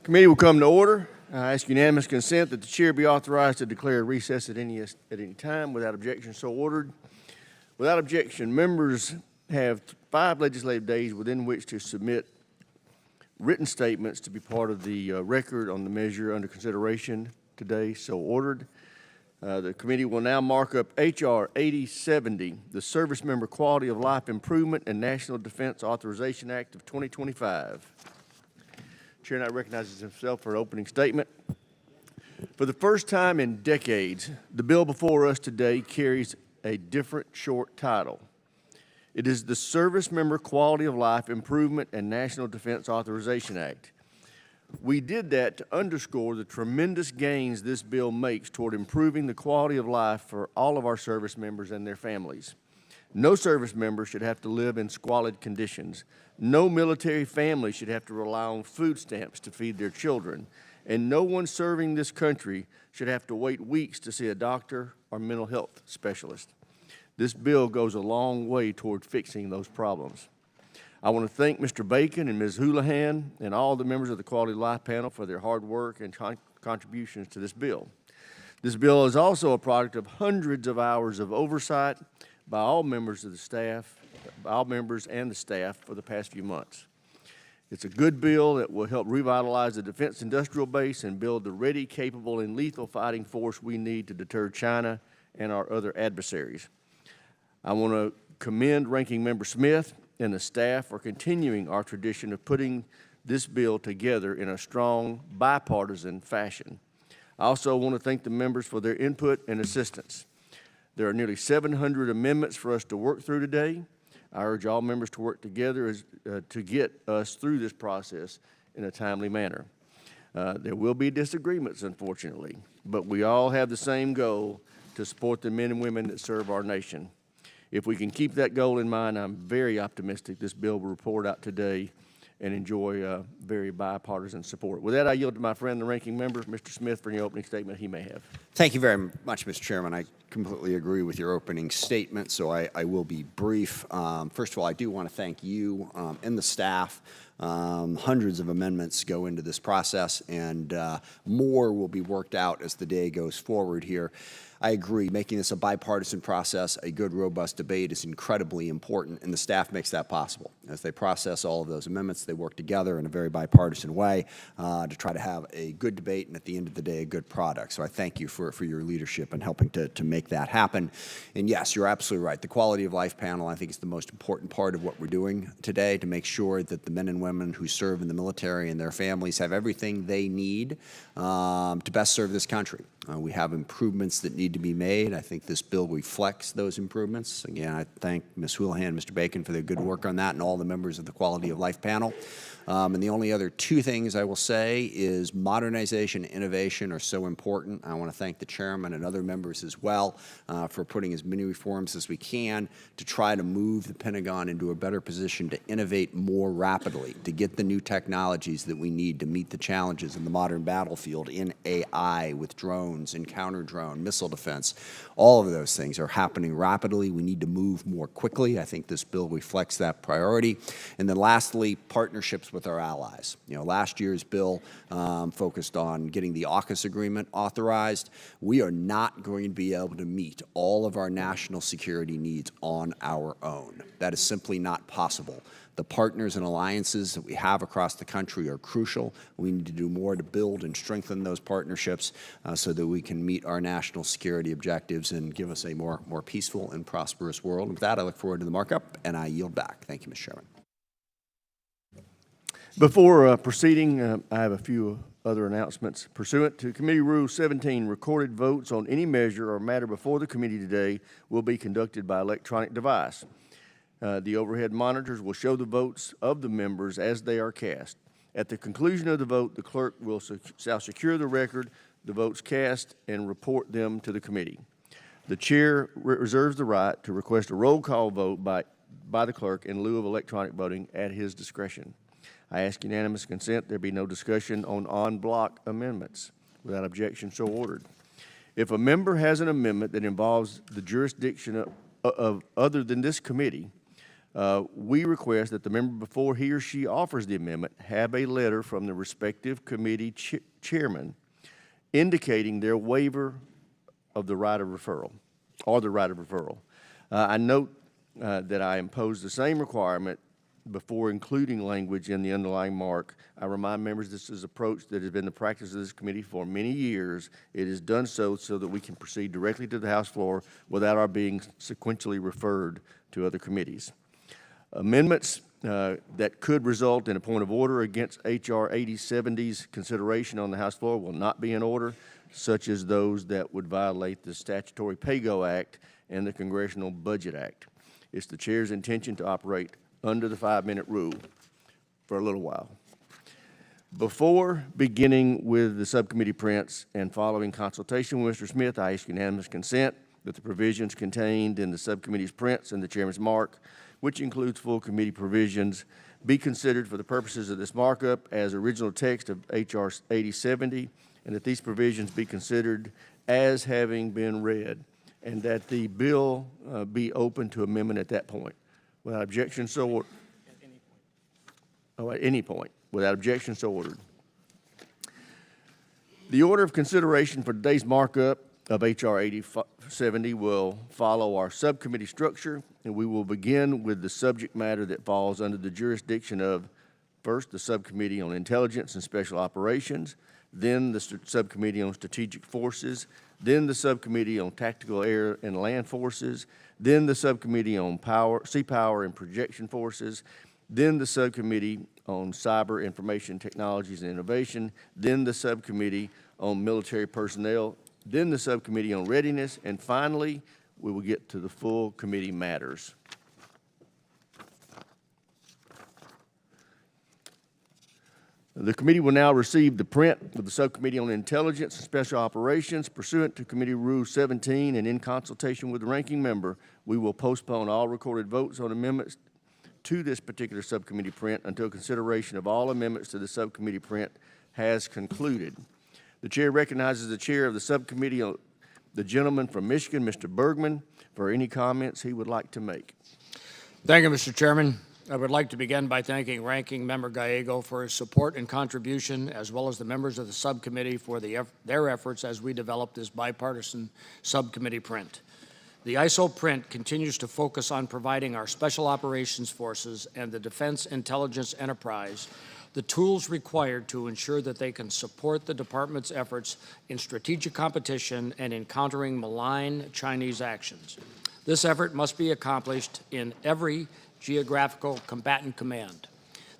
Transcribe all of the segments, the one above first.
Committee will come to order. I ask unanimous consent that the chair be authorized to declare a recess at any time. Without objection, so ordered. Without objection, members have 5 legislative days within which to submit written statements to be part of the record on the measure under consideration today, so ordered. The committee will now mark up H.R. 8070, the Service Member Quality of Life Improvement and National Defense Authorization Act of 2025. Chair now recognizes himself for an opening statement. For the first time in decades, the bill before us today carries a different short title. It is the Service Member Quality of Life Improvement and National Defense Authorization Act. We did that to underscore the tremendous gains this bill makes toward improving the quality of life for all of our service members and their families. No service member should have to live in squalid conditions. No military family should have to rely on food stamps to feed their children. And no one serving this country should have to wait weeks to see a doctor or mental health specialist. This bill goes a long way toward fixing those problems. I want to thank Mr. Bacon and Ms. Houlihan and all the members of the Quality of Life panel for their hard work and contributions to this bill. This bill is also a product of hundreds of hours of oversight by all members of the staff, and the staff for the past few months. It's a good bill that will help revitalize the defense industrial base and build the ready, capable, and lethal fighting force we need to deter China and our other adversaries. I want to commend Ranking Member Smith and the staff for continuing our tradition of putting this bill together in a strong, bipartisan fashion. I also want to thank the members for their input and assistance. There are nearly 700 amendments for us to work through today. I urge all members to work together to get us through this process in a timely manner. There will be disagreements, unfortunately, but we all have the same goal: to support the men and women that serve our nation. If we can keep that goal in mind, I'm very optimistic this bill will report out today and enjoy very bipartisan support. With that, I yield to my friend, the ranking member, Mr. Smith, for any opening statement he may have. Thank you very much, Mr. Chairman. I completely agree with your opening statement, so I will be brief. First of all, I do want to thank you and the staff. Hundreds of amendments go into this process, and more will be worked out as the day goes forward here. I agree, making this a bipartisan process, a good, robust debate is incredibly important, and the staff makes that possible. As they process all of those amendments, they work together in a very bipartisan way to try to have a good debate and, at the end of the day, a good product. So I thank you for your leadership in helping to make that happen. And yes, you're absolutely right. The Quality of Life panel, I think, is the most important part of what we're doing today to make sure that the men and women who serve in the military and their families have everything they need to best serve this country. We have improvements that need to be made. I think this bill reflects those improvements. Again, I thank Ms. Houlihan and Mr. Bacon for their good work on that, and all the members of the Quality of Life panel. And the only other 2 things I will say is modernization and innovation are so important. I want to thank the chairman and other members as well for putting as many reforms as we can to try to move the Pentagon into a better position to innovate more rapidly, to get the new technologies that we need to meet the challenges in the modern battlefield in AI with drones and counter-drone, missile defense. All of those things are happening rapidly. We need to move more quickly. I think this bill reflects that priority. And then lastly, partnerships with our allies. You know, last year's bill focused on getting the AUKUS agreement authorized. We are not going to be able to meet all of our national security needs on our own. That is simply not possible. The partners and alliances that we have across the country are crucial. We need to do more to build and strengthen those partnerships so that we can meet our national security objectives and give us a more peaceful and prosperous world. And with that, I look forward to the markup, and I yield back. Thank you, Mr. Chairman. Before proceeding, I have a few other announcements. Pursuant to Committee Rule 17, recorded votes on any measure or matter before the committee today will be conducted by electronic device. The overhead monitors will show the votes of the members as they are cast. At the conclusion of the vote, the clerk shall secure the record, the votes cast, and report them to the committee. The chair reserves the right to request a roll call vote by the clerk in lieu of electronic voting at his discretion. I ask unanimous consent there be no discussion on en bloc amendments. Without objection, so ordered. If a member has an amendment that involves the jurisdiction of other than this committee, we request that the member, before he or she offers the amendment, have a letter from the respective committee chairman indicating their waiver of the right of referral, or the right of referral. I note that I impose the same requirement before including language in the underlying mark. I remind members this is an approach that has been the practice of this committee for many years. It is done so that we can proceed directly to the House floor without our being sequentially referred to other committees. Amendments that could result in a point of order against H.R. 8070's consideration on the House floor will not be in order, such as those that would violate the Statutory Pay-Go Act and the Congressional Budget Act. It's the chair's intention to operate under the 5-minute rule for a little while. Before beginning with the subcommittee prints and following consultation with Mr. Smith, I ask unanimous consent that the provisions contained in the subcommittee's prints and the chairman's mark, which includes full committee provisions, be considered for the purposes of this markup as original text of H.R. 8070, and that these provisions be considered as having been read, and that the bill be open to amendment at that point. Without objection, so ordered. At any point. Oh, at any point. Without objection, so ordered. The order of consideration for today's markup of H.R. 8070 will follow our subcommittee structure, and we will begin with the subject matter that falls under the jurisdiction of, first, the Subcommittee on Intelligence and Special Operations, then the Subcommittee on Strategic Forces, then the Subcommittee on Tactical Air and Land Forces, then the Subcommittee on Sea Power and Projection Forces, then the Subcommittee on Cyber Information Technologies and Innovation, then the Subcommittee on Military Personnel, then the Subcommittee on Readiness, and finally, we will get to the full committee matters. The committee will now receive the print of the Subcommittee on Intelligence and Special Operations pursuant to Committee Rule 17, and in consultation with the ranking member, we will postpone all recorded votes on amendments to this particular subcommittee print until consideration of all amendments to the subcommittee print has concluded. The chair recognizes the chair of the subcommittee, the gentleman from Michigan, Mr. Bergman, for any comments he would like to make. Thank you, Mr. Chairman. I would like to begin by thanking Ranking Member Gallego for his support and contribution, as well as the members of the subcommittee for their efforts as we develop this bipartisan subcommittee print. The ISO print continues to focus on providing our Special Operations Forces and the Defense Intelligence Enterprise the tools required to ensure that they can support the department's efforts in strategic competition and in countering malign Chinese actions. This effort must be accomplished in every geographical combatant command.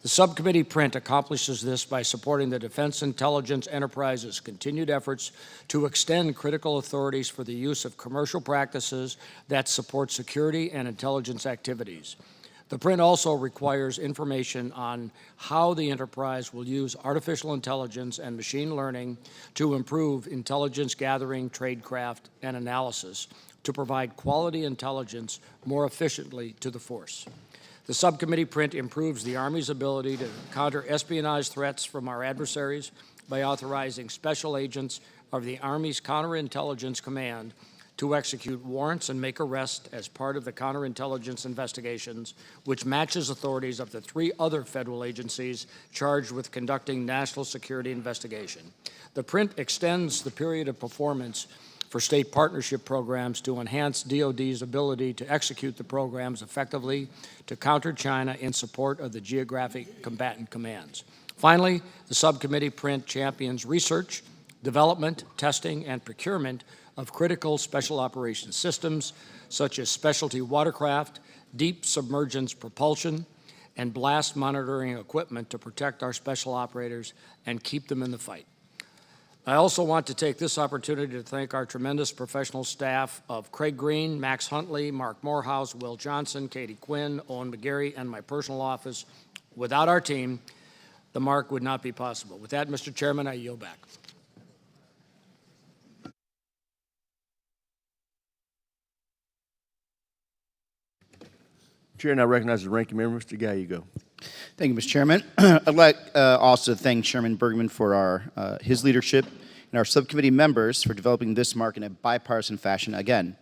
The subcommittee print accomplishes this by supporting the Defense Intelligence Enterprise's continued efforts to extend critical authorities for the use of commercial practices that support security and intelligence activities. The print also requires information on how the enterprise will use artificial intelligence and machine learning to improve intelligence gathering, tradecraft, and analysis to provide quality intelligence more efficiently to the force. The subcommittee print improves the Army's ability to counter espionage threats from our adversaries by authorizing special agents of the Army's Counterintelligence Command to execute warrants and make arrests as part of the counterintelligence investigations, which matches authorities of the 3 other federal agencies charged with conducting national security investigation. The print extends the period of performance for state partnership programs to enhance DoD's ability to execute the programs effectively to counter China in support of the geographic combatant commands. Finally, the subcommittee print champions research, development, testing, and procurement of critical special operations systems, such as specialty watercraft, deep submergence propulsion, and blast monitoring equipment to protect our special operators and keep them in the fight. I also want to take this opportunity to thank our tremendous professional staff of Craig Green, Max Huntley, Mark Morehouse, Will Johnson, Katie Quinn, Owen McGarry, and my personal office. Without our team, the mark would not be possible. With that, Mr. Chairman, I yield back. Chair now recognizes the ranking member, Mr. Gallego. Thank you, Mr. Chairman. I'd like also to thank Chairman Bergman for his leadership and our subcommittee members for developing this mark in a bipartisan fashion again.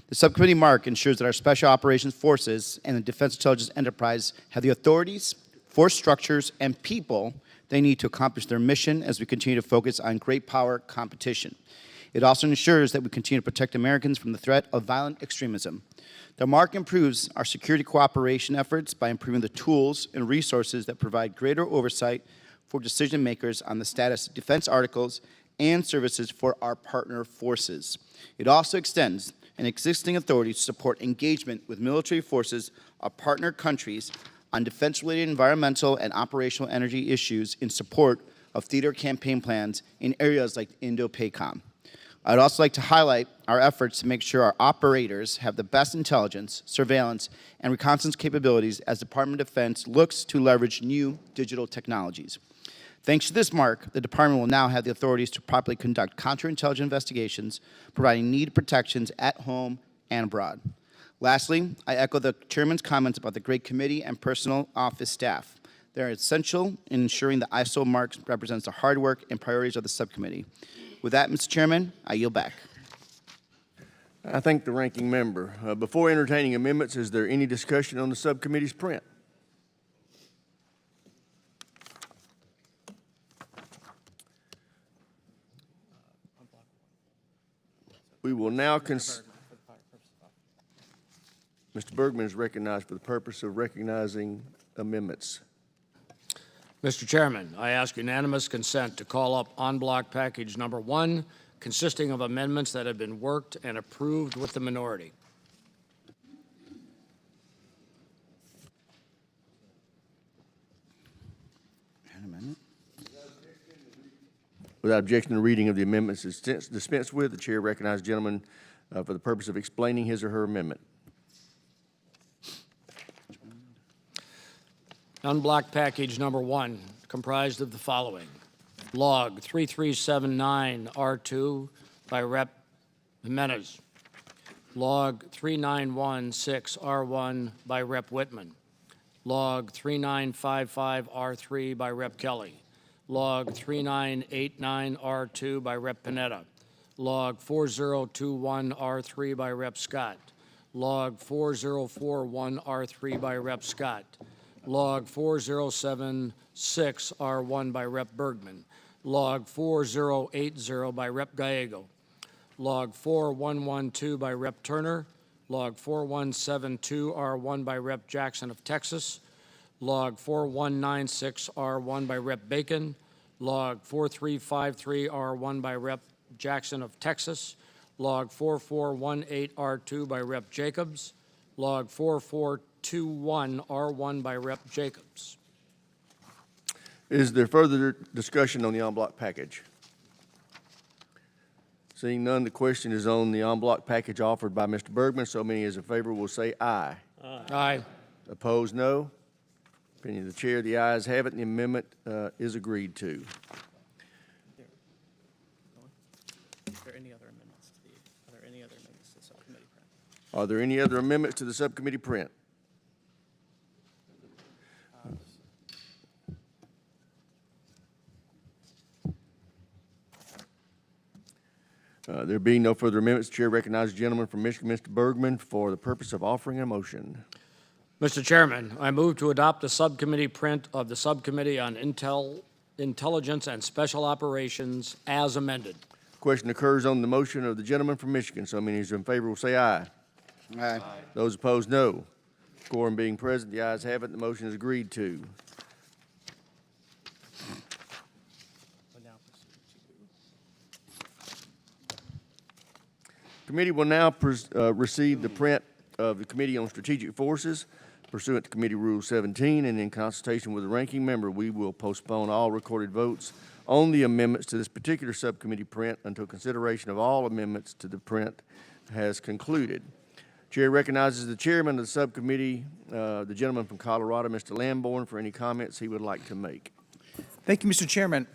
The subcommittee mark ensures that our Special Operations Forces and the Defense Intelligence Enterprise have the authorities, force structures, and people they need to accomplish their mission as we continue to focus on great power competition. It also ensures that we continue to protect Americans from the threat of violent extremism. The mark improves our security cooperation efforts by improving the tools and resources that provide greater oversight for decision makers on the status of defense articles and services for our partner forces. It also extends an existing authority to support engagement with military forces of partner countries on defense-related environmental and operational energy issues in support of theater campaign plans in areas like Indo-PACOM. I'd also like to highlight our efforts to make sure our operators have the best intelligence, surveillance, and reconnaissance capabilities as the Department of Defense looks to leverage new digital technologies. Thanks to this mark, the Department will now have the authorities to properly conduct counterintelligence investigations, providing needed protections at home and abroad. Lastly, I echo the Chairman's comments about the great committee and personal office staff. They are essential in ensuring the ISO mark represents the hard work and priorities of the subcommittee. With that, Mr. Chairman, I yield back. I thank the ranking member. Before entertaining amendments, is there any discussion on the subcommittee's print? We will now Mr. Bergman is recognized for the purpose of recognizing amendments. Mr. Chairman, I ask unanimous consent to call up en bloc package number 1, consisting of amendments that have been worked and approved with the minority. Without objection, the reading of the amendments is dispensed with. The chair recognizes the gentleman for the purpose of explaining his or her amendment. Unblock package number 1, comprised of the following. Log 3379 R2 by Rep. Jimenez. Log 3916 R1 by Rep. Whitman. Log 3955 R3 by Rep. Kelly. Log 3989 R2 by Rep. Panetta. Log 4021 R3 by Rep. Scott. Log 4041 R3 by Rep. Scott. Log 4076 R1 by Rep. Bergman. Log 4080 by Rep. Gallego. Log 4112 by Rep. Turner. Log 4172 R1 by Rep. Jackson of Texas. Log 4196 R1 by Rep. Bacon. Log 4353 R1 by Rep. Jackson of Texas. Log 4418 R2 by Rep. Jacobs. Log 4421 R1 by Rep. Jacobs. Is there further discussion on the en bloc package? Seeing none, the question is on the en bloc package offered by Mr. Bergman. So many as in favor will say aye. Aye. Opposed, no. Opinion of the chair, the ayes have it, and the amendment is agreed to. Are there any other amendments to the subcommittee print? There being no further amendments, the chair recognizes the gentleman from Michigan, Mr. Bergman, for the purpose of offering a motion. Mr. Chairman, I move to adopt the subcommittee print of the Subcommittee on Intelligence and Special Operations as amended. Question occurs on the motion of the gentleman from Michigan. So many as in favor will say aye. Aye. Those opposed, no. Quorum being present, the ayes have it, and the motion is agreed to. Committee will now receive the print of the Committee on Strategic Forces pursuant to Committee Rule 17, and in consultation with the ranking member, we will postpone all recorded votes on the amendments to this particular subcommittee print until consideration of all amendments to the print has concluded. Chair recognizes the chairman of the subcommittee, the gentleman from Colorado, Mr. Lamborn, for any comments he would like to make. Thank you, Mr. Chairman.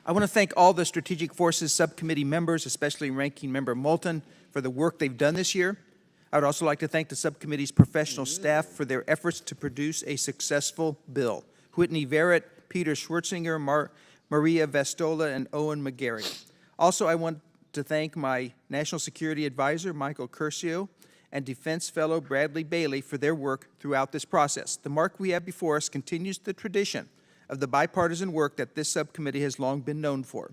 I want to thank all the Strategic Forces Subcommittee members, especially Ranking Member Moulton, for the work they've done this year. I would also like to thank the subcommittee's professional staff for their efforts to produce a successful bill. Whitney Verrett, Peter Schwertzinger, Maria Vestola, and Owen McGarry. Also, I want to thank my National Security Advisor, Michael Curcio, and Defense Fellow Bradley Bailey for their work throughout this process. The mark we have before us continues the tradition of the bipartisan work that this subcommittee has long been known for.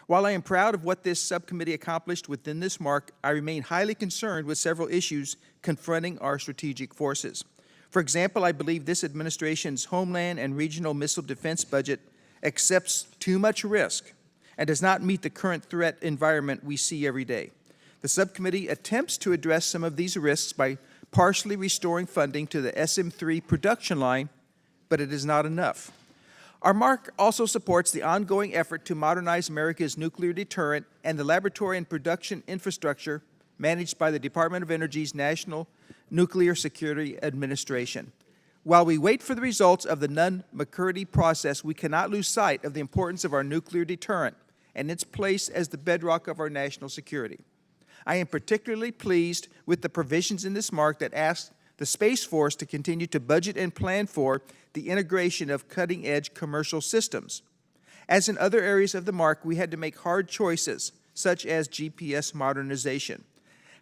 While I am proud of what this subcommittee accomplished within this mark, I remain highly concerned with several issues confronting our strategic forces. For example, I believe this administration's Homeland and Regional Missile Defense budget accepts too much risk and does not meet the current threat environment we see every day. The subcommittee attempts to address some of these risks by partially restoring funding to the SM-3 production line, but it is not enough. Our mark also supports the ongoing effort to modernize America's nuclear deterrent and the laboratory and production infrastructure managed by the Department of Energy's National Nuclear Security Administration. While we wait for the results of the Nunn-McCurdy process, we cannot lose sight of the importance of our nuclear deterrent and its place as the bedrock of our national security. I am particularly pleased with the provisions in this mark that ask the Space Force to continue to budget and plan for the integration of cutting-edge commercial systems. As in other areas of the mark, we had to make hard choices, such as GPS modernization.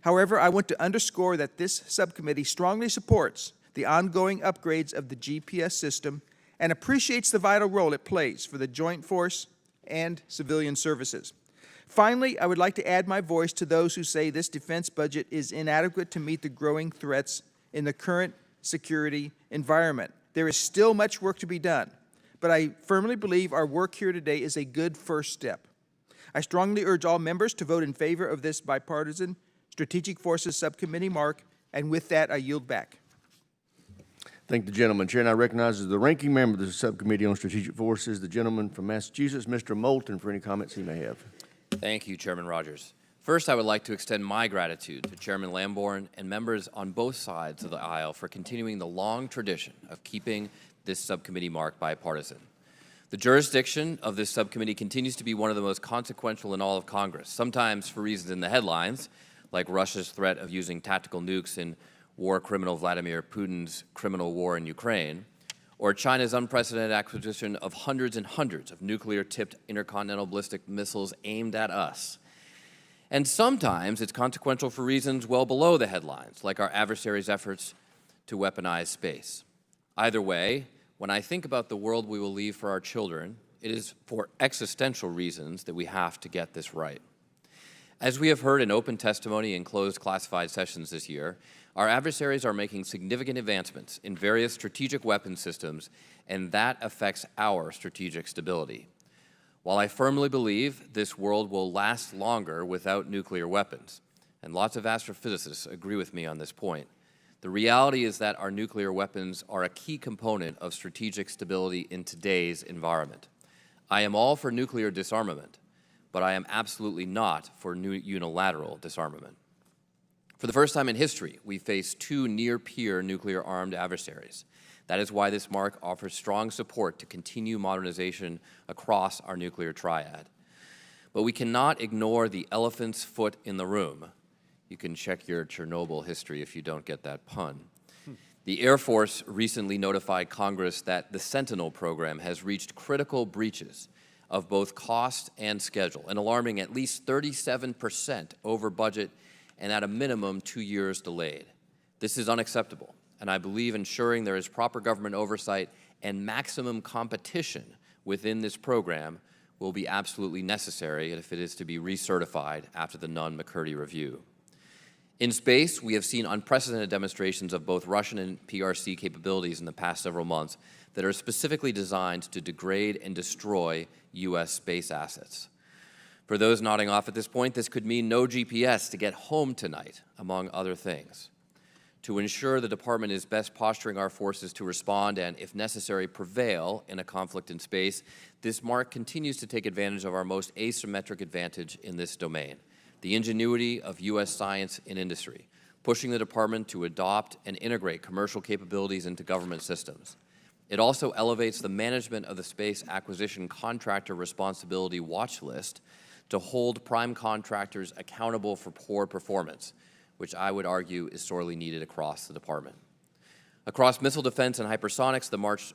However, I want to underscore that this subcommittee strongly supports the ongoing upgrades of the GPS system and appreciates the vital role it plays for the Joint Force and civilian services. Finally, I would like to add my voice to those who say this defense budget is inadequate to meet the growing threats in the current security environment. There is still much work to be done, but I firmly believe our work here today is a good first step. I strongly urge all members to vote in favor of this bipartisan Strategic Forces Subcommittee mark, and with that, I yield back. Thank the gentleman. Chair now recognizes the ranking member of the Subcommittee on Strategic Forces, the gentleman from Massachusetts, Mr. Moulton, for any comments he may have. Thank you, Chairman Rogers. First, I would like to extend my gratitude to Chairman Lamborn and members on both sides of the aisle for continuing the long tradition of keeping this subcommittee mark bipartisan. The jurisdiction of this subcommittee continues to be one of the most consequential in all of Congress, sometimes for reasons in the headlines, like Russia's threat of using tactical nukes in war criminal Vladimir Putin's criminal war in Ukraine, or China's unprecedented acquisition of hundreds and hundreds of nuclear-tipped intercontinental ballistic missiles aimed at us. And sometimes it's consequential for reasons well below the headlines, like our adversaries' efforts to weaponize space. Either way, when I think about the world we will leave for our children, it is for existential reasons that we have to get this right. As we have heard in open testimony and closed classified sessions this year, our adversaries are making significant advancements in various strategic weapon systems, and that affects our strategic stability. While I firmly believe this world will last longer without nuclear weapons, and lots of astrophysicists agree with me on this point, the reality is that our nuclear weapons are a key component of strategic stability in today's environment. I am all for nuclear disarmament, but I am absolutely not for unilateral disarmament. For the first time in history, we face two near-peer nuclear-armed adversaries. That is why this mark offers strong support to continue modernization across our nuclear triad. But we cannot ignore the elephant's foot in the room. You can check your Chernobyl history if you don't get that pun. The Air Force recently notified Congress that the Sentinel program has reached critical breaches of both cost and schedule, an alarming at least 37% over budget and at a minimum 2 years delayed. This is unacceptable, and I believe ensuring there is proper government oversight and maximum competition within this program will be absolutely necessary if it is to be recertified after the Nunn-McCurdy review. In space, we have seen unprecedented demonstrations of both Russian and PRC capabilities in the past several months that are specifically designed to degrade and destroy U.S. space assets. For those nodding off at this point, this could mean no GPS to get home tonight, among other things. To ensure the department is best posturing our forces to respond and, if necessary, prevail in a conflict in space, this mark continues to take advantage of our most asymmetric advantage in this domain, the ingenuity of U.S. science and industry, pushing the department to adopt and integrate commercial capabilities into government systems. It also elevates the management of the space acquisition contractor responsibility watch list to hold prime contractors accountable for poor performance, which I would argue is sorely needed across the department. Across missile defense and hypersonics,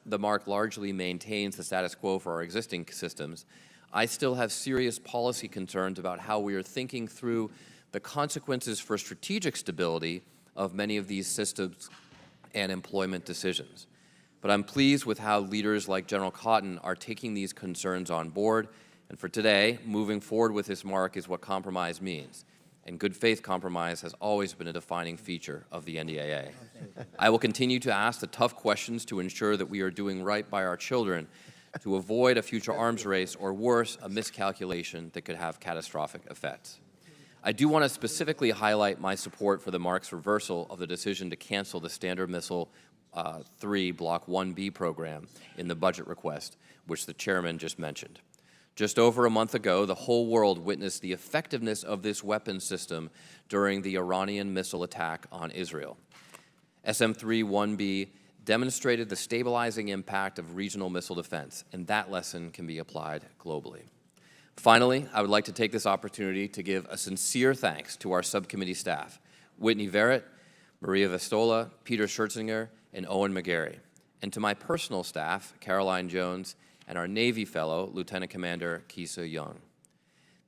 the mark largely maintains the status quo for our existing systems. I still have serious policy concerns about how we are thinking through the consequences for strategic stability of many of these systems and employment decisions. But I'm pleased with how leaders like General Cotton are taking these concerns on board. And for today, moving forward with this mark is what compromise means. And good faith compromise has always been a defining feature of the NDAA. I will continue to ask the tough questions to ensure that we are doing right by our children to avoid a future arms race or worse, a miscalculation that could have catastrophic effects. I do want to specifically highlight my support for the mark's reversal of the decision to cancel the Standard Missile 3 Block 1B program in the budget request, which the chairman just mentioned. Just over a month ago, the whole world witnessed the effectiveness of this weapon system during the Iranian missile attack on Israel. SM-3 1B demonstrated the stabilizing impact of regional missile defense, and that lesson can be applied globally. Finally, I would like to take this opportunity to give a sincere thanks to our subcommittee staff, Whitney Verrett, Maria Vestola, Peter Schertzinger, and Owen McGarry, and to my personal staff, Caroline Jones, and our Navy fellow, Lieutenant Commander Kisa Young.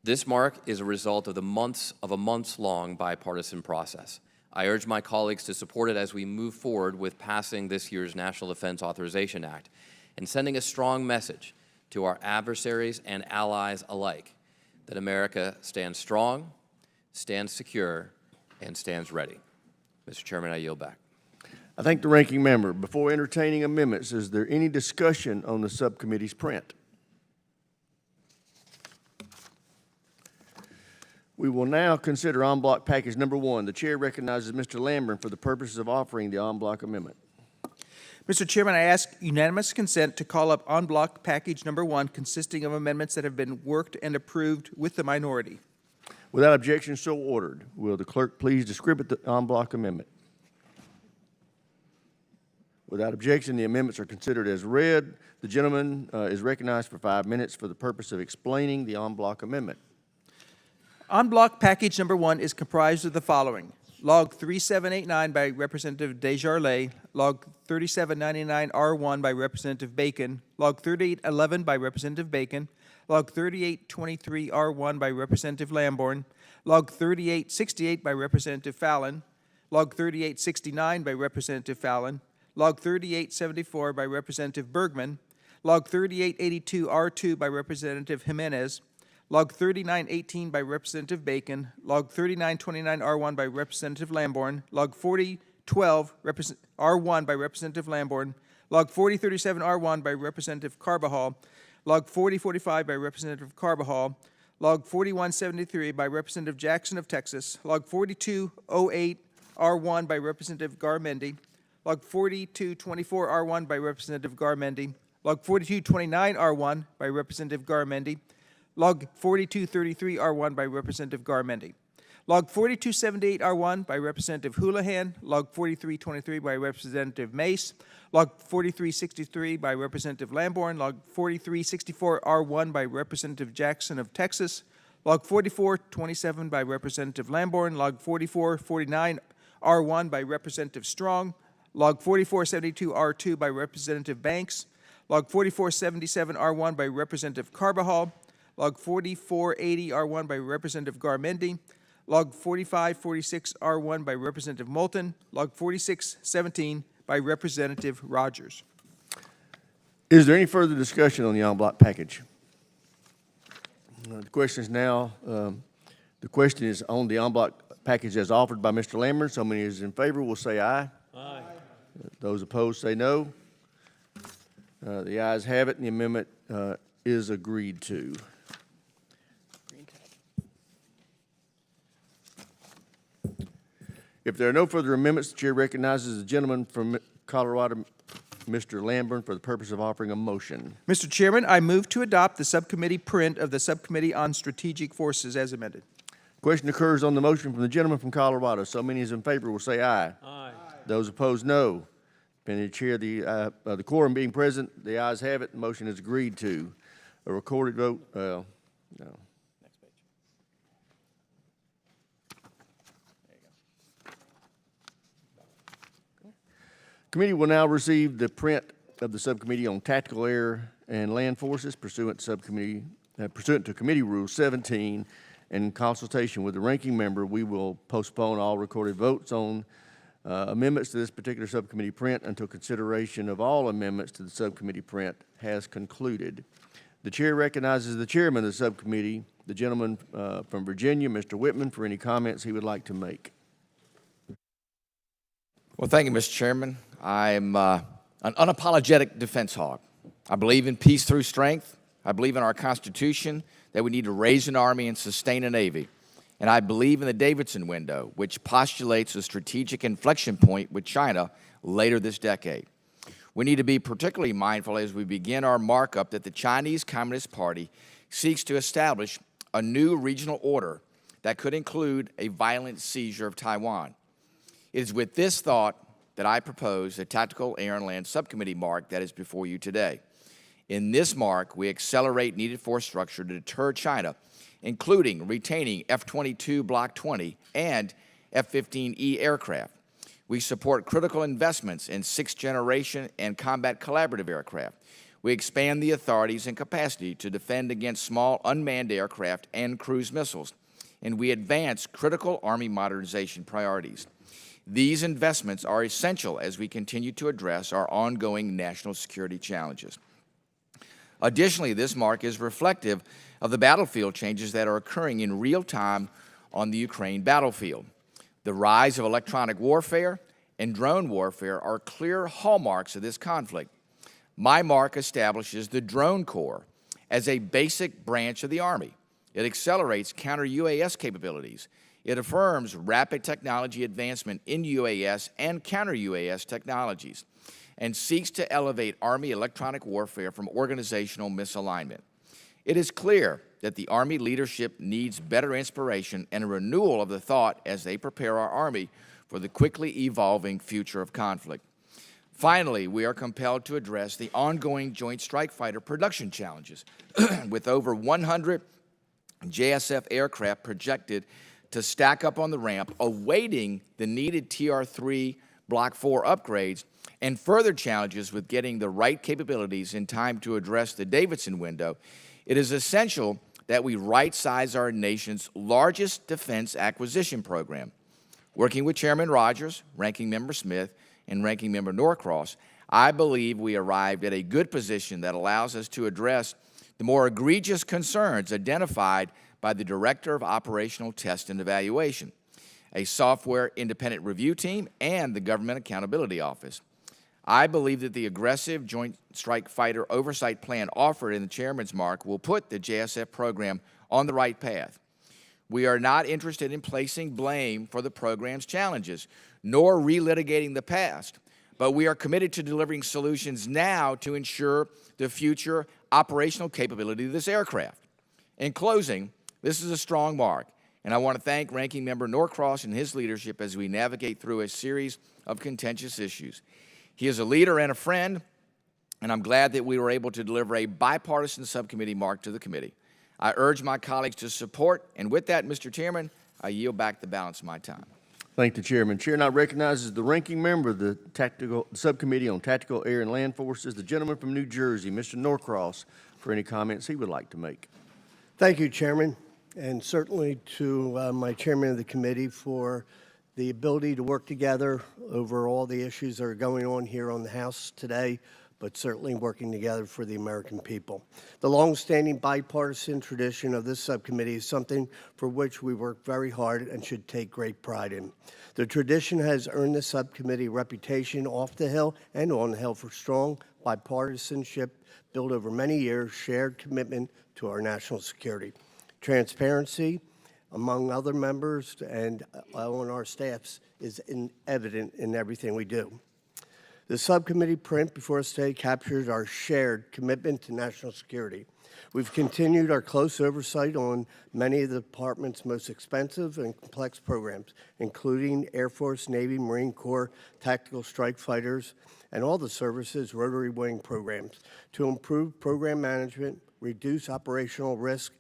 This mark is a result of a months-long bipartisan process. I urge my colleagues to support it as we move forward with passing this year's National Defense Authorization Act and sending a strong message to our adversaries and allies alike that America stands strong, stands secure, and stands ready. Mr. Chairman, I yield back. I thank the ranking member. Before entertaining amendments, is there any discussion on the subcommittee's print? We will now consider en bloc package number 1. The chair recognizes Mr. Lamborn for the purposes of offering the en bloc amendment. Mr. Chairman, I ask unanimous consent to call up en bloc package number 1 consisting of amendments that have been worked and approved with the minority. Without objection, so ordered. Will the clerk please distribute the en bloc amendment? Without objection, the amendments are considered as read. The gentleman is recognized for 5 minutes for the purpose of explaining the en bloc amendment. En bloc package number 1 is comprised of the following: Log 3789 by Representative Desjardins, Log 3799R1 by Representative Bacon, Log 3811 by Representative Bacon, Log 3823R1 by Representative Lamborn, Log 3868 by Representative Fallon, Log 3869 by Representative Fallon, Log 3874 by Representative Bergman, Log 3882R2 by Representative Jimenez, Log 3918 by Representative Bacon, Log 3929R1 by Representative Lamborn, Log 4012 R1 by Representative Lamborn, Log 4037R1 by Representative Carbajal, Log 4045 by Representative Carbajal, Log 4173 by Representative Jackson of Texas, Log 4208R1 by Representative Garamendi, Log 4224R1 by Representative Garamendi, Log 4229R1 by Representative Garamendi, Log 4233R1 by Representative Garamendi, Log 4278R1 by Representative Houlihan, Log 4323 by Representative Mace, Log 4363 by Representative Lamborn, Log 4364R1 by Representative Jackson of Texas, Log 4427 by Representative Lamborn, Log 4449R1 by Representative Strong, Log 4472R2 by Representative Banks, Log 4477R1 by Representative Carbajal, Log 4480R1 by Representative Garamendi, Log 4546R1 by Representative Moulton, Log 4617 by Representative Rogers. Is there any further discussion on the en bloc package? The question is now, the question is on the en bloc package as offered by Mr. Lamborn. So many is in favor will say aye. Aye. Those opposed say no. The ayes have it, and the amendment is agreed to. If there are no further amendments, the chair recognizes the gentleman from Colorado, Mr. Lamborn, for the purpose of offering a motion. Mr. Chairman, I move to adopt the subcommittee print of the Subcommittee on Strategic Forces as amended. Question occurs on the motion from the gentleman from Colorado. So many as in favor will say aye. Aye. Those opposed, no. Depending on the chair, the quorum being present, the ayes have it. The motion is agreed to. A recorded vote, no. Next page. Committee will now receive the print of the subcommittee on tactical air and land forces pursuant to subcommittee pursuant to Committee Rule 17, and in consultation with the ranking member, we will postpone all recorded votes on amendments to this particular subcommittee print until consideration of all amendments to the subcommittee print has concluded. The chair recognizes the chairman of the subcommittee, the gentleman from Virginia, Mr. Whitman, for any comments he would like to make. Well, thank you, Mr. Chairman. I'm an unapologetic defense hawk. I believe in peace through strength. I believe in our Constitution that we need to raise an Army and sustain a Navy. And I believe in the Davidson window, which postulates a strategic inflection point with China later this decade. We need to be particularly mindful as we begin our markup that the Chinese Communist Party seeks to establish a new regional order that could include a violent seizure of Taiwan. It is with this thought that I propose the Tactical Air and Land Subcommittee mark that is before you today. In this mark, we accelerate needed force structure to deter China, including retaining F-22 Block 20 and F-15E aircraft. We support critical investments in sixth-generation and combat collaborative aircraft. We expand the authorities and capacity to defend against small unmanned aircraft and cruise missiles. And we advance critical Army modernization priorities. These investments are essential as we continue to address our ongoing national security challenges. Additionally, this mark is reflective of the battlefield changes that are occurring in real time on the Ukraine battlefield. The rise of electronic warfare and drone warfare are clear hallmarks of this conflict. My mark establishes the Drone Corps as a basic branch of the Army. It accelerates counter-UAS capabilities. It affirms rapid technology advancement in UAS and counter-UAS technologies, and seeks to elevate Army electronic warfare from organizational misalignment. It is clear that the Army leadership needs better inspiration and a renewal of the thought as they prepare our Army for the quickly evolving future of conflict. Finally, we are compelled to address the ongoing Joint Strike Fighter production challenges, with over 100 JSF aircraft projected to stack up on the ramp, awaiting the needed TR-3 Block 4 upgrades, and further challenges with getting the right capabilities in time to address the Davidson window. It is essential that we right-size our nation's largest defense acquisition program. Working with Chairman Rogers, Ranking Member Smith, and Ranking Member Norcross, I believe we arrived at a good position that allows us to address the more egregious concerns identified by the Director of Operational Test and Evaluation, a software independent review team, and the Government Accountability Office. I believe that the aggressive Joint Strike Fighter oversight plan offered in the Chairman's mark will put the JSF program on the right path. We are not interested in placing blame for the program's challenges, nor relitigating the past, but we are committed to delivering solutions now to ensure the future operational capability of this aircraft. In closing, this is a strong mark, and I want to thank Ranking Member Norcross and his leadership as we navigate through a series of contentious issues. He is a leader and a friend, and I'm glad that we were able to deliver a bipartisan subcommittee mark to the committee. I urge my colleagues to support, and with that, Mr. Chairman, I yield back the balance of my time. Thank the chairman. Chair now recognizes the ranking member of the Subcommittee on Tactical Air and Land Forces, the gentleman from New Jersey, Mr. Norcross, for any comments he would like to make. Thank you, Chairman, and certainly to my chairman of the committee for the ability to work together over all the issues that are going on here on the House today, but certainly working together for the American people. The longstanding bipartisan tradition of this subcommittee is something for which we work very hard and should take great pride in. The tradition has earned the subcommittee reputation off the Hill and on the Hill for strong bipartisanship built over many years, shared commitment to our national security. Transparency among other members and on our staffs is evident in everything we do. The subcommittee print before us today captures our shared commitment to national security. We've continued our close oversight on many of the department's most expensive and complex programs, including Air Force, Navy, Marine Corps, tactical strike fighters, and all the services' rotary wing programs to improve program management, reduce operational risk,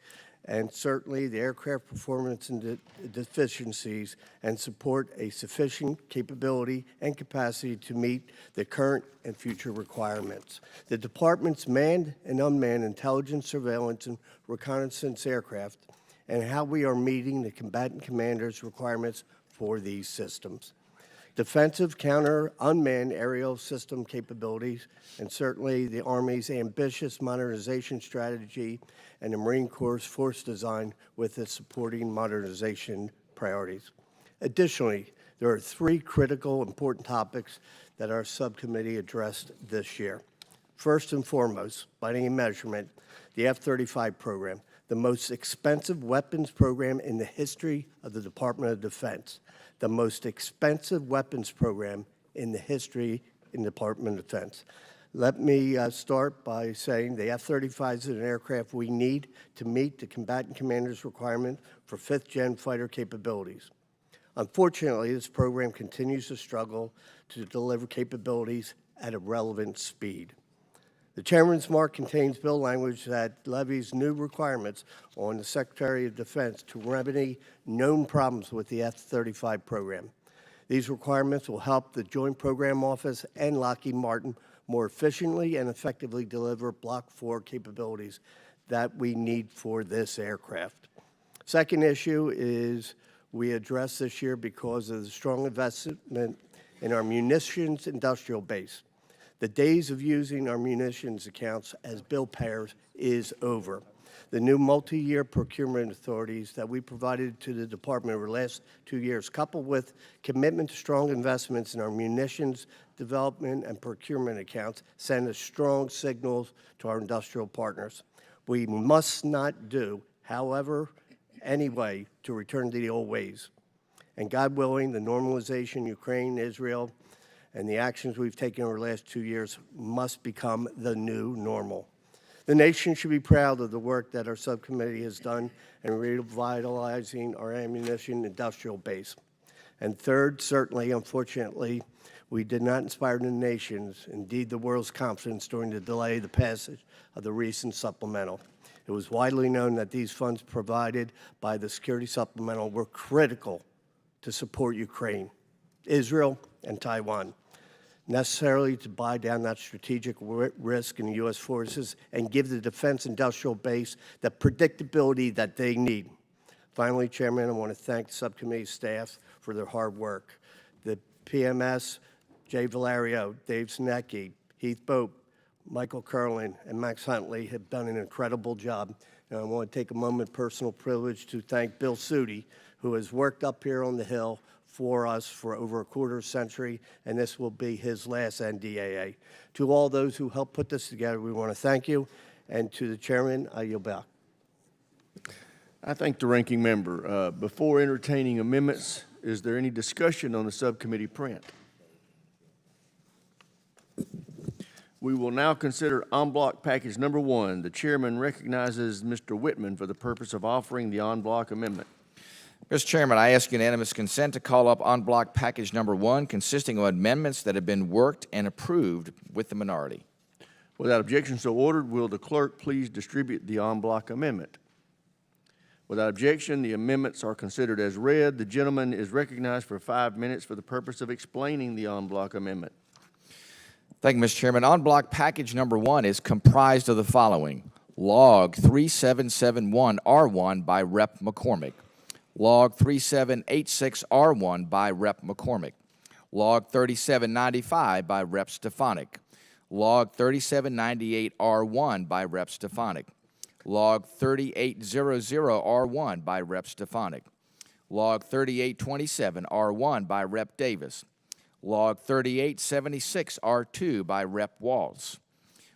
and certainly the aircraft performance and deficiencies, and support a sufficient capability and capacity to meet the current and future requirements. The department's manned and unmanned intelligence, surveillance, and reconnaissance aircraft, and how we are meeting the combatant commanders' requirements for these systems. Defensive, counter, unmanned aerial system capabilities, and certainly the Army's ambitious modernization strategy and the Marine Corps' force design with its supporting modernization priorities. Additionally, there are three critical, important topics that our subcommittee addressed this year. First and foremost, by any measurement, the F-35 program, the most expensive weapons program in the history of the Department of Defense. The most expensive weapons program in the history in the Department of Defense. Let me start by saying the F-35 is an aircraft we need to meet the combatant commander's requirement for fifth-gen fighter capabilities. Unfortunately, this program continues to struggle to deliver capabilities at a relevant speed. The Chairman's Mark contains bill language that levies new requirements on the Secretary of Defense to remedy known problems with the F-35 program. These requirements will help the Joint Program Office and Lockheed Martin more efficiently and effectively deliver Block 4 capabilities that we need for this aircraft. Second issue is we addressed this year because of the strong investment in our munitions industrial base. The days of using our munitions accounts as bill payers is over. The new multi-year procurement authorities that we provided to the department over the last 2 years, coupled with commitment to strong investments in our munitions development and procurement accounts, send a strong signal to our industrial partners. We must not do, however, any way to return to the old ways. And God willing, the normalization, Ukraine, Israel, and the actions we've taken over the last 2 years must become the new normal. The nation should be proud of the work that our subcommittee has done in revitalizing our ammunition industrial base. And third, certainly, unfortunately, we did not inspire the nation's, indeed the world's confidence during the delay of the passage of the recent supplemental. It was widely known that these funds provided by the security supplemental were critical to support Ukraine, Israel, and Taiwan, necessarily to buy down that strategic risk in the U.S. forces and give the defense industrial base the predictability that they need. Finally, Chairman, I want to thank the subcommittee staff for their hard work. The PMS, Jay Valerio, Dave Snecki, Heath Bope, Michael Curlin, and Max Huntley have done an incredible job. And I want to take a moment of personal privilege to thank Bill Sudi, who has worked up here on the Hill for us for over a quarter century, and this will be his last NDAA. To all those who helped put this together, we want to thank you, and to the chairman, I yield back. I thank the ranking member. Before entertaining amendments, is there any discussion on the subcommittee print? We will now consider en bloc package number 1. The chairman recognizes Mr. Whitman for the purpose of offering the en bloc amendment. Mr. Chairman, I ask unanimous consent to call up en bloc package number 1, consisting of amendments that have been worked and approved with the minority. Without objection so ordered, will the clerk please distribute the en bloc amendment? Without objection, the amendments are considered as read. The gentleman is recognized for 5 minutes for the purpose of explaining the en bloc amendment. Thank you, Mr. Chairman. En bloc package number 1 is comprised of the following: Log 3771R1 by Rep. McCormick. Log 3786R1 by Rep. McCormick. Log 3795 by Rep. Stefanik. Log 3798R1 by Rep. Stefanik. Log 3800R1 by Rep. Stefanik. Log 3827R1 by Rep. Davis. Log 3876R2 by Rep. Waltz.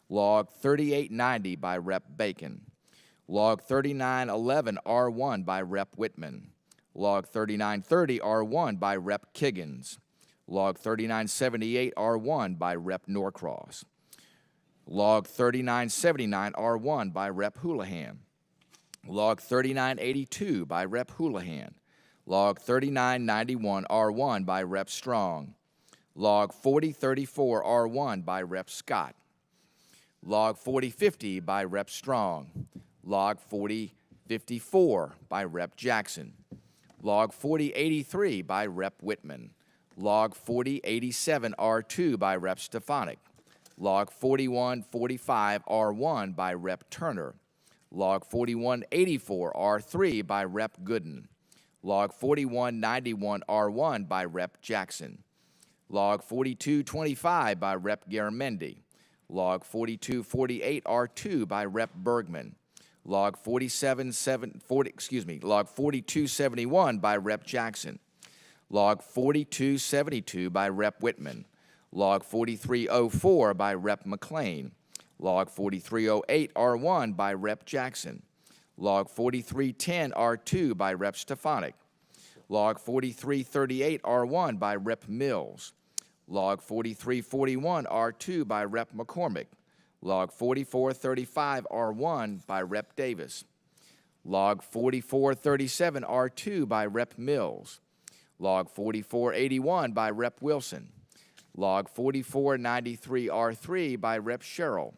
Log 3890 by Rep. Bacon. Log 3911R1 by Rep. Whitman. Log 3930R1 by Rep. Kiggins. Log 3978R1 by Rep. Norcross. Log 3979R1 by Rep. Houlihan. Log 3982 by Rep. Houlihan. Log 3991R1 by Rep. Strong. Log 4034R1 by Rep. Scott. Log 4050 by Rep. Strong. Log 54 by Rep. Jackson. Log 4083 by Rep. Whitman. Log 4087 R2 by Rep. Stefanik. Log 4145 R1 by Rep. Turner. Log 4184 R3 by Rep. Gooden. Log 4191 R1 by Rep. Jackson. Log 4225 by Rep. Garamendi. Log 4248 R2 by Rep. Bergman. Log 4271 by Rep. Jackson. Log 4272 by Rep. Whitman. Log 4304 by Rep. McLean. Log 4308 R1 by Rep. Jackson. Log 4310 R2 by Rep. Stefanik. Log 4338 R1 by Rep. Mills. Log 4341 R2 by Rep. McCormick. Log 4435 R1 by Rep. Davis. Log 4437 R2 by Rep. Mills. Log 4481 by Rep. Wilson. Log 4493 R3 by Rep. Sherrill.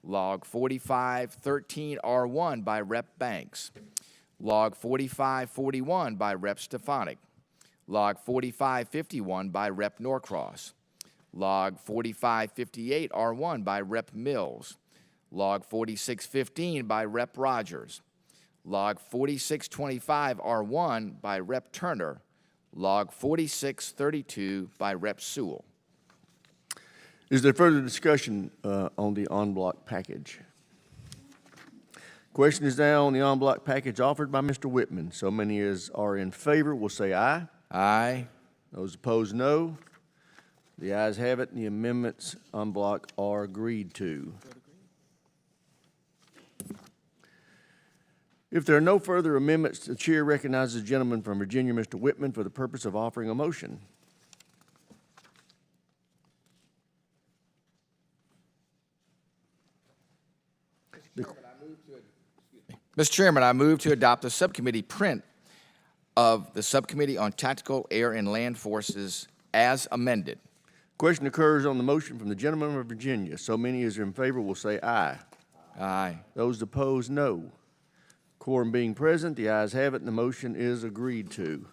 Log 4513 R1 by Rep. Banks. Log 4541 by Rep. Stefanik. Log 4551 by Rep. Norcross. Log 4558 R1 by Rep. Mills. Log 4615 by Rep. Rogers. Log 4625 R1 by Rep. Turner. Log 4632 by Rep. Sewell. Is there further discussion on the en bloc package? Question is now on the en bloc package offered by Mr. Whitman. So many as are in favor will say aye. Aye. Those opposed, no. The ayes have it, and the amendments en bloc are agreed to. If there are no further amendments, the chair recognizes the gentleman from Virginia, Mr. Whitman, for the purpose of offering a motion. Mr. Chairman, I move to adopt the subcommittee print of the Subcommittee on Tactical Air and Land Forces as amended. Question occurs on the motion from the gentleman from Virginia. So many as are in favor will say aye. Aye. Those opposed, no. Quorum being present, the ayes have it, and the motion is agreed to.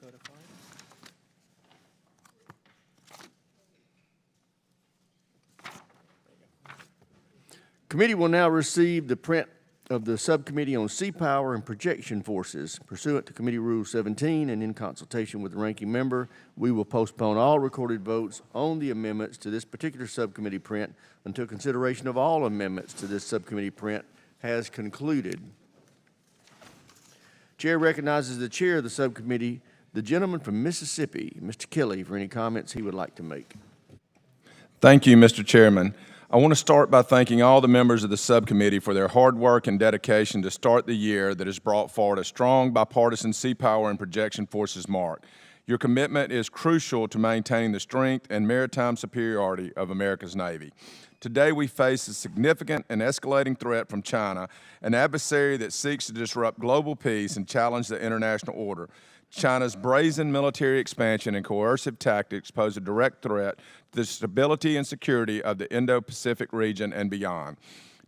Committee will now receive the print of the Subcommittee on Sea Power and Projection Forces. Pursuant to Committee Rule 17 and in consultation with the ranking member, we will postpone all recorded votes on the amendments to this particular subcommittee print until consideration of all amendments to this subcommittee print has concluded. Chair recognizes the chair of the subcommittee, the gentleman from Mississippi, Mr. Kelly, for any comments he would like to make. Thank you, Mr. Chairman. I want to start by thanking all the members of the subcommittee for their hard work and dedication to start the year that has brought forward a strong bipartisan Sea Power and Projection Forces mark. Your commitment is crucial to maintaining the strength and maritime superiority of America's Navy. Today, we face a significant and escalating threat from China, an adversary that seeks to disrupt global peace and challenge the international order. China's brazen military expansion and coercive tactics pose a direct threat to the stability and security of the Indo-Pacific region and beyond.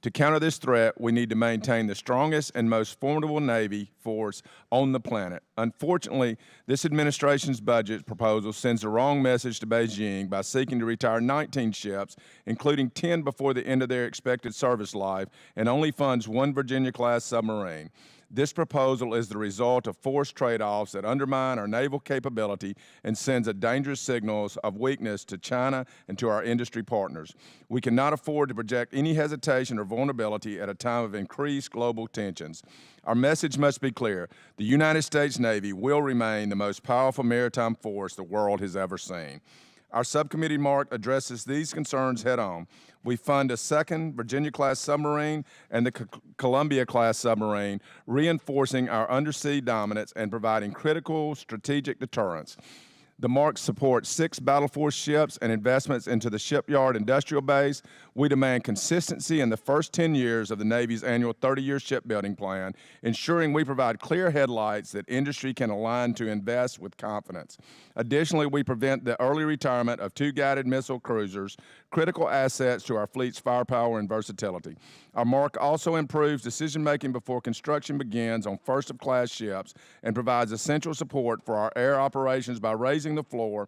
To counter this threat, we need to maintain the strongest and most formidable Navy force on the planet. Unfortunately, this administration's budget proposal sends the wrong message to Beijing by seeking to retire 19 ships, including 10 before the end of their expected service life, and only funds one Virginia-class submarine. This proposal is the result of forced trade-offs that undermine our naval capability and sends a dangerous signal of weakness to China and to our industry partners. We cannot afford to project any hesitation or vulnerability at a time of increased global tensions. Our message must be clear. The United States Navy will remain the most powerful maritime force the world has ever seen. Our subcommittee mark addresses these concerns head-on. We fund a second Virginia-class submarine and the Columbia-class submarine, reinforcing our undersea dominance and providing critical strategic deterrence. The Mark supports 6 Battle Force ships and investments into the shipyard industrial base. We demand consistency in the first 10 years of the Navy's annual 30-year shipbuilding plan, ensuring we provide clear headlights that industry can align to invest with confidence. Additionally, we prevent the early retirement of 2 guided missile cruisers, critical assets to our fleet's firepower and versatility. Our Mark also improves decision-making before construction begins on first-of-class ships and provides essential support for our air operations by raising the floor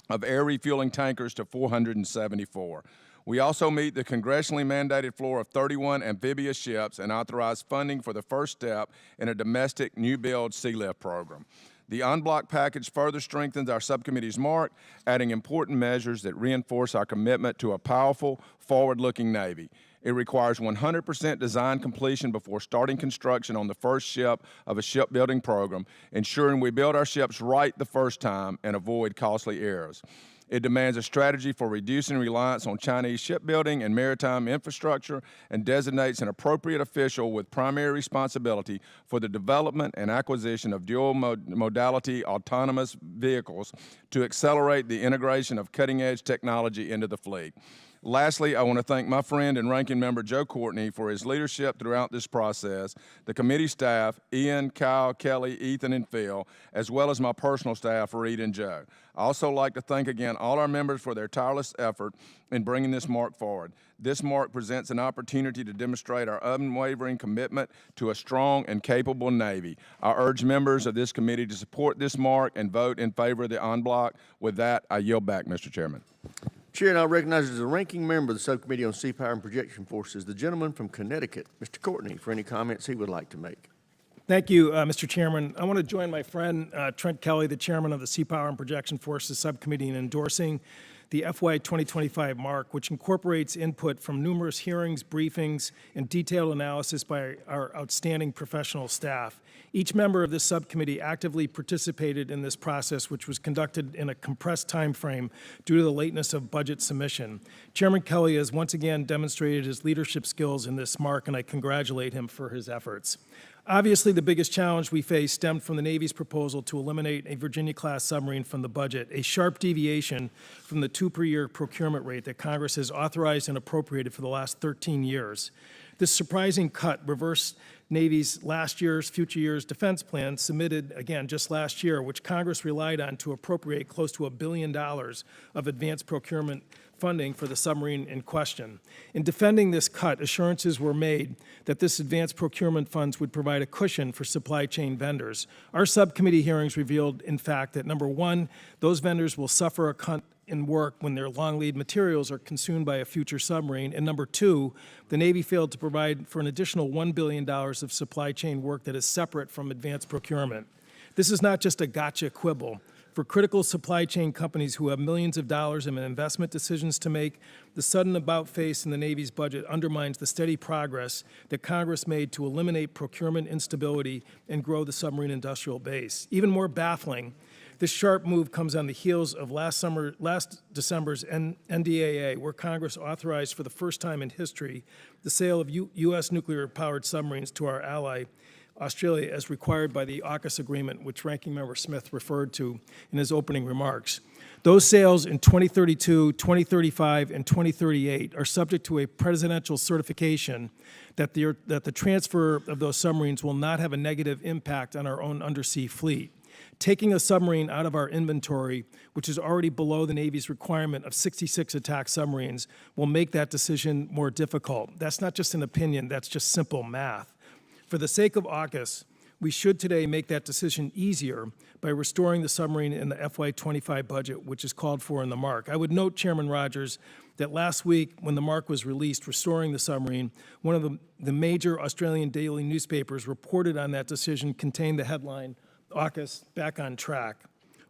of air refueling tankers to 474. We also meet the congressionally mandated floor of 31 amphibious ships and authorize funding for the first step in a domestic new build sea lift program. The unblocked package further strengthens our subcommittee's Mark, adding important measures that reinforce our commitment to a powerful, forward-looking Navy. It requires 100% design completion before starting construction on the first ship of a shipbuilding program, ensuring we build our ships right the first time and avoid costly errors. It demands a strategy for reducing reliance on Chinese shipbuilding and maritime infrastructure and designates an appropriate official with primary responsibility for the development and acquisition of dual modality autonomous vehicles to accelerate the integration of cutting-edge technology into the fleet. Lastly, I want to thank my friend and ranking member Joe Courtney for his leadership throughout this process, the committee staff, Ian, Kyle, Kelly, Ethan, and Phil, as well as my personal staff, Reed and Joe. I also like to thank again all our members for their tireless effort in bringing this Mark forward. This Mark presents an opportunity to demonstrate our unwavering commitment to a strong and capable Navy. I urge members of this committee to support this Mark and vote in favor of the en bloc. With that, I yield back, Mr. Chairman. Chair now recognizes the ranking member of the Subcommittee on Sea Power and Projection Forces, the gentleman from Connecticut, Mr. Courtney, for any comments he would like to make. Thank you, Mr. Chairman. I want to join my friend Trent Kelly, the chairman of the Sea Power and Projection Forces Subcommittee, in endorsing the FY 2025 Mark, which incorporates input from numerous hearings, briefings, and detailed analysis by our outstanding professional staff. Each member of this subcommittee actively participated in this process, which was conducted in a compressed time frame due to the lateness of budget submission. Chairman Kelly has once again demonstrated his leadership skills in this Mark, and I congratulate him for his efforts. Obviously, the biggest challenge we face stemmed from the Navy's proposal to eliminate a Virginia-class submarine from the budget, a sharp deviation from the 2-per-year procurement rate that Congress has authorized and appropriated for the last 13 years. This surprising cut reversed Navy's last year's future years defense plan submitted, again, just last year, which Congress relied on to appropriate close to $1 billion of advanced procurement funding for the submarine in question. In defending this cut, assurances were made that this advanced procurement funds would provide a cushion for supply chain vendors. Our subcommittee hearings revealed, in fact, that number one, those vendors will suffer a cut in work when their long lead materials are consumed by a future submarine, and number two, the Navy failed to provide for an additional $1 billion of supply chain work that is separate from advanced procurement. This is not just a gotcha quibble. For critical supply chain companies who have millions of dollars in investment decisions to make, the sudden about-face in the Navy's budget undermines the steady progress that Congress made to eliminate procurement instability and grow the submarine industrial base. Even more baffling, this sharp move comes on the heels of last December's NDAA, where Congress authorized for the first time in history the sale of U.S. nuclear-powered submarines to our ally, Australia, as required by the AUKUS agreement, which Ranking Member Smith referred to in his opening remarks. Those sales in 2032, 2035, and 2038 are subject to a presidential certification that the transfer of those submarines will not have a negative impact on our own undersea fleet. Taking a submarine out of our inventory, which is already below the Navy's requirement of 66 attack submarines, will make that decision more difficult. That's not just an opinion, that's just simple math. For the sake of AUKUS, we should today make that decision easier by restoring the submarine in the FY25 budget, which is called for in the Mark. I would note, Chairman Rogers, that last week when the Mark was released, restoring the submarine, one of the major Australian daily newspapers reported on that decision contained the headline, AUKUS back on track,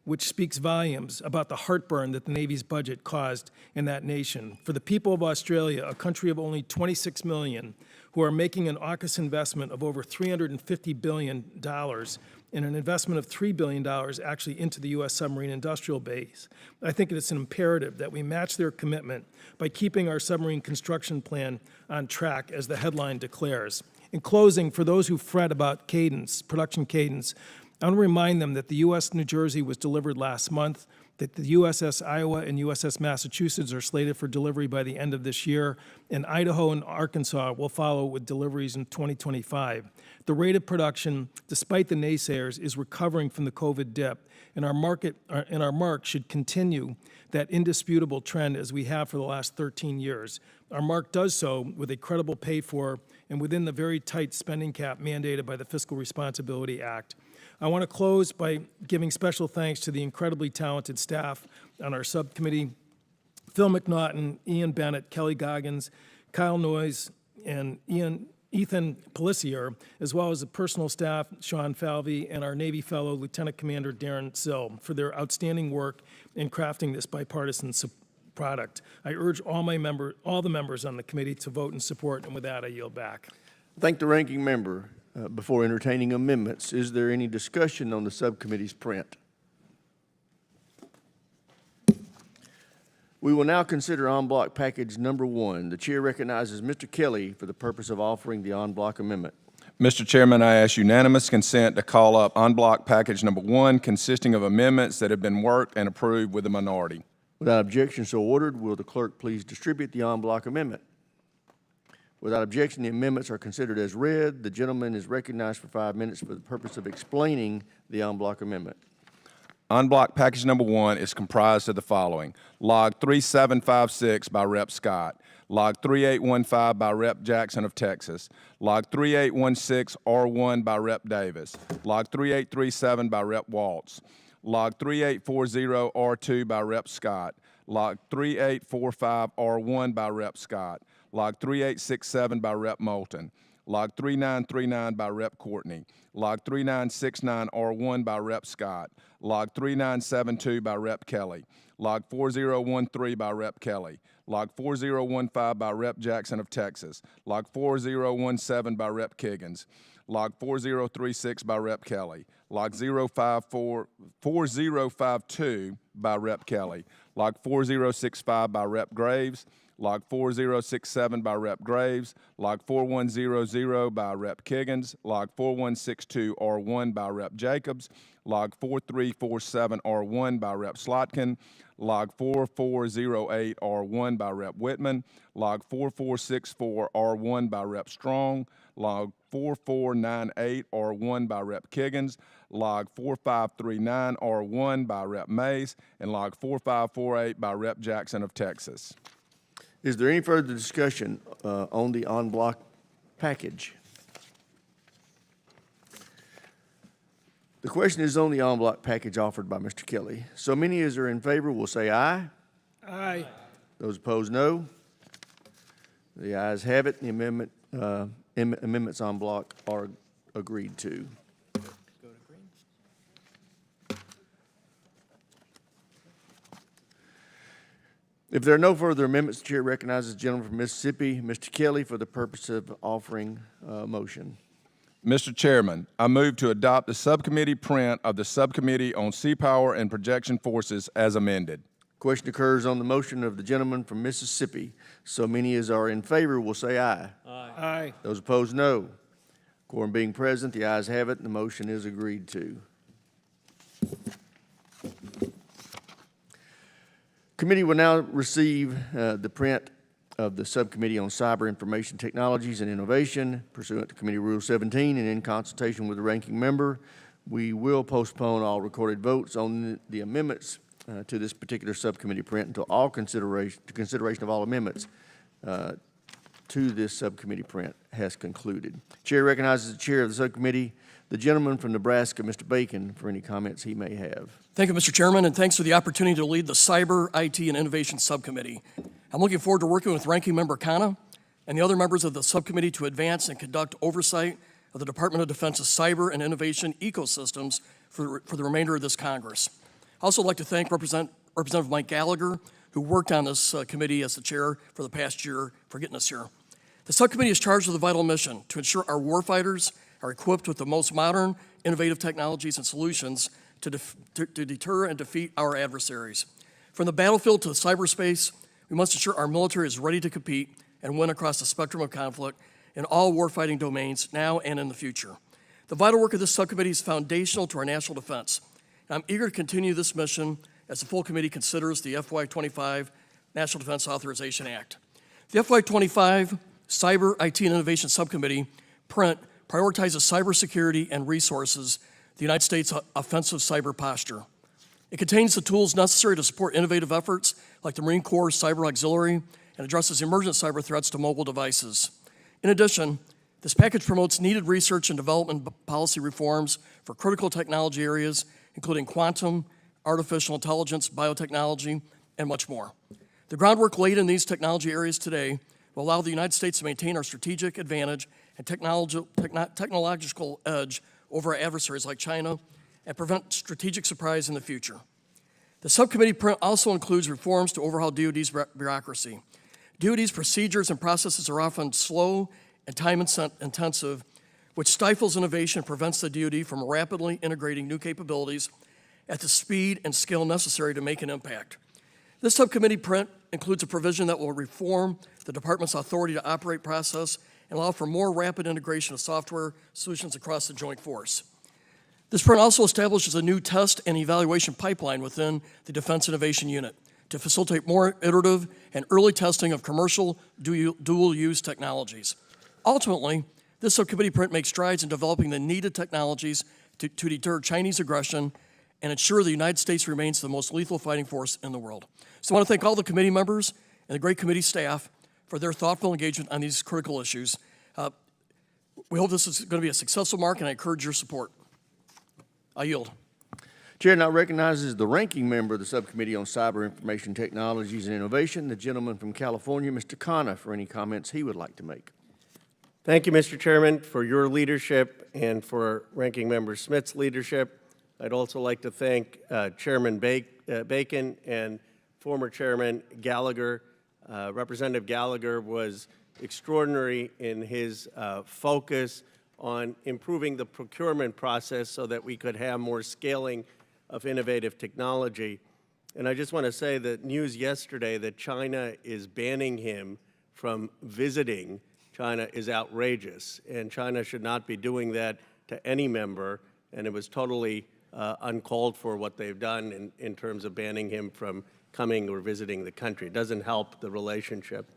which speaks volumes about the heartburn that the Navy's budget caused in that nation. For the people of Australia, a country of only 26 million, who are making an AUKUS investment of over $350 billion and an investment of $3 billion actually into the U.S. submarine industrial base, I think it's an imperative that we match their commitment by keeping our submarine construction plan on track, as the headline declares. In closing, for those who fret about cadence, production cadence, I want to remind them that the U.S. New Jersey was delivered last month, that the USS Iowa and USS Massachusetts are slated for delivery by the end of this year, and Idaho and Arkansas will follow with deliveries in 2025. The rate of production, despite the naysayers, is recovering from the COVID dip, and our mark should continue that indisputable trend as we have for the last 13 years. Our mark does so with a credible pay for and within the very tight spending cap mandated by the Fiscal Responsibility Act. I want to close by giving special thanks to the incredibly talented staff on our subcommittee: Phil McNaughton, Ian Bennett, Kelly Goggins, Kyle Noyes, and Ethan Pelissier, as well as the personal staff, Sean Falvey, and our Navy fellow, Lieutenant Commander Darren Sill, for their outstanding work in crafting this bipartisan product. I urge all the members on the committee to vote in support, and with that, I yield back. Thank the ranking member. Before entertaining amendments, is there any discussion on the subcommittee's print? We will now consider en bloc package number 1. The chair recognizes Mr. Kelly for the purpose of offering the en bloc amendment. Mr. Chairman, I ask unanimous consent to call up en bloc package number 1, consisting of amendments that have been worked and approved with the minority. Without objection so ordered, will the clerk please distribute the en bloc amendment? Without objection, the amendments are considered as read. The gentleman is recognized for 5 minutes for the purpose of explaining the en bloc amendment. En bloc package number 1 is comprised of the following: Log 3756 by Rep. Scott, Log 3815 by Rep. Jackson of Texas, Log 3816 R1 by Rep. Davis, Log 3837 by Rep. Waltz, Log 3840 R2 by Rep. Scott, Log 3845 R1 by Rep. Scott, Log 3867 by Rep. Moulton, Log 3939 by Rep. Courtney, Log 3969 R1 by Rep. Scott, Log 3972 by Rep. Kelly, Log 4013 by Rep. Kelly, Log 4015 by Rep. Jackson of Texas, Log 4017 by Rep. Kiggins, Log 4036 by Rep. Kelly, Log 4052 by Rep. Kelly, Log 4065 by Rep. Graves, Log 4067 by Rep. Graves, Log 4100 by Rep. Kiggins, Log 4162 R1 by Rep. Jacobs, Log 4347 R1 by Rep. Slotkin, Log 4408 R1 by Rep. Whitman, Log 4464 R1 by Rep. Strong, Log 4498 R1 by Rep. Kiggins, Log 4539 R1 by Rep. Mays, and Log 4548 by Rep. Jackson of Texas. Is there any further discussion on the en bloc package? The question is on the en bloc package offered by Mr. Kelly. So many as are in favor will say aye. Aye. Those opposed, no. The ayes have it. The amendments en bloc are agreed to. If there are no further amendments, the chair recognizes the gentleman from Mississippi, Mr. Kelly, for the purpose of offering a motion. Mr. Chairman, I move to adopt the subcommittee print of the Subcommittee on Sea Power and Projection Forces as amended. Question occurs on the motion of the gentleman from Mississippi. So many as are in favor will say aye. Aye. Aye. Those opposed, no. Quorum being present, the ayes have it, and the motion is agreed to. Committee will now receive the print of the Subcommittee on Cyber Information Technologies and Innovation pursuant to Committee Rule 17 and in consultation with the ranking member. We will postpone all recorded votes on the amendments to this particular subcommittee print until all consideration of all amendments to this subcommittee print has concluded. Chair recognizes the chair of the subcommittee, the gentleman from Nebraska, Mr. Bacon, for any comments he may have. Thank you, Mr. Chairman, and thanks for the opportunity to lead the Cyber, IT, and Innovation Subcommittee. I'm looking forward to working with Ranking Member Khanna and the other members of the subcommittee to advance and conduct oversight of the Department of Defense's cyber and innovation ecosystems for the remainder of this Congress. I also like to thank Representative Mike Gallagher, who worked on this committee as the chair for the past year, for getting us here. The subcommittee is charged with a vital mission to ensure our warfighters are equipped with the most modern, innovative technologies and solutions to deter and defeat our adversaries. From the battlefield to the cyberspace, we must ensure our military is ready to compete and win across the spectrum of conflict in all warfighting domains now and in the future. The vital work of this subcommittee is foundational to our national defense. I'm eager to continue this mission as the full committee considers the FY25 National Defense Authorization Act. The FY25 Cyber, IT, and Innovation Subcommittee, PRINT, prioritizes cybersecurity and resources, the United States offensive cyber posture. It contains the tools necessary to support innovative efforts like the Marine Corps Cyber Auxiliary and addresses emergent cyber threats to mobile devices. In addition, this package promotes needed research and development policy reforms for critical technology areas, including quantum, artificial intelligence, biotechnology, and much more. The groundwork laid in these technology areas today will allow the United States to maintain our strategic advantage and technological edge over our adversaries like China and prevent strategic surprise in the future. The subcommittee print also includes reforms to overhaul DoD's bureaucracy. DoD's procedures and processes are often slow and time-intensive, which stifles innovation and prevents the DoD from rapidly integrating new capabilities at the speed and scale necessary to make an impact. This subcommittee print includes a provision that will reform the department's authority to operate process and allow for more rapid integration of software solutions across the joint force. This print also establishes a new test and evaluation pipeline within the Defense Innovation Unit to facilitate more iterative and early testing of commercial dual-use technologies. Ultimately, this subcommittee print makes strides in developing the needed technologies to deter Chinese aggression and ensure the United States remains the most lethal fighting force in the world. So I want to thank all the committee members and the great committee staff for their thoughtful engagement on these critical issues. We hope this is going to be a successful mark, and I encourage your support. I yield. Chair now recognizes the ranking member of the Subcommittee on Cyber Information Technologies and Innovation, the gentleman from California, Mr. Khanna, for any comments he would like to make. Thank you, Mr. Chairman, for your leadership and for Ranking Member Smith's leadership. I'd also like to thank Chairman Bacon and former Chairman Gallagher. Representative Gallagher was extraordinary in his focus on improving the procurement process so that we could have more scaling of innovative technology. And I just want to say that news yesterday that China is banning him from visiting China is outrageous, and China should not be doing that to any member, and it was totally uncalled for what they've done in terms of banning him from coming or visiting the country. It doesn't help the relationship.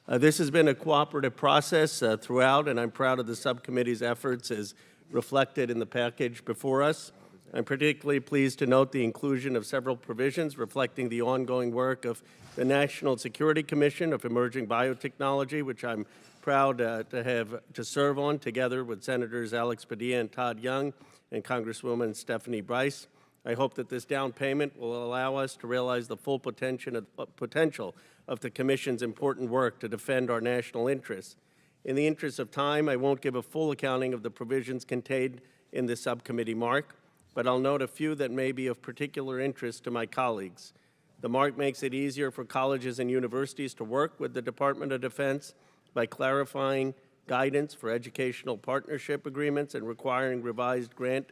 This has been a cooperative process throughout, and I'm proud of the subcommittee's efforts as reflected in the package before us. I'm particularly pleased to note the inclusion of several provisions reflecting the ongoing work of the National Security Commission of Emerging Biotechnology, which I'm proud to serve on together with Senators Alex Padilla and Todd Young and Congresswoman Stephanie Bryce. I hope that this down payment will allow us to realize the full potential of the Commission's important work to defend our national interests. In the interest of time, I won't give a full accounting of the provisions contained in the subcommittee mark, but I'll note a few that may be of particular interest to my colleagues. The mark makes it easier for colleges and universities to work with the Department of Defense by clarifying guidance for educational partnership agreements and requiring revised grant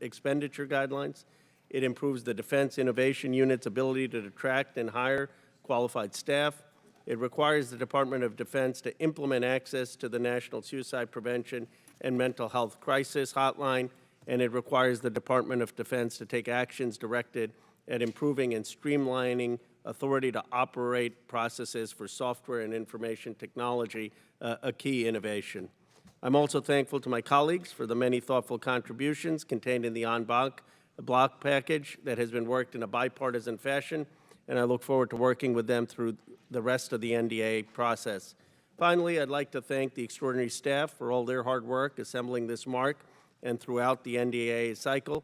expenditure guidelines. It improves the Defense Innovation Unit's ability to attract and hire qualified staff. It requires the Department of Defense to implement access to the National Suicide Prevention and Mental Health Crisis Hotline, and it requires the Department of Defense to take actions directed at improving and streamlining authority to operate processes for software and information technology, a key innovation. I'm also thankful to my colleagues for the many thoughtful contributions contained in the en bloc package that has been worked in a bipartisan fashion, and I look forward to working with them through the rest of the NDAA process. Finally, I'd like to thank the extraordinary staff for all their hard work assembling this mark and throughout the NDAA cycle,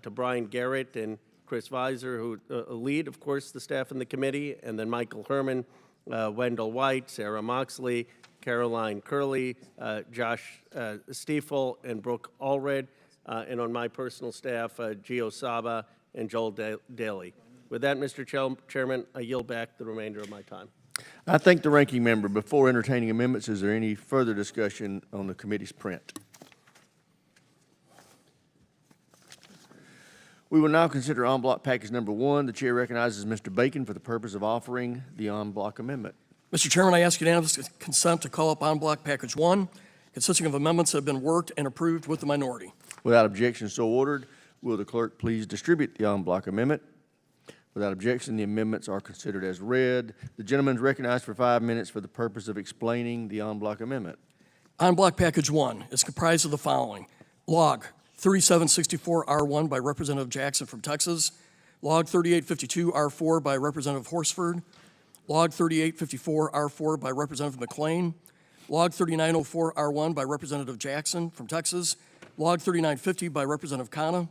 to Brian Garrett and Chris Weiser, who lead, of course, the staff in the committee, and then Michael Herman, Wendell White, Sarah Moxley, Caroline Curley, Josh Stiefel, and Brooke Allred, and on my personal staff, Gio Saba and Joel Daly. With that, Mr. Chairman, I yield back the remainder of my time. I thank the ranking member. Before entertaining amendments, is there any further discussion on the committee's print? We will now consider en bloc package number 1. The chair recognizes Mr. Bacon for the purpose of offering the en bloc amendment. Mr. Chairman, I ask unanimous consent to call up en bloc package 1 consisting of amendments that have been worked and approved with the minority. Without objection, so ordered. Will the clerk please distribute the en bloc amendment? Without objection, the amendments are considered as read. The gentleman is recognized for 5 minutes for the purpose of explaining the en bloc amendment. En bloc Package 1 is comprised of the following. Log 3764R1 by Representative Jackson from Texas. Log 3852R4 by Representative Horsford. Log 3854R4 by Representative McLean. Log 3904R1 by Representative Jackson from Texas. Log 3950 by Representative Khanna.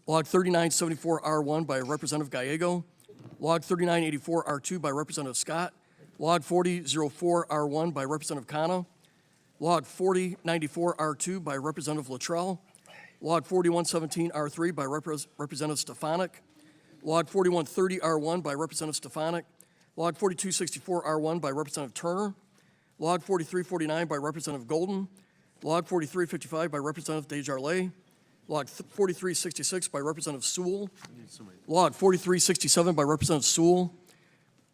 Log 3974R1 by Representative Gallego. Log 3984R2 by Representative Scott. Log 4004R1 by Representative Khanna. Log 4094R2 by Representative Luttrell. Log 4117R3 by Representative Stefanik. Log 4130R1 by Representative Stefanik. Log 4264R1 by Representative Turner. Log 4349 by Representative Golden. Log 4355 by Representative Desjardins. Log 4366 by Representative Sewell. Log 4367 by Representative Sewell.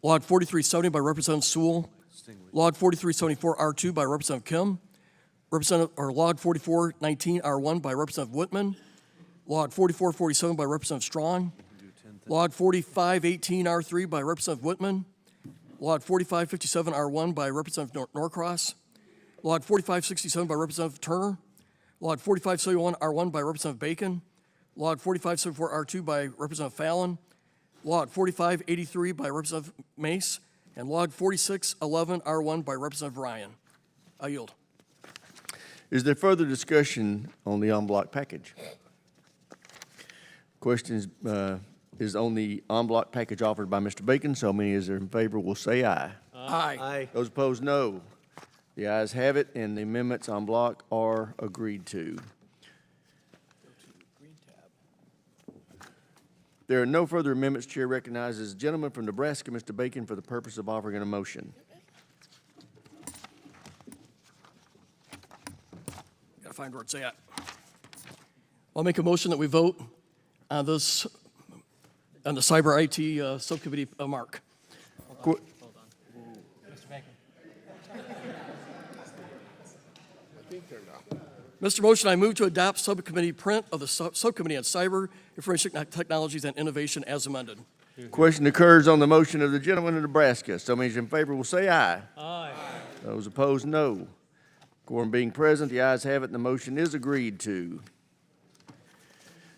Log 4370 by Representative Sewell. Log 4374R2 by Representative Kim. Log 4419R1 by Representative Whitman. Log 4447 by Representative Strong. Log 4518R3 by Representative Whitman. Log 4557R1 by Representative Norcross. Log 4567 by Representative Turner. Log 4571R1 by Representative Bacon. Log 4574R2 by Representative Fallon. Log 4583 by Representative Mace. And Log 4611R1 by Representative Ryan. I yield. Is there further discussion on the en bloc package? Question is on the en bloc package offered by Mr. Bacon. So many as are in favor will say aye. Aye. Those opposed, no. The ayes have it, and the amendments en bloc are agreed to. There are no further amendments. Chair recognizes the gentleman from Nebraska, Mr. Bacon, for the purpose of offering a motion. Gotta find where it's at. I'll make a motion that we vote on this, on the Cyber IT Subcommittee, Mark. Qu- Mr. Motion, I move to adopt subcommittee print of the Subcommittee on Cyber, Information Technologies, and Innovation as amended. Question occurs on the motion of the gentleman in Nebraska. So many in favor will say aye. Aye. Those opposed, no. Quorum being present, the ayes have it, and the motion is agreed to.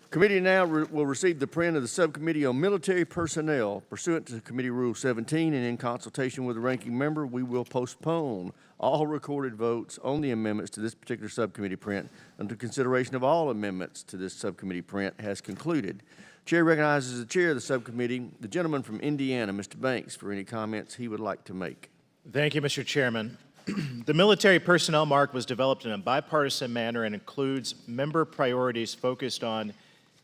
Committee now will receive the print of the Subcommittee on Military Personnel. Pursuant to Committee Rule 17 and in consultation with the ranking member, we will postpone all recorded votes on the amendments to this particular subcommittee print until consideration of all amendments to this subcommittee print has concluded. Chair recognizes the chair of the subcommittee, the gentleman from Indiana, Mr. Banks, for any comments he would like to make. Thank you, Mr. Chairman. The military personnel mark was developed in a bipartisan manner and includes member priorities focused on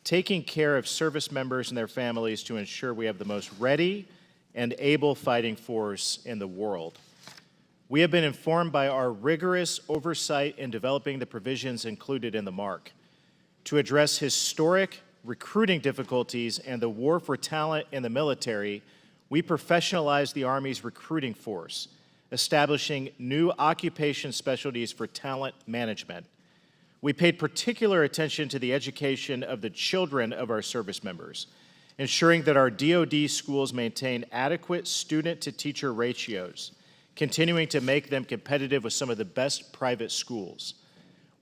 taking care of service members and their families to ensure we have the most ready and able fighting force in the world. We have been informed by our rigorous oversight in developing the provisions included in the mark. To address historic recruiting difficulties and the war for talent in the military, we professionalized the Army's recruiting force, establishing new occupation specialties for talent management. We paid particular attention to the education of the children of our service members, ensuring that our DoD schools maintain adequate student-to-teacher ratios, continuing to make them competitive with some of the best private schools.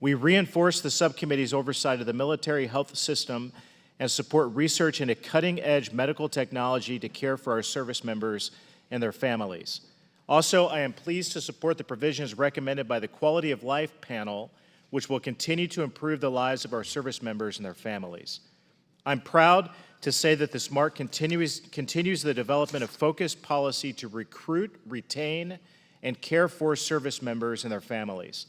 We reinforce the subcommittee's oversight of the military health system and support research into cutting-edge medical technology to care for our service members and their families. Also, I am pleased to support the provisions recommended by the Quality of Life Panel, which will continue to improve the lives of our service members and their families. I'm proud to say that this mark continues the development of focused policy to recruit, retain, and care for service members and their families.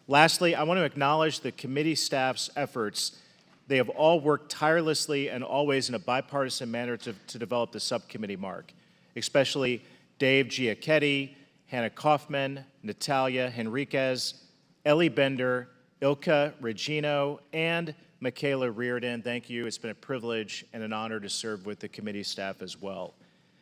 Lastly, I want to acknowledge the committee staff's efforts. They have all worked tirelessly and always in a bipartisan manner to develop the subcommittee mark, especially Dave Giacchetti, Hannah Kaufman, Natalia Henriquez, Ellie Bender, Ilka Regino, and Michaela Reardon. Thank you. It's been a privilege and an honor to serve with the committee staff as well.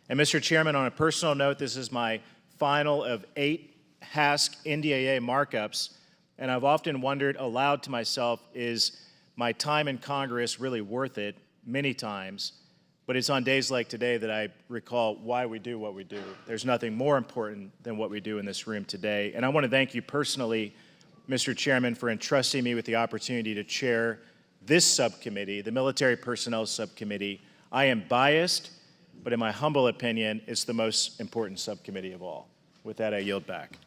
And Mr. Chairman, on a personal note, this is my final of 8 HASC NDAA markups. And I've often wondered aloud to myself, is my time in Congress really worth it? Many times. But it's on days like today that I recall why we do what we do. There's nothing more important than what we do in this room today. And I want to thank you personally, Mr. Chairman, for entrusting me with the opportunity to chair this subcommittee, the Military Personnel Subcommittee. I am biased, but in my humble opinion, it's the most important subcommittee of all. With that, I yield back.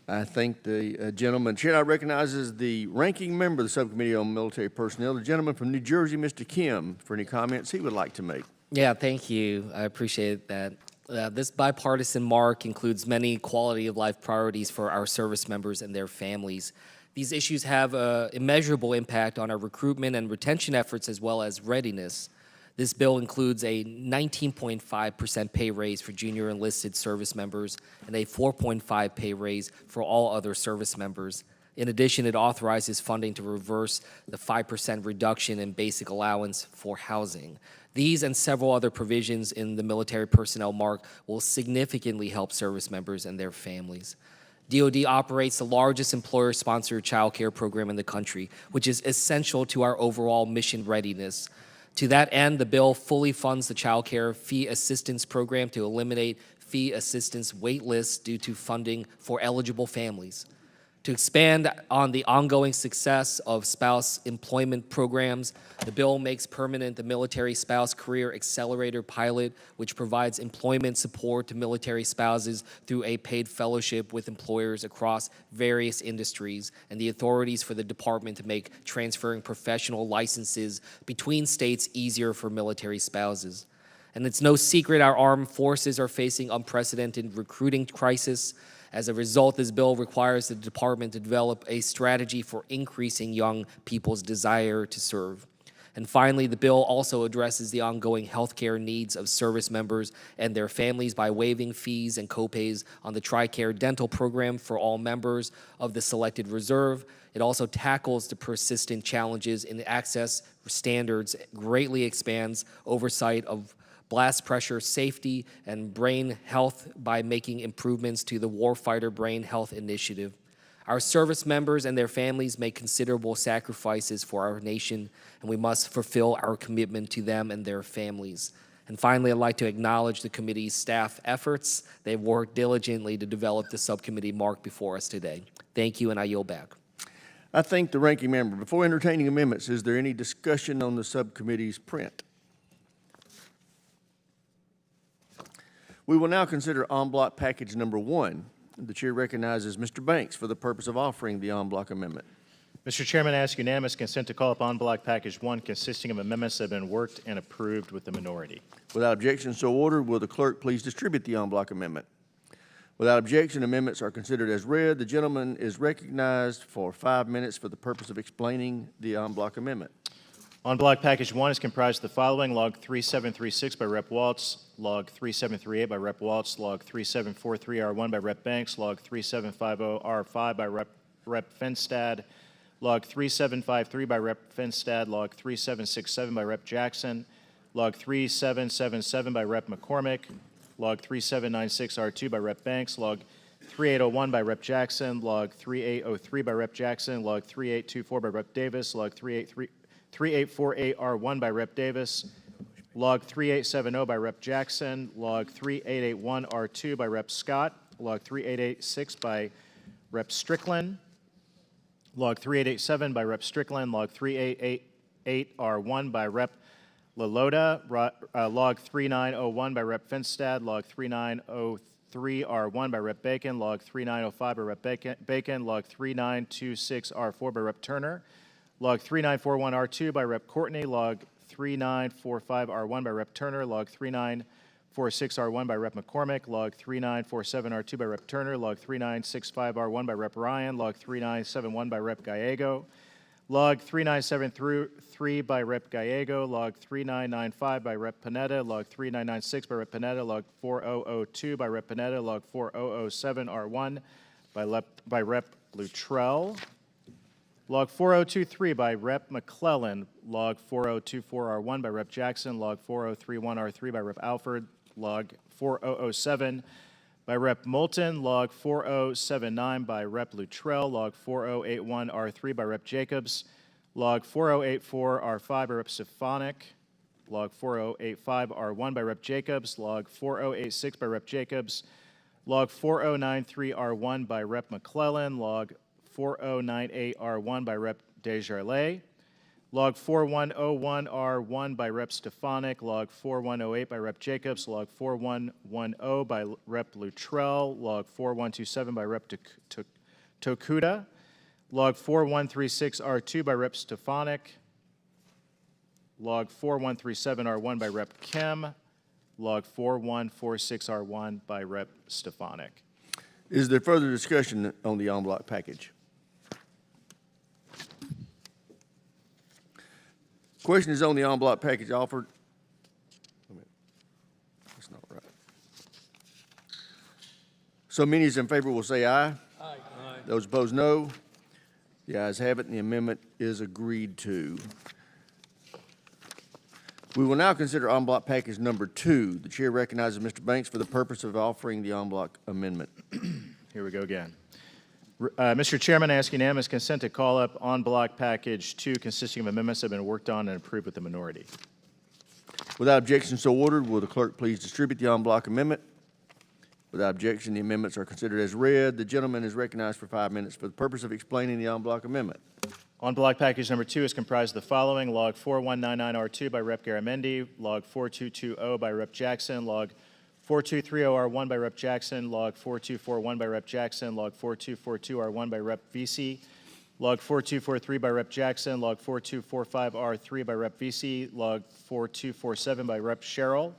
I thank the gentleman. Chair now recognizes the ranking member of the Subcommittee on Military Personnel, the gentleman from New Jersey, Mr. Kim, for any comments he would like to make. Yeah, thank you. I appreciate that. This bipartisan mark includes many quality of life priorities for our service members and their families. These issues have an immeasurable impact on our recruitment and retention efforts as well as readiness. This bill includes a 19.5% pay raise for junior enlisted service members and a 4.5% pay raise for all other service members. In addition, it authorizes funding to reverse the 5% reduction in basic allowance for housing. These and several other provisions in the military personnel mark will significantly help service members and their families. DoD operates the largest employer-sponsored child care program in the country, which is essential to our overall mission readiness. To that end, the bill fully funds the child care fee assistance program to eliminate fee assistance wait lists due to funding for eligible families. To expand on the ongoing success of spouse employment programs, the bill makes permanent the Military Spouse Career Accelerator Pilot, which provides employment support to military spouses through a paid fellowship with employers across various industries, and the authorities for the department to make transferring professional licenses between states easier for military spouses. And it's no secret our armed forces are facing unprecedented recruiting crisis. As a result, this bill requires the department to develop a strategy for increasing young people's desire to serve. And finally, the bill also addresses the ongoing health care needs of service members and their families by waiving fees and copays on the TRICARE dental program for all members of the selected reserve. It also tackles the persistent challenges in access standards, greatly expands oversight of blast pressure safety and brain health by making improvements to the Warfighter Brain Health Initiative. Our service members and their families make considerable sacrifices for our nation, and we must fulfill our commitment to them and their families. And finally, I'd like to acknowledge the committee's staff efforts. They've worked diligently to develop the subcommittee mark before us today. Thank you, and I yield back. I thank the ranking member. Before entertaining amendments, is there any discussion on the subcommittee's print? We will now consider en bloc package number 1. The chair recognizes Mr. Banks for the purpose of offering the en bloc amendment. Mr. Chairman, I ask unanimous consent to call up en bloc package 1 consisting of amendments that have been worked and approved with the minority. Without objection, so ordered. Will the clerk please distribute the en bloc amendment? Without objection, amendments are considered as read. The gentleman is recognized for 5 minutes for the purpose of explaining the en bloc amendment. En bloc package 1 is comprised of the following: log 3736 by Rep. Waltz, log 3738 by Rep. Waltz, log 3743R1 by Rep. Banks, log 3750R5 by Rep. Finstad, log 3753 by Rep. Finstad, log 3767 by Rep. Jackson, log 3777 by Rep. McCormick, log 3796R2 by Rep. Banks, log 3801 by Rep. Jackson, log 3803 by Rep. Jackson, log 3824 by Rep. Davis, log 3848R1 by Rep. Davis, log 3870 by Rep. Jackson, log 3881R2 by Rep. Scott, log 3886 by Rep. Strickland, log 3887 by Rep. Strickland, log 3888R1 by Rep. LaLota, log 3901 by Rep. Finstad, log 3903R1 by Rep. Bacon, log 3905 by Rep. Bacon, log 3926R4 by Rep. Turner, log 3941R2 by Rep. Courtney, log 3945R1 by Rep. Turner, log 3946R1 by Rep. McCormick, log 3947R2 by Rep. Turner, log 3965R1 by Rep. Ryan, log 3971 by Rep. Gallego, log 3973 by Rep. Gallego, log 3995 by Rep. Panetta, log 3996 by Rep. Panetta, log 4002 by Rep. Panetta, log 4007R1 by Rep. Luttrell, log 4023 by Rep. McClellan, log 4024R1 by Rep. Jackson, log 4031R3 by Rep. Alford, log 4007 by Rep. Moulton, log 4079 by Rep. Luttrell, log 4081R3 by Rep. Jacobs, log 4084R5 by Rep. Stefanik, log 4085R1 by Rep. Jacobs, log 4086 by Rep. Jacobs, log 4093R1 by Rep. McClellan, log 4098R1 by Rep. Desjardins, log 4101R1 by Rep. Stefanik, log 4108 by Rep. Jacobs, log 4110 by Rep. Luttrell, log 4127 by Rep. Tokuda, log 4136R2 by Rep. Stefanik, log 4137R1 by Rep. Kim, log 4146R1 by Rep. Stefanik. Is there further discussion on the en bloc package? Question is on the en bloc package offered. Wait a minute. That's not right. So many as in favor will say aye. Aye. Those opposed, no. The ayes have it, and the amendment is agreed to. We will now consider en bloc package number 2. The chair recognizes Mr. Banks for the purpose of offering the en bloc amendment. Here we go again. Mr. Chairman, I ask unanimous consent to call up en bloc package 2 consisting of amendments that have been worked on and approved with the minority. Without objection so ordered, will the clerk please distribute the en bloc amendment? Without objection, the amendments are considered as read. The gentleman is recognized for 5 minutes for the purpose of explaining the en bloc amendment. En bloc package number 2 is comprised of the following: log 4199R2 by Rep. Garamendi, log 4220 by Rep. Jackson, log 4230R1 by Rep. Jackson, log 4241 by Rep. Jackson, log 4242R1 by Rep. VC, log 4243 by Rep. Jackson, log 4245R3 by Rep. VC, log 4247 by Rep. Sherrill,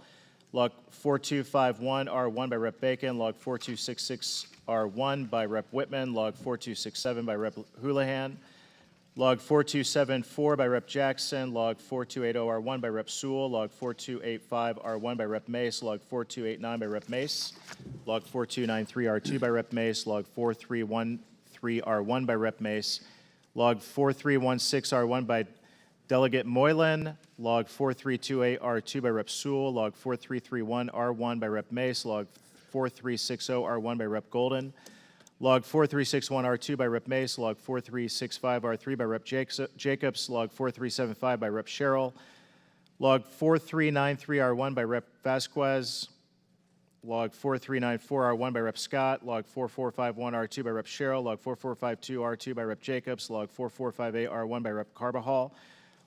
log 4251R1 by Rep. Bacon, log 4266R1 by Rep. Whitman, log 4267 by Rep. Houlihan, log 4274 by Rep. Jackson, log 4280R1 by Rep. Sewell, log 4285R1 by Rep. Mace, log 4289 by Rep. Mace, log 4293R2 by Rep. Mace, log 4313R1 by Rep. Mace, log 4316R1 by Delegate Moylan, log 4328R2 by Rep. Sewell, log 4331R1 by Rep. Mace, log 4360R1 by Rep. Golden, log 4361R2 by Rep. Mace, log 4365R3 by Rep. Jacobs, log 4375 by Rep. Sherrill, log 4393R1 by Rep. Vasquez, log 4394R1 by Rep. Scott, log 4451R2 by Rep. Sherrill, log 4452R2 by Rep. Jacobs, log 4458R1 by Rep. Carbajal,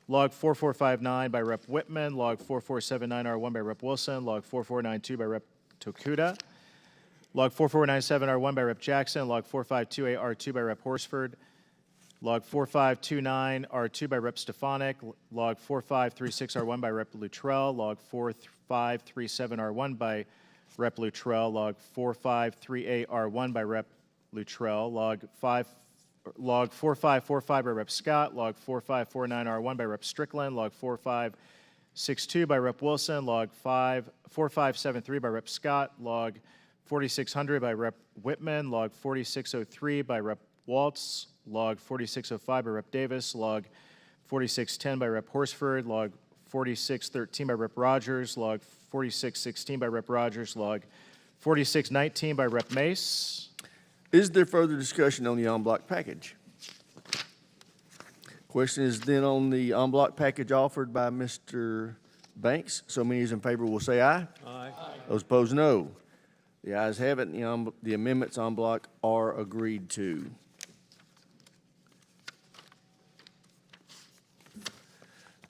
log 4459 by Rep. Whitman, log 4479R1 by Rep. Wilson, log 4492 by Rep. Tokuda, log 4497R1 by Rep. Jackson, log 4528R2 by Rep. Horsford, log 4529R2 by Rep. Stefanik, log 4536R1 by Rep. Luttrell, log 4537R1 by Rep. Luttrell, log 4538R1 by Rep. Luttrell, log 4545 by Rep. Scott, log 4549R1 by Rep. Strickland, log 4562 by Rep. Wilson, log 4573 by Rep. Scott, log 4600 by Rep. Whitman, log 4603 by Rep. Waltz, log 4605 by Rep. Davis, log 4610 by Rep. Horsford, log 4613 by Rep. Rogers, log 4616 by Rep. Rogers, log 4619 by Rep. Mace. Is there further discussion on the en bloc package? Question is then on the en bloc package offered by Mr. Banks. So many as in favor will say aye. Aye. Those opposed, no. The ayes have it, and the amendments en bloc are agreed to.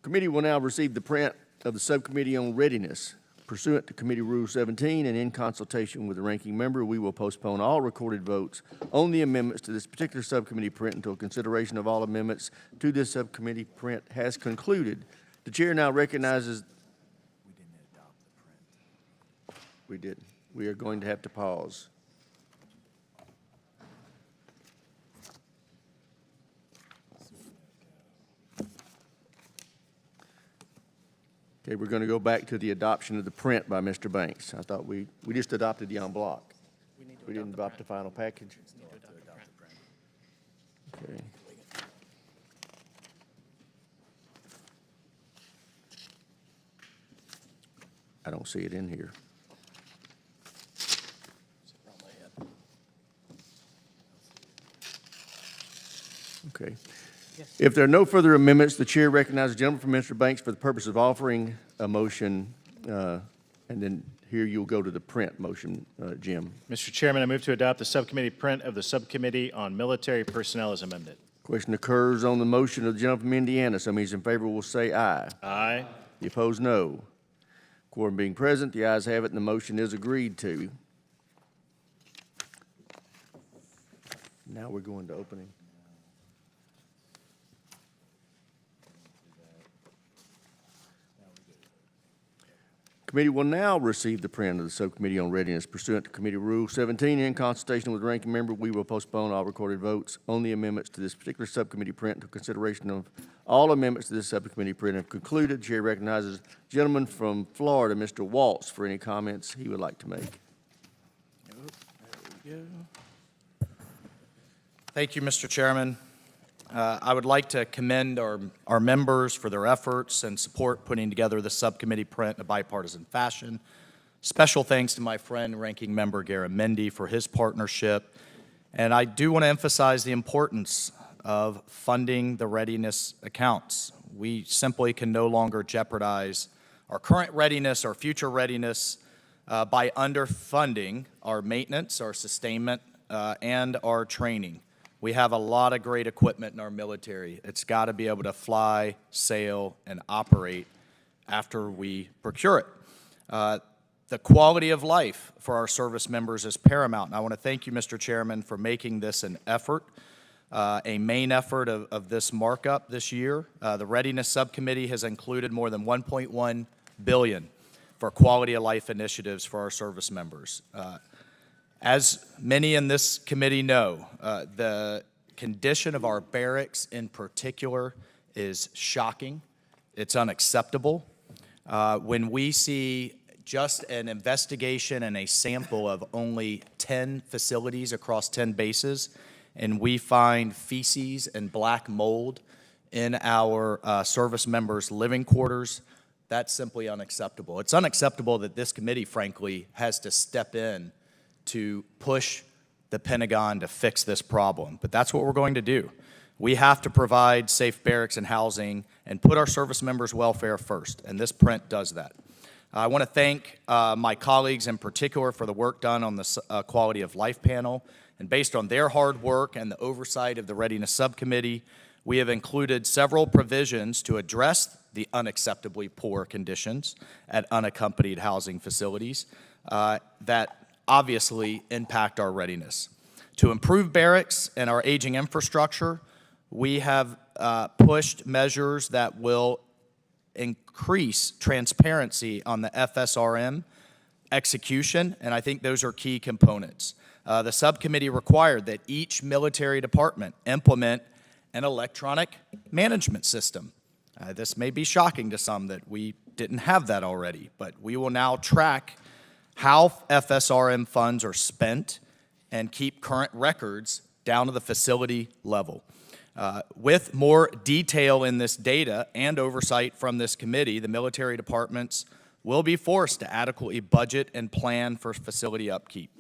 Committee will now receive the print of the Subcommittee on Readiness. Pursuant to Committee Rule 17 and in consultation with the ranking member, we will postpone all recorded votes on the amendments to this particular subcommittee print until consideration of all amendments to this subcommittee print has concluded. The chair now recognizes. We didn't adopt the print. We didn't. We are going to have to pause. Okay, we're going to go back to the adoption of the print by Mr. Banks. I thought we just adopted the en bloc. We didn't adopt the final package. Okay. I don't see it in here. Okay. If there are no further amendments, the chair recognizes the gentleman from Mr. Banks for the purpose of offering a motion, and then here you'll go to the print motion, Jim. Mr. Chairman, I move to adopt the subcommittee print of the Subcommittee on Military Personnel as amended. Question occurs on the motion of the gentleman from Indiana. Some of those in favor will say aye. Aye. The opposed, no. Quorum being present, the ayes have it, and the motion is agreed to. Now we're going to opening. Committee will now receive the print of the Subcommittee on Readiness pursuant to Committee Rule 17. In consultation with the ranking member, we will postpone all recorded votes on the amendments to this particular subcommittee print until consideration of all amendments to this subcommittee print have concluded. The chair recognizes the gentleman from Florida, Mr. Waltz, for any comments he would like to make. Thank you, Mr. Chairman. I would like to commend our members for their efforts and support putting together the subcommittee print in a bipartisan fashion. Special thanks to my friend, Ranking Member Garamendi, for his partnership. And I do want to emphasize the importance of funding the readiness accounts. We simply can no longer jeopardize our current readiness, our future readiness, by underfunding our maintenance, our sustainment, and our training. We have a lot of great equipment in our military. It's got to be able to fly, sail, and operate after we procure it. The quality of life for our service members is paramount, and I want to thank you, Mr. Chairman, for making this an effort, a main effort of this markup this year. The Readiness Subcommittee has included more than $1.1 billion for quality of life initiatives for our service members. As many in this committee know, the condition of our barracks in particular is shocking. It's unacceptable. When we see just an investigation and a sample of only 10 facilities across 10 bases, and we find feces and black mold in our service members' living quarters, that's simply unacceptable. It's unacceptable that this committee, frankly, has to step in to push the Pentagon to fix this problem. But that's what we're going to do. We have to provide safe barracks and housing and put our service members' welfare first, and this print does that. I want to thank my colleagues in particular for the work done on the Quality of Life panel, and based on their hard work and the oversight of the Readiness Subcommittee, we have included several provisions to address the unacceptably poor conditions at unaccompanied housing facilities that obviously impact our readiness. To improve barracks and our aging infrastructure, we have pushed measures that will increase transparency on the FSRM execution, and I think those are key components. The subcommittee required that each military department implement an electronic management system. This may be shocking to some that we didn't have that already, but we will now track how FSRM funds are spent and keep current records down to the facility level. With more detail in this data and oversight from this committee, the military departments will be forced to adequately budget and plan for facility upkeep.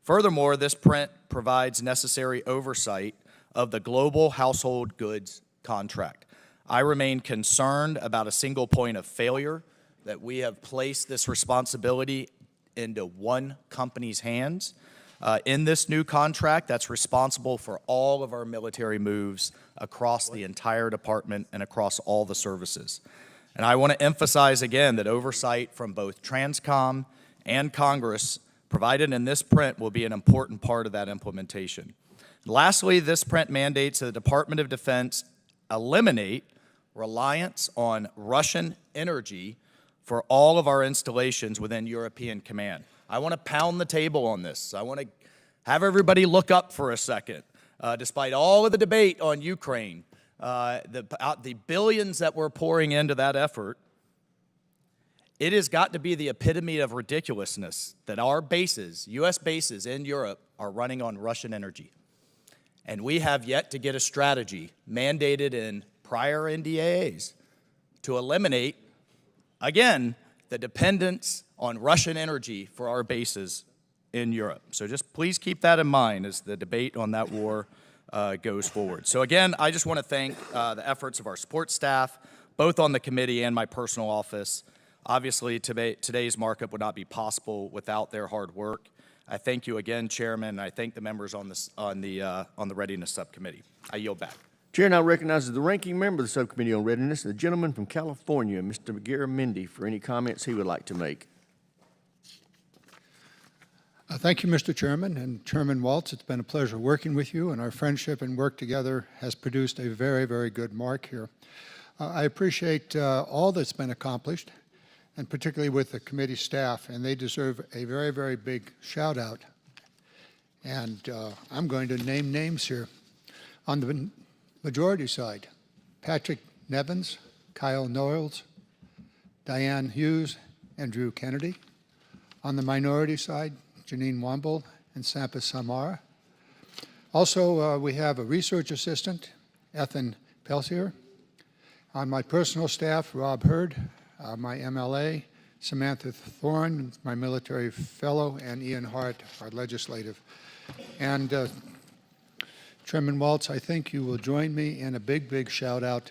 Furthermore, this print provides necessary oversight of the global household goods contract. I remain concerned about a single point of failure, that we have placed this responsibility into one company's hands. In this new contract, that's responsible for all of our military moves across the entire department and across all the services. And I want to emphasize again that oversight from both Transcom and Congress provided in this print will be an important part of that implementation. Lastly, this print mandates that the Department of Defense eliminate reliance on Russian energy for all of our installations within European Command. I want to pound the table on this. I want to have everybody look up for a second. Despite all of the debate on Ukraine, the billions that we're pouring into that effort, it has got to be the epitome of ridiculousness that our bases, U.S. bases in Europe, are running on Russian energy. And we have yet to get a strategy mandated in prior NDAAs to eliminate, again, the dependence on Russian energy for our bases in Europe. So just please keep that in mind as the debate on that war goes forward. So again, I just want to thank the efforts of our support staff, both on the committee and my personal office. Obviously, today's markup would not be possible without their hard work. I thank you again, Chairman, and I thank the members on the Readiness Subcommittee. I yield back. Chair now recognizes the ranking member of the Subcommittee on Readiness, the gentleman from California, Mr. Garamendi, for any comments he would like to make. Thank you, Mr. Chairman, and Chairman Waltz. It's been a pleasure working with you, and our friendship and work together has produced a very, very good mark here. I appreciate all that's been accomplished, and particularly with the committee staff, and they deserve a very, very big shout out. And I'm going to name names here. On the majority side, Patrick Nevins, Kyle Noyles, Diane Hughes, and Drew Kennedy. On the minority side, Janine Womble and Sampa Samara. Also, we have a research assistant, Ethan Pelsier. On my personal staff, Rob Hurd, my MLA, Samantha Thorne, my military fellow, and Ian Hart, our legislative. And Chairman Waltz, I think you will join me in a big, big shout out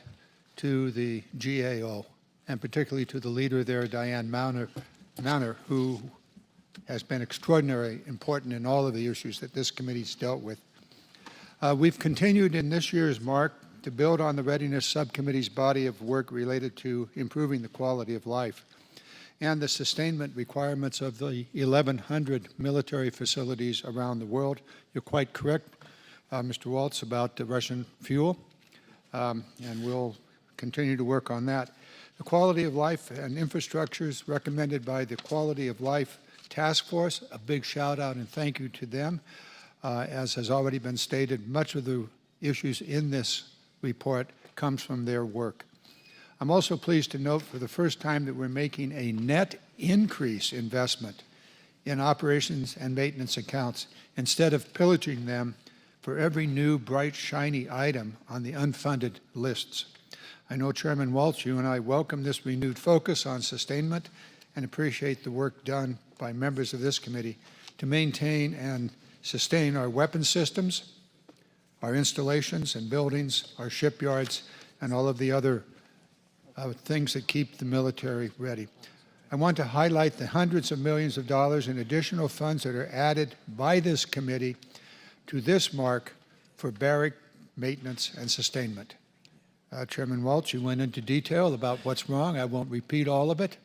to the GAO, and particularly to the leader there, Diane Mauner, who has been extraordinarily important in all of the issues that this committee's dealt with. We've continued in this year's mark to build on the Readiness Subcommittee's body of work related to improving the quality of life and the sustainment requirements of the 1,100 military facilities around the world. You're quite correct, Mr. Waltz, about the Russian fuel, and we'll continue to work on that. The quality of life and infrastructures recommended by the Quality of Life Task Force, a big shout out and thank you to them. As has already been stated, much of the issues in this report comes from their work. I'm also pleased to note for the first time that we're making a net increase investment in operations and maintenance accounts instead of pillaging them for every new bright, shiny item on the unfunded lists. I know Chairman Waltz, you and I welcome this renewed focus on sustainment and appreciate the work done by members of this committee to maintain and sustain our weapons systems, our installations and buildings, our shipyards, and all of the other things that keep the military ready. I want to highlight the hundreds of millions of dollars in additional funds that are added by this committee to this mark for barrack maintenance and sustainment. Chairman Waltz, you went into detail about what's wrong. I won't repeat all of it,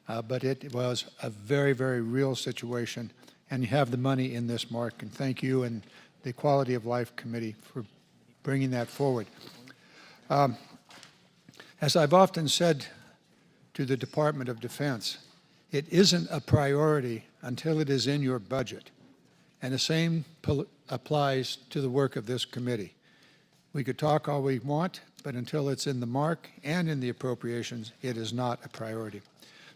but it was a very, very real situation, and you have the money in this mark, and thank you and the Quality of Life Committee for bringing that forward. As I've often said to the Department of Defense, it isn't a priority until it is in your budget, and the same applies to the work of this committee. We could talk all we want, but until it's in the mark and in the appropriations, it is not a priority.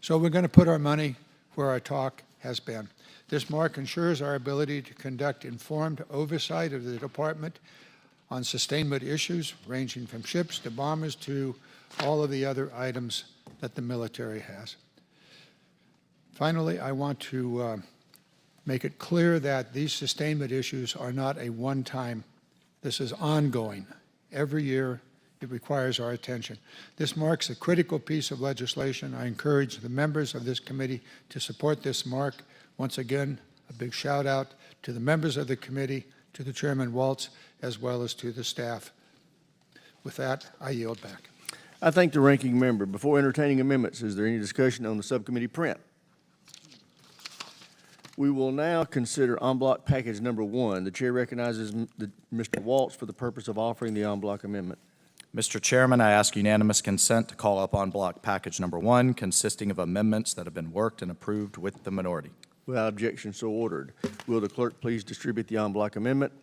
So we're going to put our money where our talk has been. This mark ensures our ability to conduct informed oversight of the department on sustainment issues, ranging from ships to bombers to all of the other items that the military has. Finally, I want to make it clear that these sustainment issues are not a one-time. This is ongoing. Every year, it requires our attention. This marks a critical piece of legislation. I encourage the members of this committee to support this mark. Once again, a big shout out to the members of the committee, to the Chairman Waltz, as well as to the staff. With that, I yield back. I thank the ranking member. Before entertaining amendments, is there any discussion on the subcommittee print? We will now consider en bloc package number 1. The chair recognizes Mr. Waltz for the purpose of offering the en bloc amendment. Mr. Chairman, I ask unanimous consent to call up en bloc package number 1, consisting of amendments that have been worked and approved with the minority. Without objection, so ordered. Will the clerk please distribute the en bloc amendment?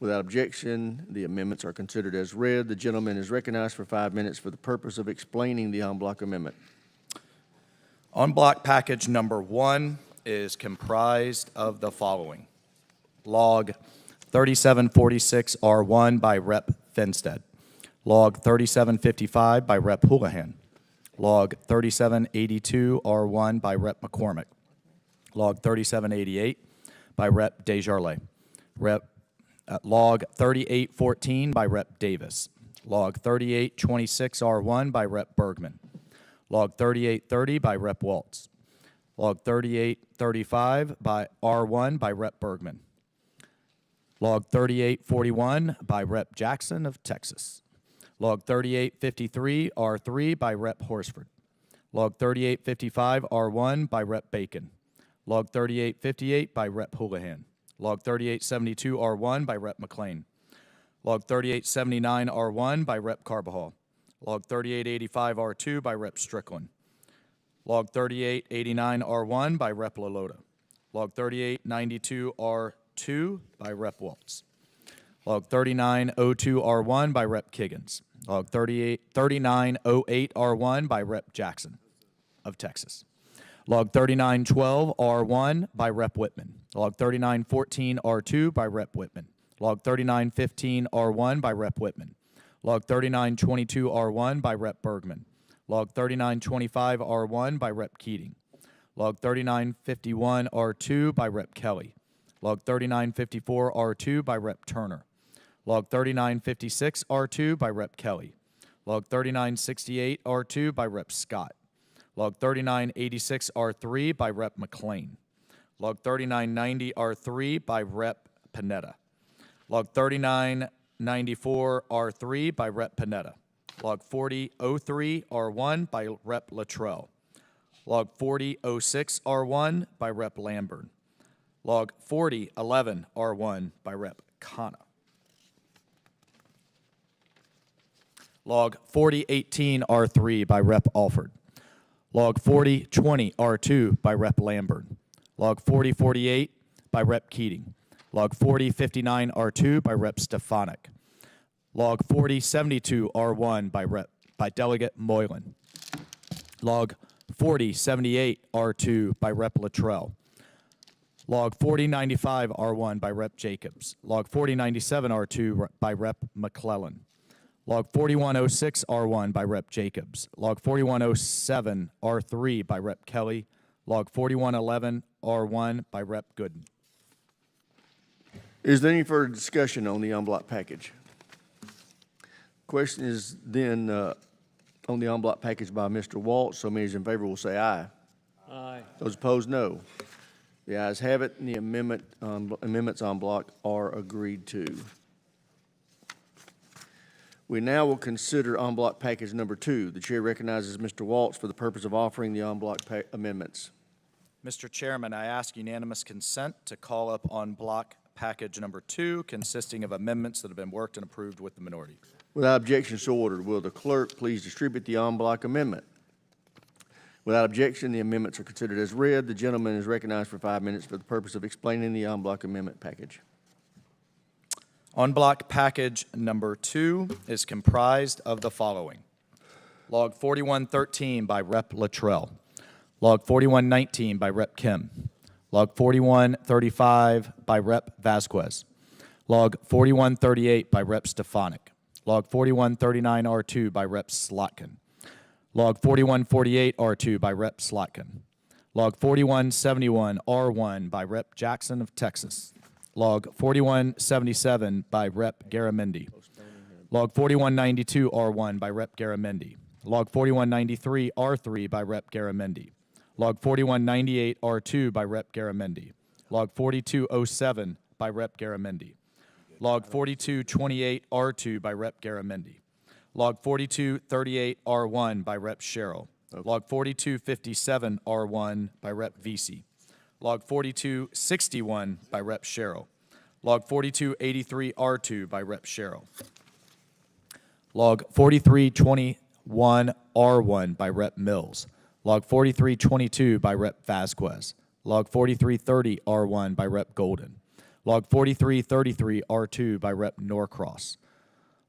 Without objection, the amendments are considered as read. The gentleman is recognized for 5 minutes for the purpose of explaining the en bloc amendment. En bloc package number 1 is comprised of the following. Log 3746R1 by Rep. Finstead. Log 3755 by Rep. Houlihan. Log 3782R1 by Rep. McCormick. Log 3788 by Rep. Desjardins. Log 3814 by Rep. Davis. Log 3826R1 by Rep. Bergman. Log 3830 by Rep. Waltz. Log 3835 by R1 by Rep. Bergman. Log 3841 by Rep. Jackson of Texas. Log 3853 R3 by Rep. Horsford. Log 3855 R1 by Rep. Bacon. Log 3858 by Rep. Houlihan. Log 3872 R1 by Rep. McLean. Log 3879 R1 by Rep. Carbajal. Log 3885 R2 by Rep. Strickland. Log 3889 R1 by Rep. LaLota. Log 3892 R2 by Rep. Waltz. Log 3902 R1 by Rep. Kiggins. Log 3908 R1 by Rep. Jackson of Texas. Log 3912 R1 by Rep. Whitman. Log 3914 R2 by Rep. Whitman. Log 3915 R1 by Rep. Whitman. Log 3922 R1 by Rep. Bergman. Log 3925 R1 by Rep. Keating. Log 3951 R2 by Rep. Kelly. Log 3954 R2 by Rep. Turner. Log 3956 R2 by Rep. Kelly. Log 3968 R2 by Rep. Scott. Log 3986 R3 by Rep. McLean. Log 3990 R3 by Rep. Panetta. Log 3994 R3 by Rep. Panetta. Log 4003 R1 by Rep. Luttrell. Log 4006 R1 by Rep. Lamburn. Log 4011 R1 by Rep. Khanna. Log 4018 R3 by Rep. Alford. Log 4020 R2 by Rep. Lamburn. Log 4048 by Rep. Keating. Log 4059 R2 by Rep. Stefanik. Log 4072 R1 by Delegate Moylan. Log 4078 R2 by Rep. Luttrell. Log 4095 R1 by Rep. Jacobs. Log 4097 R2 by Rep. McClellan. Log 4106 R1 by Rep. Jacobs. Log 4107 R3 by Rep. Kelly. Log 4111 R1 by Rep. Gooden. Is there any further discussion on the en bloc package? Question is then on the en bloc package by Mr. Waltz. So many as in favor will say aye. Aye. Those opposed, no. The ayes have it, and the amendments en bloc are agreed to. We now will consider en bloc package number 2. The chair recognizes Mr. Waltz for the purpose of offering the en bloc amendments. Mr. Chairman, I ask unanimous consent to call up on block package number 2, consisting of amendments that have been worked and approved with the minority. Without objection, so ordered. Will the clerk please distribute the en bloc amendment? Without objection, the amendments are considered as read. The gentleman is recognized for 5 minutes for the purpose of explaining the en bloc amendment package. En bloc package number 2 is comprised of the following. Log 4113 by Rep. Luttrell. Log 4119 by Rep. Kim. Log 4135 by Rep. Vasquez. Log 4138 by Rep. Stefanik. Log 4139 R2 by Rep. Slotkin. Log 4148 R2 by Rep. Slotkin. Log 4171 R1 by Rep. Jackson of Texas. Log 4177 by Rep. Garamendi. Log 4192 R1 by Rep. Garamendi. Log 4193 R3 by Rep. Garamendi. Log 4198 R2 by Rep. Garamendi. Log 4207 by Rep. Garamendi. Log 4228 R2 by Rep. Garamendi. Log 4238 R1 by Rep. Sherrill. Log 4257 R1 by Rep. Vesey. Log 4261 by Rep. Sherrill. Log 4283 R2 by Rep. Sherrill. Log 4321 R1 by Rep. Mills. Log 4322 by Rep. Vasquez. Log 4330 R1 by Rep. Golden. Log 4333 R2 by Rep. Norcross.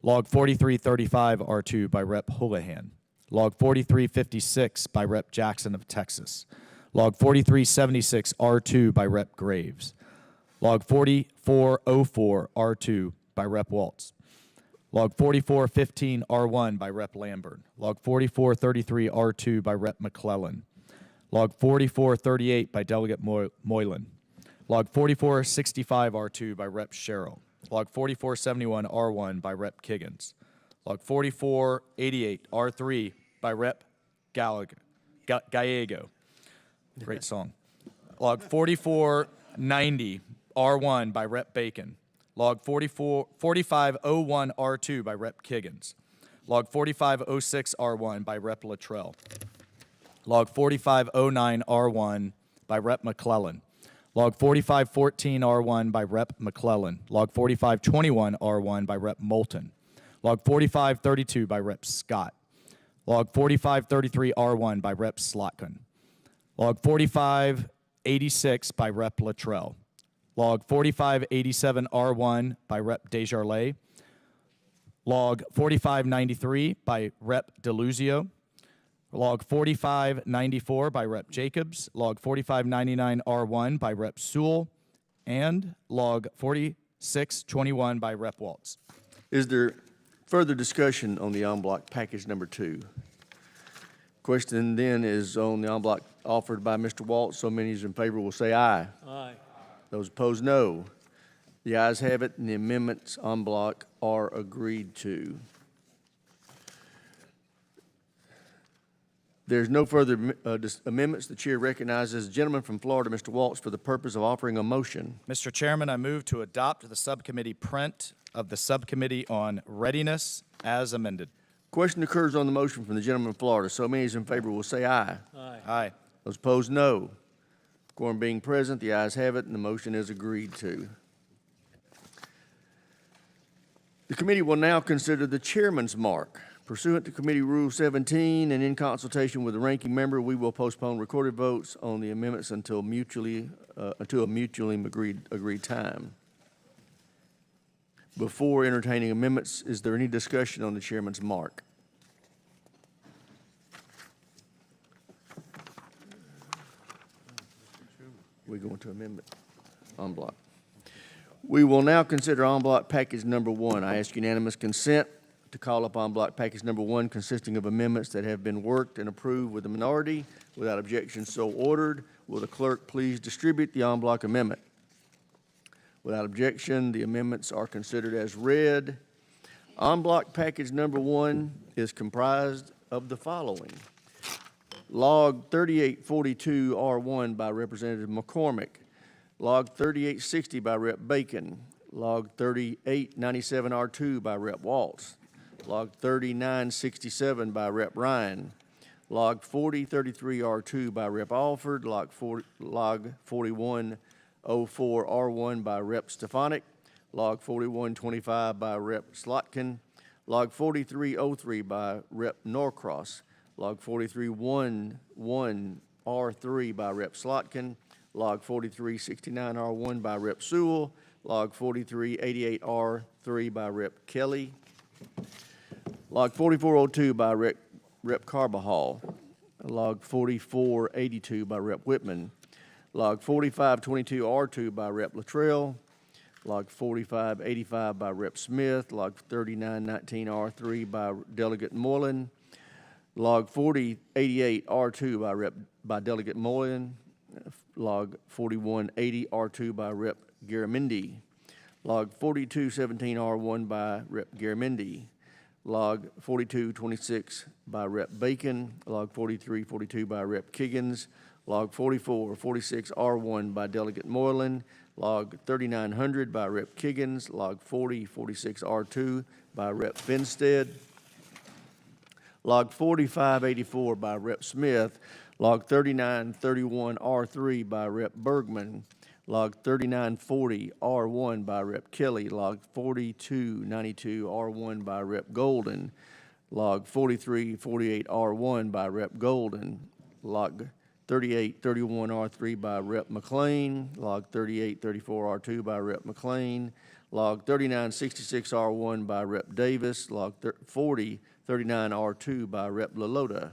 Log 4335 R2 by Rep. Houlihan. Log 4356 by Rep. Jackson of Texas. Log 4376 R2 by Rep. Graves. Log 4404 R2 by Rep. Waltz. Log 4415 R1 by Rep. Lamburn. Log 4433 R2 by Rep. McClellan. Log 4438 by Delegate Moylan. Log 4465 R2 by Rep. Sherrill. Log 4471R1 by Rep. Kiggins. Log 4488R3 by Rep. Gallego. Great song. Log 4490R1 by Rep. Bacon. Log 4501R2 by Rep. Kiggins. Log 4506R1 by Rep. Luttrell. Log 4509R1 by Rep. McClellan. Log 4514R1 by Rep. McClellan. Log 4521R1 by Rep. Moulton. Log 4532 by Rep. Scott. Log 4533R1 by Rep. Slotkin. Log 4586 by Rep. Luttrell. Log 4587R1 by Rep. Desjardins. Log 4593 by Rep. Deluzio. Log 4594 by Rep. Jacobs. Log 4599R1 by Rep. Sewell. And Log 4621 by Rep. Waltz. Is there further discussion on the en bloc package number 2? Question then is on the en bloc offered by Mr. Waltz. So many as in favor will say aye. Aye. Those opposed, no. The ayes have it, and the amendments en bloc are agreed to. There's no further amendments. The chair recognizes the gentleman from Florida, Mr. Waltz, for the purpose of offering a motion. Mr. Chairman, I move to adopt the subcommittee print of the Subcommittee on Readiness as amended. Question occurs on the motion from the gentleman from Florida. So many as in favor will say aye. Aye. Aye. Those opposed, no. Quorum being present, the ayes have it, and the motion is agreed to. The committee will now consider the chairman's mark. Pursuant to Committee Rule 17 and in consultation with the ranking member, we will postpone recorded votes on the amendments until a mutually agreed time. Before entertaining amendments, is there any discussion on the chairman's mark? We're going to amendment en bloc. We will now consider en bloc package number 1. I ask unanimous consent to call up en bloc package number 1 consisting of amendments that have been worked and approved with a minority. Without objection, so ordered. Will the clerk please distribute the en bloc amendment? Without objection, the amendments are considered as read. En bloc package number 1 is comprised of the following. Log 3842R1 by Representative McCormick. Log 3860 by Rep. Bacon. Log 3897R2 by Rep. Waltz. Log 3967 by Rep. Ryan. Log 4033R2 by Rep. Alford. Log 4104R1 by Rep. Stefanik. Log 4125 by Rep. Slotkin. Log 4303 by Rep. Norcross. Log 4311R3 by Rep. Slotkin. Log 4369R1 by Rep. Sewell. Log 4388R3 by Rep. Kelly. Log 4402 by Rep. Carbajal. Log 4482 by Rep. Whitman. Log 4522R2 by Rep. Luttrell. Log 4585 by Rep. Smith. Log 3919R3 by Delegate Moylan. Log 4088R2 by Delegate Moylan. Log 4180R2 by Rep. Garamendi. Log 4217R1 by Rep. Garamendi. Log 4226 by Rep. Bacon. Log 4342 by Rep. Kiggins. Log 4446R1 by Delegate Moylan. Log 3900 by Rep. Kiggins. Log 4046R2 by Rep. Finstead. Log 4584 by Rep. Smith. Log 3931R3 by Rep. Bergman. Log 3940R1 by Rep. Kelly. Log 4292R1 by Rep. Golden. Log 4348R1 by Rep. Golden. Log 3831R3 by Rep. McLean. Log 3834R2 by Rep. McLean. Log 3966R1 by Rep. Davis. Log 4039R2 by Rep. LaLota.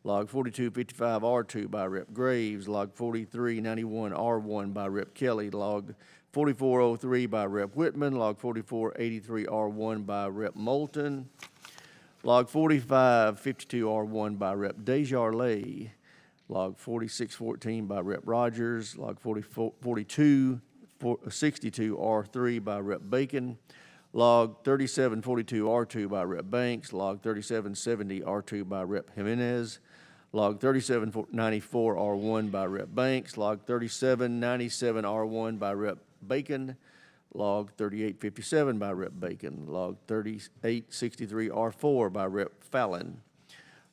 Log 4255R2 by Rep. Graves. Log 4391R1 by Rep. Kelly. Log 4403 by Rep. Whitman. Log 4483R1 by Rep. Moulton. Log 4552R1 by Rep. Desjardins. Log 4614 by Rep. Rogers. Log 42 62R3 by Rep. Bacon, Log 3742R2 by Rep. Banks, Log 3770R2 by Rep. Jimenez, Log 3794R1 by Rep. Banks, Log 3797R1 by Rep. Bacon, Log 3857 by Rep. Bacon, Log 3863R4 by Rep. Fallon,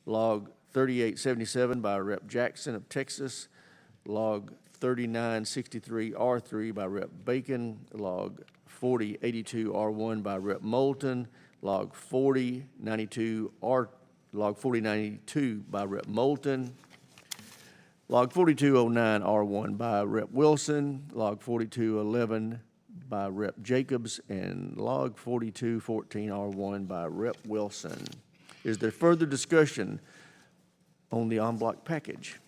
Log 3877 by Rep. Jackson of Texas, Log 3963R3 by Rep. Bacon, Log 4082R1 by Rep. Moulton, Log 4092 by Rep. Moulton, Log 4209R1 by Rep. Wilson, Log 4211 by Rep. Jacobs, and Log 4214R1 by Rep. Wilson. Is there further discussion on the en bloc package?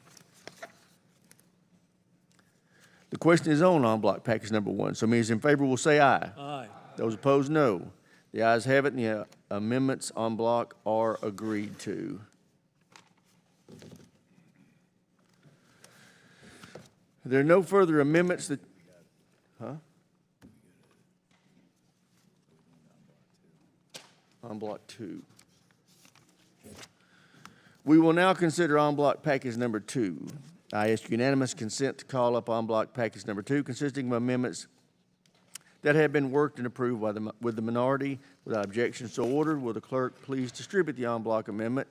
The question is on en bloc package number 1. So those in favor will say aye. Aye. Those opposed, no. The ayes have it, and the amendments en bloc are agreed to. There are no further amendments that, En bloc 2. We will now consider en bloc package number 2. I ask unanimous consent to call up en bloc package number 2, consisting of amendments that have been worked and approved with the minority. Without objection, so ordered. Will the clerk please distribute the en bloc amendment?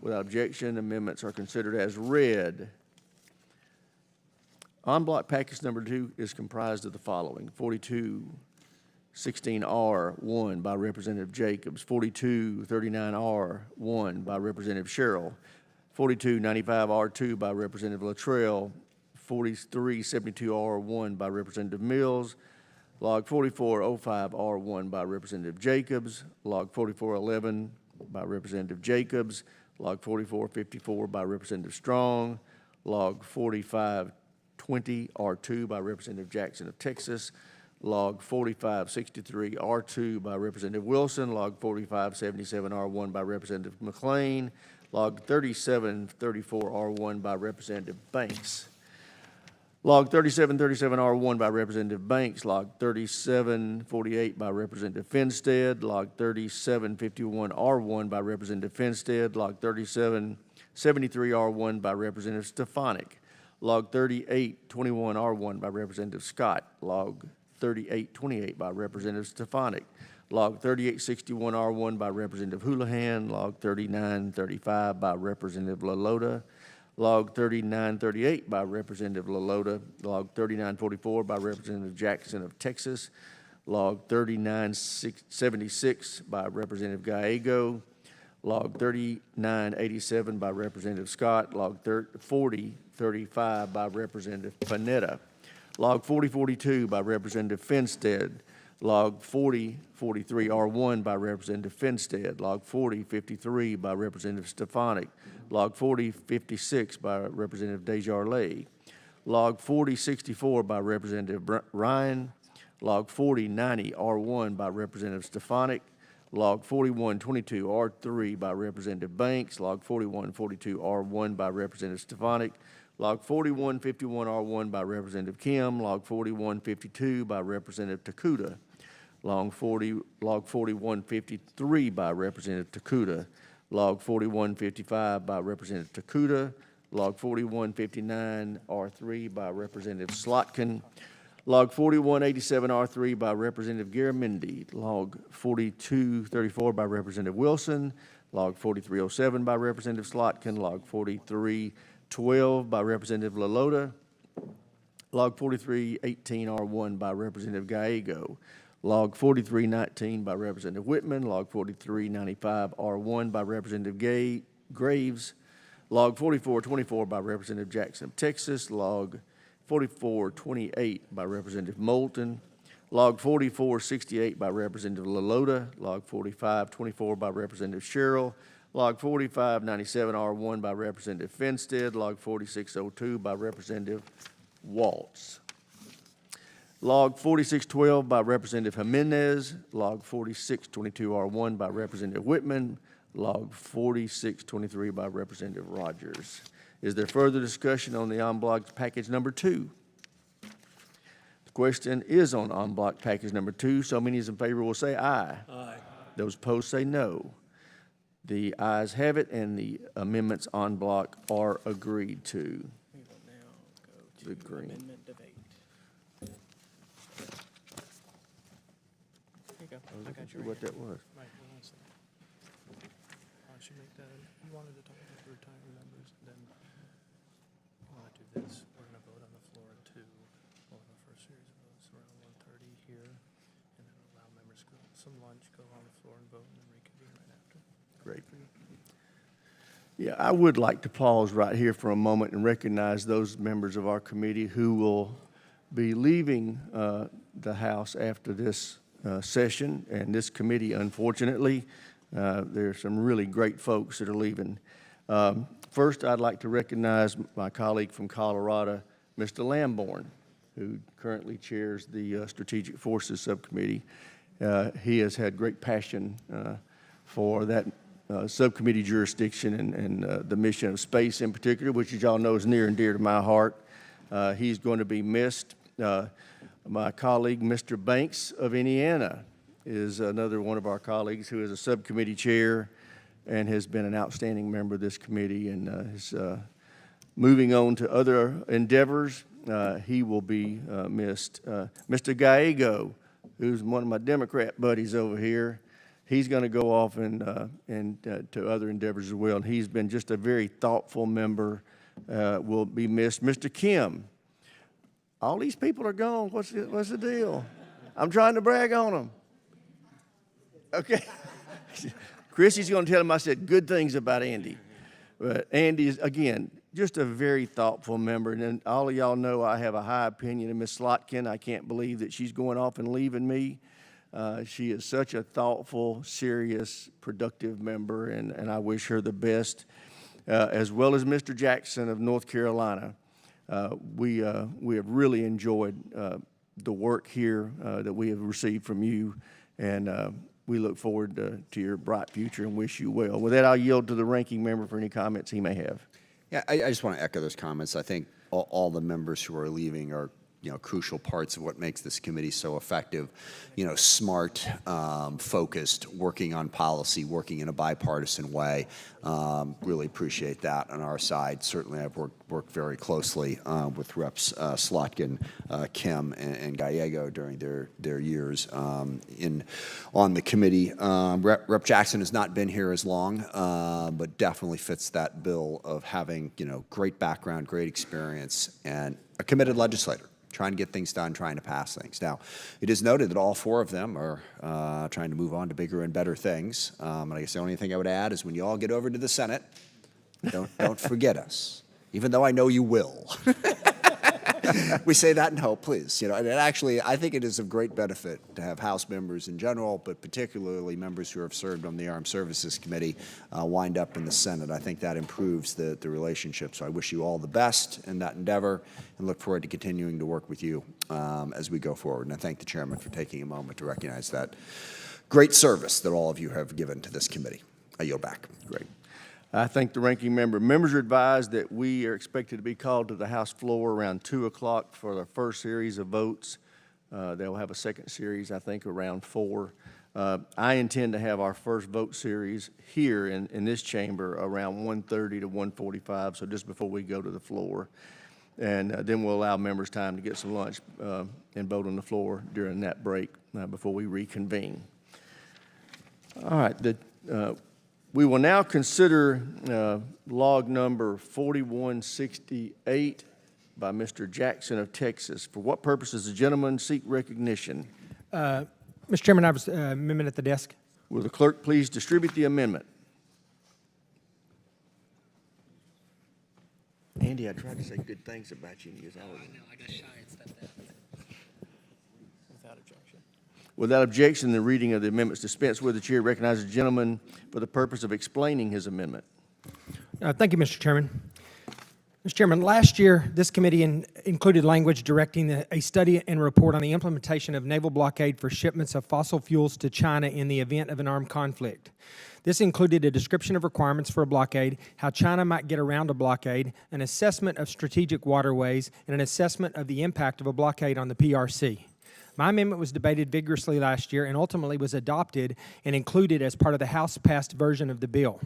Without objection, amendments are considered as read. En bloc package number 2 is comprised of the following: 4216R1 by Representative Jacobs, 4239R1 by Representative Sherrill, 4295R2 by Representative Luttrell, 4372R1 by Representative Mills, Log 4405R1 by Representative Jacobs, Log 4411 by Representative Jacobs, Log 4454 by Representative Strong, Log 4520R2 by Representative Jackson of Texas, Log 4563R2 by Representative Wilson, Log 4577R1 by Representative McLean, Log 3734R1 by Representative Banks, Log 3737R1 by Representative Banks, Log 3748 by Representative Finstead, Log 3751R1 by Representative Finstead, Log 3773R1 by Representative Stefanik, Log 3821R1 by Representative Scott, Log 3828 by Representative Stefanik, Log 3861R1 by Representative Houlihan, Log 3935 by Representative LaLota, Log 3938 by Representative LaLota, Log 3944 by Representative Jackson of Texas, Log 3976 by Representative Gallego, Log 3987 by Representative Scott, Log 4035 by Representative Panetta, Log 4042 by Representative Finstead, Log 4043R1 by Representative Finstead, Log 4053 by Representative Stefanik, Log 4056 by Representative Desjardins, Log 4064 by Representative Ryan, Log 4090R1 by Representative Stefanik, Log 4122R3 by Representative Banks, Log 4142R1 by Representative Stefanik, Log 4151R1 by Representative Kim, Log 4152 by Representative Takuda, Log 4153 by Representative Takuda, Log 4155 by Representative Takuda, Log 4159R3 by Representative Slotkin, Log 4187R3 by Representative Garamendi, Log 4234 by Representative Wilson, Log 4307 by Representative Slotkin, Log 4312 by Representative LaLota, Log 4318R1 by Representative Gallego, Log 4319 by Representative Whitman, Log 4395R1 by Representative Graves, Log 4424 by Representative Jackson of Texas, Log 4428 by Representative Moulton, Log 4468 by Representative LaLota, Log 4524 by Representative Sherrill, Log 4597R1 by Representative Finstead, Log 4602 by Representative Waltz, Log 4612 by Representative Jimenez, Log 4622R1 by Representative Whitman, Log 4623 by Representative Rogers. Is there further discussion on the en bloc package number 2? The question is on en bloc package number 2. So many as in favor will say aye. Aye. Those opposed say no. The ayes have it, and the amendments en bloc are agreed to. We will now go The to green. amendment debate. There you go. I got you right What here. that was. Right, hold on a second. I should make that, you wanted to talk about the retired members, then I want to do this. We're going to vote on the floor at 2. We'll have our first series of votes around 1:30 here, and then allow members to go some lunch, go on the floor and vote, and then reconvene right after. Great. Yeah, I would like to pause right here for a moment and recognize those members of our committee who will be leaving the House after this session and this committee, unfortunately. There are some really great folks that are leaving. First, I'd like to recognize my colleague from Colorado, Mr. Lamborn, who currently chairs the Strategic Forces Subcommittee. He has had great passion for that subcommittee jurisdiction and the mission of space in particular, which, as y'all know, is near and dear to my heart. He's going to be missed. My colleague, Mr. Banks of Indiana, is another one of our colleagues who is a subcommittee chair and has been an outstanding member of this committee and is moving on to other endeavors. He will be missed. Mr. Gallego, who's one of my Democrat buddies over here, he's going to go off and to other endeavors as well. And he's been just a very thoughtful member, will be missed. Mr. Kim, all these people are gone. What's the deal? I'm trying to brag on them. Okay. Chrissy's going to tell him I said good things about Andy. But Andy is, again, just a very thoughtful member. And then all of y'all know I have a high opinion of Miss Slotkin. I can't believe that she's going off and leaving me. She is such a thoughtful, serious, productive member, and I wish her the best, as well as Mr. Jackson of North Carolina. We have really enjoyed the work here that we have received from you, and we look forward to your bright future and wish you well. With that, I'll yield to the ranking member for any comments he may have. Yeah, I just want to echo those comments. I think all the members who are leaving are, crucial parts of what makes this committee so effective. Smart, focused, working on policy, working in a bipartisan way. Really appreciate that on our side. Certainly, I've worked very closely with Reps Slotkin, Kim, and Gallego during their years on the committee. Rep Jackson has not been here as long, but definitely fits that bill of having great background, great experience, and a committed legislator, trying to get things done, trying to pass things. Now, it is noted that all 4 of them are trying to move on to bigger and better things. And I guess the only thing I would add is when you all get over to the Senate, don't forget us, even though I know you will. We say that in hope, please. And actually, I think it is of great benefit to have House members in general, but particularly members who have served on the Armed Services Committee wind up in the Senate. I think that improves the relationship. So I wish you all the best in that endeavor and look forward to continuing to work with you as we go forward. And I thank the chairman for taking a moment to recognize that great service that all of you have given to this committee. I yield back. Great. I thank the ranking member. Members are advised that we are expected to be called to the House floor around 2 o'clock for the first series of votes. They'll have a second series, I think, around 4. I intend to have our first vote series here in this chamber around 1:30 to 1:45, so just before we go to the floor. And then we'll allow members time to get some lunch and vote on the floor during that break before we reconvene. All right. We will now consider log number 4168 by Mr. Jackson of Texas. For what purpose does the gentleman seek recognition? Mr. Chairman, I have an amendment at the desk. Will the clerk please distribute the amendment? Andy, I tried to say good things about you. I know, I got shy and stepped out. Without objection. Without objection, the reading of the amendments dispensed with. The chair recognizes the gentleman for the purpose of explaining his amendment. Thank you, Mr. Chairman. Mr. Chairman, last year, this committee included language directing a study and report on the implementation of naval blockade for shipments of fossil fuels to China in the event of an armed conflict. This included a description of requirements for a blockade, how China might get around a blockade, an assessment of strategic waterways, and an assessment of the impact of a blockade on the PRC. My amendment was debated vigorously last year and ultimately was adopted and included as part of the House-passed version of the bill.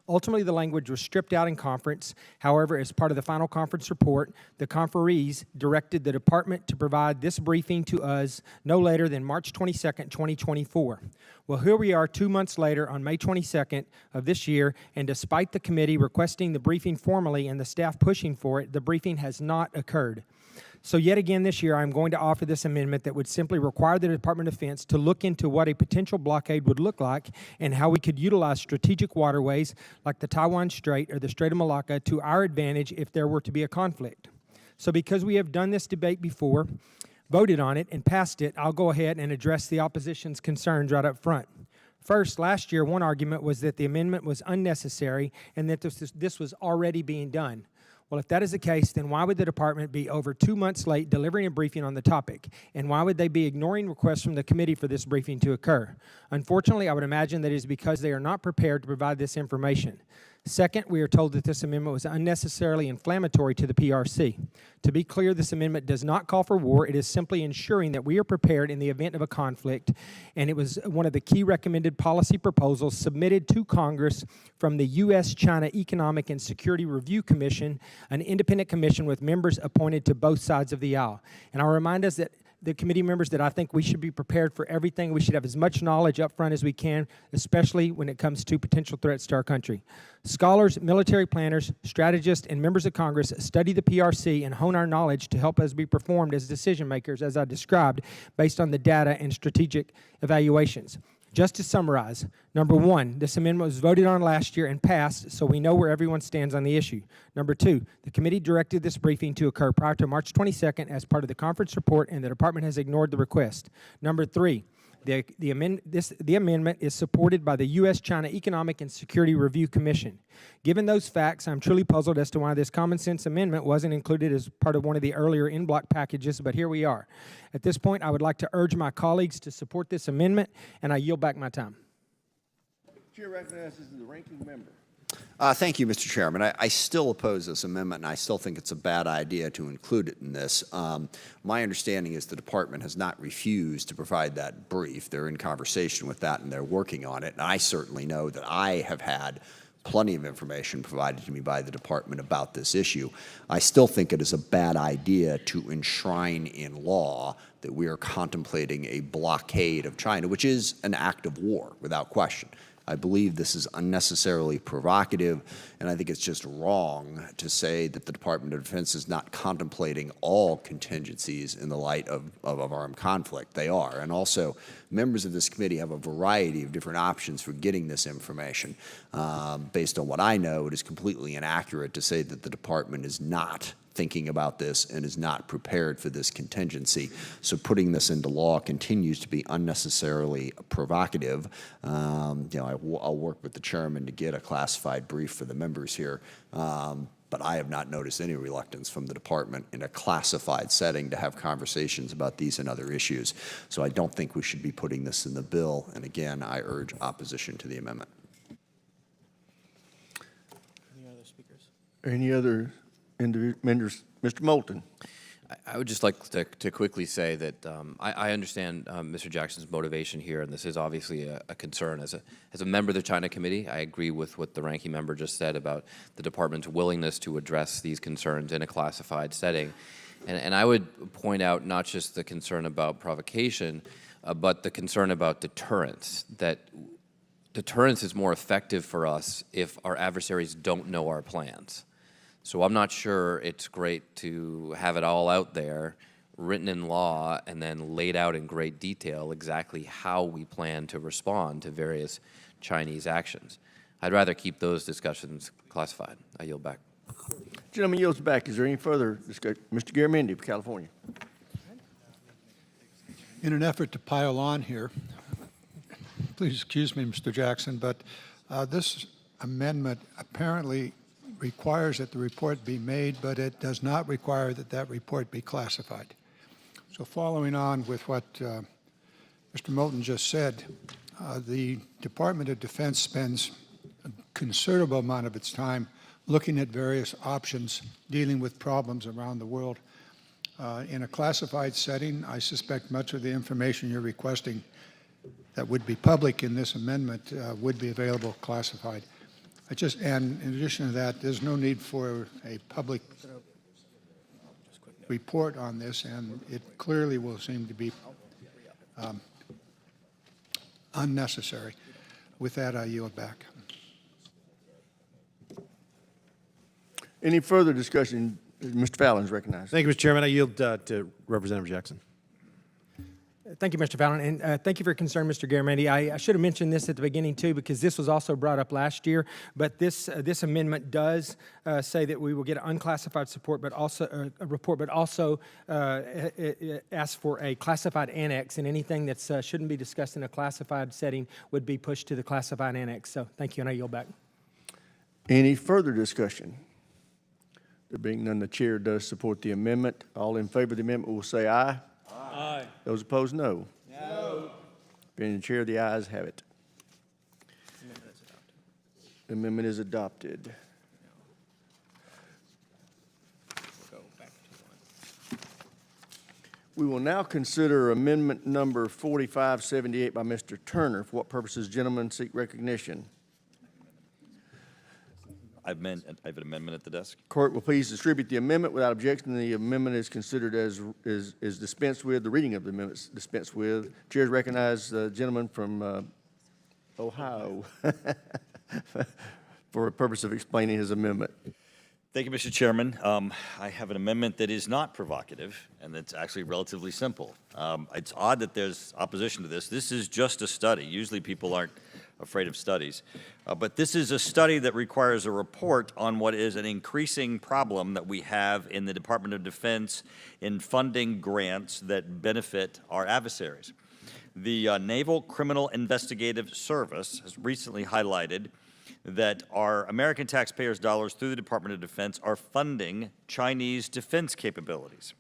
Ultimately, the language was stripped out in conference. However, as part of the final conference report, the conferees directed the department to provide this briefing to us no later than March 22nd, 2024. Well, here we are 2 months later on May 22nd of this year, and despite the committee requesting the briefing formally and the staff pushing for it, the briefing has not occurred. So yet again this year, I'm going to offer this amendment that would simply require the Department of Defense to look into what a potential blockade would look like and how we could utilize strategic waterways like the Taiwan Strait or the Strait of Malacca to our advantage if there were to be a conflict. So because we have done this debate before, voted on it, and passed it, I'll go ahead and address the opposition's concerns right up front. First, last year, one argument was that the amendment was unnecessary and that this was already being done. Well, if that is the case, then why would the department be over 2 months late delivering a briefing on the topic? And why would they be ignoring requests from the committee for this briefing to occur? Unfortunately, I would imagine that it is because they are not prepared to provide this information. Second, we are told that this amendment was unnecessarily inflammatory to the PRC. To be clear, this amendment does not call for war. It is simply ensuring that we are prepared in the event of a conflict, and it was one of the key recommended policy proposals submitted to Congress from the U.S.-China Economic and Security Review Commission, an independent commission with members appointed to both sides of the aisle. And I'll remind us that the committee members that I think we should be prepared for everything. We should have as much knowledge up front as we can, especially when it comes to potential threats to our country. Scholars, military planners, strategists, and members of Congress study the PRC and hone our knowledge to help us be performed as decision makers, as I described, based on the data and strategic evaluations. Just to summarize, number one, this amendment was voted on last year and passed, so we know where everyone stands on the issue. Number two, the committee directed this briefing to occur prior to March 22nd as part of the conference report, and the department has ignored the request. Number three, the amendment is supported by the U.S.-China Economic and Security Review Commission. Given those facts, I'm truly puzzled as to why this common sense amendment wasn't included as part of one of the earlier in-block packages, but here we are. At this point, I would like to urge my colleagues to support this amendment, and I yield back my time. Chair recognizes the ranking member. Thank you, Mr. Chairman. I still oppose this amendment, and I still think it's a bad idea to include it in this. My understanding is the department has not refused to provide that brief. They're in conversation with that, and they're working on it. And I certainly know that I have had plenty of information provided to me by the department about this issue. I still think it is a bad idea to enshrine in law that we are contemplating a blockade of China, which is an act of war, without question. I believe this is unnecessarily provocative, and I think it's just wrong to say that the Department of Defense is not contemplating all contingencies in the light of armed conflict. They are. And also, members of this committee have a variety of different options for getting this information. Based on what I know, it is completely inaccurate to say that the department is not thinking about this and is not prepared for this contingency. So putting this into law continues to be unnecessarily provocative. I'll work with the chairman to get a classified brief for the members here. But I have not noticed any reluctance from the department in a classified setting to have conversations about these and other issues. So I don't think we should be putting this in the bill. And again, I urge opposition to the amendment. Any other speakers? Any other members? Mr. Moulton. I would just like to quickly say that I understand Mr. Jackson's motivation here, and this is obviously a concern. As a member of the China Committee, I agree with what the ranking member just said about the department's willingness to address these concerns in a classified setting. And I would point out not just the concern about provocation, but the concern about deterrence, that deterrence is more effective for us if our adversaries don't know our plans. So I'm not sure it's great to have it all out there, written in law, and then laid out in great detail exactly how we plan to respond to various Chinese actions. I'd rather keep those discussions classified. I yield back. Gentleman yields back. Is there any further discussion? Mr. Garamendi, California. In an effort to pile on here, please excuse me, Mr. Jackson, but this amendment apparently requires that the report be made, but it does not require that that report be classified. So following on with what Mr. Moulton just said, the Department of Defense spends a considerable amount of its time looking at various options, dealing with problems around the world. In a classified setting, I suspect much of the information you're requesting that would be public in this amendment would be available classified. And in addition to that, there's no need for a public report on this, and it clearly will seem to be unnecessary. With that, I yield back. Any further discussion? Mr. Fallon is recognized. Thank you, Mr. Chairman. I yield to Representative Jackson. Thank you, Mr. Fallon, and thank you for your concern, Mr. Garamendi. I should have mentioned this at the beginning, too, because this was also brought up last year, but this amendment does say that we will get an unclassified support, but also a report, but also it asks for a classified annex, and anything that shouldn't be discussed in a classified setting would be pushed to the classified annex. So thank you, and I yield back. Any further discussion? There being none, the chair does support the amendment. All in favor of the amendment will say aye. Aye. Those opposed, no. No. Being the chair, the ayes have it. The amendment is adopted. We will now consider amendment number 4578 by Mr. Turner. For what purposes, gentlemen, seek recognition? I have an amendment at the desk. Clerk will please distribute the amendment. Without objection, the amendment is considered as is dispensed with. The reading of the amendment is dispensed with. Chairs recognize the gentleman from Ohio for a purpose of explaining his amendment. Thank you, Mr. Chairman. I have an amendment that is not provocative, and that's actually relatively simple. It's odd that there's opposition to this. This is just a study. Usually people aren't afraid of studies. But this is a study that requires a report on what is an increasing problem that we have in the Department of Defense in funding grants that benefit our adversaries. The Naval Criminal Investigative Service has recently highlighted that our American taxpayers' dollars through the Department of Defense are funding Chinese defense capabilities.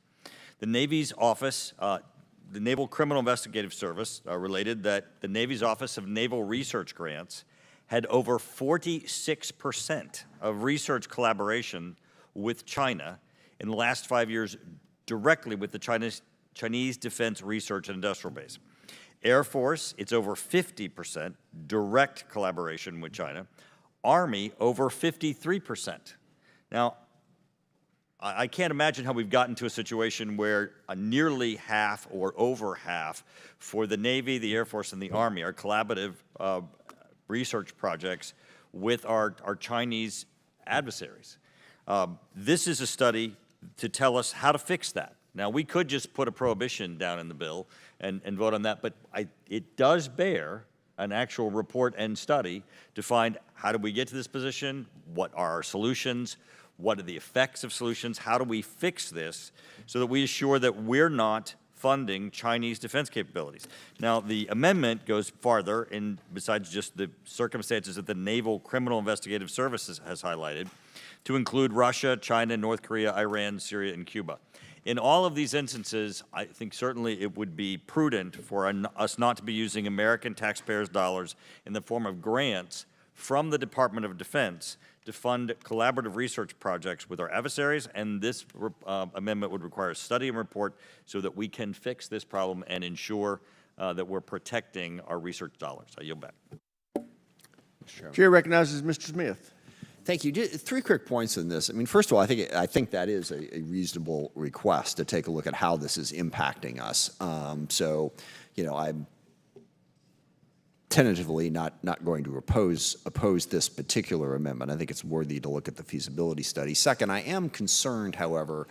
The Navy's office, the Naval Criminal Investigative Service related that the Navy's Office of Naval Research Grants had over 46% of research collaboration with China in the last 5 years directly with the Chinese Defense Research and Industrial Base. Air Force, it's over 50% direct collaboration with China. Army, over 53%. Now, I can't imagine how we've gotten to a situation where nearly half or over half for the Navy, the Air Force, and the Army are collaborative research projects with our Chinese adversaries. This is a study to tell us how to fix that. Now, we could just put a prohibition down in the bill and vote on that, but it does bear an actual report and study to find how do we get to this position, what are our solutions, what are the effects of solutions, how do we fix this so that we assure that we're not funding Chinese defense capabilities. Now, the amendment goes farther, in besides just the circumstances that the Naval Criminal Investigative Service has highlighted, to include Russia, China, North Korea, Iran, Syria, and Cuba. In all of these instances, I think certainly it would be prudent for us not to be using American taxpayers' dollars in the form of grants from the Department of Defense to fund collaborative research projects with our adversaries, and this amendment would require a study and report so that we can fix this problem and ensure that we're protecting our research dollars. I yield back. Chair recognizes Mr. Smith. Thank you. Just 3 quick points in this. I mean, first of all, I think that is a reasonable request to take a look at how this is impacting us. So, you know, I'm tentatively not going to oppose this particular amendment. I think it's worthy to look at the feasibility study. Second, I am concerned, however,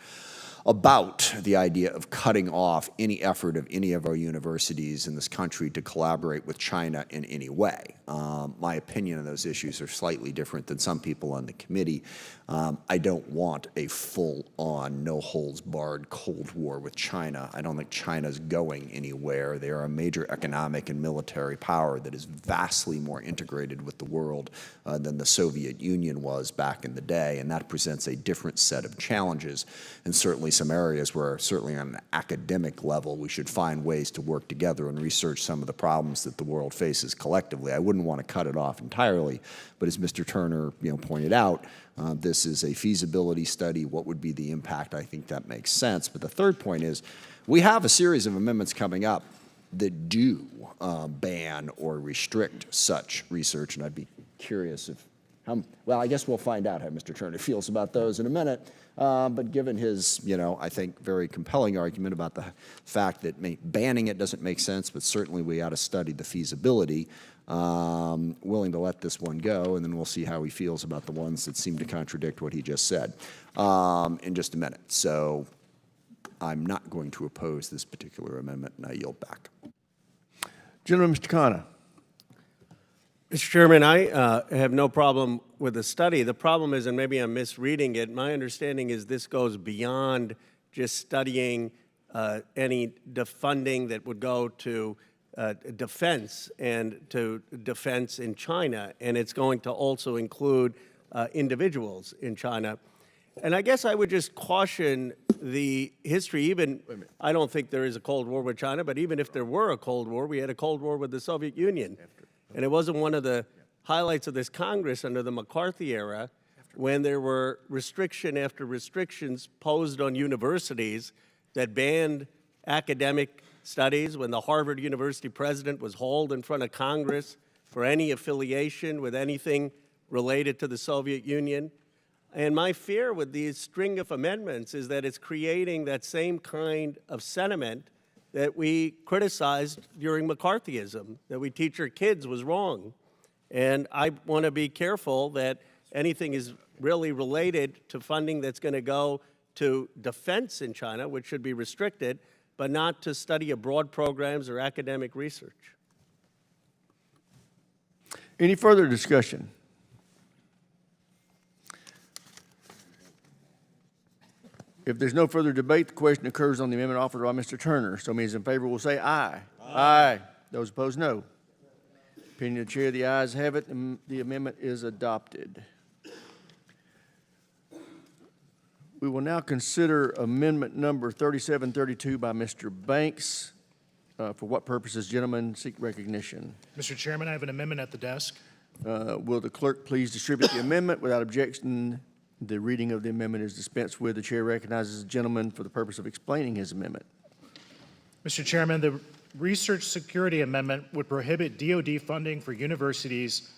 about the idea of cutting off any effort of any of our universities in this country to collaborate with China in any way. My opinion on those issues are slightly different than some people on the committee. I don't want a full-on, no-holds-barred Cold War with China. I don't think China's going anywhere. They are a major economic and military power that is vastly more integrated with the world than the Soviet Union was back in the day, and that presents a different set of challenges, and certainly some areas where, certainly on an academic level, we should find ways to work together and research some of the problems that the world faces collectively. I wouldn't want to cut it off entirely, but as Mr. Turner pointed out, this is a feasibility study. What would be the impact? I think that makes sense. But the third point is we have a series of amendments coming up that do ban or restrict such research, and I'd be curious if well, I guess we'll find out how Mr. Turner feels about those in a minute. But given his, I think, very compelling argument about the fact that banning it doesn't make sense, but certainly we ought to study the feasibility, willing to let this one go, and then we'll see how he feels about the ones that seem to contradict what he just said in just a minute. So I'm not going to oppose this particular amendment, and I yield back. Gentleman, Mr. Khanna. Mr. Chairman, I have no problem with the study. The problem is, and maybe I'm misreading it, my understanding is this goes beyond just studying any funding that would go to defense and to defense in China, and it's going to also include individuals in China. And I guess I would just caution the history, I don't think there is a Cold War with China, but even if there were a Cold War, we had a Cold War with the Soviet Union. And it wasn't one of the highlights of this Congress under the McCarthy era when there were restriction after restrictions posed on universities that banned academic studies, when the Harvard University president was hauled in front of Congress for any affiliation with anything related to the Soviet Union. And my fear with these string of amendments is that it's creating that same kind of sentiment that we criticized during McCarthyism, that we teach our kids was wrong. And I want to be careful that anything is really related to funding that's going to go to defense in China, which should be restricted, but not to study abroad programs or academic research. Any further discussion? If there's no further debate, the question occurs on the amendment offered by Mr. Turner. So those in favor will say aye. Aye. Those opposed, no. Opinion of the chair, the ayes have it, and the amendment is adopted. We will now consider amendment number 3732 by Mr. Banks. For what purposes, gentlemen, seek recognition? Mr. Chairman, I have an amendment at the desk. Will the clerk please distribute the amendment? Without objection, the reading of the amendment is dispensed with. The chair recognizes the gentleman for the purpose of explaining his amendment. Mr. Chairman, the Research Security Amendment would prohibit DoD funding for universities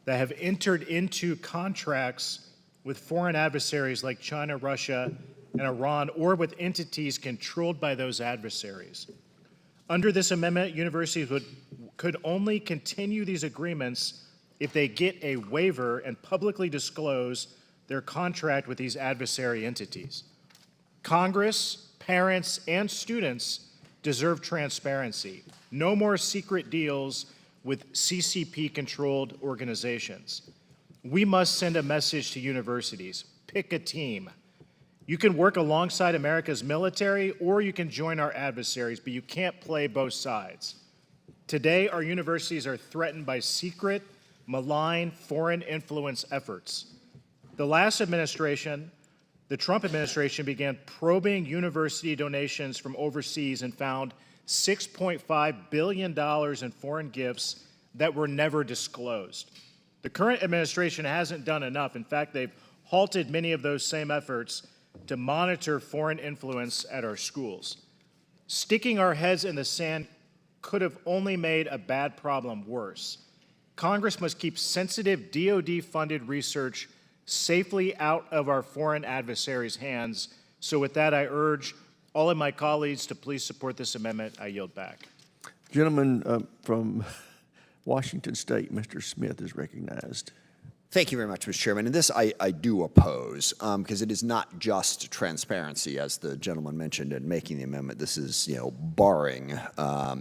that have entered into contracts with foreign adversaries like China, Russia, and Iran, or with entities controlled by those adversaries. Under this amendment, universities could only continue these agreements if they get a waiver and publicly disclose their contract with these adversary entities. Congress, parents, and students deserve transparency. No more secret deals with CCP-controlled organizations. We must send a message to universities. Pick a team. You can work alongside America's military, or you can join our adversaries, but you can't play both sides. Today, our universities are threatened by secret, malign, foreign influence efforts. The last administration, the Trump administration, began probing university donations from overseas and found $6.5 billion in foreign gifts that were never disclosed. The current administration hasn't done enough. In fact, they've halted many of those same efforts to monitor foreign influence at our schools. Sticking our heads in the sand could have only made a bad problem worse. Congress must keep sensitive DoD-funded research safely out of our foreign adversaries' hands. So with that, I urge all of my colleagues to please support this amendment. I yield back. Gentleman from Washington State, Mr. Smith, is recognized. Thank you very much, Mr. Chairman. And this I do oppose because it is not just transparency, as the gentleman mentioned in making the amendment. This is, barring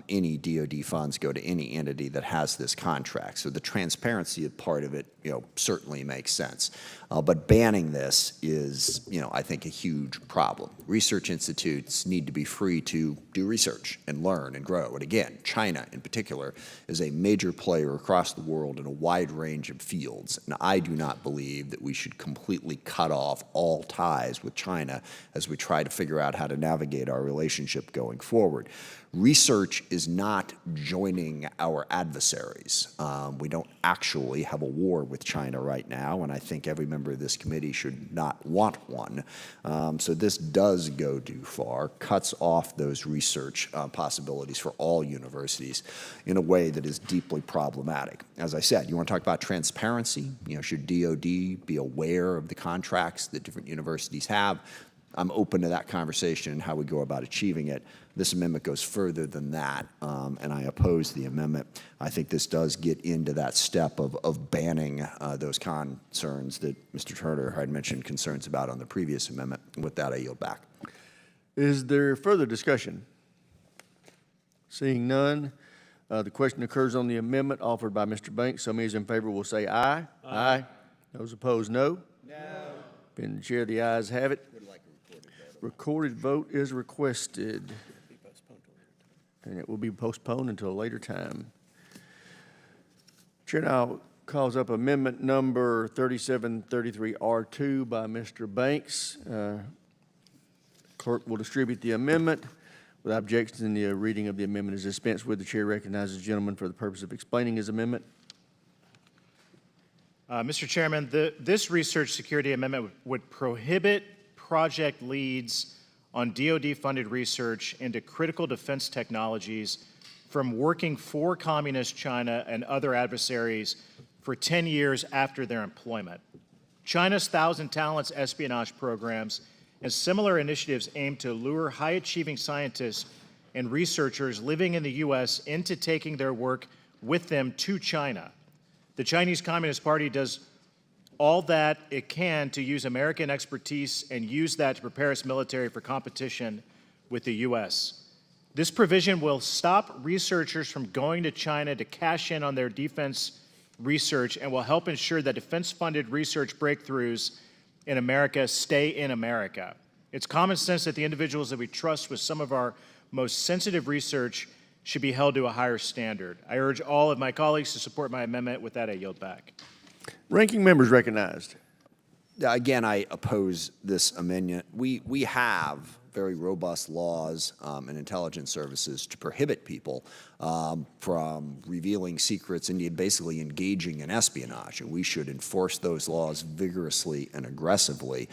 any DoD funds go to any entity that has this contract. So the transparency part of it, certainly makes sense. But banning this is, I think, a huge problem. Research institutes need to be free to do research and learn and grow. And again, China in particular is a major player across the world in a wide range of fields. And I do not believe that we should completely cut off all ties with China as we try to figure out how to navigate our relationship going forward. Research is not joining our adversaries. We don't actually have a war with China right now, and I think every member of this committee should not want one. So this does go too far, cuts off those research possibilities for all universities in a way that is deeply problematic. As I said, you want to talk about transparency? Should DoD be aware of the contracts that different universities have? I'm open to that conversation and how we go about achieving it. This amendment goes further than that, and I oppose the amendment. I think this does get into that step of banning those concerns that Mr. Turner had mentioned concerns about on the previous amendment. And with that, I yield back. Is there further discussion? Seeing none, the question occurs on the amendment offered by Mr. Banks. So many as in favor will say aye. Aye. Those opposed, no. No. Being the chair, the ayes have it. Recorded vote is requested, and it will be postponed until a later time. Chair now calls up amendment number 3733R2 by Mr. Banks. Clerk will distribute the amendment. Without objections, the reading of the amendment is dispensed with. The chair recognizes the gentleman for the purpose of explaining his amendment. Mr. Chairman, this research security amendment would prohibit project leads on DoD-funded research into critical defense technologies from working for Communist China and other adversaries for 10 years after their employment. China's Thousand Talents espionage programs and similar initiatives aim to lure high-achieving scientists and researchers living in the U.S. into taking their work with them to China. The Chinese Communist Party does all that it can to use American expertise and use that to prepare its military for competition with the U.S. This provision will stop researchers from going to China to cash in on their defense research and will help ensure that defense-funded research breakthroughs in America stay in America. It's common sense that the individuals that we trust with some of our most sensitive research should be held to a higher standard. I urge all of my colleagues to support my amendment. With that, I yield back. Ranking members recognized. Again, I oppose this amendment. We have very robust laws and intelligence services to prohibit people from revealing secrets and basically engaging in espionage. And we should enforce those laws vigorously and aggressively.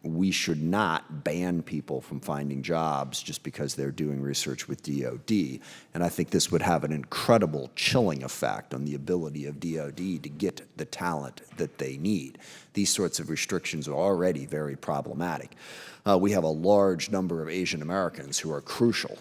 We should not ban people from finding jobs just because they're doing research with DoD. And I think this would have an incredible chilling effect on the ability of DoD to get the talent that they need. These sorts of restrictions are already very problematic. We have a large number of Asian Americans who are crucial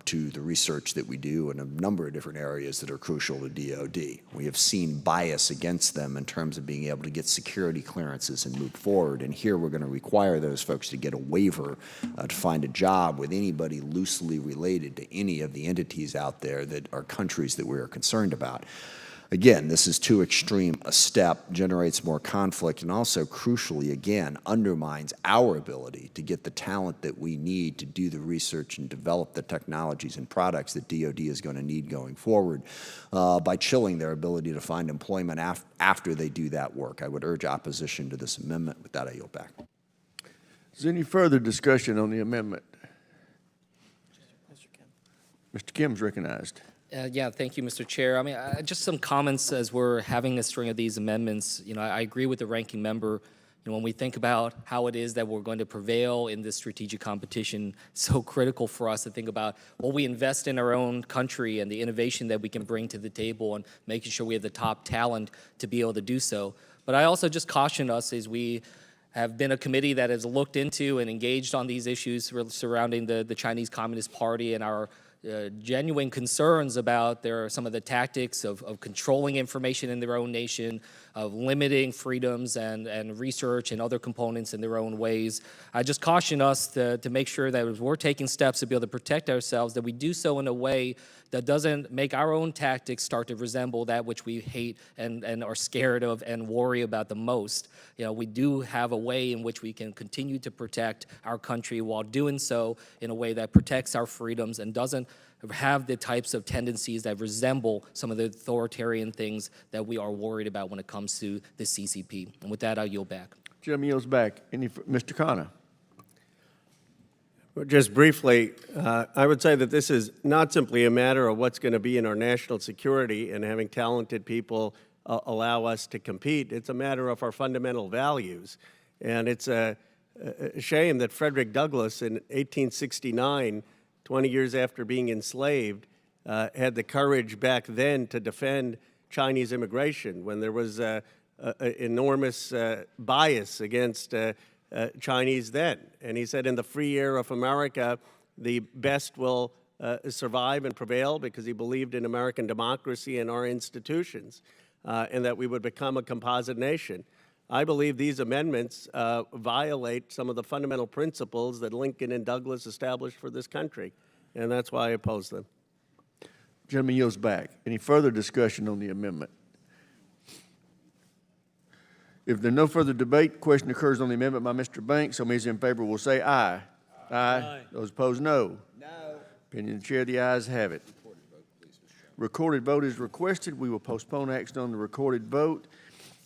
to the research that we do in a number of different areas that are crucial to DoD. We have seen bias against them in terms of being able to get security clearances and move forward. And here we're going to require those folks to get a waiver to find a job with anybody loosely related to any of the entities out there that are countries that we are concerned about. Again, this is too extreme a step, generates more conflict, and also, crucially, again, undermines our ability to get the talent that we need to do the research and develop the technologies and products that DoD is going to need going forward by chilling their ability to find employment after they do that work. I would urge opposition to this amendment. With that, I yield back. Is there any further discussion on the amendment? Mr. Kim's recognized. Yeah, thank you, Mr. Chair. I mean, just some comments as we're having a string of these amendments. I agree with the ranking member. When we think about how it is that we're going to prevail in this strategic competition, so critical for us to think about what we invest in our own country and the innovation that we can bring to the table and making sure we have the top talent to be able to do so. But I also just caution us as we have been a committee that has looked into and engaged on these issues surrounding the Chinese Communist Party and our genuine concerns about some of the tactics of controlling information in their own nation, of limiting freedoms and research and other components in their own ways. I just caution us to make sure that as we're taking steps to be able to protect ourselves, that we do so in a way that doesn't make our own tactics start to resemble that which we hate and are scared of and worry about the most. You know, we do have a way in which we can continue to protect our country while doing so in a way that protects our freedoms and doesn't have the types of tendencies that resemble some of the authoritarian things that we are worried about when it comes to the CCP. And with that, I'll yield back. Jim yields back. Mr. Connor. Well, just briefly, I would say that this is not simply a matter of what's going to be in our national security and having talented people allow us to compete. It's a matter of our fundamental values. And it's a shame that Frederick Douglass in 1869, 20 years after being enslaved, had the courage back then to defend Chinese immigration when there was enormous bias against Chinese then. And he said, in the free air of America, the best will survive and prevail, because he believed in American democracy and our institutions, and that we would become a composite nation. I believe these amendments violate some of the fundamental principles that Lincoln and Douglas established for this country, and that's why I oppose them. Gentleman yields back. Any further discussion on the amendment? If there's no further debate, question occurs on the amendment by Mr. Banks. So those in favor will say aye. Aye. Those opposed, no. No. Opinion of the chair, the ayes have it. Recorded vote is requested. We will postpone action on the recorded vote.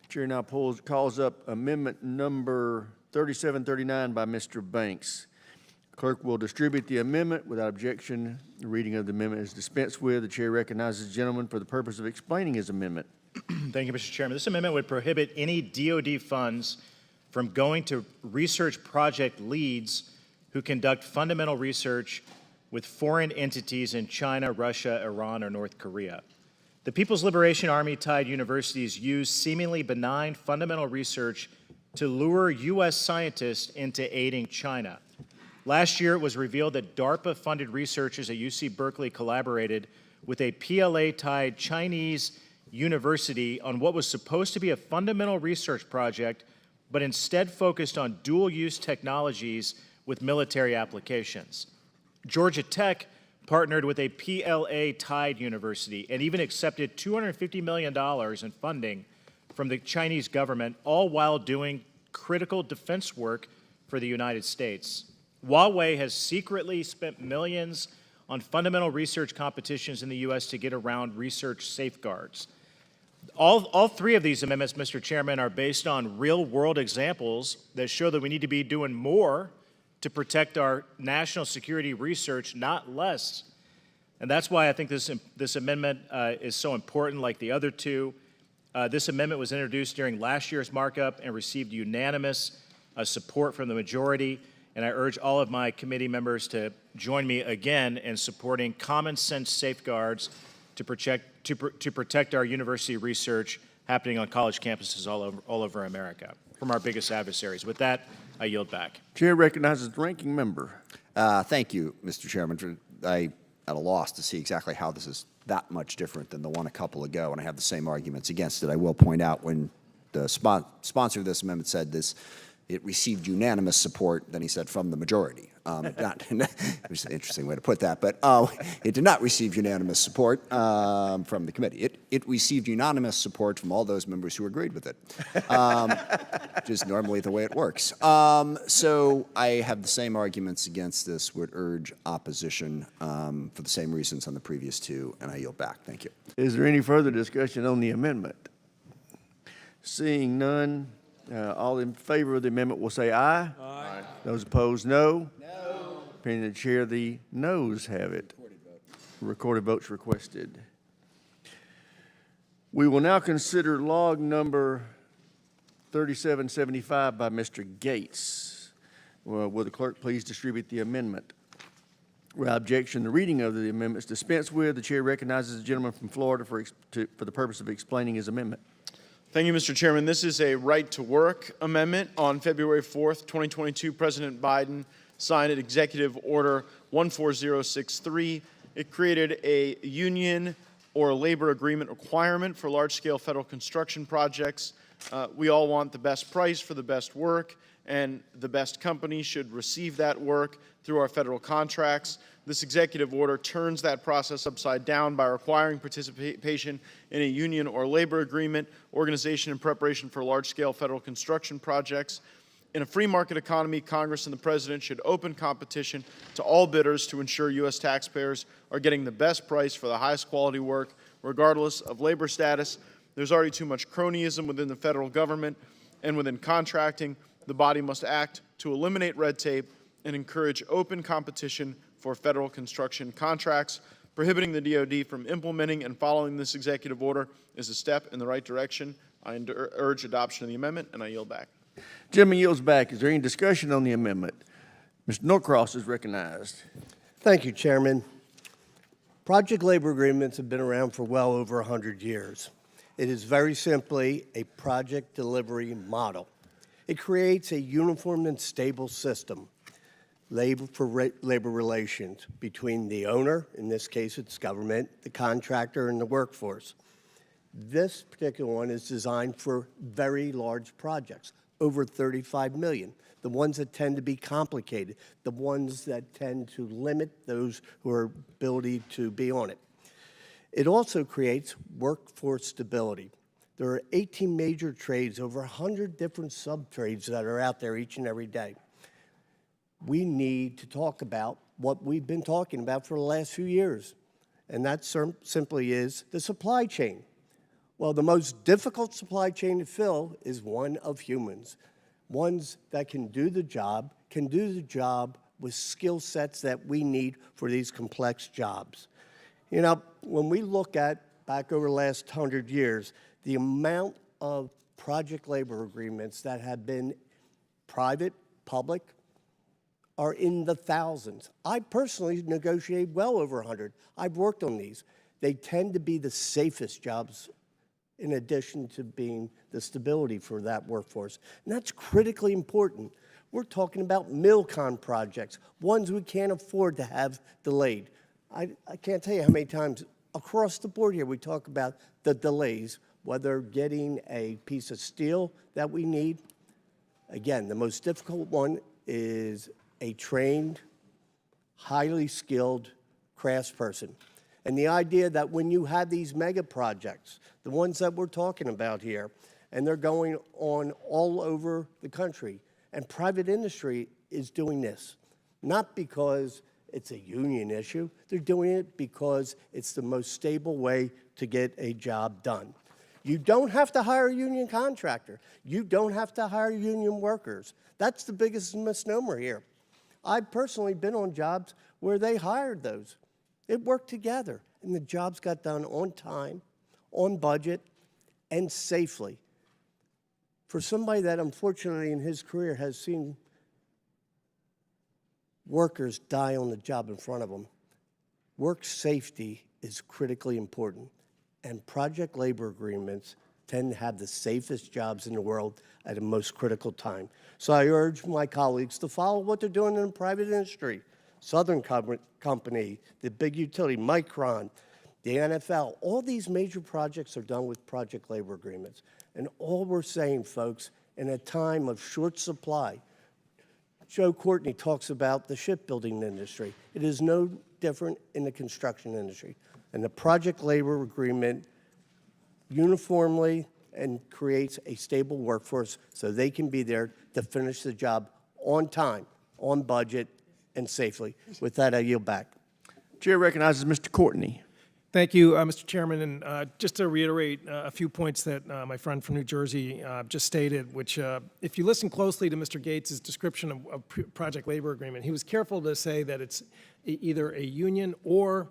Chair now calls up amendment number 3739 by Mr. Banks. Clerk will distribute the amendment. Without objection, the reading of the amendment is dispensed with. The chair recognizes the gentleman for the purpose of explaining his amendment. Thank you, Mr. Chairman. This amendment would prohibit any DoD funds from going to research project leads who conduct fundamental research with foreign entities in China, Russia, Iran, or North Korea. The People's Liberation Army-tied universities use seemingly benign fundamental research to lure U.S. scientists into aiding China. Last year, it was revealed that DARPA-funded researchers at UC Berkeley collaborated with a PLA-tied Chinese university on what was supposed to be a fundamental research project, but instead focused on dual-use technologies with military applications. Georgia Tech partnered with a PLA-tied university and even accepted $250 million in funding from the Chinese government, all while doing critical defense work for the United States. Huawei has secretly spent millions on fundamental research competitions in the U.S. to get around research safeguards. All three of these amendments, Mr. Chairman, are based on real-world examples that show that we need to be doing more to protect our national security research, not less. And that's why I think this amendment is so important, like the other two. This amendment was introduced during last year's markup and received unanimous support from the majority. And I urge all of my committee members to join me again in supporting common sense safeguards to protect our university research happening on college campuses all over America from our biggest adversaries. With that, I yield back. Chair recognizes the ranking member. Thank you, Mr. Chairman. I at a loss to see exactly how this is that much different than the one a couple ago, and I have the same arguments against it. I will point out when the sponsor of this amendment said this, it received unanimous support, then he said from the majority. It was an interesting way to put that, but it did not receive unanimous support from the committee. It received unanimous support from all those members who agreed with it, which is normally the way it works. So I have the same arguments against this, would urge opposition for the same reasons on the previous two, and I yield back. Thank you. Is there any further discussion on the amendment? Seeing none, all in favor of the amendment will say aye. Aye. Those opposed, no. No. Opinion of the chair, the noes have it. Recorded votes requested. We will now consider log number 3775 by Mr. Gates. Well, will the clerk please distribute the amendment? Without objection, the reading of the amendment is dispensed with. The chair recognizes the gentleman from Florida for the purpose of explaining his amendment. Thank you, Mr. Chairman. This is a right-to-work amendment. On February 4th, 2022, President Biden signed an Executive Order 14063 It created a union or labor agreement requirement for large-scale federal construction projects. We all want the best price for the best work, and the best company should receive that work through our federal contracts. This executive order turns that process upside down by requiring participation in a union or labor agreement organization in preparation for large-scale federal construction projects. In a free market economy, Congress and the President should open competition to all bidders to ensure U.S. taxpayers are getting the best price for the highest quality work, regardless of labor status. There's already too much cronyism within the federal government and within contracting. The body must act to eliminate red tape and encourage open competition for federal construction contracts. Prohibiting the DoD from implementing and following this executive order is a step in the right direction. I urge adoption of the amendment, and I yield back. Gentleman yields back. Is there any discussion on the amendment? Mr. Norcross is recognized. Thank you, Chairman. Project labor agreements have been around for well over 100 years. It is very simply a project delivery model. It creates a uniform and stable system for labor relations between the owner, in this case it's government, the contractor, and the workforce. This particular one is designed for very large projects, over 35 million, the ones that tend to be complicated, the ones that tend to limit those who are ability to be on it. It also creates workforce stability. There are 18 major trades, over 100 different sub-trades that are out there each and every day. We need to talk about what we've been talking about for the last few years, and that simply is the supply chain. Well, the most difficult supply chain to fill is one of humans, ones that can do the job with skill sets that we need for these complex jobs. You know, when we look at back over the last 100 years, the amount of project labor agreements that have been private, public, are in the thousands. I personally negotiate well over 100. I've worked on these. They tend to be the safest jobs in addition to being the stability for that workforce. And that's critically important. We're talking about MILCON projects, ones we can't afford to have delayed. I can't tell you how many times across the board here we talk about the delays, whether getting a piece of steel that we need. Again, the most difficult one is a trained, highly skilled craftsperson. And the idea that when you have these mega projects, the ones that we're talking about here, and they're going on all over the country, and private industry is doing this, not because it's a union issue, they're doing it because it's the most stable way to get a job done. You don't have to hire a union contractor. You don't have to hire union workers. That's the biggest misnomer here. I've personally been on jobs where they hired those. It worked together, and the jobs got done on time, on budget, and safely. For somebody that unfortunately in his career has seen workers die on the job in front of them, work safety is critically important, and project labor agreements tend to have the safest jobs in the world at the most critical time. So I urge my colleagues to follow what they're doing in the private industry. Southern Company, the big utility, Micron, the NFL, all these major projects are done with project labor agreements. And all we're saying, folks, in a time of short supply, Joe Courtney talks about the shipbuilding industry. It is no different in the construction industry. And the project labor agreement uniformly and creates a stable workforce so they can be there to finish the job on time, on budget, and safely. With that, I yield back. Chair recognizes Mr. Courtney. Thank you, Mr. Chairman. And just to reiterate a few points that my friend from New Jersey just stated, which if you listen closely to Mr. Gates' description of project labor agreement, he was careful to say that it's either a union or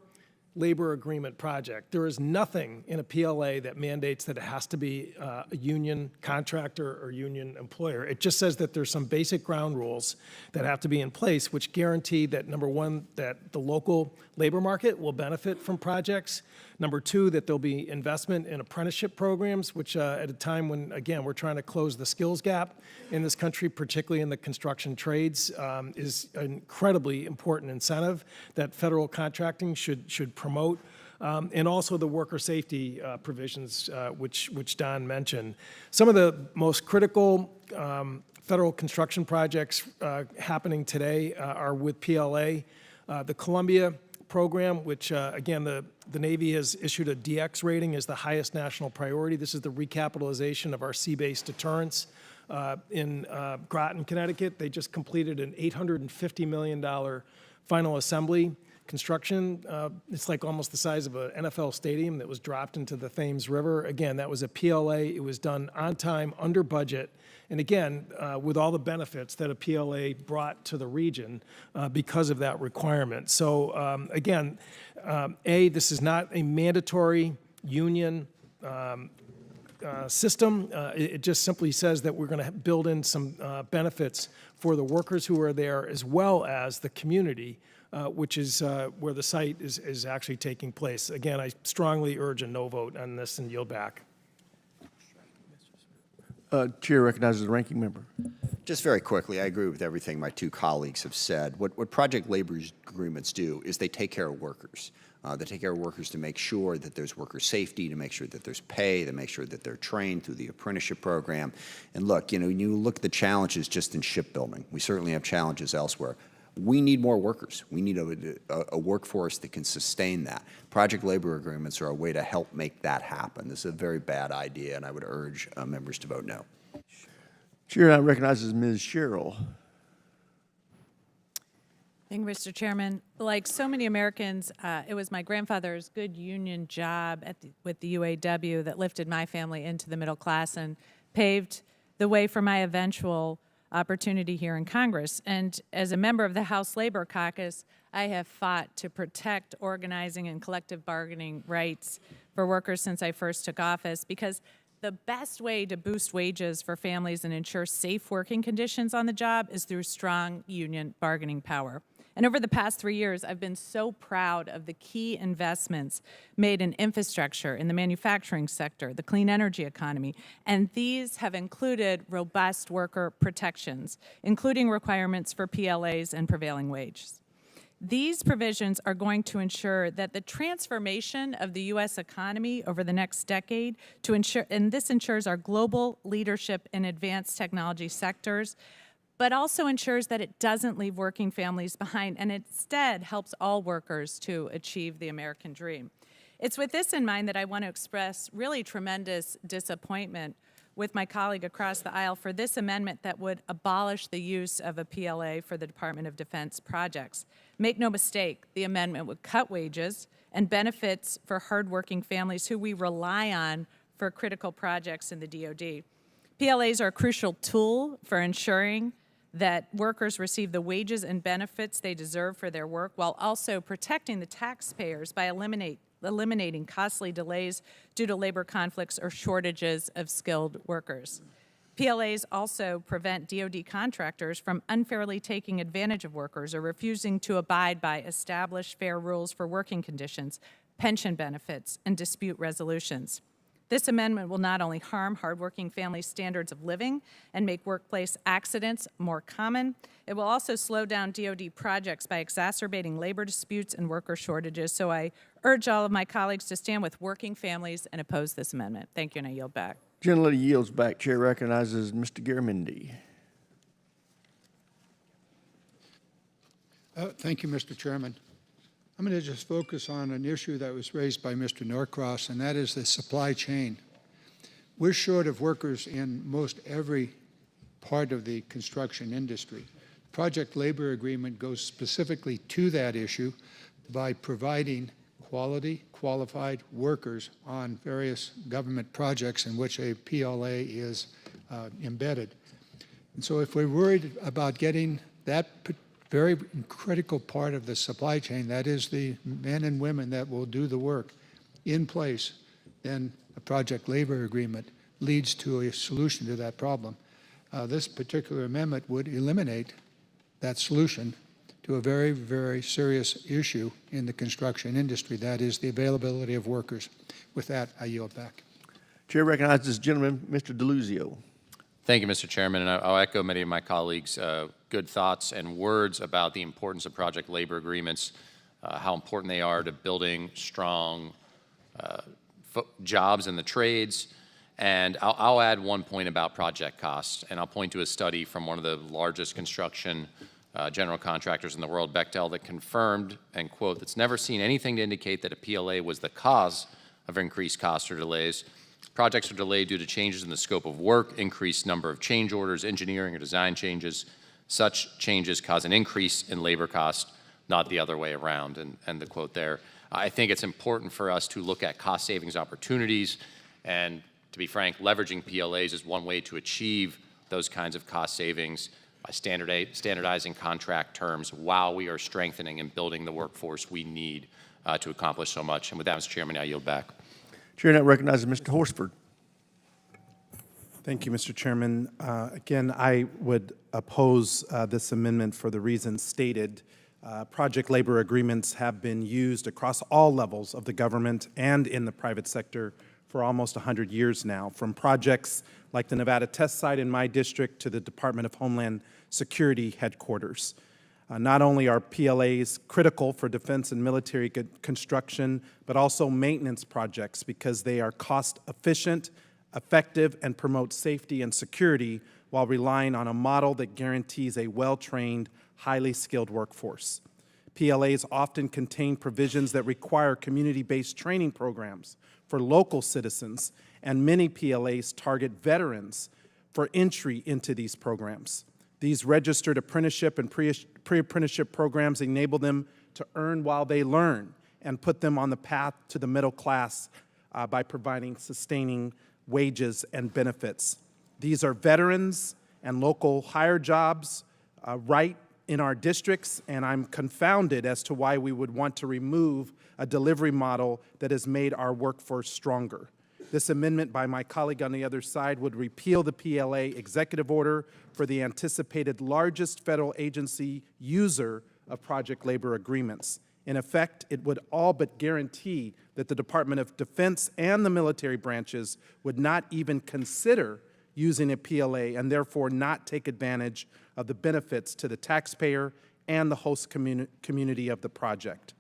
labor agreement project. There is nothing in a PLA that mandates that it has to be a union contractor or union employer. It just says that there's some basic ground rules that have to be in place which guarantee that, number one, that the local labor market will benefit from projects, Number two, that there'll be investment in apprenticeship programs, which at a time when, again, we're trying to close the skills gap in this country, particularly in the construction trades, is an incredibly important incentive that federal contracting should promote. And also the worker safety provisions, which Don mentioned. Some of the most critical federal construction projects happening today are with PLA. The Columbia program, which again, the Navy has issued a DX rating as the highest national priority. This is the recapitalization of our sea-based deterrence in Groton, Connecticut. They just completed an $850 million final assembly construction. It's like almost the size of an NFL stadium that was dropped into the Thames River. Again, that was a PLA. It was done on time, under budget, and again, with all the benefits that a PLA brought to the region because of that requirement. So again, this is not a mandatory union system. It just simply says that we're going to build in some benefits for the workers who are there, as well as the community, which is where the site is actually taking place. Again, I strongly urge a no vote on this and yield back. Chair recognizes the ranking member. Just very quickly, I agree with everything my two colleagues have said. What project labor agreements do is they take care of workers. They take care of workers to make sure that there's worker safety, to make sure that there's pay, to make sure that they're trained through the apprenticeship program. And look, when you look at the challenges just in shipbuilding, we certainly have challenges elsewhere. We need more workers. We need a workforce that can sustain that. Project labor agreements are a way to help make that happen. This is a very bad idea, and I would urge members to vote no. Chair now recognizes Ms. Sherrill. Thank you, Mr. Chairman. Like so many Americans, it was my grandfather's good union job with the UAW that lifted my family into the middle class and paved the way for my eventual opportunity here in Congress. And as a member of the House Labor Caucus, I have fought to protect organizing and collective bargaining rights for workers since I first took office, because the best way to boost wages for families and ensure safe working conditions on the job is through strong union bargaining power. And over the past 3 years, I've been so proud of the key investments made in infrastructure, in the manufacturing sector, the clean energy economy, and these have included robust worker protections, including requirements for PLAs and prevailing wages. These provisions are going to ensure that the transformation of the U.S. economy over the next decade, and this ensures our global leadership in advanced technology sectors, but also ensures that it doesn't leave working families behind and instead helps all workers to achieve the American dream. It's with this in mind that I want to express really tremendous disappointment with my colleague across the aisle for this amendment that would abolish the use of a PLA for the Department of Defense projects. Make no mistake, the amendment would cut wages and benefits for hardworking families who we rely on for critical projects in the DoD. PLAs are a crucial tool for ensuring that workers receive the wages and benefits they deserve for their work, while also protecting the taxpayers by eliminating costly delays due to labor conflicts or shortages of skilled workers. PLAs also prevent DoD contractors from unfairly taking advantage of workers or refusing to abide by established fair rules for working conditions, pension benefits, and dispute resolutions. This amendment will not only harm hardworking families' standards of living and make workplace accidents more common, it will also slow down DoD projects by exacerbating labor disputes and worker shortages. So I urge all of my colleagues to stand with working families and oppose this amendment. Thank you, and I yield back. Gentlelady yields back. Chair recognizes Mr. Garamendi. Thank you, Mr. Chairman. I'm going to just focus on an issue that was raised by Mr. Norcross, and that is the supply chain. We're short of workers in most every part of the construction industry. Project labor agreement goes specifically to that issue by providing quality, qualified workers on various government projects in which a PLA is embedded. And so if we're worried about getting that very critical part of the supply chain, that is the men and women that will do the work, in place, then a project labor agreement leads to a solution to that problem. This particular amendment would eliminate that solution to a very, very serious issue in the construction industry. That is the availability of workers. With that, I yield back. Chair recognizes this gentleman, Mr. DeLuzio. Thank you, Mr. Chairman, and I'll echo many of my colleagues' good thoughts and words about the importance of project labor agreements, how important they are to building strong jobs in the trades. And I'll add one point about project costs, and I'll point to a study from one of the largest construction general contractors in the world, Bechtel, that confirmed, and quote, that's never seen anything to indicate that a PLA was the cause of increased costs or delays. Projects are delayed due to changes in the scope of work, increased number of change orders, engineering or design changes. Such changes cause an increase in labor cost, not the other way around, and the quote there. I think it's important for us to look at cost savings opportunities, and to be frank, leveraging PLAs is one way to achieve those kinds of cost savings by standardizing contract terms while we are strengthening and building the workforce we need to accomplish so much. And with that, Mr. Chairman, I yield back. Chair now recognizes Mr. Horsford. Thank you, Mr. Chairman. Again, I would oppose this amendment for the reasons stated. Project labor agreements have been used across all levels of the government and in the private sector for almost 100 years now, from projects like the Nevada test site in my district to the Department of Homeland Security headquarters. Not only are PLAs critical for defense and military construction, but also maintenance projects because they are cost efficient, effective, and promote safety and security while relying on a model that guarantees a well-trained, highly skilled workforce. PLAs often contain provisions that require community-based training programs for local citizens, and many PLAs target veterans for entry into these programs. These registered apprenticeship and pre-apprenticeship programs enable them to earn while they learn and put them on the path to the middle class by providing sustaining wages and benefits. These are veterans and local hire jobs right in our districts, and I'm confounded as to why we would want to remove a delivery model that has made our workforce stronger. This amendment by my colleague on the other side would repeal the PLA executive order for the anticipated largest federal agency user of project labor agreements. In effect, it would all but guarantee that the Department of Defense and the military branches would not even consider using a PLA and therefore not take advantage of the benefits to the taxpayer and the host community of the project.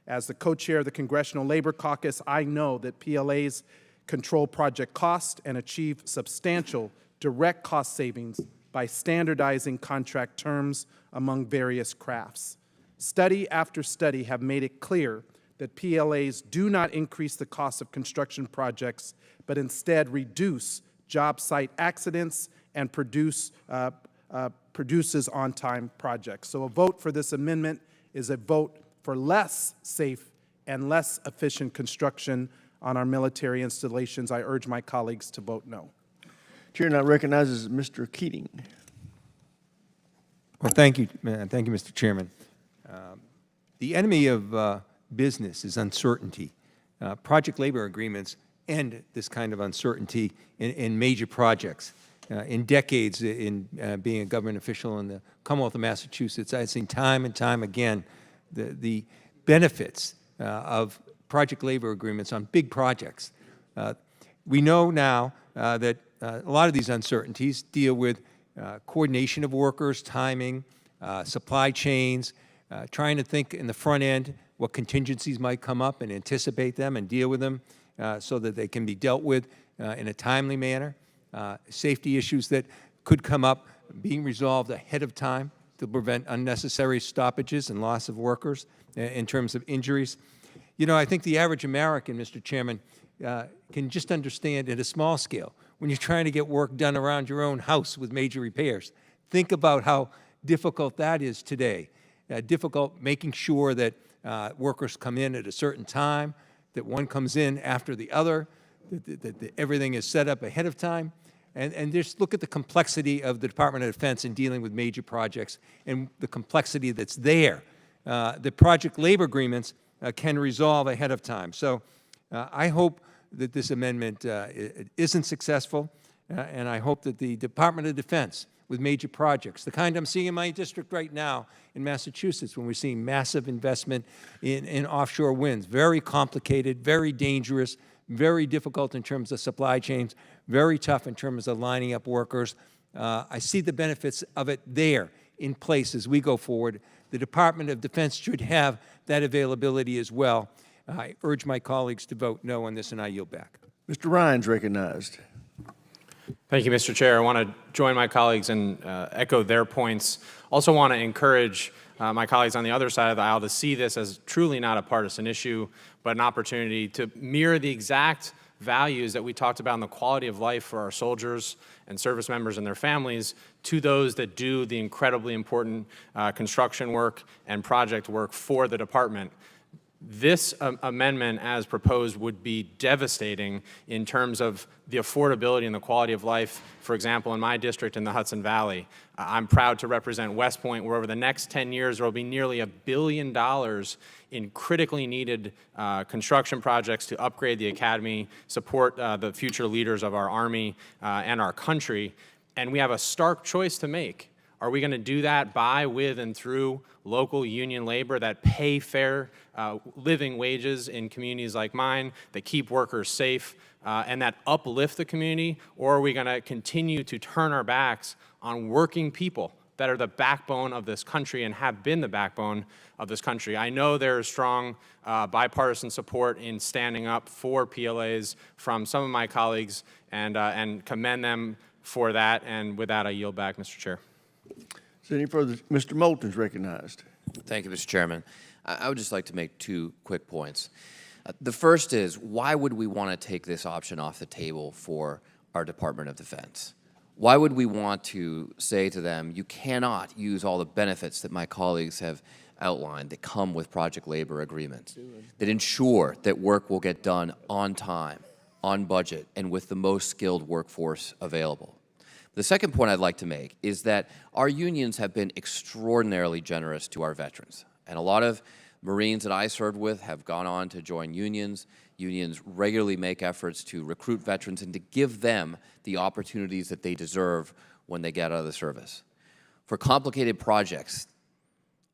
As the co-chair of the Congressional Labor Caucus, I know that PLAs control project cost and achieve substantial direct cost savings by standardizing contract terms among various crafts. Study after study have made it clear that PLAs do not increase the cost of construction projects, but instead reduce job site accidents and produces on-time projects. So a vote for this amendment is a vote for less safe and less efficient construction on our military installations. I urge my colleagues to vote no. Chair now recognizes Mr. Keating. Well, thank you, Mr. Chairman. The enemy of business is uncertainty. Project labor agreements end this kind of uncertainty in major projects. In decades in being a government official in the Commonwealth of Massachusetts, I've seen time and time again the benefits of project labor agreements on big projects. We know now that a lot of these uncertainties deal with coordination of workers, timing, supply chains, trying to think in the front end what contingencies might come up and anticipate them and deal with them so that they can be dealt with in a timely manner. Safety issues that could come up being resolved ahead of time to prevent unnecessary stoppages and loss of workers in terms of injuries. You know, I think the average American, Mr. Chairman, can just understand at a small scale when you're trying to get work done around your own house with major repairs. Think about how difficult that is today. Difficult making sure that workers come in at a certain time, that one comes in after the other, that everything is set up ahead of time. And just look at the complexity of the Department of Defense in dealing with major projects and the complexity that's there. The project labor agreements can resolve ahead of time. So I hope that this amendment isn't successful, and I hope that the Department of Defense with major projects, the kind I'm seeing in my district right now in Massachusetts, when we're seeing massive investment in offshore winds. Very complicated, very dangerous, very difficult in terms of supply chains, very tough in terms of lining up workers. I see the benefits of it there in place as we go forward. The Department of Defense should have that availability as well. I urge my colleagues to vote no on this, and I yield back. Mr. Ryan's recognized. Thank you, Mr. Chair. I want to join my colleagues and echo their points. Also want to encourage my colleagues on the other side of the aisle to see this as truly not a partisan issue, but an opportunity to mirror the exact values that we talked about in the quality of life for our soldiers and service members and their families to those that do the incredibly important construction work and project work for the department. This amendment, as proposed, would be devastating in terms of the affordability and the quality of life, for example, in my district in the Hudson Valley. I'm proud to represent West Point, where over the next 10 years, there will be nearly $1 billion in critically needed construction projects to upgrade the academy, support the future leaders of our Army and our country. And we have a stark choice to make. Are we going to do that by, with, and through local union labor that pay fair living wages in communities like mine, that keep workers safe, and that uplift the community? Or are we going to continue to turn our backs on working people that are the backbone of this country and have been the backbone of this country? I know there is strong bipartisan support in standing up for PLAs from some of my colleagues, and commend them for that. And with that, I yield back, Mr. Chair. Is there any further? Mr. Moulton's recognized. Thank you, Mr. Chairman. I would just like to make two quick points. The first is, why would we want to take this option off the table for our Department of Defense? Why would we want to say to them, you cannot use all the benefits that my colleagues have outlined that come with project labor agreements, that ensure that work will get done on time, on budget, and with the most skilled workforce available? The second point I'd like to make is that our unions have been extraordinarily generous to our veterans. And a lot of Marines that I served with have gone on to join unions. Unions regularly make efforts to recruit veterans and to give them the opportunities that they deserve when they get out of the service. For complicated projects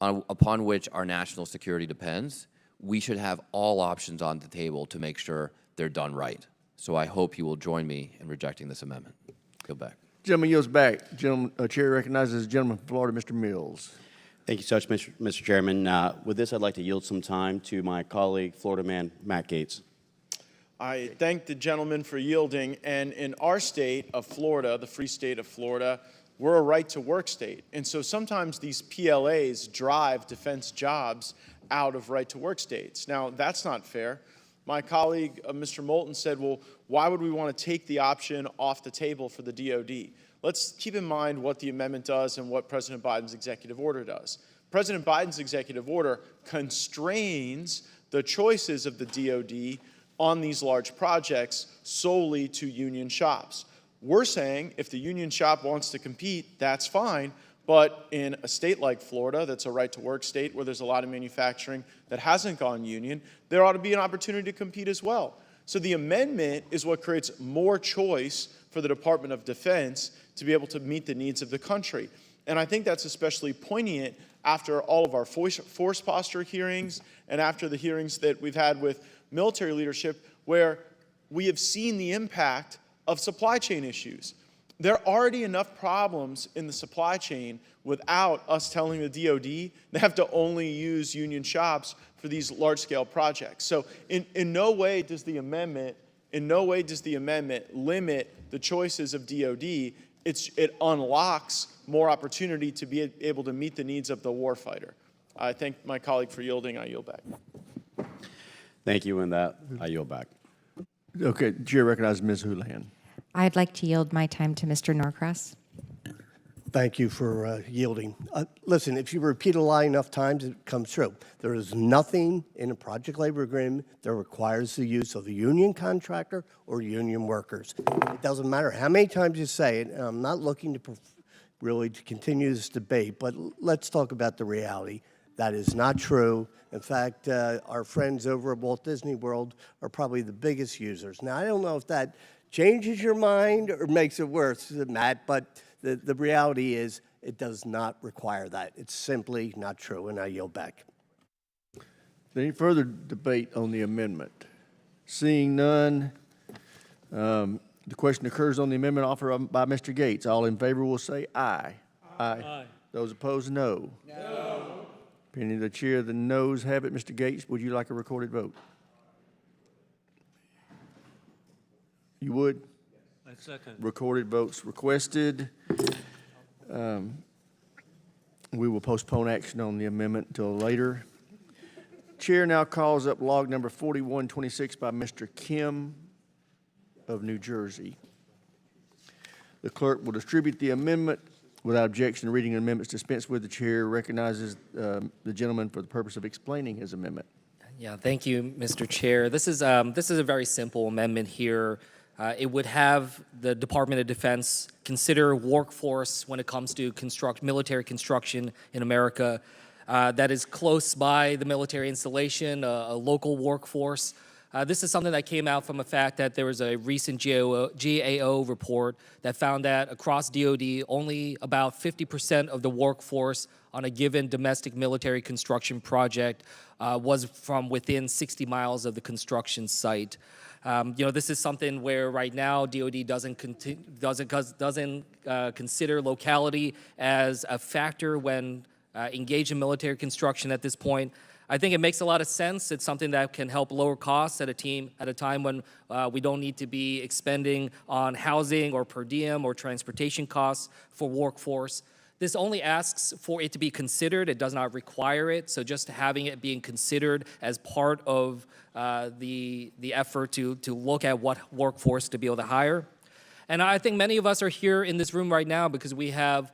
upon which our national security depends, we should have all options on the table to make sure they're done right. So I hope you will join me in rejecting this amendment. Go back. Gentleman yields back. Chair recognizes the gentleman from Florida, Mr. Mills. Thank you so much, Mr. Chairman. With this, I'd like to yield some time to my colleague, Florida man Matt Gates. I thank the gentleman for yielding. And in our state of Florida, the free state of Florida, we're a right-to-work state. And so sometimes these PLAs drive defense jobs out of right-to-work states. Now, that's not fair. My colleague, Mr. Moulton, said, well, why would we want to take the option off the table for the DOD? Let's keep in mind what the amendment does and what President Biden's executive order does. President Biden's executive order constrains the choices of the DOD on these large projects solely to union shops. We're saying if the union shop wants to compete, that's fine. But in a state like Florida, that's a right-to-work state where there's a lot of manufacturing that hasn't gone union, there ought to be an opportunity to compete as well. So the amendment is what creates more choice for the Department of Defense to be able to meet the needs of the country. And I think that's especially poignant after all of our force posture hearings and after the hearings that we've had with military leadership, where we have seen the impact of supply chain issues. There are already enough problems in the supply chain without us telling the DOD they have to only use union shops for these large-scale projects. So in no way does the amendment limit the choices of DOD. It unlocks more opportunity to be able to meet the needs of the warfighter. I thank my colleague for yielding. I yield back. Thank you, and that I yield back. Okay, Chair recognizes Ms. Houlihan. I'd like to yield my time to Mr. Norcross. Thank you for yielding. Listen, if you repeat a lie enough times, it comes true. There is nothing in a project labor agreement that requires the use of a union contractor or union workers. It doesn't matter how many times you say it, and I'm not looking to really to continue this debate, but let's talk about the reality. That is not true. In fact, our friends over at Walt Disney World are probably the biggest users. Now, I don't know if that changes your mind or makes it worse, Matt, but the reality is it does not require that. It's simply not true, and I yield back. Any further debate on the amendment? Seeing none, the question occurs on the amendment offered by Mr. Gates. All in favor will say aye. Aye. Those opposed, no. No. Opinion of the chair, the noes have it. Mr. Gates, would you like a recorded vote? You would? I second. Recorded votes requested. We will postpone action on the amendment until later. Chair now calls up log number 4126 by Mr. Kim of New Jersey. The clerk will distribute the amendment. Without objection, reading amendments dispensed with. The chair recognizes the gentleman for the purpose of explaining his amendment. Yeah, thank you, Mr. Chair. This is a very simple amendment here. It would have the Department of Defense consider workforce when it comes to military construction in America that is close by the military installation, a local workforce. This is something that came out from the fact that there was a recent GAO report that found that across DoD, only about 50% of the workforce on a given domestic military construction project was from within 60 miles of the construction site. This is something where right now DoD doesn't consider locality as a factor when engaged in military construction at this point. I think it makes a lot of sense. It's something that can help lower costs at a time when we don't need to be expending on housing or per diem or transportation costs for workforce. This only asks for it to be considered. It does not require it. So just having it being considered as part of the effort to look at what workforce to be able to hire. And I think many of us are here in this room right now because we have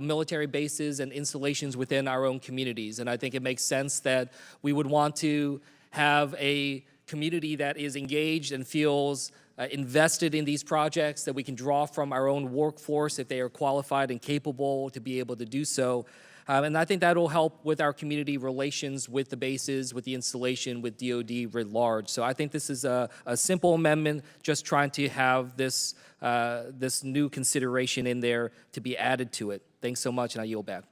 military bases and installations within our own communities. And I think it makes sense that we would want to have a community that is engaged and feels invested in these projects, that we can draw from our own workforce if they are qualified and capable to be able to do so. And I think that will help with our community relations with the bases, with the installation, with DoD writ large. So I think this is a simple amendment, just trying to have this new consideration in there to be added to it. Thanks so much, and I yield back.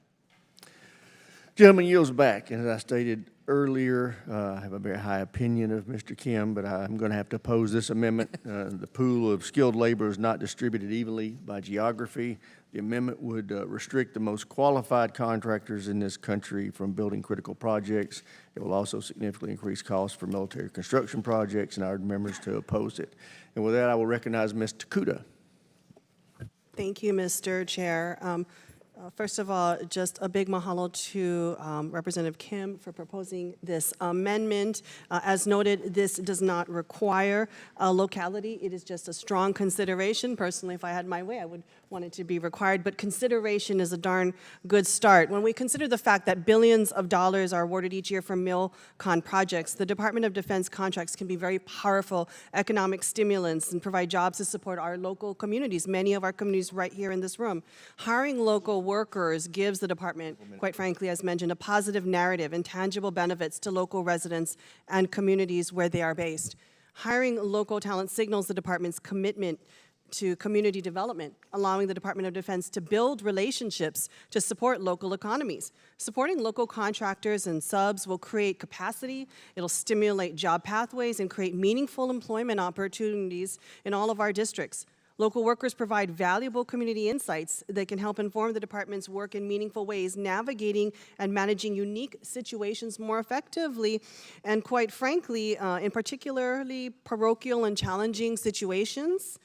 Gentleman yields back. And as I stated earlier, I have a very high opinion of Mr. Kim, but I'm going to have to oppose this amendment. The pool of skilled labor is not distributed evenly by geography. The amendment would restrict the most qualified contractors in this country from building critical projects. It will also significantly increase costs for military construction projects, and I urge members to oppose it. And with that, I will recognize Ms. Takuda. Thank you, Mr. Chair. First of all, just a big mahalo to Representative Kim for proposing this amendment. As noted, this does not require a locality. It is just a strong consideration. Personally, if I had my way, I would want it to be required, but consideration is a darn good start. When we consider the fact that billions of dollars are awarded each year for MilCon projects, the Department of Defense contracts can be very powerful economic stimulants and provide jobs to support our local communities, many of our communities right here in this room. Hiring local workers gives the department, quite frankly, as mentioned, a positive narrative and tangible benefits to local residents and communities where they are based. Hiring local talent signals the department's commitment to community development, allowing the Department of Defense to build relationships to support local economies. Supporting local contractors and subs will create capacity, it'll stimulate job pathways, and create meaningful employment opportunities in all of our districts. Local workers provide valuable community insights that can help inform the department's work in meaningful ways, navigating and managing unique situations more effectively. And quite frankly, in particularly parochial and challenging situations,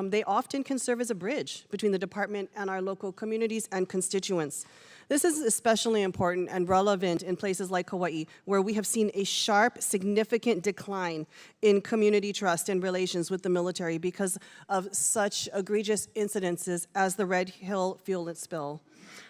they often can serve as a bridge between the department and our local communities and constituents. This is especially important and relevant in places like Hawaii, where we have seen a sharp, significant decline in community trust and relations with the military because of such egregious incidences as the Red Hill fuel spill.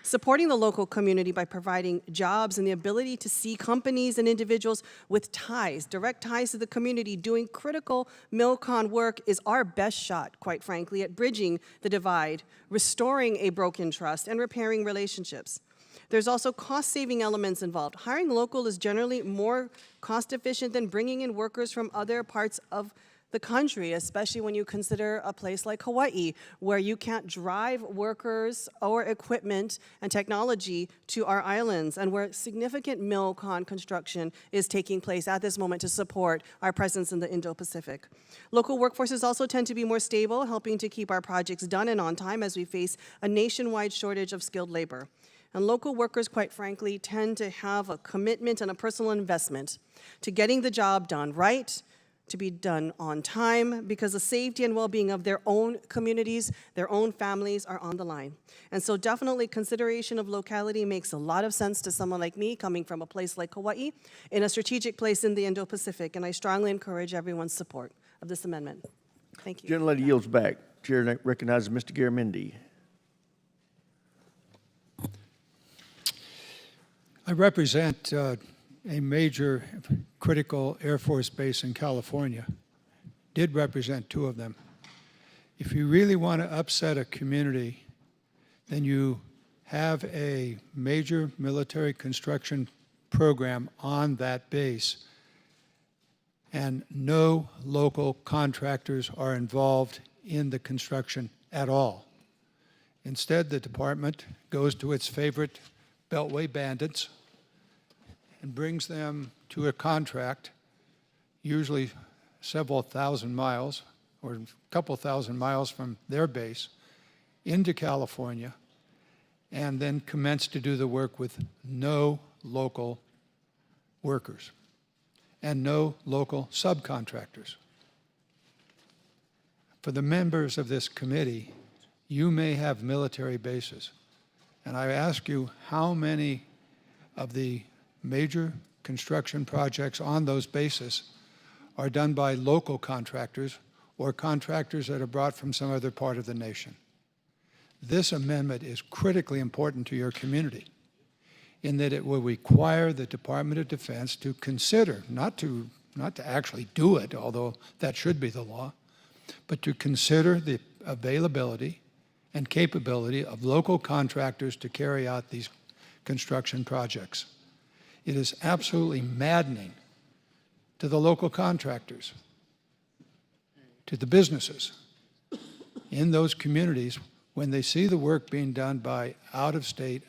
Supporting the local community by providing jobs and the ability to see companies and individuals with ties, direct ties to the community, doing critical MilCon work is our best shot, quite frankly, at bridging the divide, restoring a broken trust, and repairing relationships. There's also cost-saving elements involved. Hiring local is generally more cost-efficient than bringing in workers from other parts of the country, especially when you consider a place like Hawaii, where you can't drive workers or equipment and technology to our islands, and where significant MilCon construction is taking place at this moment to support our presence in the Indo-Pacific. Local workforces also tend to be more stable, helping to keep our projects done and on time as we face a nationwide shortage of skilled labor. And local workers, quite frankly, tend to have a commitment and a personal investment to getting the job done right, to be done on time, because the safety and well-being of their own communities, their own families are on the line. And so definitely consideration of locality makes a lot of sense to someone like me coming from a place like Hawaii in a strategic place in the Indo-Pacific, and I strongly encourage everyone's support of this amendment. Thank you. Gentlelady yields back. Chair recognizes Mr. Garamendi. I represent a major critical Air Force base in California. Did represent 2 of them. If you really want to upset a community, then you have a major military construction program on that base, and no local contractors are involved in the construction at all. Instead, the department goes to its favorite Beltway bandits and brings them to a contract, usually several thousand miles or a couple thousand miles from their base, into California, and then commence to do the work with no local workers and no local subcontractors. For the members of this committee, you may have military bases, and I ask you how many of the major construction projects on those bases are done by local contractors or contractors that are brought from some other part of the nation. This amendment is critically important to your community in that it will require the Department of Defense to consider, not to actually do it, although that should be the law, but to consider the availability and capability of local contractors to carry out these construction projects. It is absolutely maddening to the local contractors, to the businesses in those communities when they see the work being done by out-of-state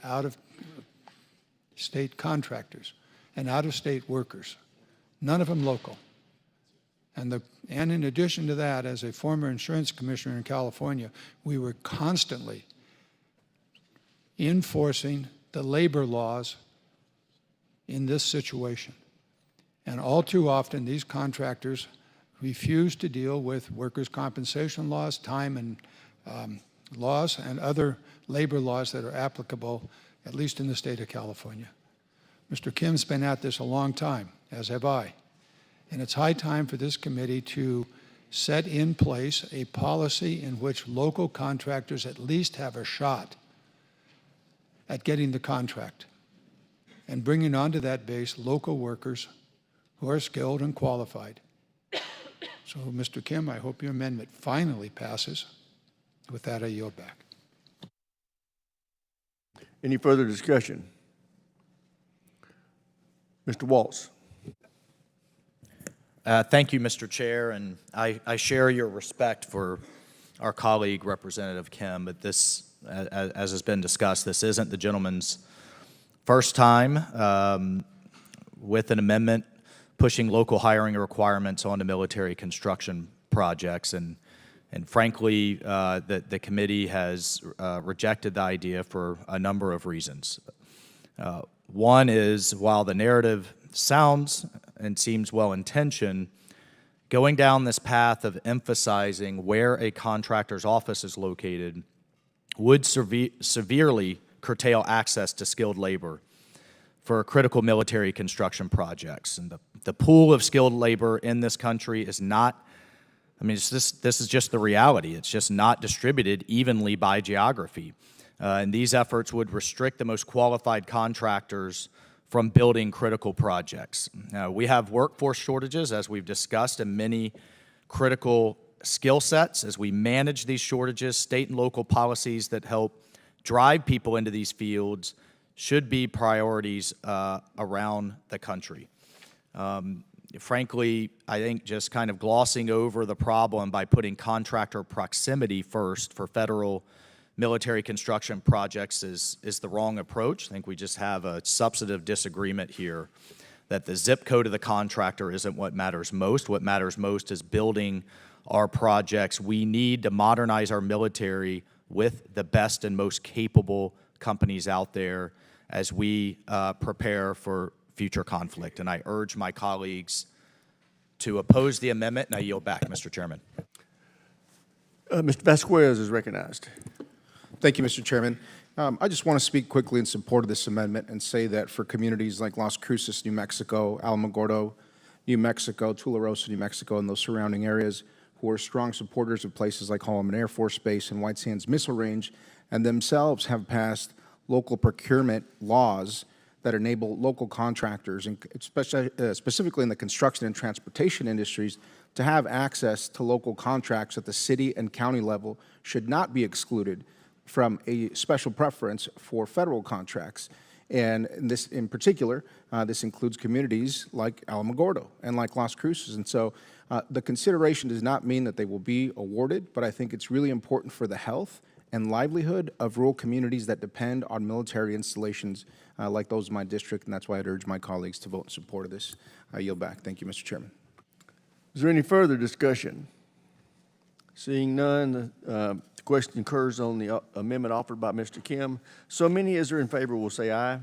contractors and out-of-state workers, none of them local. And in addition to that, as a former insurance commissioner in California, we were constantly enforcing the labor laws in this situation. And all too often, these contractors refuse to deal with workers' compensation laws, time and laws, and other labor laws that are applicable, at least in the state of California. Mr. Kim's been at this a long time, as have I. And it's high time for this committee to set in place a policy in which local contractors at least have a shot at getting the contract and bringing onto that base local workers who are skilled and qualified. So, Mr. Kim, I hope your amendment finally passes. With that, I yield back. Any further discussion? Mr. Waltz. Thank you, Mr. Chair, and I share your respect for our colleague, Representative Kim, but this, as has been discussed, this isn't the gentleman's first time with an amendment pushing local hiring requirements onto military construction projects, and frankly, the committee has rejected the idea for a number of reasons. One is, while the narrative sounds and seems well-intentioned, going down this path of emphasizing where a contractor's office is located would severely curtail access to skilled labor for critical military construction projects. And the pool of skilled labor in this country is not, I mean, this is just the reality. It's just not distributed evenly by geography. And these efforts would restrict the most qualified contractors from building critical projects. We have workforce shortages, as we've discussed, in many critical skill sets. As we manage these shortages, state and local policies that help drive people into these fields should be priorities around the country. Frankly, I think just kind of glossing over the problem by putting contractor proximity first for federal military construction projects is the wrong approach. I think we just have a substantive disagreement here that the zip code of the contractor isn't what matters most. What matters most is building our projects. We need to modernize our military with the best and most capable companies out there as we prepare for future conflict. And I urge my colleagues to oppose the amendment, and I yield back, Mr. Chairman. Mr. Vasquez is recognized. Thank you, Mr. Chairman. I just want to speak quickly in support of this amendment and say that for communities like Las Cruces, New Mexico, Alamogordo, New Mexico, Tularosa, New Mexico, and those surrounding areas who are strong supporters of places like Holloman Air Force Base and White Sands Missile Range, and themselves have passed local procurement laws that enable local contractors, and specifically in the construction and transportation industries, to have access to local contracts at the city and county level should not be excluded from a special preference for federal contracts. And this, in particular, this includes communities like Alamogordo and like Las Cruces. And so the consideration does not mean that they will be awarded, but I think it's really important for the health and livelihood of rural communities that depend on military installations like those in my district, and that's why I'd urge my colleagues to vote in support of this. I yield back. Thank you, Mr. Chairman. Is there any further discussion? Seeing none, the question occurs on the amendment offered by Mr. Kim. So many as are in favor will say aye.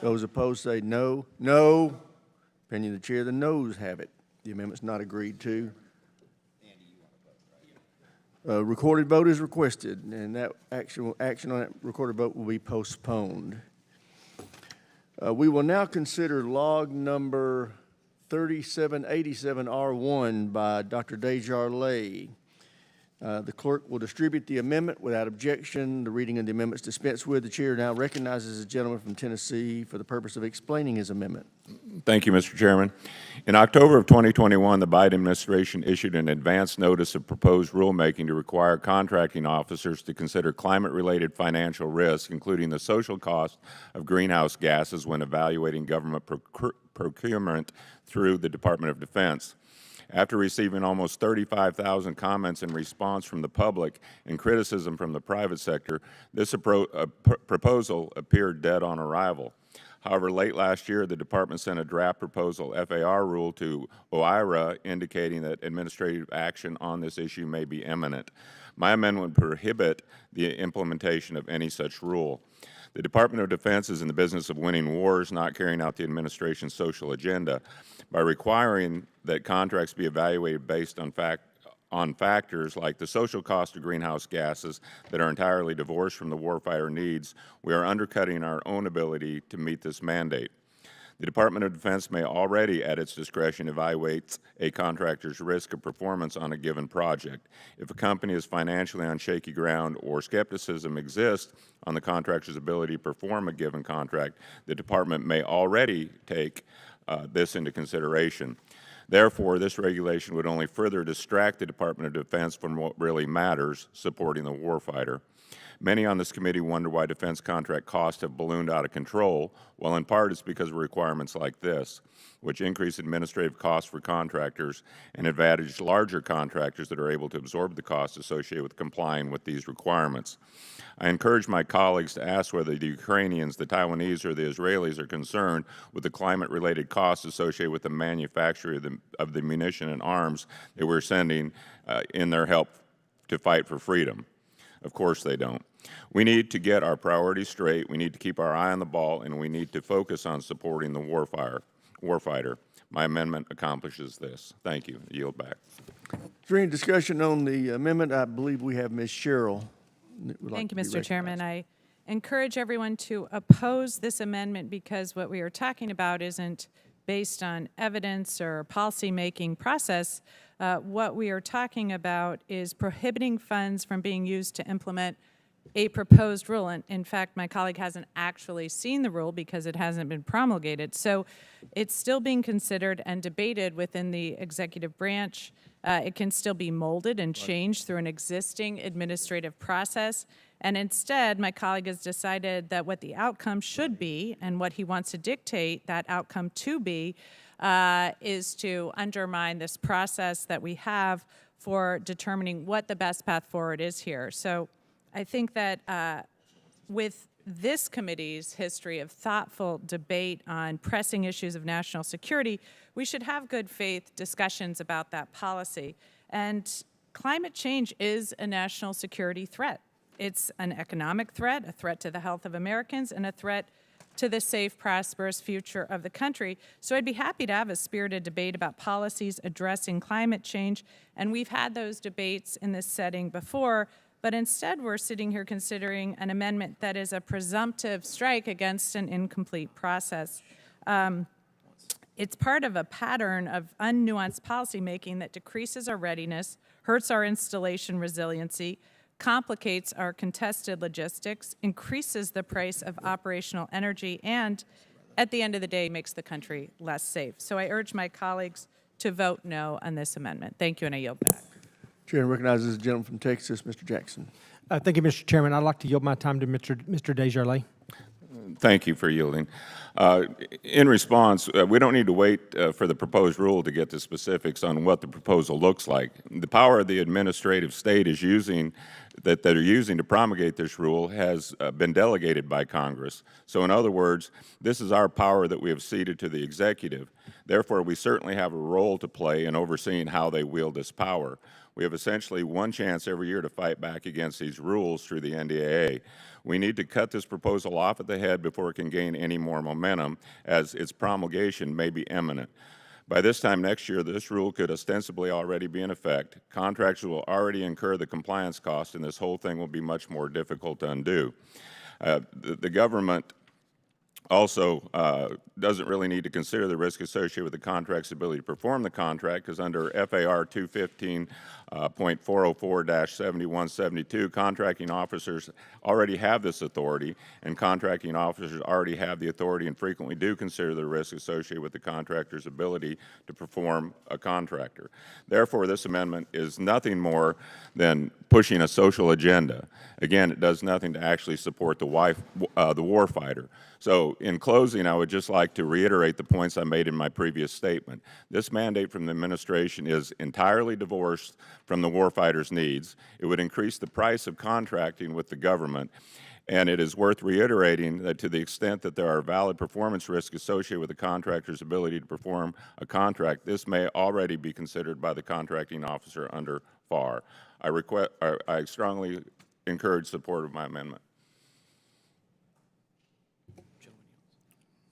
Those opposed say no. No. Opinion of the chair, the noes have it. The amendment's not agreed to. Recorded vote is requested, and that action on that recorded vote will be postponed. We will now consider log number 3787R1 by Dr. Desjardins. The clerk will distribute the amendment without objection. The reading of the amendment is dispensed with. The chair now recognizes the gentleman from Tennessee for the purpose of explaining his amendment. Thank you, Mr. Chairman. In October of 2021, the Biden administration issued an advance notice of proposed rulemaking to require contracting officers to consider climate-related financial risk, including the social cost of greenhouse gases when evaluating government procurement through the Department of Defense. After receiving almost 35,000 comments in response from the public and criticism from the private sector, this proposal appeared dead on arrival. However, late last year, the department sent a draft proposal FAR rule to OIRA indicating that administrative action on this issue may be imminent. My amendment would prohibit the implementation of any such rule. The Department of Defense is in the business of winning wars, not carrying out the administration's social agenda. By requiring that contracts be evaluated based on factors like the social cost of greenhouse gases that are entirely divorced from the warfighter needs, we are undercutting our own ability to meet this mandate. The Department of Defense may already, at its discretion, evaluate a contractor's risk of performance on a given project. If a company is financially on shaky ground or skepticism exists on the contractor's ability to perform a given contract, the Department may already take this into consideration. Therefore, this regulation would only further distract the Department of Defense from what really matters, supporting the warfighter. Many on this committee wonder why defense contract costs have ballooned out of control. Well, in part, it's because of requirements like this, which increase administrative costs for contractors and advantage larger contractors that are able to absorb the costs associated with complying with these requirements. I encourage my colleagues to ask whether the Ukrainians, the Taiwanese, or the Israelis are concerned with the climate-related costs associated with the manufacture of the munition and arms that we're sending in their help to fight for freedom. Of course they don't. We need to get our priorities straight, we need to keep our eye on the ball, and we need to focus on supporting the warfighter. My amendment accomplishes this. Thank you. I yield back. Is there any discussion on the amendment? I believe we have Ms. Sherrill. Thank you, Mr. Chairman. I encourage everyone to oppose this amendment because what we are talking about isn't based on evidence or policy-making process. What we are talking about is prohibiting funds from being used to implement a proposed rule. And in fact, my colleague hasn't actually seen the rule because it hasn't been promulgated. So it's still being considered and debated within the executive branch. It can still be molded and changed through an existing administrative process. And instead, my colleague has decided that what the outcome should be and what he wants to dictate that outcome to be is to undermine this process that we have for determining what the best path forward is here. So I think that with this committee's history of thoughtful debate on pressing issues of national security, we should have good faith discussions about that policy. And climate change is a national security threat. It's an economic threat, a threat to the health of Americans, and a threat to the safe, prosperous future of the country. So I'd be happy to have a spirited debate about policies addressing climate change, and we've had those debates in this setting before, but instead we're sitting here considering an amendment that is a presumptive strike against an incomplete process. It's part of a pattern of unnuanced policymaking that decreases our readiness, hurts our installation resiliency, complicates our contested logistics, increases the price of operational energy, and at the end of the day makes the country less safe. So I urge my colleagues to vote no on this amendment. Thank you, and I yield back. Chair recognizes the gentleman from Texas, Mr. Jackson. Thank you, Mr. Chairman. I'd like to yield my time to Mr. Desjardins. Thank you for yielding. In response, we don't need to wait for the proposed rule to get to specifics on what the proposal looks like. The power the administrative state is using, that they're using to promulgate this rule, has been delegated by Congress. So in other words, this is our power that we have ceded to the executive. Therefore, we certainly have a role to play in overseeing how they wield this power. We have essentially one chance every year to fight back against these rules through the NDAA. We need to cut this proposal off at the head before it can gain any more momentum, as its promulgation may be imminent. By this time next year, this rule could ostensibly already be in effect. Contractors will already incur the compliance cost, and this whole thing will be much more difficult to undo. The government also doesn't really need to consider the risk associated with the contract's ability to perform the contract, because under FAR 215.404-7172, contracting officers already have this authority, and contracting officers already have the authority and frequently do consider the risk associated with the contractor's ability to perform a contractor. Therefore, this amendment is nothing more than pushing a social agenda. Again, it does nothing to actually support the warfighter. So in closing, I would just like to reiterate the points I made in my previous statement. This mandate from the administration is entirely divorced from the warfighter's needs. It would increase the price of contracting with the government, and it is worth reiterating that to the extent that there are valid performance risks associated with the contractor's ability to perform a contract, this may already be considered by the contracting officer under FAR. I strongly encourage support of my amendment.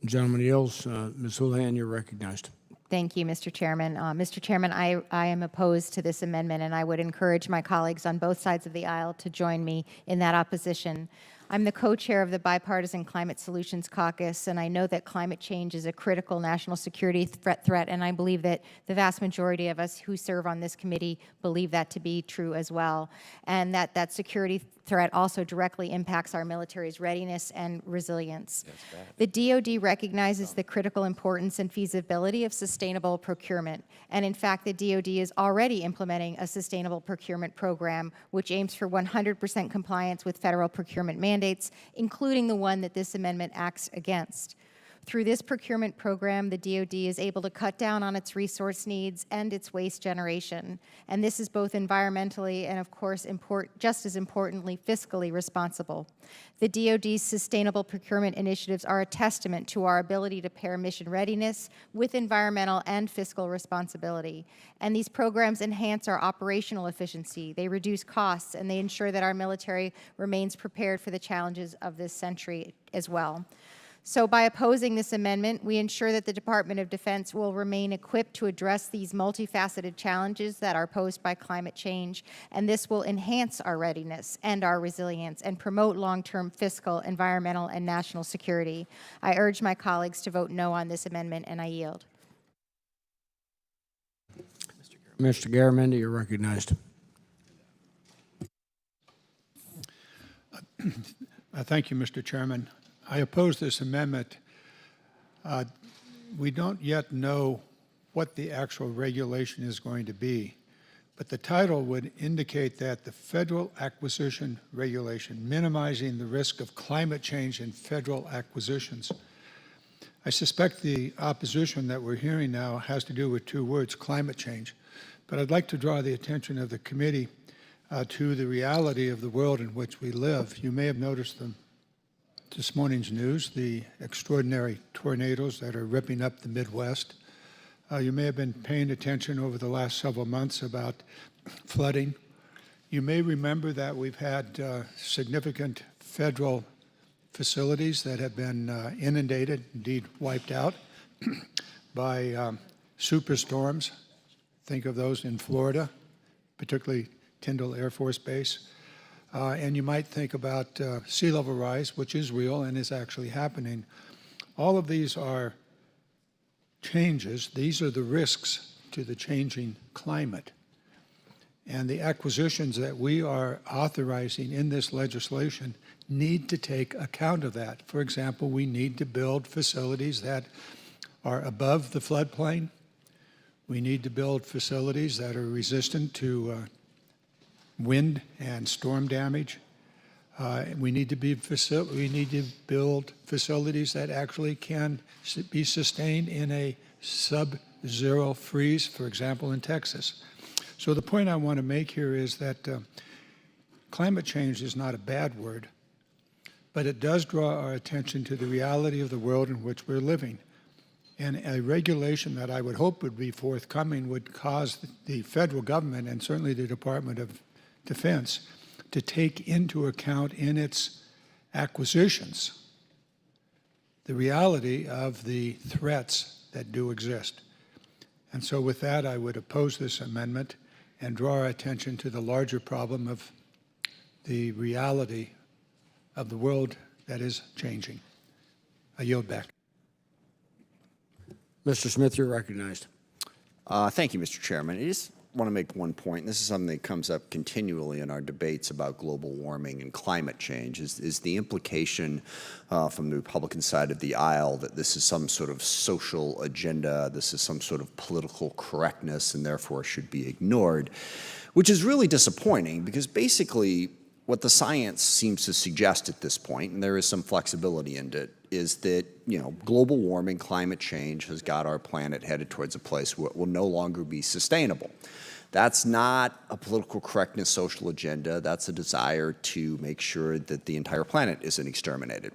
Gentleman yields. Ms. Houlihan, you're recognized. Thank you, Mr. Chairman. Mr. Chairman, I am opposed to this amendment, and I would encourage my colleagues on both sides of the aisle to join me in that opposition. I'm the co-chair of the Bipartisan Climate Solutions Caucus, and I know that climate change is a critical national security threat, and I believe that the vast majority of us who serve on this committee believe that to be true as well, and that security threat also directly impacts our military's readiness and resilience. The DoD recognizes the critical importance and feasibility of sustainable procurement, and in fact, the DoD is already implementing a sustainable procurement program which aims for 100% compliance with federal procurement mandates, including the one that this amendment acts against. Through this procurement program, the DoD is able to cut down on its resource needs and its waste generation. And this is both environmentally and, of course, just as importantly, fiscally responsible. The DoD's sustainable procurement initiatives are a testament to our ability to pair mission readiness with environmental and fiscal responsibility. And these programs enhance our operational efficiency, they reduce costs, and they ensure that our military remains prepared for the challenges of this century as well. So by opposing this amendment, we ensure that the Department of Defense will remain equipped to address these multifaceted challenges that are posed by climate change, and this will enhance our readiness and our resilience and promote long-term fiscal, environmental, and national security. I urge my colleagues to vote no on this amendment, and I yield. Mr. Garamendi, you're recognized. Thank you, Mr. Chairman. I oppose this amendment. We don't yet know what the actual regulation is going to be, but the title would indicate that the federal acquisition regulation, minimizing the risk of climate change in federal acquisitions. I suspect the opposition that we're hearing now has to do with two words, climate change. But I'd like to draw the attention of the committee to the reality of the world in which we live. You may have noticed this morning's news, the extraordinary tornadoes that are ripping up the Midwest. You may have been paying attention over the last several months about flooding. You may remember that we've had significant federal facilities that have been inundated, indeed wiped out, by superstorms. Think of those in Florida, particularly Tyndall Air Force Base. And you might think about sea level rise, which is real and is actually happening. All of these are changes. These are the risks to the changing climate. And the acquisitions that we are authorizing in this legislation need to take account of that. For example, we need to build facilities that are above the floodplain. We need to build facilities that are resistant to wind and storm damage. We need to build facilities that actually can be sustained in a sub-zero freeze, for example, in Texas. So the point I want to make here is that climate change is not a bad word, but it does draw our attention to the reality of the world in which we're living. And a regulation that I would hope would be forthcoming would cause the federal government and certainly the Department of Defense to take into account in its acquisitions the reality of the threats that do exist. And so with that, I would oppose this amendment and draw our attention to the larger problem of the reality of the world that is changing. I yield back. Mr. Smith, you're recognized. Thank you, Mr. Chairman. I just want to make one point. This is something that comes up continually in our debates about global warming and climate change, is the implication from the Republican side of the aisle that this is some sort of social agenda, this is some sort of political correctness, and therefore should be ignored, which is really disappointing because basically what the science seems to suggest at this point, and there is some flexibility in it, is that, global warming, climate change has got our planet headed towards a place where it will no longer be sustainable. That's not a political correctness social agenda. That's a desire to make sure that the entire planet isn't exterminated.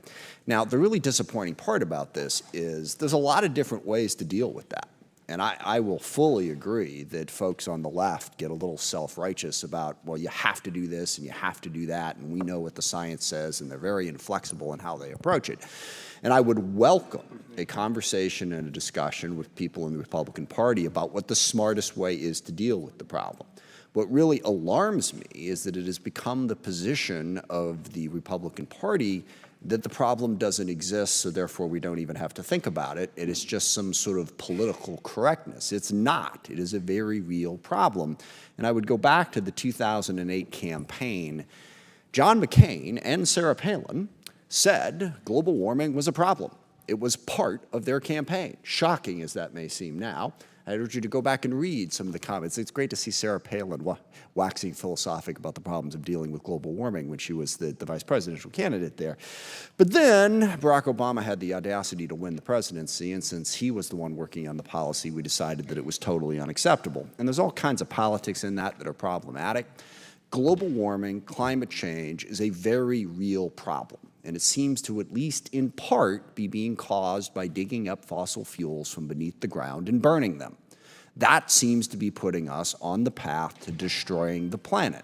Now, the really disappointing part about this is there's a lot of different ways to deal with that. And I will fully agree that folks on the left get a little self-righteous about, well, you have to do this and you have to do that, and we know what the science says, and they're very inflexible in how they approach it. And I would welcome a conversation and a discussion with people in the Republican Party about what the smartest way is to deal with the problem. What really alarms me is that it has become the position of the Republican Party that the problem doesn't exist, so therefore we don't even have to think about it. It is just some sort of political correctness. It's not. It is a very real problem. And I would go back to the 2008 campaign. John McCain and Sarah Palin said global warming was a problem. It was part of their campaign, shocking as that may seem now. I urge you to go back and read some of the comments. It's great to see Sarah Palin waxing philosophic about the problems of dealing with global warming when she was the vice presidential candidate there. But then Barack Obama had the audacity to win the presidency, and since he was the one working on the policy, we decided that it was totally unacceptable. And there's all kinds of politics in that are problematic. Global warming, climate change is a very real problem. And it seems to, at least in part, be being caused by digging up fossil fuels from beneath the ground and burning them. That seems to be putting us on the path to destroying the planet.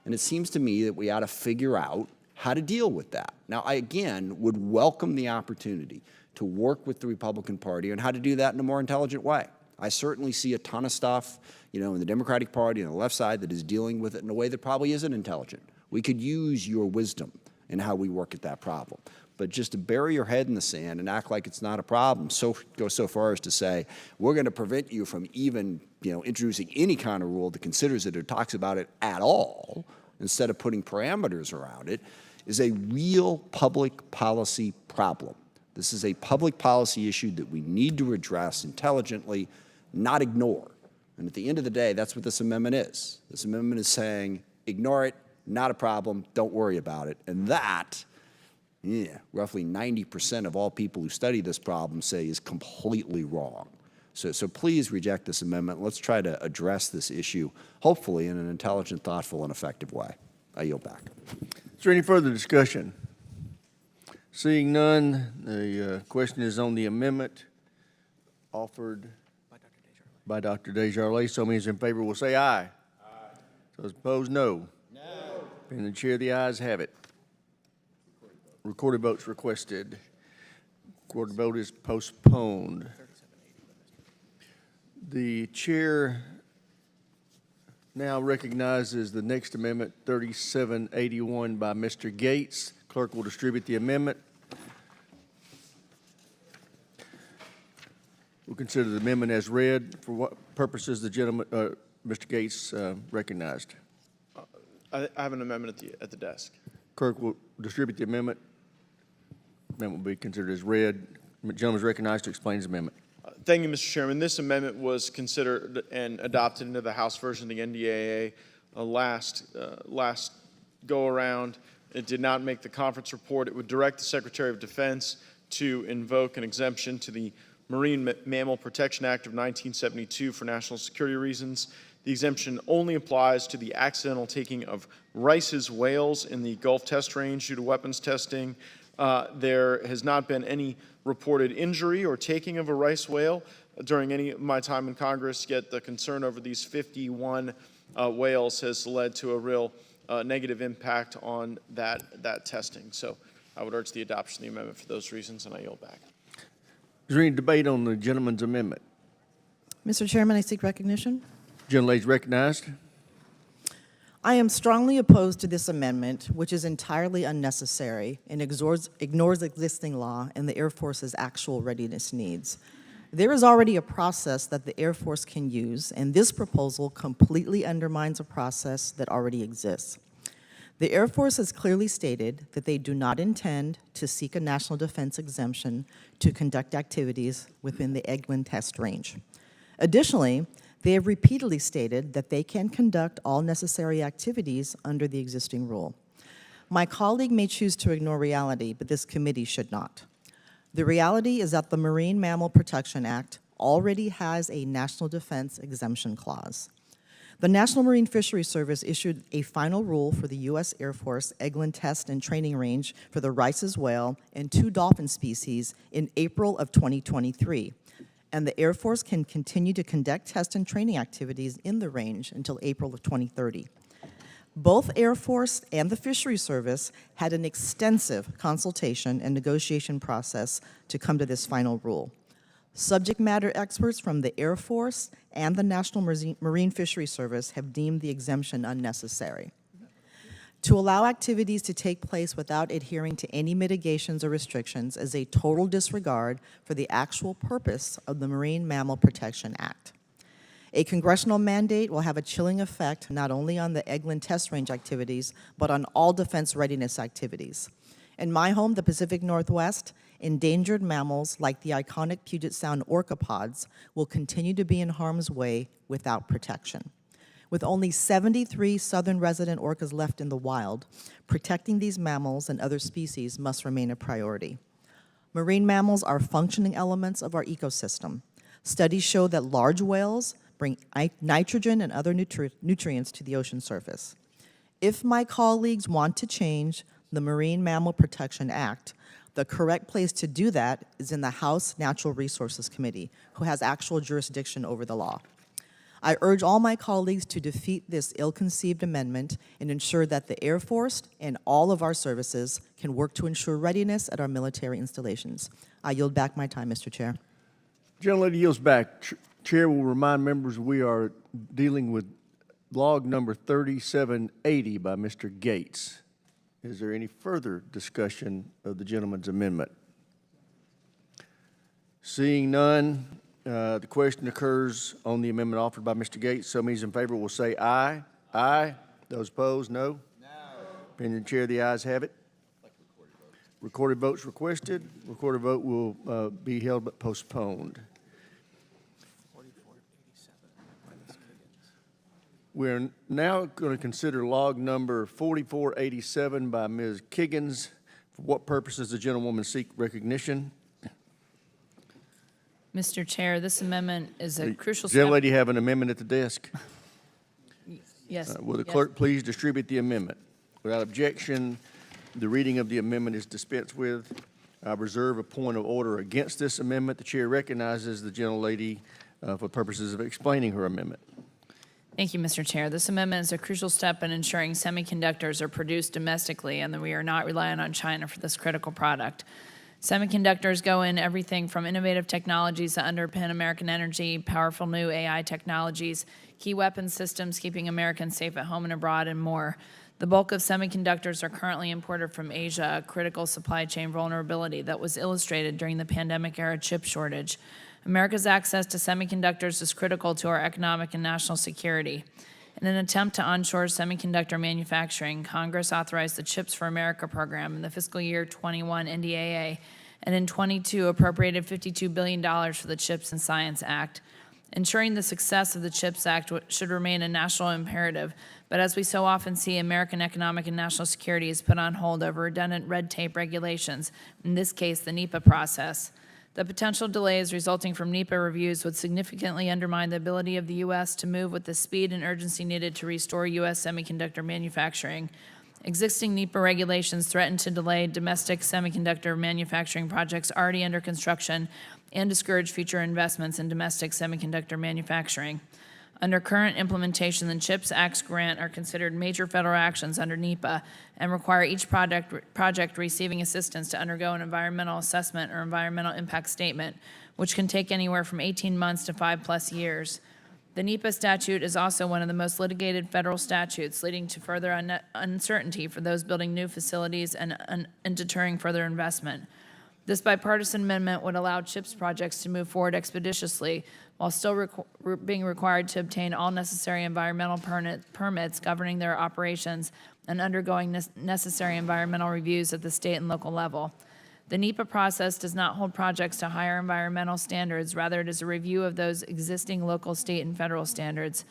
And it seems to me that we ought to figure out how to deal with that. Now, I, again, would welcome the opportunity to work with the Republican Party on how to do that in a more intelligent way. I certainly see a ton of stuff, in the Democratic Party on the left side that is dealing with it in a way that probably isn't intelligent. We could use your wisdom in how we work at that problem. But just to bury your head in the sand and act like it's not a problem, go so far as to say, we're going to prevent you from even, introducing any kind of rule that considers it or talks about it at all, instead of putting parameters around it, is a real public policy problem. This is a public policy issue that we need to address intelligently, not ignore. And at the end of the day, that's what this amendment is. This amendment is saying, ignore it, not a problem, don't worry about it. And that roughly 90% of all people who study this problem say is completely wrong. So please reject this amendment. Let's try to address this issue, hopefully in an intelligent, thoughtful, and effective way. I yield back. Is there any further discussion? Seeing none, the question is on the amendment offered by Dr. Desjardins. So many in favor will say aye. Aye. Those opposed, no. No. And the chair, the ayes have it. Recorded votes requested. Recorded vote is postponed. The chair now recognizes the next amendment, 3781 by Mr. Gates. Clerk will distribute the amendment. We'll consider the amendment as read. For what purposes the gentleman, Mr. Gates, recognized? I have an amendment at the desk. Clerk will distribute the amendment. Amendment will be considered as read. The gentleman is recognized to explain his amendment. Thank you, Mr. Chairman. This amendment was considered and adopted into the House version of the NDAA last go-around. It did not make the conference report. It would direct the Secretary of Defense to invoke an exemption to the Marine Mammal Protection Act of 1972 for national security reasons. The exemption only applies to the accidental taking of Rice's whales in the Gulf test range due to weapons testing. There has not been any reported injury or taking of a Rice whale during any of my time in Congress, yet the concern over these 51 whales has led to a real negative impact on that testing. So I would urge the adoption of the amendment for those reasons, and I yield back. Is there any debate on the gentleman's amendment? Mr. Chairman, I seek recognition. Gentlelady is recognized. I am strongly opposed to this amendment, which is entirely unnecessary and ignores existing law and the Air Force's actual readiness needs. There is already a process that the Air Force can use, and this proposal completely undermines a process that already exists. The Air Force has clearly stated that they do not intend to seek a national defense exemption to conduct activities within the Eglin test range. Additionally, they have repeatedly stated that they can conduct all necessary activities under the existing rule. My colleague may choose to ignore reality, but this committee should not. The reality is that the Marine Mammal Protection Act already has a national defense exemption clause. The National Marine Fisheries Service issued a final rule for the U.S. Air Force Eglin Test and Training Range for the Rice's whale and 2 dolphin species in April of 2023. And the Air Force can continue to conduct test and training activities in the range until April of 2030. Both Air Force and the Fisheries Service had an extensive consultation and negotiation process to come to this final rule. Subject matter experts from the Air Force and the National Marine Fisheries Service have deemed the exemption unnecessary. To allow activities to take place without adhering to any mitigations or restrictions is a total disregard for the actual purpose of the Marine Mammal Protection Act. A congressional mandate will have a chilling effect not only on the Eglin test range activities, but on all defense readiness activities. In my home, the Pacific Northwest, endangered mammals like the iconic Puget Sound orcapods will continue to be in harm's way without protection. With only 73 southern resident orcas left in the wild, protecting these mammals and other species must remain a priority. Marine mammals are functioning elements of our ecosystem. Studies show that large whales bring nitrogen and other nutrients to the ocean surface. If my colleagues want to change the Marine Mammal Protection Act, the correct place to do that is in the House Natural Resources Committee, who has actual jurisdiction over the law. I urge all my colleagues to defeat this ill-conceived amendment and ensure that the Air Force and all of our services can work to ensure readiness at our military installations. I yield back my time, Mr. Chair. Gentlelady yields back. Chair will remind members we are dealing with log number 3780 by Mr. Gates. Is there any further discussion of the gentleman's amendment? Seeing none, the question occurs on the amendment offered by Mr. Gates. So many in favor will say aye. Aye. Those opposed, no. No. Opinion of the chair, the ayes have it. Recorded votes requested. Recorded vote will be held but postponed. We're now going to consider log number 4487 by Ms. Kiggins For what purpose does the gentlewoman seek recognition? Mr. Chair, this amendment is a crucial Does the step. lady have an amendment at the desk? Yes. Will the yes. clerk please distribute the amendment? Without objection, the reading of the amendment is dispensed with. I reserve a point of order against this amendment. The chair recognizes the gentlelady for purposes of explaining her amendment. Thank you, Mr. Chair. This amendment is a crucial step in ensuring semiconductors are produced domestically and that we are not reliant on China for this critical product. Semiconductors go in everything from innovative technologies that underpin American energy, powerful new AI technologies, key weapons systems keeping Americans safe at home and abroad, and more. The bulk of semiconductors are currently imported from Asia, a critical supply chain vulnerability that was illustrated during the pandemic-era chip shortage. America's access to semiconductors is critical to our economic and national security. In an attempt to onshore semiconductor manufacturing, Congress authorized the CHIPS for America program in the fiscal year 21 NDAA, and in 22 appropriated $52 billion for the CHIPS and Science Act. Ensuring the success of the CHIPS Act should remain a national imperative, but as we so often see, American economic and national security is put on hold over redundant red tape regulations, in this case, the NEPA process. The potential delays resulting from NEPA reviews would significantly undermine the ability of the U.S. to move with the speed and urgency needed to restore U.S. semiconductor manufacturing. Existing NEPA regulations threaten to delay domestic semiconductor manufacturing projects already under construction and discourage future investments in domestic semiconductor manufacturing. Under current implementation, the CHIPS Act's grant are considered major federal actions under NEPA and require each project receiving assistance to undergo an environmental assessment or environmental impact statement, which can take anywhere from 18 months to 5+ years. The NEPA statute is also one of the most litigated federal statutes, leading to further uncertainty for those building new facilities and deterring further investment. This bipartisan amendment would allow CHIPS projects to move forward expeditiously while still being required to obtain all necessary environmental permits governing their operations and undergoing necessary environmental reviews at the state and local level. The NEPA process does not hold projects to higher environmental standards. Rather, it is a review of those existing local, state, and federal standards.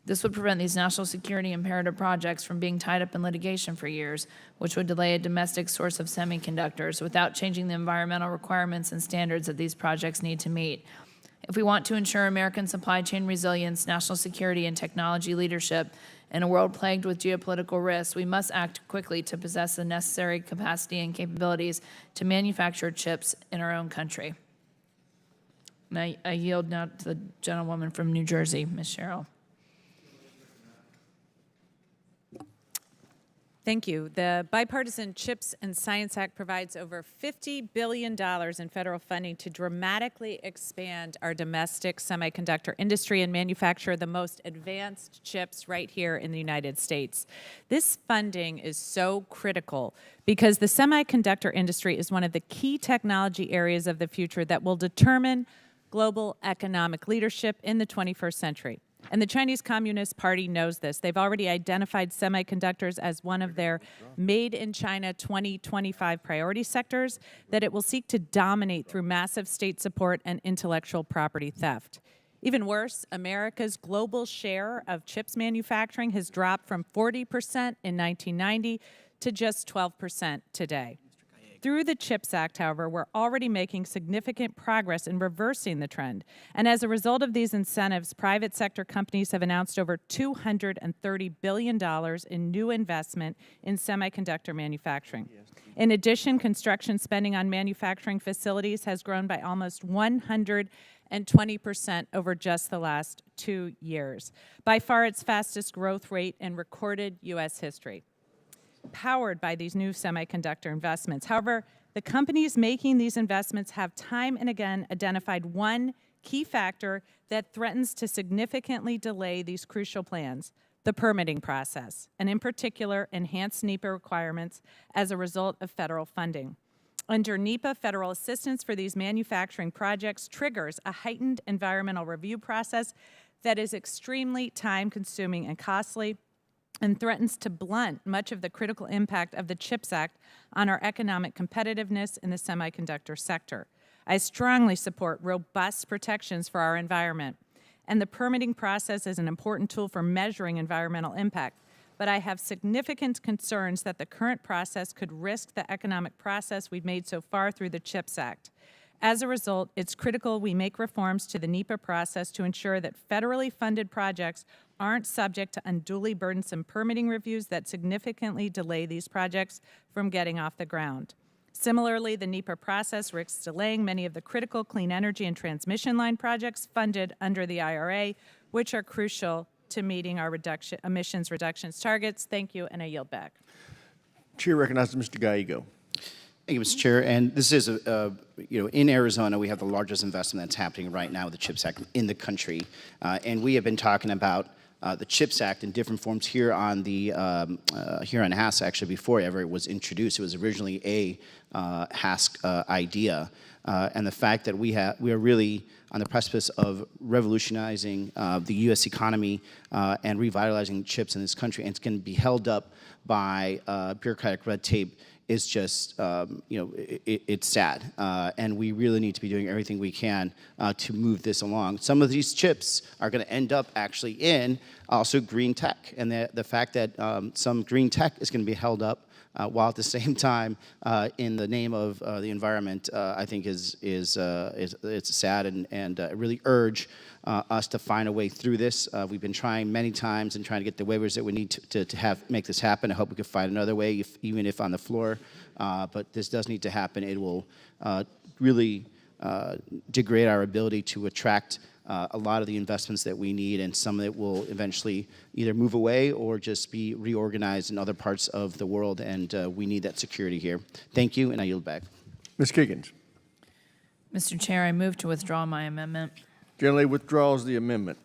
This would prevent these national security imperative projects from being tied up in litigation for years, which would delay a domestic source of semiconductors without changing the environmental requirements and standards that these projects need to meet. If we want to ensure American supply chain resilience, national security, and technology leadership in a world plagued with geopolitical risks, we must act quickly to possess the necessary capacity and capabilities to manufacture chips in our own country. And I yield now to the gentlewoman from New Jersey, Ms. Sherrill. Thank you. The Bipartisan CHIPS and Science Act provides over $50 billion in federal funding to dramatically expand our domestic semiconductor industry and manufacture the most advanced chips right here in the United States. This funding is so critical because the semiconductor industry is one of the key technology areas of the future that will determine global economic leadership in the 21st century. And the Chinese Communist Party knows this. They've already identified semiconductors as one of their Made in China 2025 priority sectors that it will seek to dominate through massive state support and intellectual property theft. Even worse, America's global share of chips manufacturing has dropped from 40% in 1990 to just 12% today. Through the CHIPS Act, however, we're already making significant progress in reversing the trend. And as a result of these incentives, private sector companies have announced over $230 billion in new investment in semiconductor manufacturing. In addition, construction spending on manufacturing facilities has grown by almost 120% over just the last 2 years, by far its fastest growth rate in recorded U.S. history, powered by these new semiconductor investments. However, the companies making these investments have time and again identified one key factor that threatens to significantly delay these crucial plans: the permitting process, and in particular, enhanced NEPA requirements as a result of federal funding. Under NEPA, federal assistance for these manufacturing projects triggers a heightened environmental review process that is extremely time-consuming and costly, and threatens to blunt much of the critical impact of the CHIPS Act on our economic competitiveness in the semiconductor sector. I strongly support robust protections for our environment, and the permitting process is an important tool for measuring environmental impact. but I have significant concerns that the current process could risk the economic process we've made so far through the CHIPS Act. As a result, it's critical we make reforms to the NEPA process to ensure that federally funded projects aren't subject to unduly burdensome permitting reviews that significantly delay these projects from getting off the ground. Similarly, the NEPA process risks delaying many of the critical clean energy and transmission line projects funded under the IRA, which are crucial to meeting our emissions reductions targets. Thank you, and I yield back. Chair recognizes Mr. Gallego. Thank you, Mr. Chair. And this is, in Arizona, we have the largest investment that's happening right now with the CHIPS Act in the country. And we have been talking about the CHIPS Act in different forms here on the here on HASC, actually, before ever it was introduced. It was originally a HASC idea. And the fact that we are really on the precipice of revolutionizing the U.S. economy and revitalizing chips in this country, and it's going to be held up by bureaucratic red tape is just, it's sad. And we really need to be doing everything we can to move this along. Some of these chips are going to end up actually in also green tech. And the fact that some green tech is going to be held up while at the same time in the name of the environment, I think it's sad, and really urge us to find a way through this. We've been trying many times and trying to get the waivers that we need to make this happen. I hope we can find another way, even if on the floor. But this does need to happen. It will really degrade our ability to attract a lot of the investments that we need, and some of it will eventually either move away or just be reorganized in other parts of the world, and we need that security here. Thank you, and I yield back. Ms. Kiggins. Mr. Chair, I move to withdraw my amendment. Generally withdraws the amendment.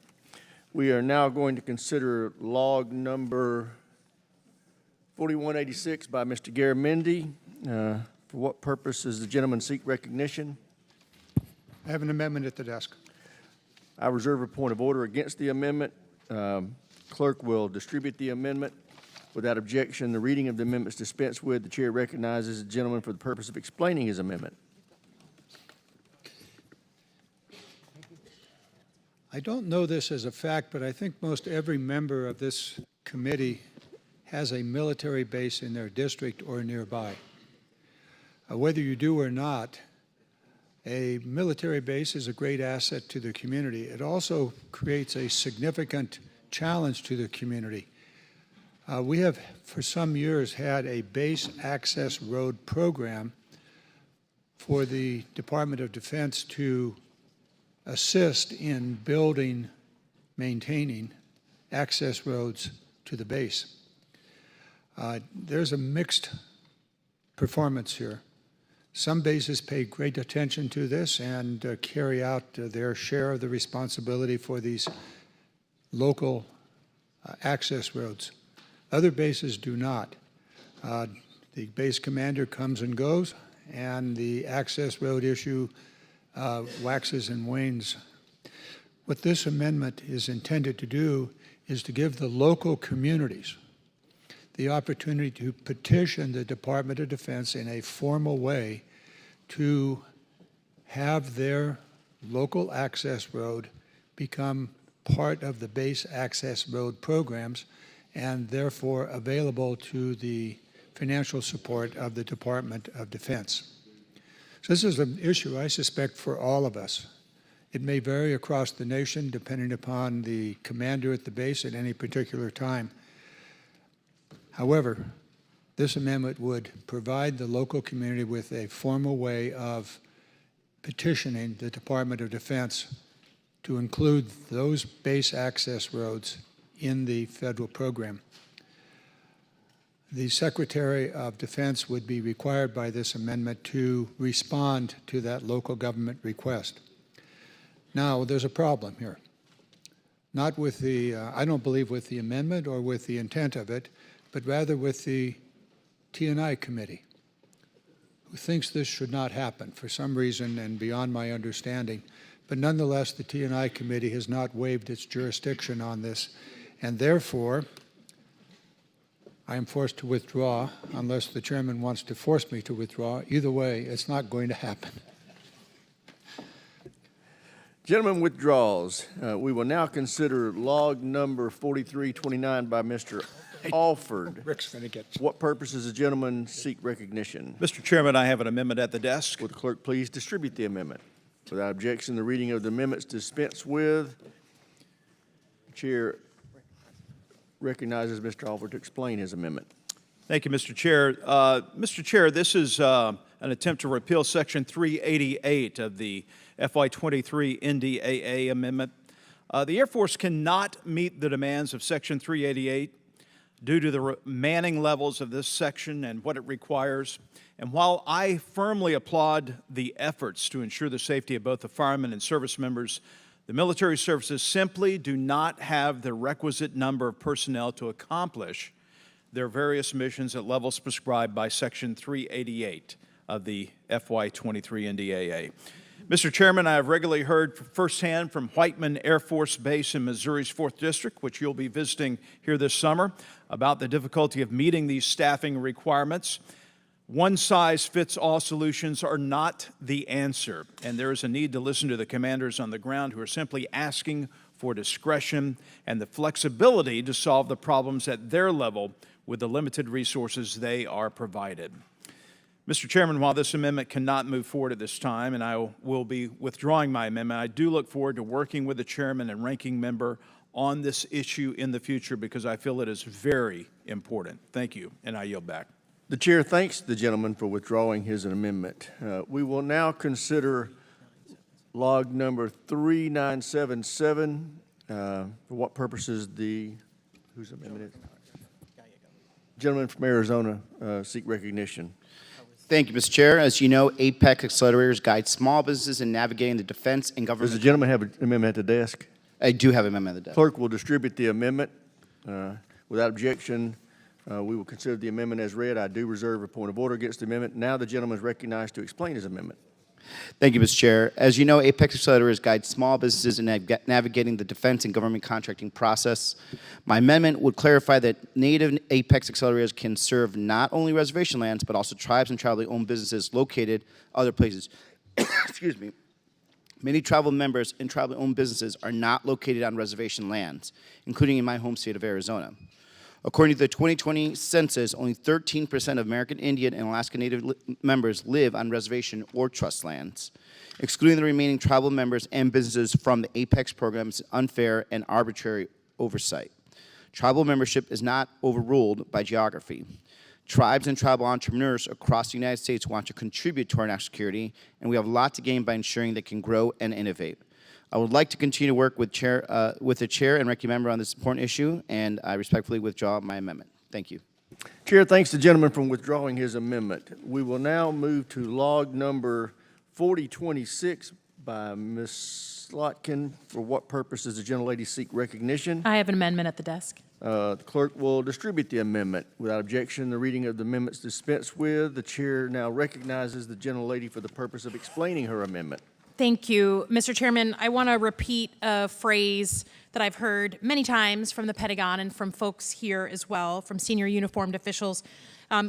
We are now going to consider log number 4186 by Mr. Garamendi. For what purpose does the gentleman seek recognition? I have an amendment at the desk. I reserve a point of order against the amendment. Clerk will distribute the amendment. Without objection, the reading of the amendment is dispensed with. The chair recognizes the gentleman for the purpose of explaining his amendment. I don't know this as a fact, but I think most every member of this committee has a military base in their district or nearby. Whether you do or not, a military base is a great asset to the community. It also creates a significant challenge to the community. We have, for some years, had a base access road program for the Department of Defense to assist in building, maintaining access roads to the base. There's a mixed performance here. Some bases pay great attention to this and carry out their share of the responsibility for these local access roads. Other bases do not. The base commander comes and goes, and the access road issue waxes and wanes. What this amendment is intended to do is to give the local communities the opportunity to petition the Department of Defense in a formal way to have their local access road become part of the base access road programs, and therefore available to the financial support of the Department of Defense. So this is an issue, I suspect, for all of us. It may vary across the nation depending upon the commander at the base at any particular time. However, this amendment would provide the local community with a formal way of petitioning the Department of Defense to include those base access roads in the federal program. The Secretary of Defense would be required by this amendment to respond to that local government request. Now, there's a problem here. Not with the, I don't believe with the amendment or with the intent of it, but rather with the T&I committee, who thinks this should not happen for some reason and beyond my understanding. But nonetheless, the T&I committee has not waived its jurisdiction on this, and therefore, I am forced to withdraw unless the chairman wants to force me to withdraw. Either way, it's not going to happen. Gentleman withdraws. We will now consider log number 4329 by Mr. offered. Rick's going to get For what purpose does the gentleman seek recognition? Mr. Chairman, I have an amendment at the desk. Would the clerk please distribute the amendment? Without objection, the reading of the amendments dispensed with. The chair recognizes Mr. Alford to explain his amendment. Thank you, Mr. Chair. Mr. Chair, this is an attempt to repeal Section 388 of the FY23 NDAA amendment. The Air Force cannot meet the demands of Section 388 due to the manning levels of this section and what it requires. And while I firmly applaud the efforts to ensure the safety of both the firemen and service members, the military services simply do not have the requisite number of personnel to accomplish their various missions at levels prescribed by Section 388 of the FY23 NDAA. Mr. Chairman, I have regularly heard firsthand from Whiteman Air Force Base in Missouri's 4th District, which you'll be visiting here this summer, about the difficulty of meeting these staffing requirements. One-size-fits-all solutions are not the answer, and there is a need to listen to the commanders on the ground who are simply asking for discretion and the flexibility to solve the problems at their level with the limited resources they are provided. Mr. Chairman, while this amendment cannot move forward at this time, and I will be withdrawing my amendment, I do look forward to working with the chairman and ranking member on this issue in the future because I feel it is very important. Thank you, and I yield back. The chair thanks the gentleman for withdrawing his amendment. We will now consider log number 3977. For what purposes whose amendment is? Gentleman from Arizona seek recognition. Thank you, Mr. Chair. As you know, APEX accelerators guide small businesses in navigating the defense and government. Does the gentleman have an amendment at the desk? I do have an amendment at the desk. Clerk will distribute the amendment. Without objection, we will consider the amendment as read. I do reserve a point of order against the amendment. Now the gentleman is recognized to explain his amendment. Thank you, Mr. Chair. As you know, APEX accelerators guide small businesses in navigating the defense and government contracting process. My amendment would clarify that native APEX accelerators can serve not only reservation lands, but also tribes and tribally owned businesses located other places. Excuse me. Many tribal members and tribally owned businesses are not located on reservation lands, including in my home state of Arizona. According to the 2020 census, only 13% of American Indian and Alaska Native members live on reservation or trust lands. Excluding the remaining tribal members and businesses from the APEX program is unfair and arbitrary oversight. Tribal membership is not overruled by geography. Tribes and tribal entrepreneurs across the United States want to contribute to our national security, and we have a lot to gain by ensuring they can grow and innovate. I would like to continue to work with the chair and ranking member on this important issue, and I respectfully withdraw my amendment. Thank you. Chair thanks the gentleman for withdrawing his amendment. We will now move to log number 4026 by Ms. Slotkin. For what purpose does the gentlelady seek recognition? I have an amendment at the desk. The clerk will distribute the amendment. Without objection, the reading of the amendments dispensed with. The chair now recognizes the gentlelady for the purpose of explaining her amendment. Thank you, Mr. Chairman. I want to repeat a phrase that I've heard many times from the Pentagon and from folks here as well, from senior uniformed officials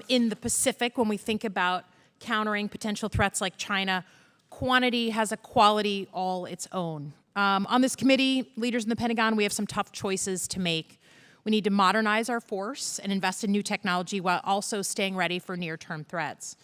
in the Pacific when we think about countering potential threats like China. Quantity has a quality all its own. On this committee, leaders in the Pentagon, we have some tough choices to make. We need to modernize our force and invest in new technology while also staying ready for near-term threats.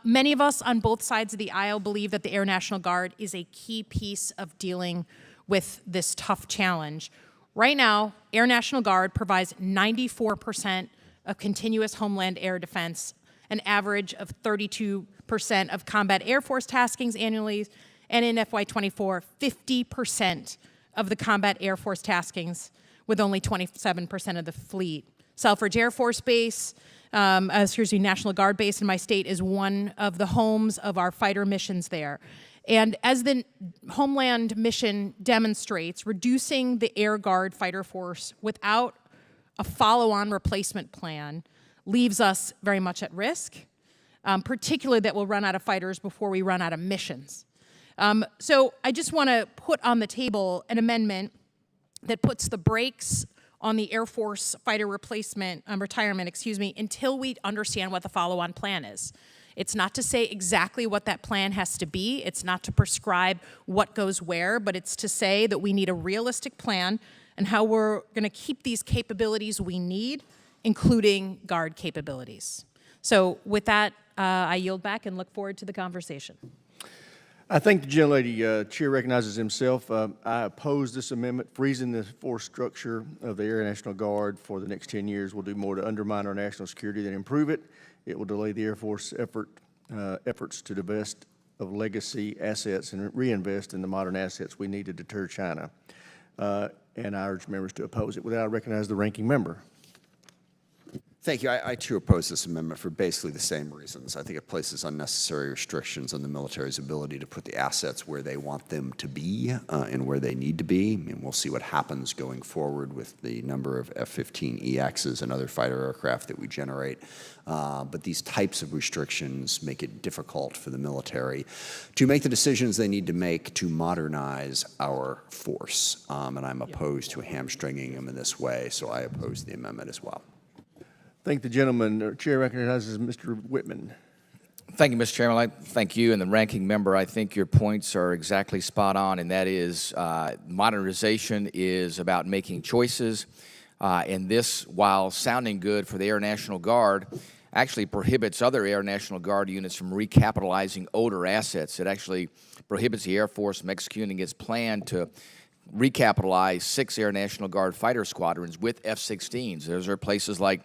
Many of us on both sides of the aisle believe that the Air National Guard is a key piece of dealing with this tough challenge. Right now, Air National Guard provides 94% of continuous homeland air defense, an average of 32% of combat Air Force taskings annually, and in FY24, 50% of the combat Air Force taskings with only 27% of the fleet. Selfridge Air Force Base, National Guard Base in my state is one of the homes of our fighter missions there. And as the Homeland mission demonstrates, reducing the Air Guard fighter force without a follow-on replacement plan leaves us very much at risk, particularly that we'll run out of fighters before we run out of missions. So I just want to put on the table an amendment that puts the brakes on the Air Force fighter retirement, until we understand what the follow-on plan is. It's not to say exactly what that plan has to be. It's not to prescribe what goes where, but it's to say that we need a realistic plan and how we're going to keep these capabilities we need including guard capabilities. So with that, I yield back and look forward to the conversation. I think the gentlelady chair recognizes himself. I oppose this amendment. Freezing the force structure of the Air National Guard for the next 10 years will do more to undermine our national security than improve it. It will delay the Air Force efforts to divest of legacy assets and reinvest in the modern assets we need to deter China. And I urge members to oppose it. With that, I recognize the ranking member. Thank you. I too oppose this amendment for basically the same reasons. I think it places unnecessary restrictions on the military's ability to put the assets where they want them to be and where they need to be. I mean, we'll see what happens going forward with the number of F-15EXs and other fighter aircraft that we generate. But these types of restrictions make it difficult for the military to make the decisions they need to make to modernize our force. And I'm opposed to hamstringing them in this way, so I oppose the amendment as well. Thank the gentleman. Chair recognizes Mr. Whitman. Thank you, Mr. Chairman. I'd like to thank you and the ranking member. I think your points are exactly spot on, and that is modernization is about making choices. And this, while sounding good for the Air National Guard, actually prohibits other Air National Guard units from recapitalizing older assets. It actually prohibits the Air Force from executing its plan to recapitalize 6 Air National Guard fighter squadrons with F-16s. Those are places like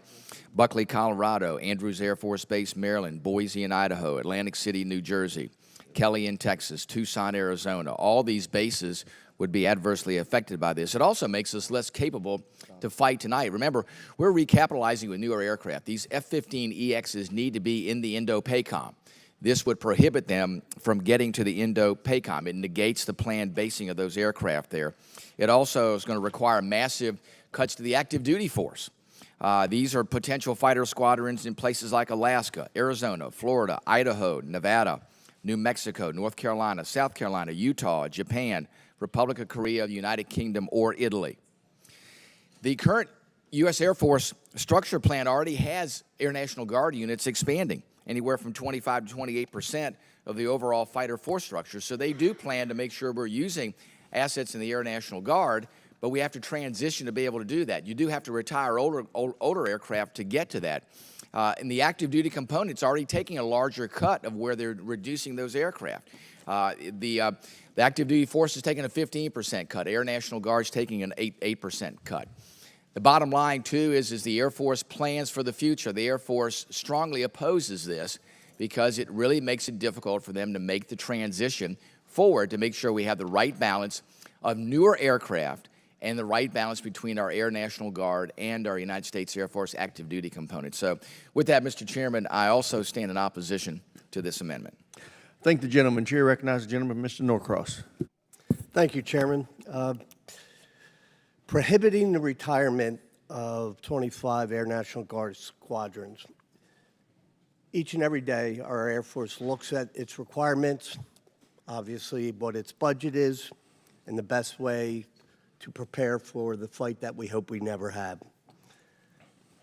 Buckley, Colorado, Andrews Air Force Base, Maryland, Boise in Idaho, Atlantic City, New Jersey, Kelly in Texas, Tucson, Arizona. All these bases would be adversely affected by this. It also makes us less capable to fight tonight. Remember, we're recapitalizing with newer aircraft. These F-15EXs need to be in the Indo-PACOM. This would prohibit them from getting to the Indo-PACOM. It negates the planned basing of those aircraft there. It also is going to require massive cuts to the active duty force. These are potential fighter squadrons in places like Alaska, Arizona, Florida, Idaho, Nevada, New Mexico, North Carolina, South Carolina, Utah, Japan, Republic of Korea, the United Kingdom, or Italy. The current U.S. Air Force structure plan already has Air National Guard units expanding, anywhere from 25 to 28% of the overall fighter force structure. So they do plan to make sure we're using assets in the Air National Guard, but we have to transition to be able to do that. You do have to retire older aircraft to get to that. And the active duty component's already taking a larger cut of where they're reducing those aircraft. The active duty force is taking a 15% cut. Air National Guard's taking an 8% cut. The bottom line, too, is the Air Force plans for the future. The Air Force strongly opposes this because it really makes it difficult for them to make the transition forward to make sure we have the right balance of newer aircraft and the right balance between our Air National Guard and our United States Air Force active duty component. So with that, Mr. Chairman, I also stand in opposition to this amendment. Thank the gentleman. Chair recognizes the gentleman, Mr. Norcross. Thank you, Chairman. Prohibiting the retirement of 25 Air National Guard squadrons. Each and every day, our Air Force looks at its requirements, obviously what its budget is, and the best way to prepare for the fight that we hope we never have.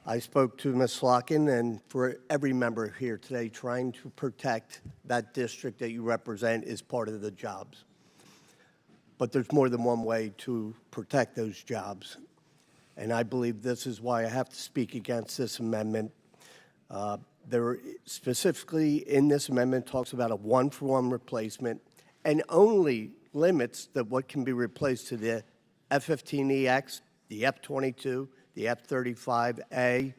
I spoke to Ms. Slotkin and for every member here today, trying to protect that district that you represent is part of the jobs. But there's more than one way to protect those jobs. And I believe this is why I have to speak against this amendment. There specifically in this amendment talks about a one-for-one replacement and only limits that what can be replaced to the F-15EX, the F-22, the F-35A,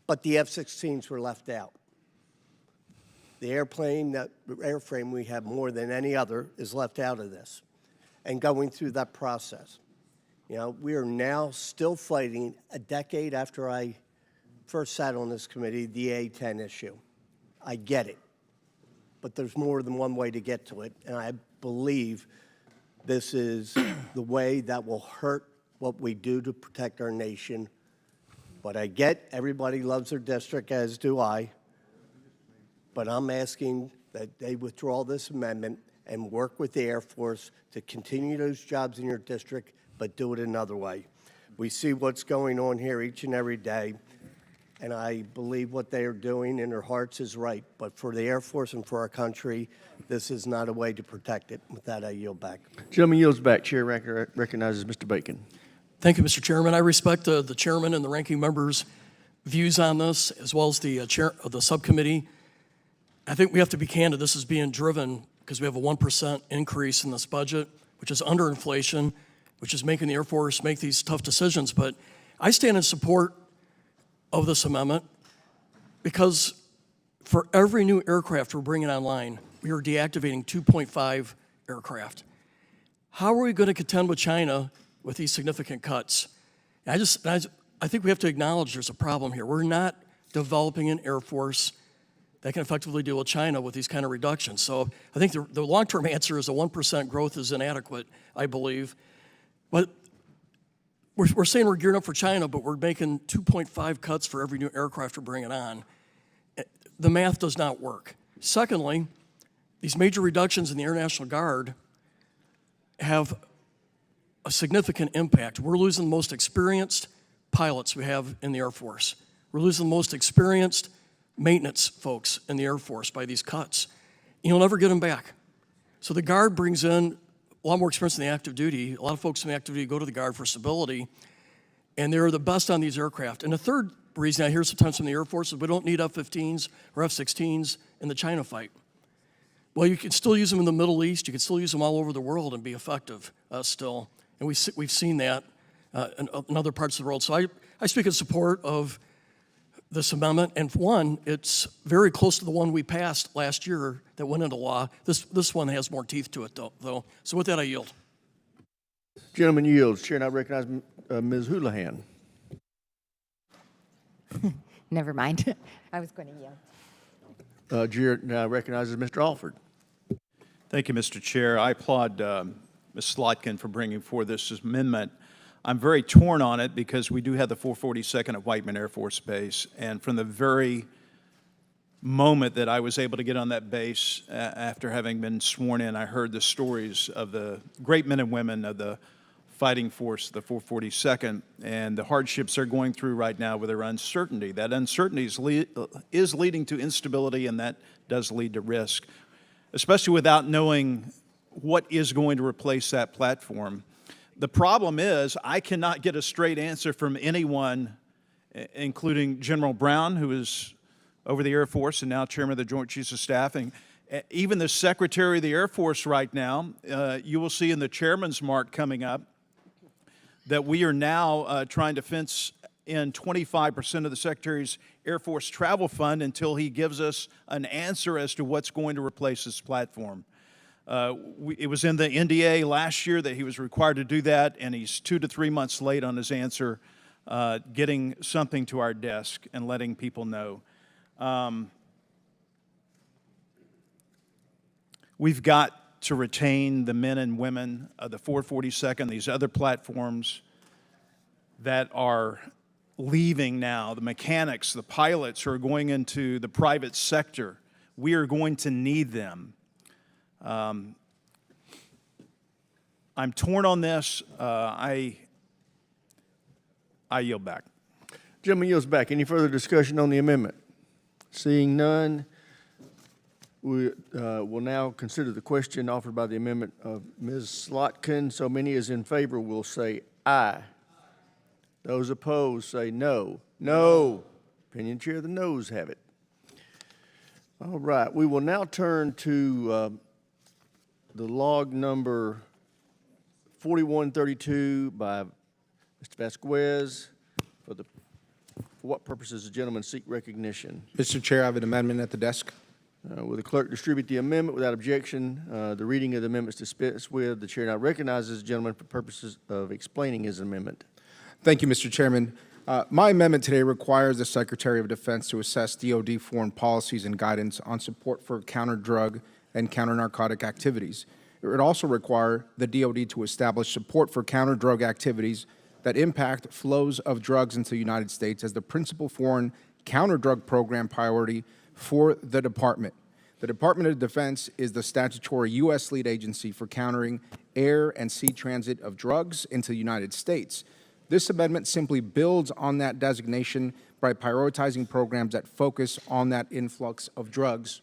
but the F-16s were left out. The airframe we have more than any other is left out of this. And going through that process. You know, we are now still fighting a decade after I first sat on this committee, the A-10 issue. I get it, but there's more than one way to get to it, and I believe this is the way that will hurt what we do to protect our nation. But I get everybody loves their district, as do I, but I'm asking that they withdraw this amendment and work with the Air Force to continue those jobs in your district, but do it another way. We see what's going on here each and every day, and I believe what they are doing in their hearts is right. But for the Air Force and for our country, this is not a way to protect it. With that, I yield back. Gentleman yields back. Chair recognizes Mr. Bacon. Thank you, Mr. Chairman. I respect the chairman and the ranking member's views on this, as well as the chair of the subcommittee. I think we have to be candid. This is being driven because we have a 1% increase in this budget, which is under inflation, which is making the Air Force make these tough decisions. But I stand in support of this amendment because for every new aircraft we're bringing online, we are deactivating 2.5 aircraft. How are we going to contend with China with these significant cuts? I think we have to acknowledge there's a problem here. We're not developing an Air Force that can effectively deal with China with these kind of reductions. So I think the long-term answer is a 1% growth is inadequate, I believe. But we're saying we're gearing up for China, but we're making 2.5 cuts for every new aircraft we're bringing on. The math does not work. Secondly, these major reductions in the Air National Guard have a significant impact. We're losing the most experienced pilots we have in the Air Force. We're losing the most experienced maintenance folks in the Air Force by these cuts. You'll never get them back. So the Guard brings in a lot more experience in the active duty. A lot of folks in the active duty go to the Guard for stability, and they're the best on these aircraft. And the third reason I hear sometimes from the Air Force is we don't need F-15s or F-16s in the China fight. Well, you can still use them in the Middle East. You can still use them all over the world and be effective still. And we've seen that in other parts of the world. So I speak in support of this amendment. And one, it's very close to the one we passed last year that went into law. This one has more teeth to it, though. So with that, I yield. Gentleman yields. Chair, now recognize Ms. Houlihan. Never mind. I was going to yield. Chair now recognizes Mr. Alford. Thank you, Mr. Chair. I applaud Ms. Slotkin for bringing forward this amendment. I'm very torn on it because we do have the 442nd at Whiteman Air Force Base, and from the very moment that I was able to get on that base after having been sworn in, I heard the stories of the great men and women of the fighting force, the 442nd, and the hardships they're going through right now with their uncertainty. That uncertainty is leading to instability, and that does lead to risk, especially without knowing what is going to replace that platform. The problem is I cannot get a straight answer from anyone, including General Brown, who is over the Air Force and now Chairman of the Joint Chiefs of Staff, and even the Secretary of the Air Force right now. You will see in the Chairman's mark coming up that we are now trying to fence in 25% of the Secretary's Air Force travel fund until he gives us an answer as to what's going to replace this platform. It was in the NDAA last year that he was required to do that, and he's 2 to 3 months late on his answer, getting something to our desk and letting people know. We've got to retain the men and women of the 442nd, these other platforms that are leaving now, the mechanics, the pilots who are going into the private sector. We are going to need them. I'm torn on this. I yield back. Gentleman yields back. Any further discussion on the amendment? Seeing none, we will now consider the question offered by the amendment of Ms. Slotkin. So many as in favor will say aye. Those opposed say no. No. Opinion chair, the noes have it. All right. We will now turn to the log number 4132 by Mr. Vasquez. For what purposes the gentleman seek recognition? Mr. Chair, I have an amendment at the desk. Will the clerk distribute the amendment without objection? The reading of the amendment is dispensed with. The chair now recognizes the gentleman for purposes of explaining his amendment. Thank you, Mr. Chairman. My amendment today requires the Secretary of Defense to assess DoD foreign policies and guidance on support for counter-drug and counter-narcotic activities. It would also require the DoD to establish support for counter-drug activities that impact flows of drugs into the United States as the principal foreign counter-drug program priority for the Department. The Department of Defense is the statutory U.S. lead agency for countering air and sea transit of drugs into the United States. This amendment simply builds on that designation by prioritizing programs that focus on that influx of drugs.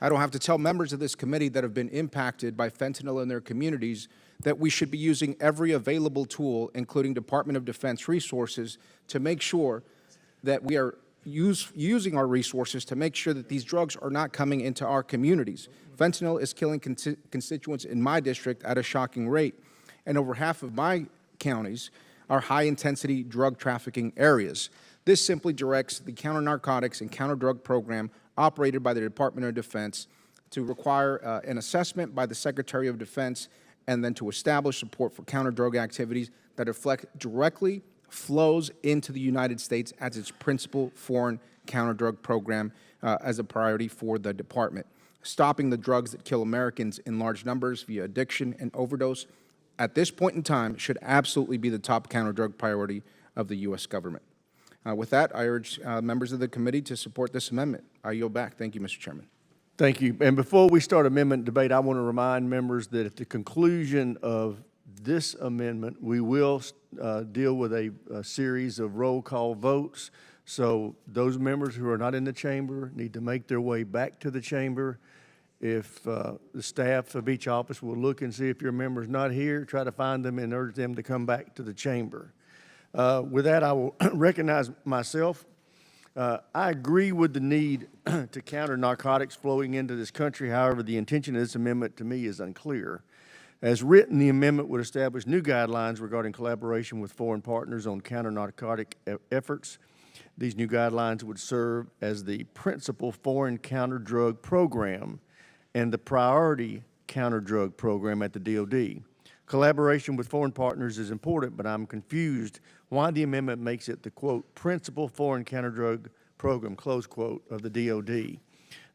I don't have to tell members of this committee that have been impacted by fentanyl in their communities that we should be using every available tool, including Department of Defense resources, to make sure that we are using our resources to make sure that these drugs are not coming into our communities. Fentanyl is killing constituents in my district at a shocking rate, and over half of my counties are high-intensity drug trafficking areas. This simply directs the counter-narcotics and counter-drug program operated by the Department of Defense to require an assessment by the Secretary of Defense and then to establish support for counter-drug activities that reflect directly flows into the United States as its principal foreign counter-drug program as a priority for the department. Stopping the drugs that kill Americans in large numbers via addiction and overdose at this point in time should absolutely be the top counter-drug priority of the U.S. government. With that, I urge members of the committee to support this amendment. I yield back. Thank you, Mr. Chairman. Thank you. And before we start amendment debate, I want to remind members that at the conclusion of this amendment, we will deal with a series of roll call votes. So those members who are not in the chamber need to make their way back to the chamber. If the staff of each office will look and see if your member's not here, try to find them and urge them to come back to the chamber. With that, I will recognize myself. I agree with the need to counter narcotics flowing into this country. However, the intention of this amendment to me is unclear. As written, the amendment would establish new guidelines regarding collaboration with foreign partners on counter-narcotic efforts. These new guidelines would serve as the principal foreign counter-drug program and the priority counter-drug program at the DoD. Collaboration with foreign partners is important, but I'm confused why the amendment makes it the, quote, principal foreign counter-drug program, close quote, of the DoD.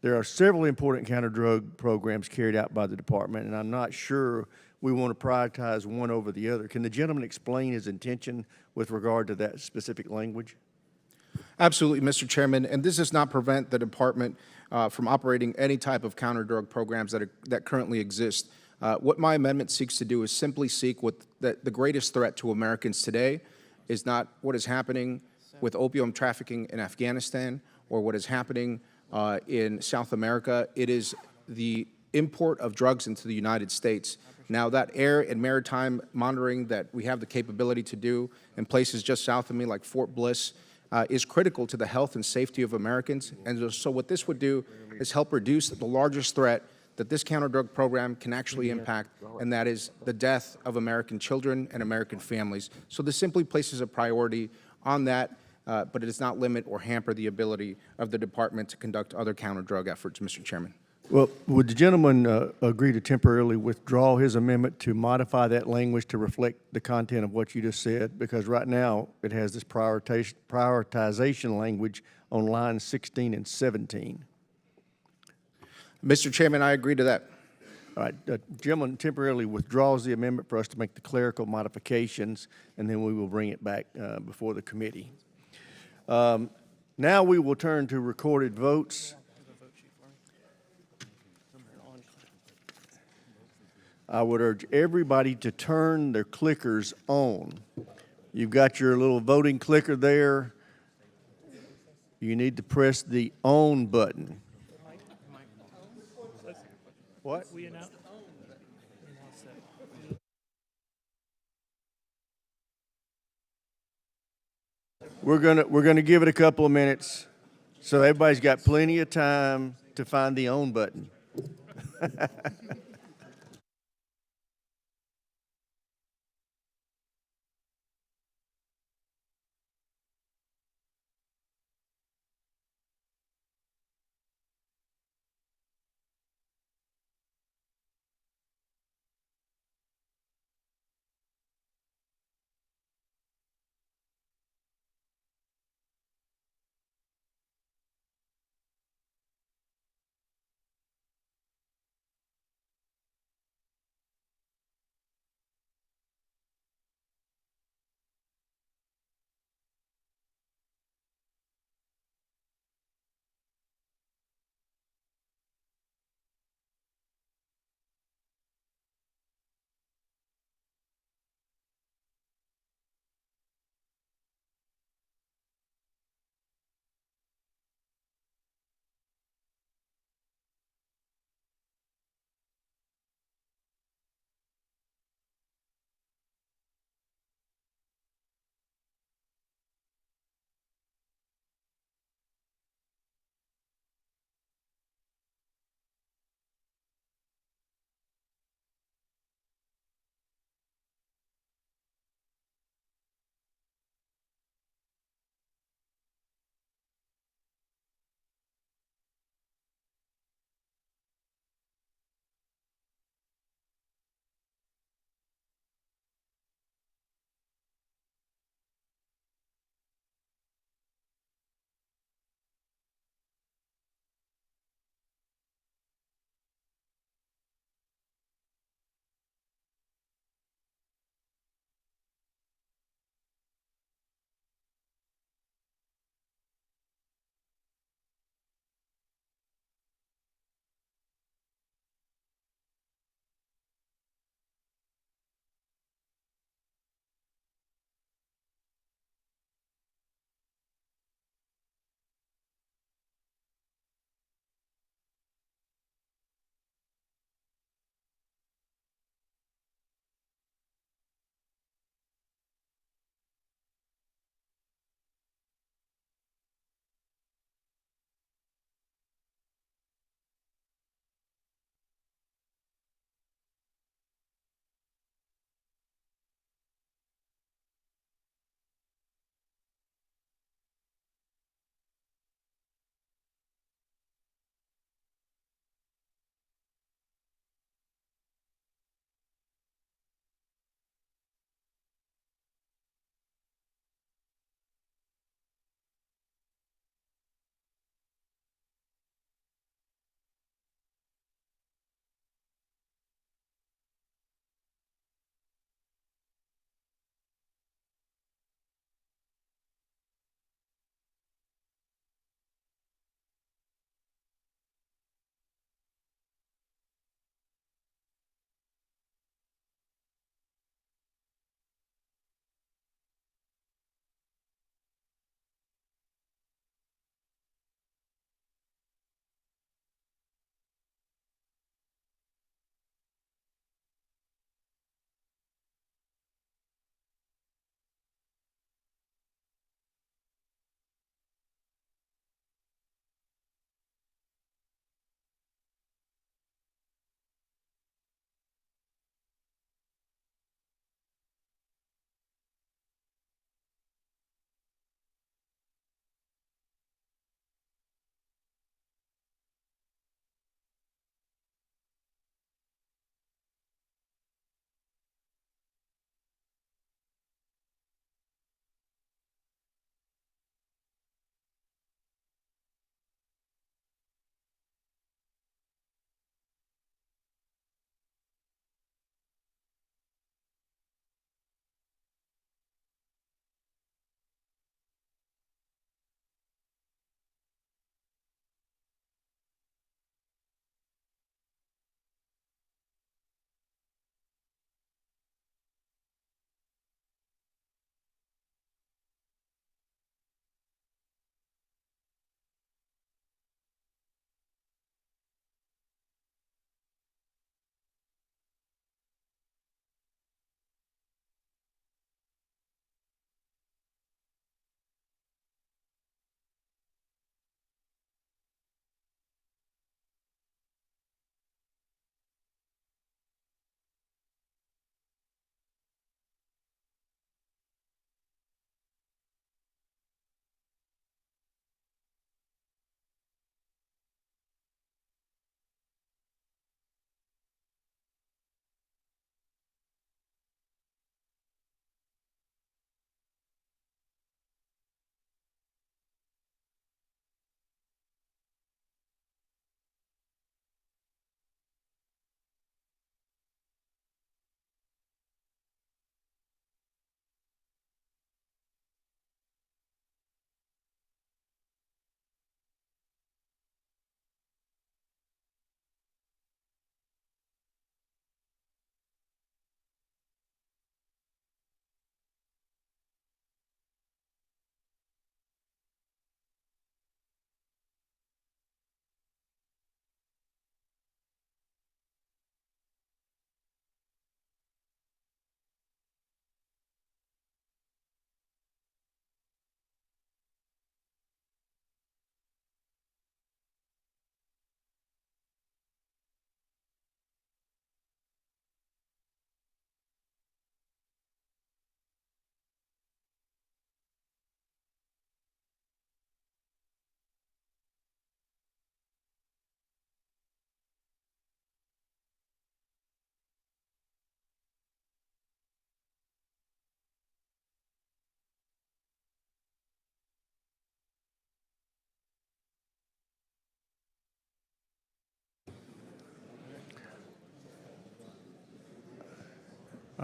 There are several important counter-drug programs carried out by the department, and I'm not sure we want to prioritize one over the other. Can the gentleman explain his intention with regard to that specific language? Absolutely, Mr. Chairman, and this does not prevent the department from operating any type of counter-drug programs that currently exist. What my amendment seeks to do is simply seek what the greatest threat to Americans today is not what is happening with opium trafficking in Afghanistan or what is happening in South America. It is the import of drugs into the United States. Now, that air and maritime monitoring that we have the capability to do in places just south of me like Fort Bliss is critical to the health and safety of Americans. And so what this would do is help reduce the largest threat that this counter-drug program can actually impact, and that is the death of American children and American families. So this simply places a priority on that, but it does not limit or hamper the ability of the department to conduct other counter-drug efforts, Mr. Chairman. Well, would the gentleman agree to temporarily withdraw his amendment to modify that language to reflect the content of what you just said? Because right now, it has this prioritization language on lines 16 and 17. Mr. Chairman, I agree to that. All right, the gentleman temporarily withdraws the amendment for us to make the clerical modifications, and then we will bring it back before the committee. Now we will turn to recorded votes. I would urge everybody to turn their clickers on. You've got your little voting clicker there. You need to press the on button. What? We're gonna give it a couple of minutes, so everybody's got plenty of time to find the on button.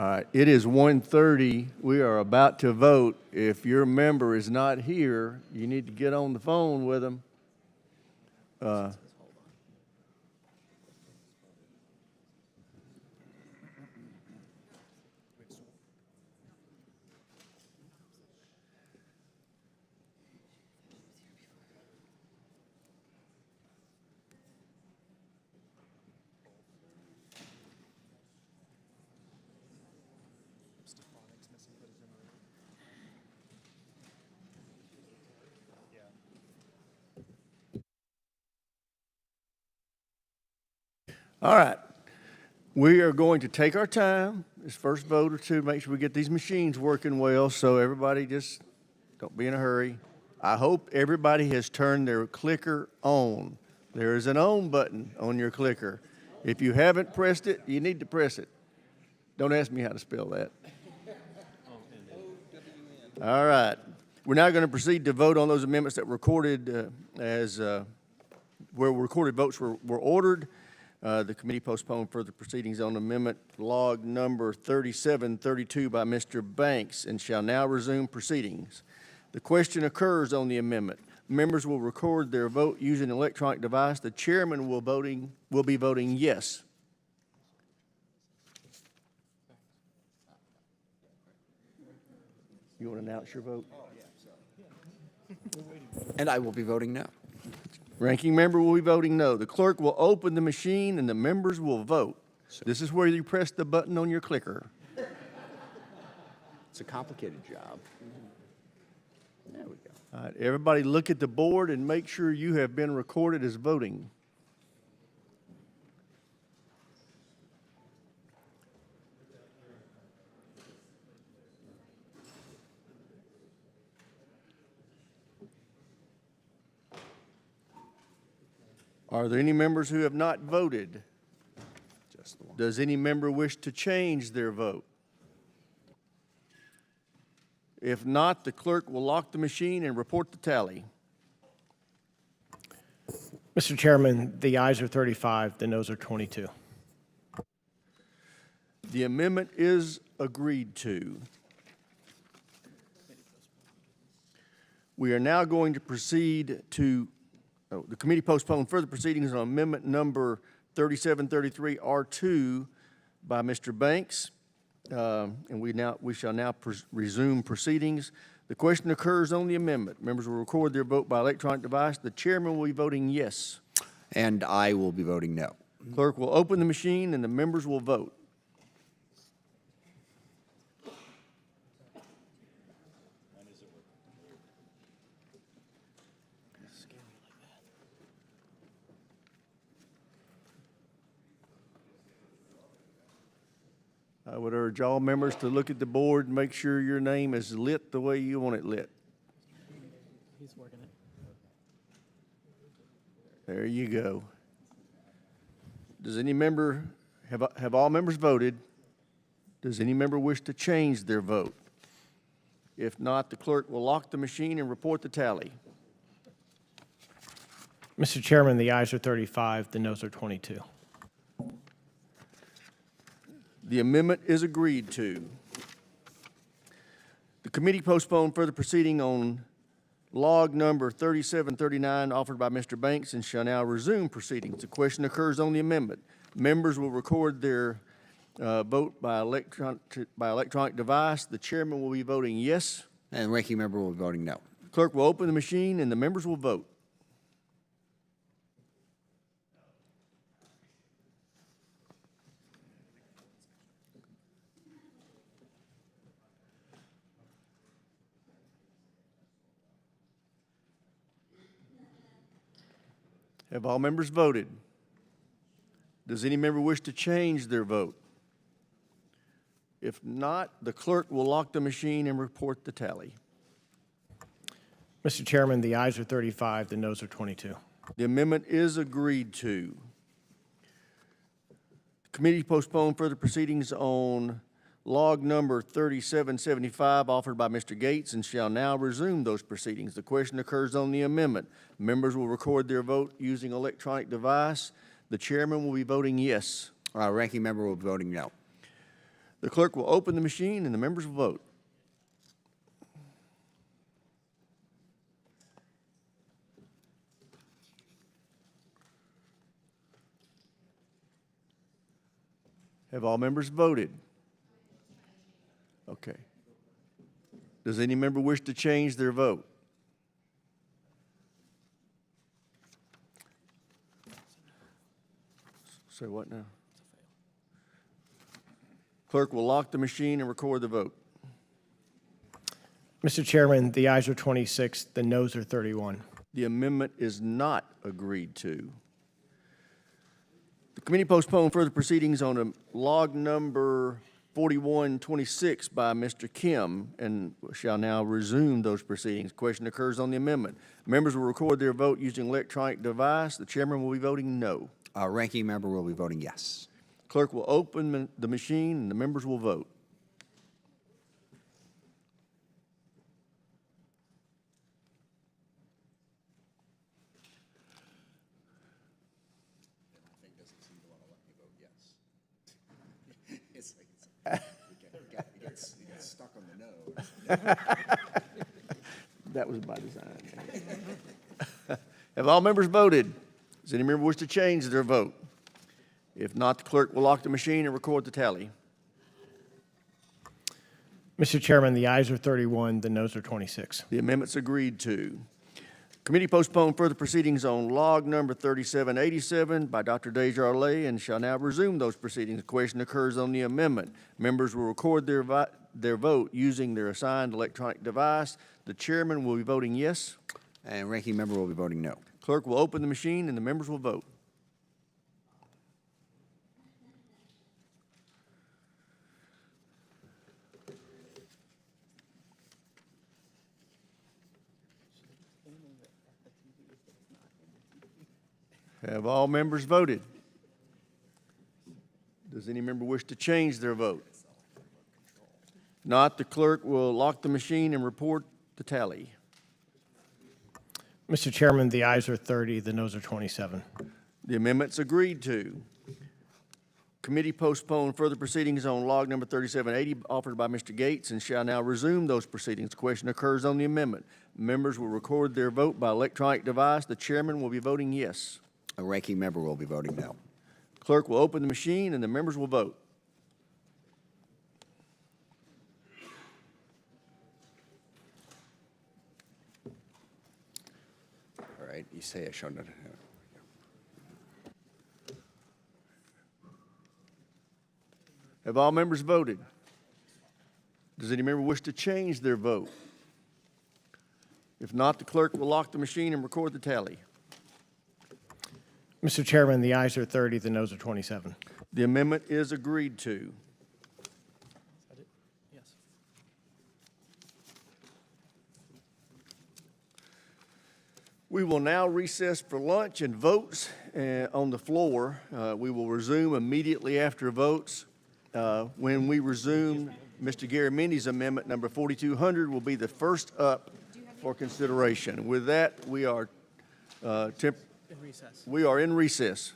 All right, it is 1:30. We are about to vote. If your member is not here, you need to get on the phone with them. All right. We are going to take our time, this first vote or two, make sure we get these machines working well, so everybody just don't be in a hurry. I hope everybody has turned their clicker on. There is an on button on your clicker. If you haven't pressed it, you need to press it. Don't ask me how to spell that. All right. We're now going to proceed to vote on those amendments that were recorded where recorded votes were ordered. The committee postponed further proceedings on amendment log number 3732 by Mr. Banks and shall now resume proceedings. The question occurs on the amendment. Members will record their vote using an electronic device. The chairman will be voting yes. You want to announce your vote? And I will be voting no. Ranking member will be voting no. The clerk will open the machine and the members will vote. This is where you press the button on your clicker. It's a complicated job. There we go. All right, everybody look at the board and make sure you have been recorded as voting. Are there any members who have not voted? Just the one. Does any member wish to change their vote? If not, the clerk will lock the machine and report the tally. Mr. Chairman, the ayes are 35, the noes are 22. The amendment is agreed to. We are now going to proceed to the committee postponed further proceedings on amendment number 3733 R2 by Mr. Banks, and we shall now resume proceedings. The question occurs on the amendment. Members will record their vote by electronic device. The chairman will be voting yes. And I will be voting no. Clerk will open the machine and the members will vote. I would urge all members to look at the board and make sure your name is lit the way you want it lit. He's working it. There you go. Does any member, have all members voted? Does any member wish to change their vote? If not, the clerk will lock the machine and report the tally. Mr. Chairman, the ayes are 35, the noes are 22. The amendment is agreed to. The committee postponed further proceeding on log number 3739 offered by Mr. Banks and shall now resume proceedings. The question occurs on the amendment. Members will record their vote by electronic device. The chairman will be voting yes. And the ranking member will be voting no. Clerk will open the machine and the members will vote. Have all members voted? Does any member wish to change their vote? If not, the clerk will lock the machine and report the tally. Mr. Chairman, the ayes are 35, the noes are 22. The amendment is agreed to. The committee postponed further proceedings on log number 3775 offered by Mr. Gates and shall now resume those proceedings. The question occurs on the amendment. Members will record their vote using electronic device. The chairman will be voting yes. Ranking member will be voting no. The clerk will open the machine and the members will vote. Have all members voted? Okay. Does any member wish to change their vote? Say what now? Clerk will lock the machine and record the vote. Mr. Chairman, the ayes are 26, the noes are 31. The amendment is not agreed to. The committee postponed further proceedings on log number 4126 by Mr. Kim and shall now resume those proceedings. Question occurs on the amendment. Members will record their vote using electronic device. The chairman will be voting no. Ranking member will be voting yes. Clerk will open the machine and the members will vote. Stuck on the nose. That was by design. Have all members voted? Does any member wish to change their vote? If not, the clerk will lock the machine and record the tally. Mr. Chairman, the ayes are 31, the noes are 26. The amendment's agreed to. Committee postponed further proceedings on log number 3787 by Dr. Desjardins and shall now resume those proceedings. The question occurs on the amendment. Members will record their vote using their assigned electronic device. The chairman will be voting yes. And ranking member will be voting no. Clerk will open the machine and the members will vote. Have all members voted? Does any member wish to change their vote? Not, the clerk will lock the machine and report the tally. Mr. Chairman, the ayes are 30, the noes are 27. The amendment's agreed to. Committee postponed further proceedings on log number 3780 offered by Mr. Gates and shall now resume those proceedings. Question occurs on the amendment. Members will record their vote by electronic device. The chairman will be voting yes. A ranking member will be voting no. Clerk will open the machine and the members will vote. All right, you say I showed it. Have all members voted? Does any member wish to change their vote? If not, the clerk will lock the machine and record the tally. Mr. Chairman, the ayes are 30, the noes are 27. The amendment is agreed to. We will now recess for lunch and votes on the floor. We will resume immediately after votes. When we resume, Mr. Garamendi's amendment number 4200 will be the first up for consideration. With that, we are in recess.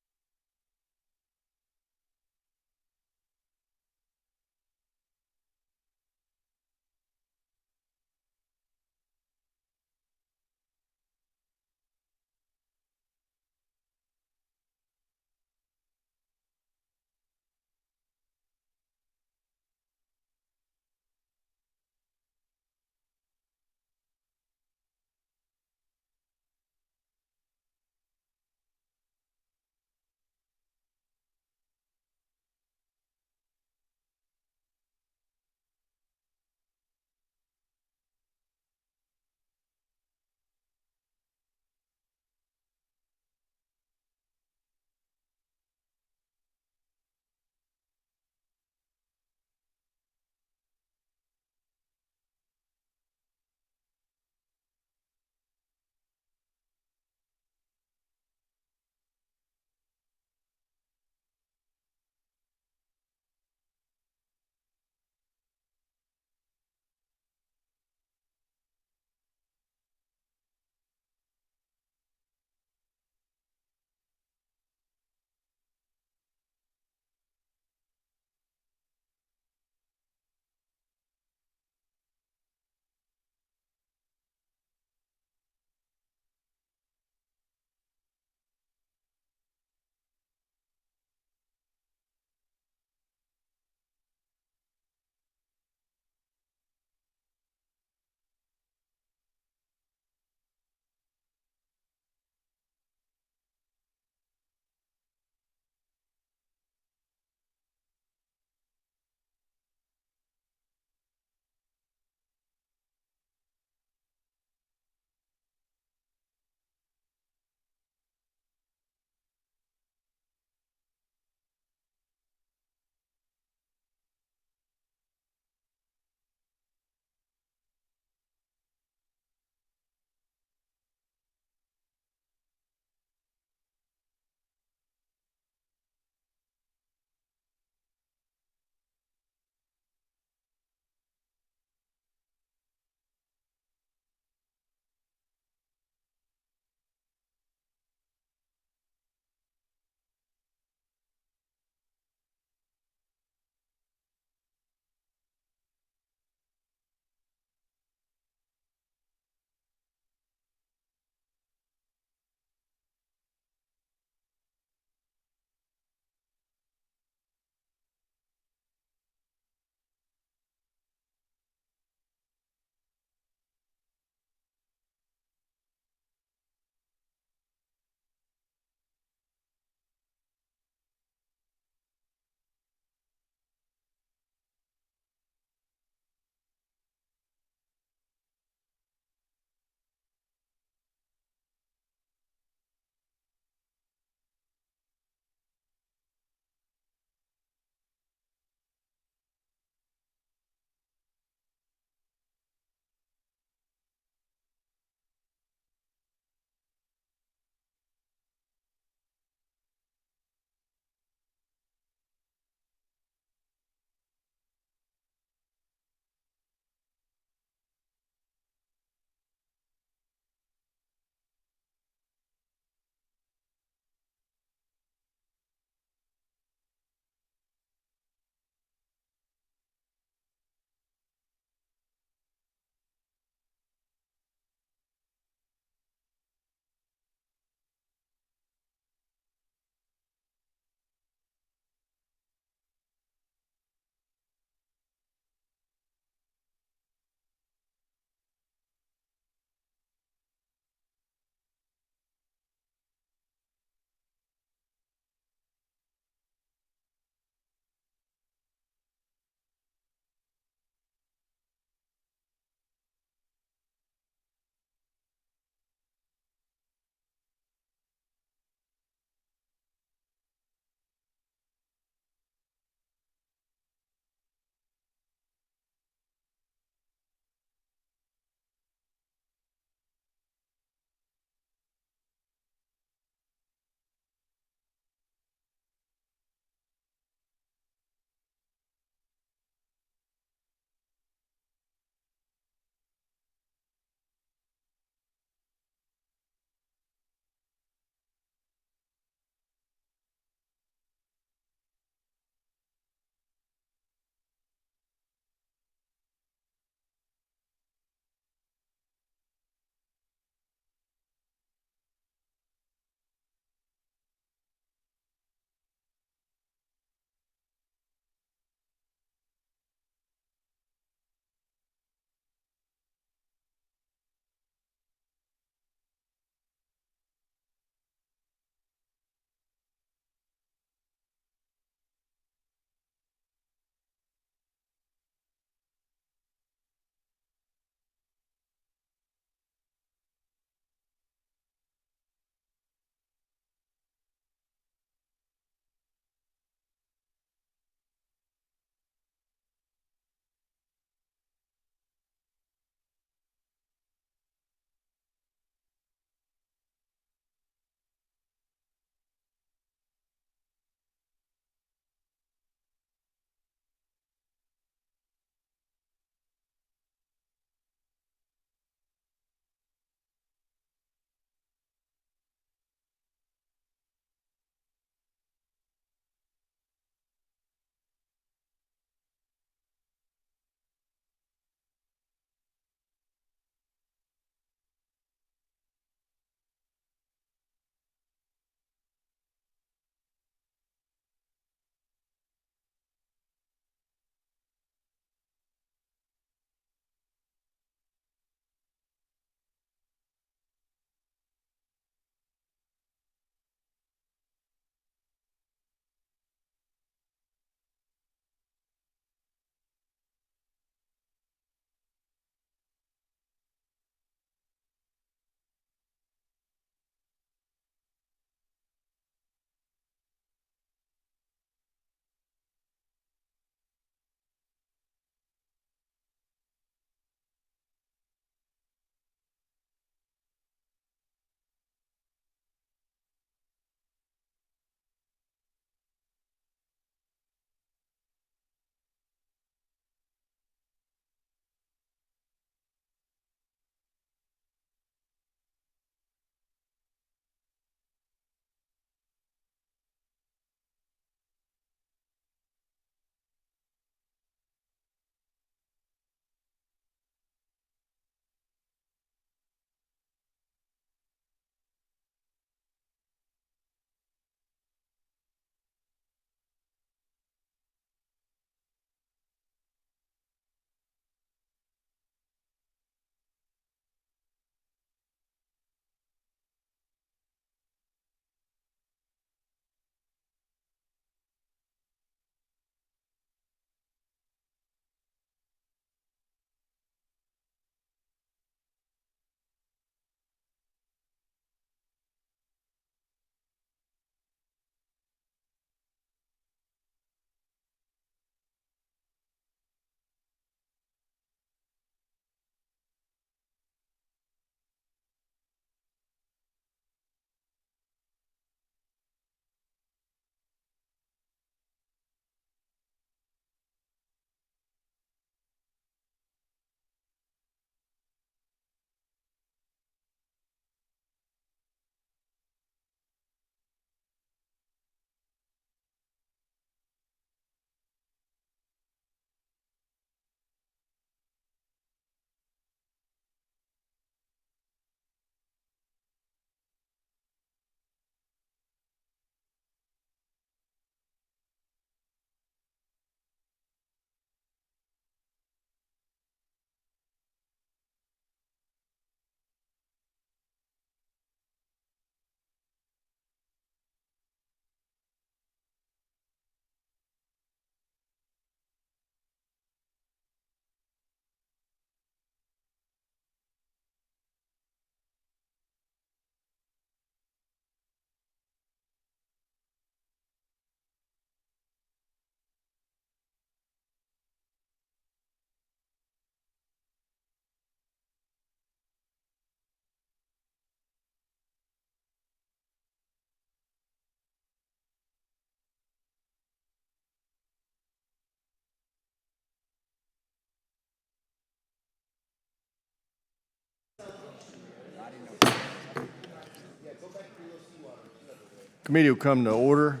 Committee will come to order.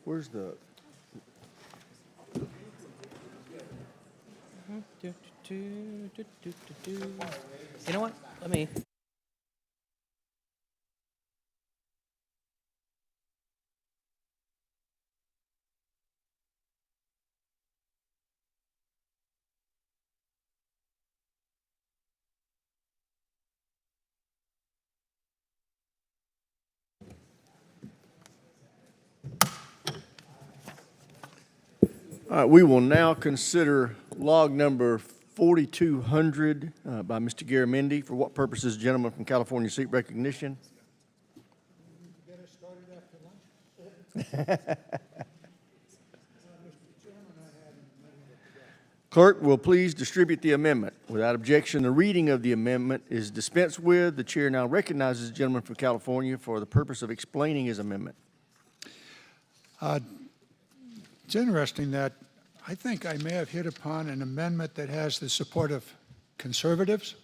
Where's the? You know what? Let me. All right, we will now consider log number 4200 by Mr. Garamendi. For what purposes, gentleman from California seek recognition? Clerk will please distribute the amendment. Without objection, the reading of the amendment is dispensed with. The chair now recognizes the gentleman from California for the purpose of explaining his amendment. It's interesting that I think I may have hit upon an amendment that has the support of conservatives,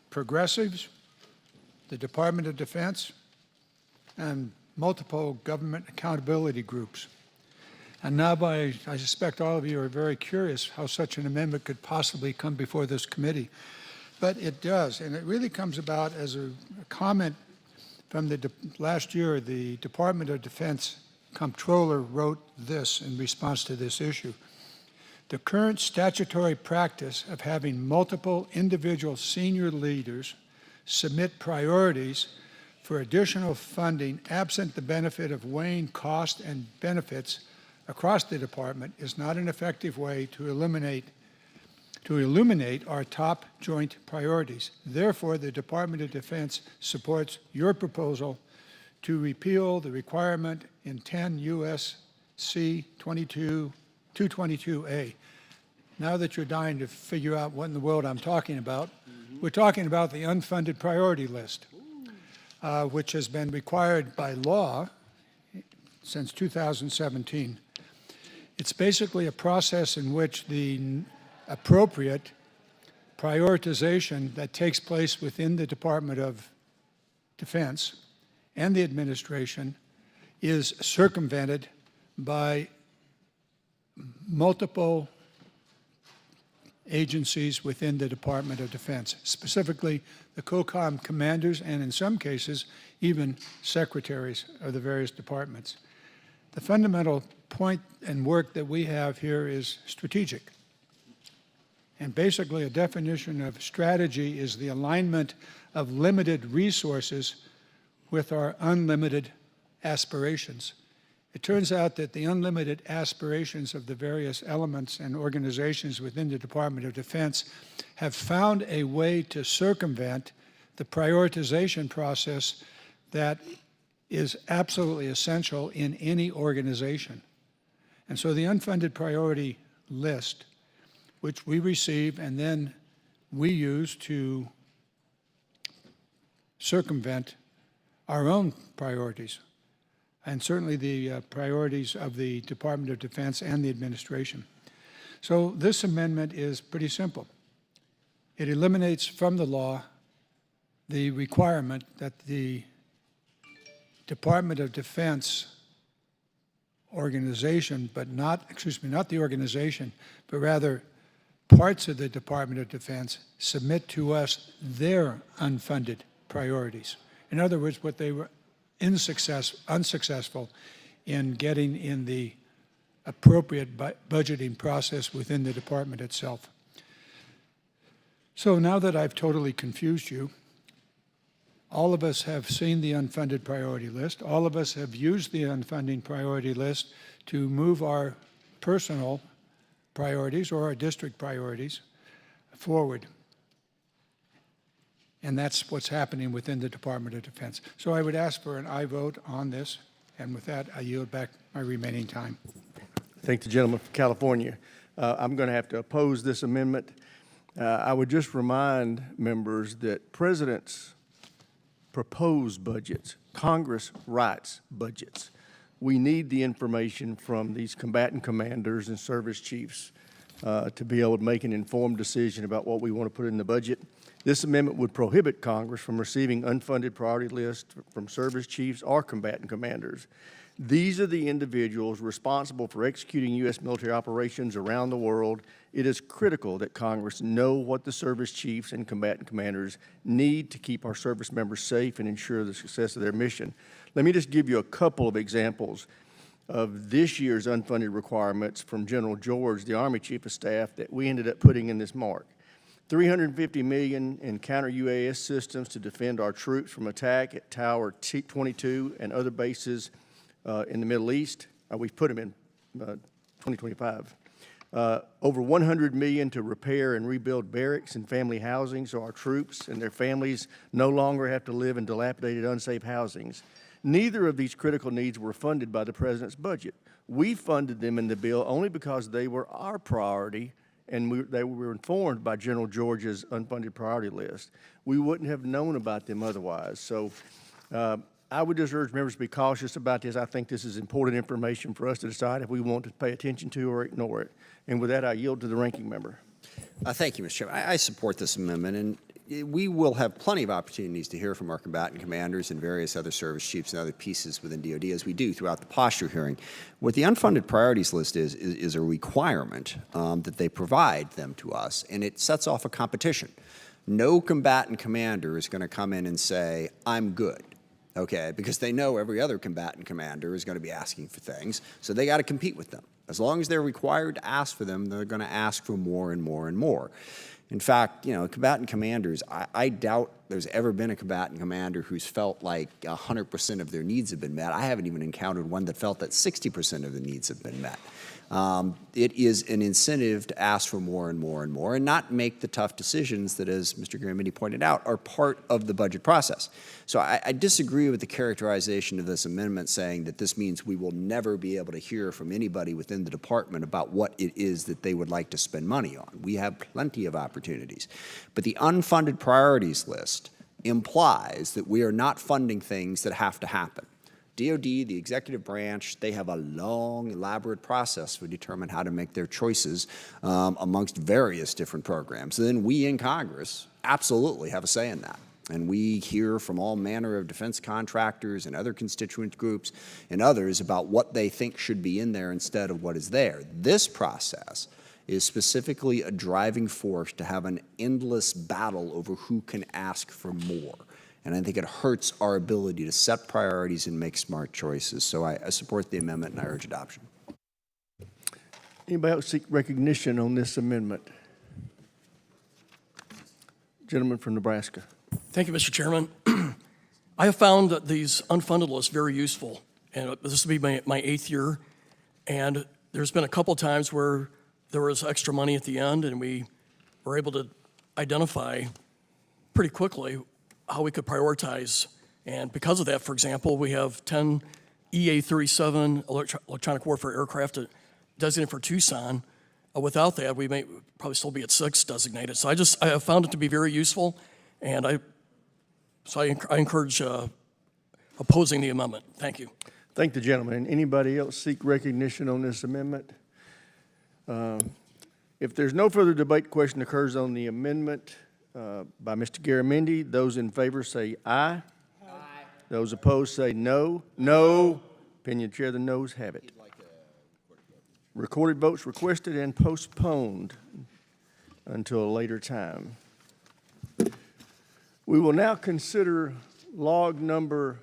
progressives, the Department of Defense, and multiple government accountability groups. And now I suspect all of you are very curious how such an amendment could possibly come before this committee. But it does, and it really comes about as a comment from last year. The Department of Defense Comptroller wrote this in response to this issue. The current statutory practice of having multiple individual senior leaders submit priorities for additional funding absent the benefit of weighing cost and benefits across the department is not an effective way to illuminate our top joint priorities. Therefore, the Department of Defense supports your proposal to repeal the requirement in 10 U.S.C. 222A. Now that you're dying to figure out what in the world I'm talking about, we're talking about the unfunded priority list, which has been required by law since 2017. It's basically a process in which the appropriate prioritization that takes place within the Department of Defense and the administration is circumvented by multiple agencies within the Department of Defense, specifically the COCOM commanders and in some cases even secretaries of the various departments. The fundamental point and work that we have here is strategic. And basically a definition of strategy is the alignment of limited resources with our unlimited aspirations. It turns out that the unlimited aspirations of the various elements and organizations within the Department of Defense have found a way to circumvent the prioritization process that is absolutely essential in any organization. And so the unfunded priority list, which we receive and then we use to circumvent our own priorities, and certainly the priorities of the Department of Defense and the administration. So this amendment is pretty simple. It eliminates from the law the requirement that the Department of Defense organization, but not the organization, but rather parts of the Department of Defense submit to us their unfunded priorities. In other words, what they were unsuccessful in getting in the appropriate budgeting process within the department itself. So now that I've totally confused you, all of us have seen the unfunded priority list. All of us have used the unfunded priority list to move our personal priorities or our district priorities forward. And that's what's happening within the Department of Defense. So I would ask for an aye vote on this, and with that, I yield back my remaining time. Thank the gentleman from California. I'm going to have to oppose this amendment. I would just remind members that presidents propose budgets. Congress writes budgets. We need the information from these combatant commanders and service chiefs to be able to make an informed decision about what we want to put in the budget. This amendment would prohibit Congress from receiving unfunded priority lists from service chiefs or combatant commanders. These are the individuals responsible for executing U.S. military operations around the world. It is critical that Congress know what the service chiefs and combatant commanders need to keep our service members safe and ensure the success of their mission. Let me just give you a couple of examples of this year's unfunded requirements from General George, the Army Chief of Staff, that we ended up putting in this mark. $350 million in counter-UAS systems to defend our troops from attack at Tower 22 and other bases in the Middle East. We've put them in 2025. Over $100 million to repair and rebuild barracks and family housing so our troops and their families no longer have to live in dilapidated, unsafe housings. Neither of these critical needs were funded by the President's budget. We funded them in the bill only because they were our priority, and they were informed by General George's unfunded priority list. We wouldn't have known about them otherwise. So I would just urge members to be cautious about this. I think this is important information for us to decide if we want to pay attention to or ignore it. And with that, I yield to the ranking member. Thank you, Mr. Chairman. I support this amendment, and we will have plenty of opportunities to hear from our combatant commanders and various other service chiefs and other pieces within DoD, as we do throughout the posture hearing. What the unfunded priorities list is a requirement that they provide them to us, and it sets off a competition. No combatant commander is going to come in and say, I'm good, okay, because they know every other combatant commander is going to be asking for things, so they got to compete with them. As long as they're required to ask for them, they're going to ask for more and more and more. In fact, you know, combatant commanders, I doubt there's ever been a combatant commander who's felt like 100% of their needs have been met. I haven't even encountered one that felt that 60% of the needs have been met. It is an incentive to ask for more and more and more and not make the tough decisions that, as Mr. Garamendi pointed out, are part of the budget process. So I disagree with the characterization of this amendment saying that this means we will never be able to hear from anybody within the department about what it is that they would like to spend money on. We have plenty of opportunities. But the unfunded priorities list implies that we are not funding things that have to happen. DoD, the executive branch, they have a long, elaborate process to determine how to make their choices amongst various different programs. And then we in Congress absolutely have a say in that. And we hear from all manner of defense contractors and other constituent groups and others about what they think should be in there instead of what is there. This process is specifically a driving force to have an endless battle over who can ask for more. And I think it hurts our ability to set priorities and make smart choices. So I support the amendment and I urge adoption. Anybody else seek recognition on this amendment? Gentleman from Nebraska. Thank you, Mr. Chairman. I have found that these unfunded lists very useful, and this will be my 8th year, and there's been a couple times where there was extra money at the end, and we were able to identify pretty quickly how we could prioritize. And because of that, for example, we have 10 EA-37 electronic warfare aircraft designated for Tucson. Without that, we may probably still be at 6 designated. So I have found it to be very useful, and I encourage opposing the amendment. Thank you. Thank the gentleman. Anybody else seek recognition on this amendment? If there's no further debate, the question occurs on the amendment by Mr. Garamendi. Those in favor say aye. Aye. Those opposed say no. No. Opinion chair, the noes have it. Recorded votes requested and postponed until a later time. We will now consider log number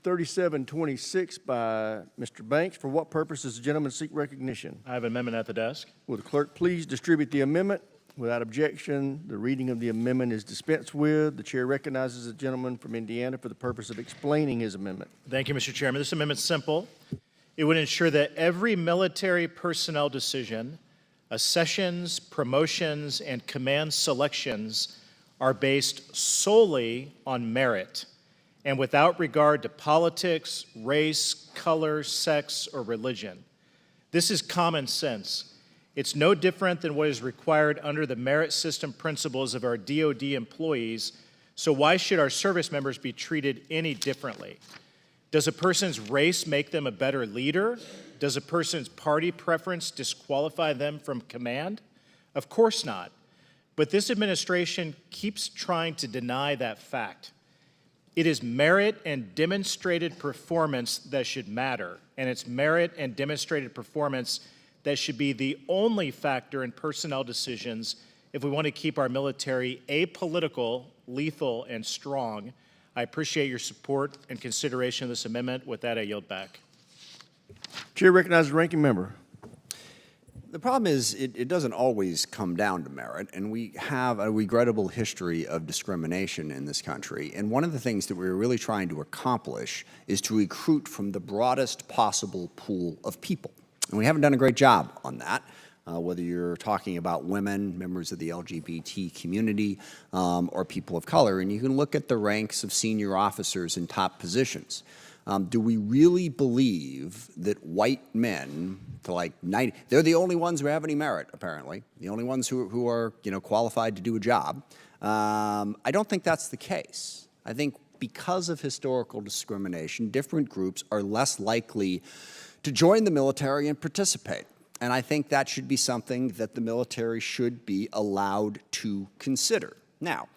3726 by Mr. Banks. For what purpose does the gentleman seek recognition? I have an amendment at the desk. Will the clerk please distribute the amendment? Without objection, the reading of the amendment is dispensed with. The chair recognizes the gentleman from Indiana for the purpose of explaining his amendment. Thank you, Mr. Chairman. This amendment is simple. It would ensure that every military personnel decision, accessions, promotions, and command selections are based solely on merit and without regard to politics, race, color, sex, or religion. This is common sense. It's no different than what is required under the merit system principles of our DoD employees So why should our service members be treated any differently? Does a person's race make them a better leader? Does a person's party preference disqualify them from command? Of course not. But this administration keeps trying to deny that fact. It is merit and demonstrated performance that should matter, and it's merit and demonstrated performance that should be the only factor in personnel decisions if we want to keep our military apolitical, lethal, and strong. I appreciate your support and consideration of this amendment. With that, I yield back. Chair recognizes the ranking member. The problem is it doesn't always come down to merit, and we have a regrettable history of discrimination in this country. And one of the things that we're really trying to accomplish is to recruit from the broadest possible pool of people. And we haven't done a great job on that, whether you're talking about women, members of the LGBT community, or people of color. And you can look at the ranks of senior officers in top positions. Do we really believe that white men, to like 90, they're the only ones who have any merit, apparently, the only ones who are, qualified to do a job? I don't think that's the case. I think because of historical discrimination, different groups are less likely to join the military and participate. And I think that should be something that the military should be allowed to consider. Now,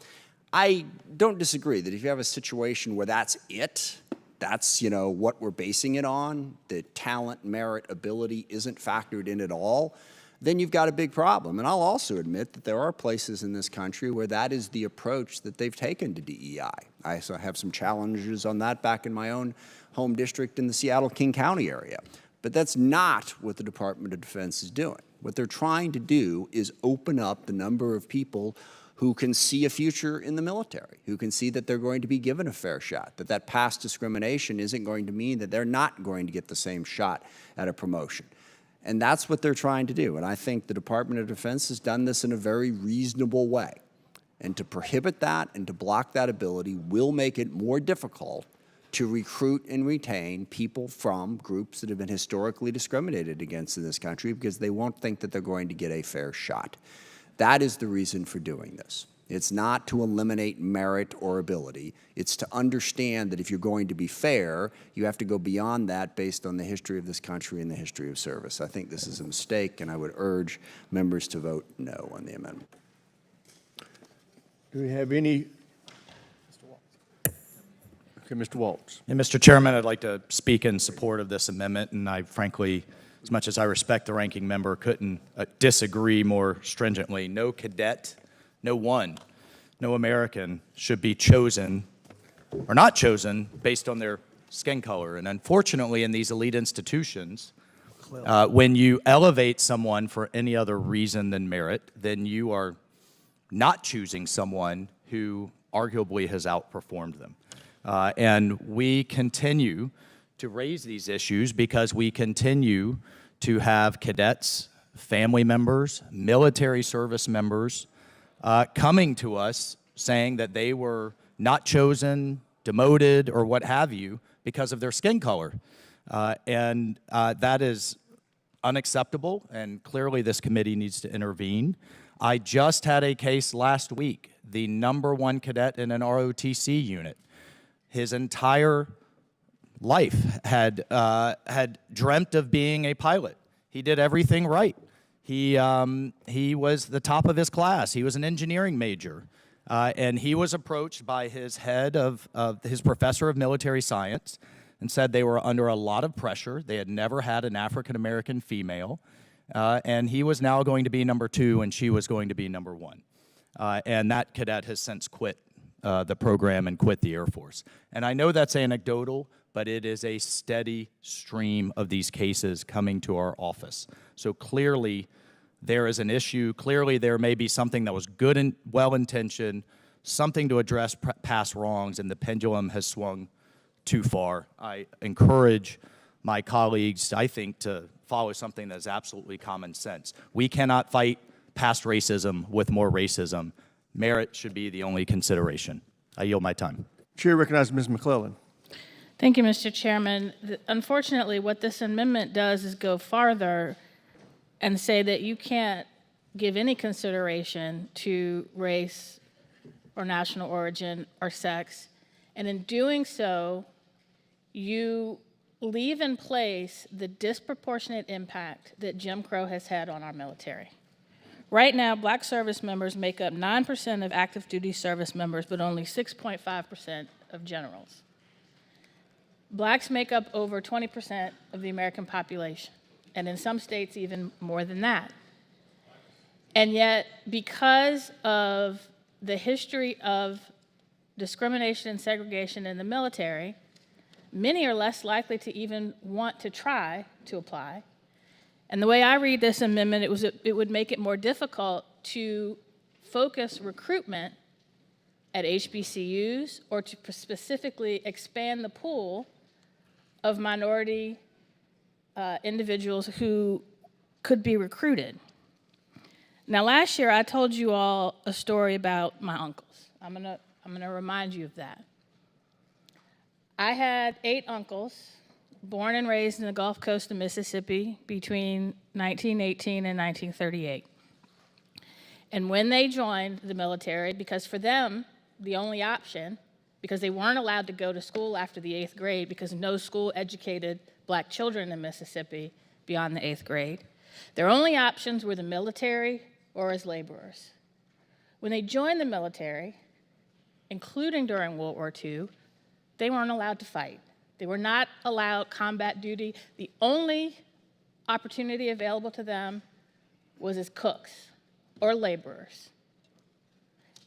I don't disagree that if you have a situation where that's it, that's, what we're basing it on, that talent, merit, ability isn't factored in at all, then you've got a big problem. And I'll also admit that there are places in this country where that is the approach that they've taken to DEI. I also have some challenges on that back in my own home district in the Seattle-King County area. But that's not what the Department of Defense is doing. What they're trying to do is open up the number of people who can see a future in the military, who can see that they're going to be given a fair shot, that past discrimination isn't going to mean that they're not going to get the same shot at a promotion. And that's what they're trying to do. And I think the Department of Defense has done this in a very reasonable way. And to prohibit that and to block that ability will make it more difficult to recruit and retain people from groups that have been historically discriminated against in this country, because they won't think that they're going to get a fair shot. That is the reason for doing this. It's not to eliminate merit or ability. It's to understand that if you're going to be fair, you have to go beyond that based on the history of this country and the history of service. I think this is a mistake, and I would urge members to vote no on the amendment. Do we have any? Okay, Mr. Waltz. And Mr. Chairman, I'd like to speak in support of this amendment, and I frankly, as much as I respect the ranking member, couldn't disagree more stringently. No cadet, no American should be chosen or not chosen based on their skin color. And unfortunately, in these elite institutions, when you elevate someone for any other reason than merit, then you are not choosing someone who arguably has outperformed them. And we continue to raise these issues because we continue to have cadets, family members, military service members coming to us saying that they were not chosen, demoted, or what have you because of their skin color. And that is unacceptable, and clearly this committee needs to intervene. I just had a case last week, the #1 cadet in an ROTC unit. His entire life had dreamt of being a pilot. He did everything right. He was the top of his class. He was an engineering major. And he was approached by his head of his professor of military science and said they were under a lot of pressure. They had never had an African-American female. And he was now going to be #2 and she was going to be #1. And that cadet has since quit the program and quit the Air Force. And I know that's anecdotal, but it is a steady stream of these cases coming to our office. So clearly there is an issue. Clearly there may be something that was good and well-intentioned, something to address past wrongs, and the pendulum has swung too far. I encourage my colleagues, I think, to follow something that's absolutely common sense. We cannot fight past racism with more racism. Merit should be the only consideration. I yield my time. Chair recognizes Ms. McClellan. Thank you, Mr. Chairman. Unfortunately, what this amendment does is go farther and say that you can't give any consideration to race or national origin or sex. And in doing so, you leave in place the disproportionate impact that Jim Crow has had on our military. Right now, black service members make up 9% of active duty service members, but only 6.5% of generals. Blacks make up over 20% of the American population, and in some states even more than that. And yet, because of the history of discrimination and segregation in the military, many are less likely to even want to try to apply. And the way I read this amendment, it would make it more difficult to focus recruitment at HBCUs or to specifically expand the pool of minority individuals who could be recruited. Now, last year I told you all a story about my uncles. I'm gonna remind you of that. I had 8 uncles born and raised in the Gulf Coast of Mississippi between 1918 and 1938. And when they joined the military, because for them, the only option, because they weren't allowed to go to school after the 8th grade because no school educated black children in Mississippi beyond the 8th grade, their only options were the military or as laborers. When they joined the military, including during World War II, they weren't allowed to fight. They were not allowed combat duty. The only opportunity available to them was as cooks or laborers.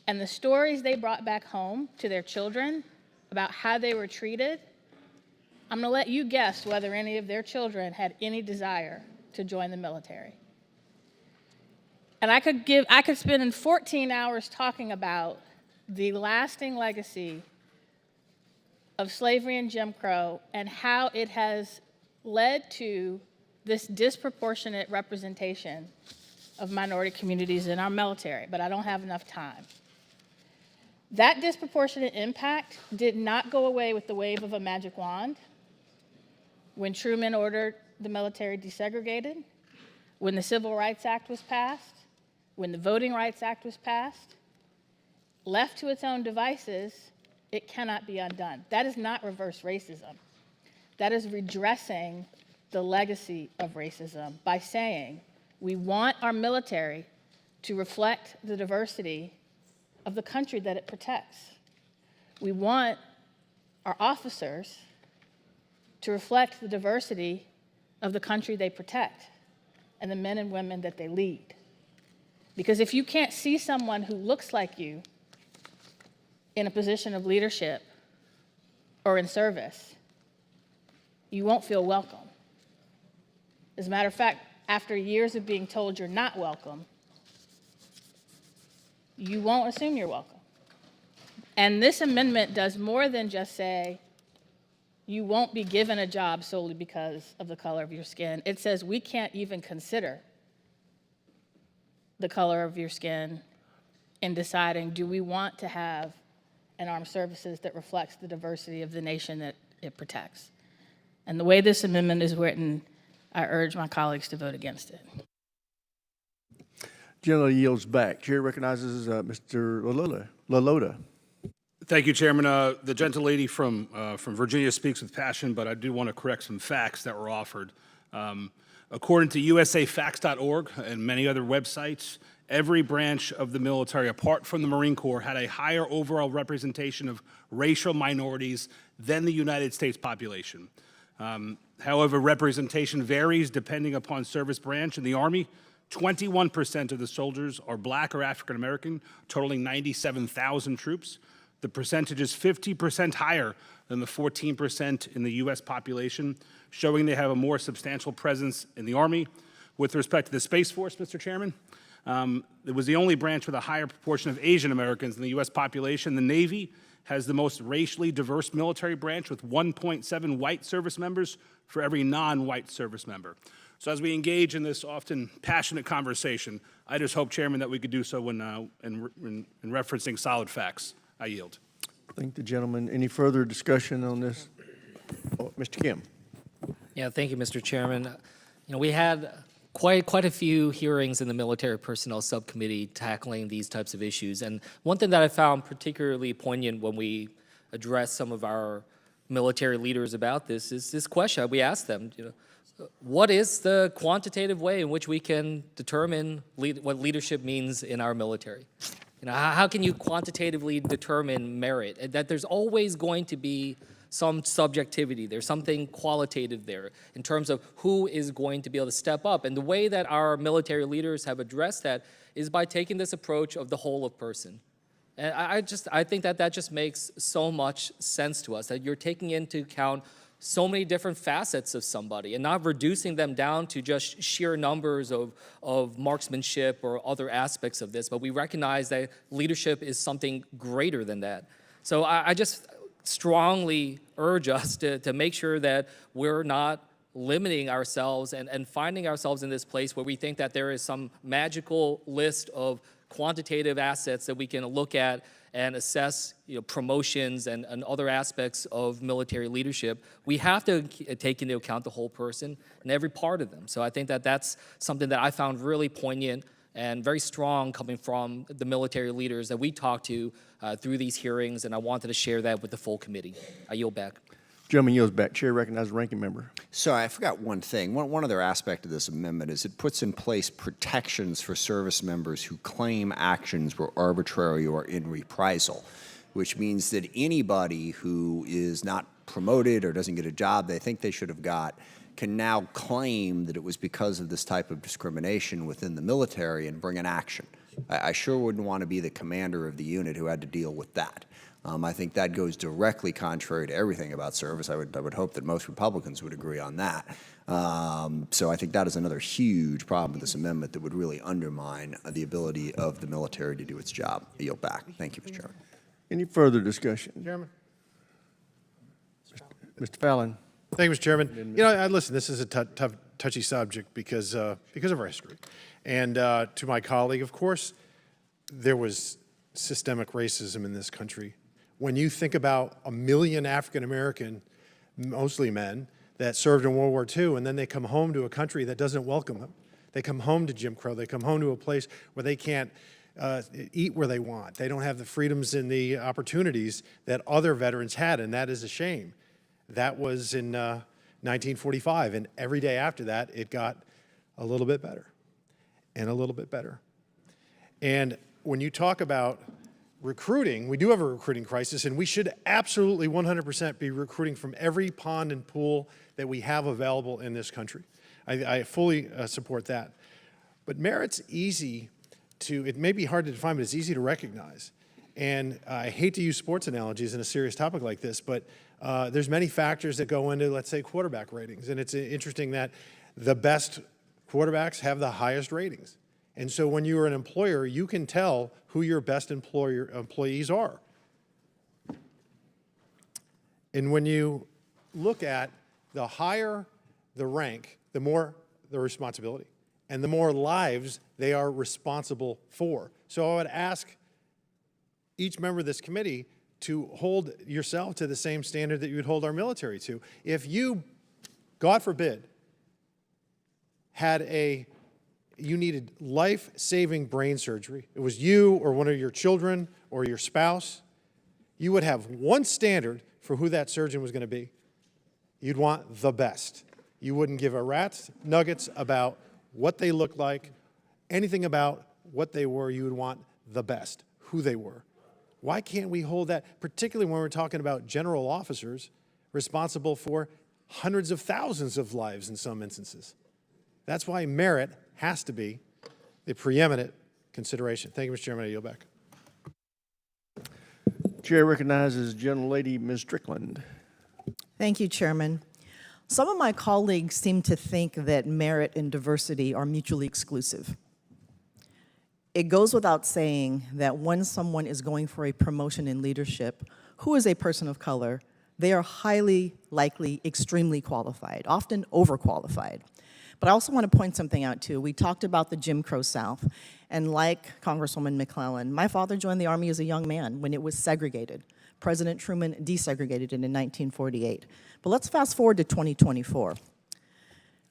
And the stories they brought back home to their children about how they were treated, I'm gonna let you guess whether any of their children had any desire to join the military. And I could spend in 14 hours talking about the lasting legacy of slavery and Jim Crow and how it has led to this disproportionate representation of minority communities in our military, but I don't have enough time. That disproportionate impact did not go away with the wave of a magic wand when Truman ordered the military desegregated, when the Civil Rights Act was passed, when the Voting Rights Act was passed. Left to its own devices, it cannot be undone. That is not reverse racism. That is redressing the legacy of racism by saying we want our military to reflect the diversity of the country that it protects. We want our officers to reflect the diversity of the country they protect and the men and women that they lead. Because if you can't see someone who looks like you in a position of leadership or in service, you won't feel welcome. As a matter of fact, after years of being told you're not welcome, you won't assume you're welcome. And this amendment does more than just say you won't be given a job solely because of the color of your skin. It says we can't even consider the color of your skin in deciding, do we want to have an armed services that reflects the diversity of the nation that it protects? And the way this amendment is written, I urge my colleagues to vote against it. General yields back. Chair recognizes Mr. LaLota. Thank you, Chairman. The gentlelady from Virginia speaks with passion, but I do want to correct some facts that were offered. According to usafacts.org and many other websites, every branch of the military, apart from the Marine Corps, had a higher overall representation of racial minorities than the United States population. However, representation varies depending upon service branch. In the Army, 21% of the soldiers are black or African American, totaling 97,000 troops. The percentage is 50% higher than the 14% in the U.S. population, showing they have a more substantial presence in the Army. With respect to the Space Force, Mr. Chairman, it was the only branch with a higher proportion of Asian Americans in the U.S. population. The Navy has the most racially diverse military branch with 1.7 white service members for every non-white service member. So as we engage in this often passionate conversation, I just hope, Chairman, that we could do so in referencing solid facts. I yield. Thank the gentleman. Any further discussion on this? Oh, Mr. Kim. Yeah, thank you, Mr. Chairman. We had quite a few hearings in the Military Personnel Subcommittee tackling these types of issues. And one thing that I found particularly poignant when we addressed some of our military leaders about this is this question. We asked them, what is the quantitative way in which we can determine what leadership means in our military? How can you quantitatively determine merit? That there's always going to be some subjectivity. There's something qualitative there in terms of who is going to be able to step up. And the way that our military leaders have addressed that is by taking this approach of the whole of person. And I think that just makes so much sense to us, that you're taking into account so many different facets of somebody and not reducing them down to just sheer numbers of marksmanship or other aspects of this, but we recognize that leadership is something greater than that. So I just strongly urge us to make sure that we're not limiting ourselves and finding ourselves in this place where we think that there is some magical list of quantitative assets that we can look at and assess promotions and other aspects of military leadership. We have to take into account the whole person and every part of them. So I think that that's something that I found really poignant and very strong coming from the military leaders that we talked to through these hearings, and I wanted to share that with the full committee. I yield back. Gentleman yields back. Chair recognizes the ranking member. So I forgot one thing. One other aspect of this amendment is it puts in place protections for service members who claim actions were arbitrary or in reprisal, which means that anybody who is not promoted or doesn't get a job they think they should have got can now claim that it was because of this type of discrimination within the military and bring an action. I sure wouldn't want to be the commander of the unit who had to deal with that. I think that goes directly contrary to everything about service. I would hope that most Republicans would agree on that. So I think that is another huge problem with this amendment that would really undermine the ability of the military to do its job. I yield back. Thank you, Mr. Chairman. Any further discussion? Chairman. Mr. Fallon. Thank you, Mr. Chairman. Listen, this is a touchy subject because of our history. And to my colleague, of course, there was systemic racism in this country. When you think about 1 million African-American, mostly men, that served in World War II, and then they come home to a country that doesn't welcome them. They come home to Jim Crow. They come home to a place where they can't eat where they want. They don't have the freedoms and the opportunities that other veterans had, and that is a shame. That was in 1945, and every day after that, it got a little bit better and a little bit better. And when you talk about recruiting, we do have a recruiting crisis, and we should absolutely 100% be recruiting from every pond and pool that we have available in this country. I fully support that. But merit's easy to, it may be hard to define, but it's easy to recognize. And I hate to use sports analogies in a serious topic like this, but there's many factors that go into, let's say, quarterback ratings. And it's interesting that the best quarterbacks have the highest ratings. And so when you're an employer, you can tell who your best employees are. And when you look at the higher the rank, the more the responsibility, and the more lives they are responsible for. So I would ask each member of this committee to hold yourself to the same standard that you would hold our military to. If you, God forbid, you needed life-saving brain surgery, it was you or one of your children or your spouse, you would have one standard for who that surgeon was going to be. You'd want the best. You wouldn't give a rat's nuggets about what they looked like, anything about what they were. You would want the best, who they were. Why can't we hold that, particularly when we're talking about general officers responsible for hundreds of thousands of lives in some instances? That's why merit has to be the preeminent consideration. Thank you, Mr. Chairman. I yield back. Chair recognizes Gentlelady Ms. Strickland. Thank you, Chairman. Some of my colleagues seem to think that merit and diversity are mutually exclusive. It goes without saying that when someone is going for a promotion in leadership who is a person of color, they are highly likely extremely qualified, often overqualified. But I also want to point something out, too. We talked about the Jim Crow South, and like Congresswoman McClellan, my father joined the Army as a young man when it was segregated. President Truman desegregated it in 1948. But let's fast forward to 2024.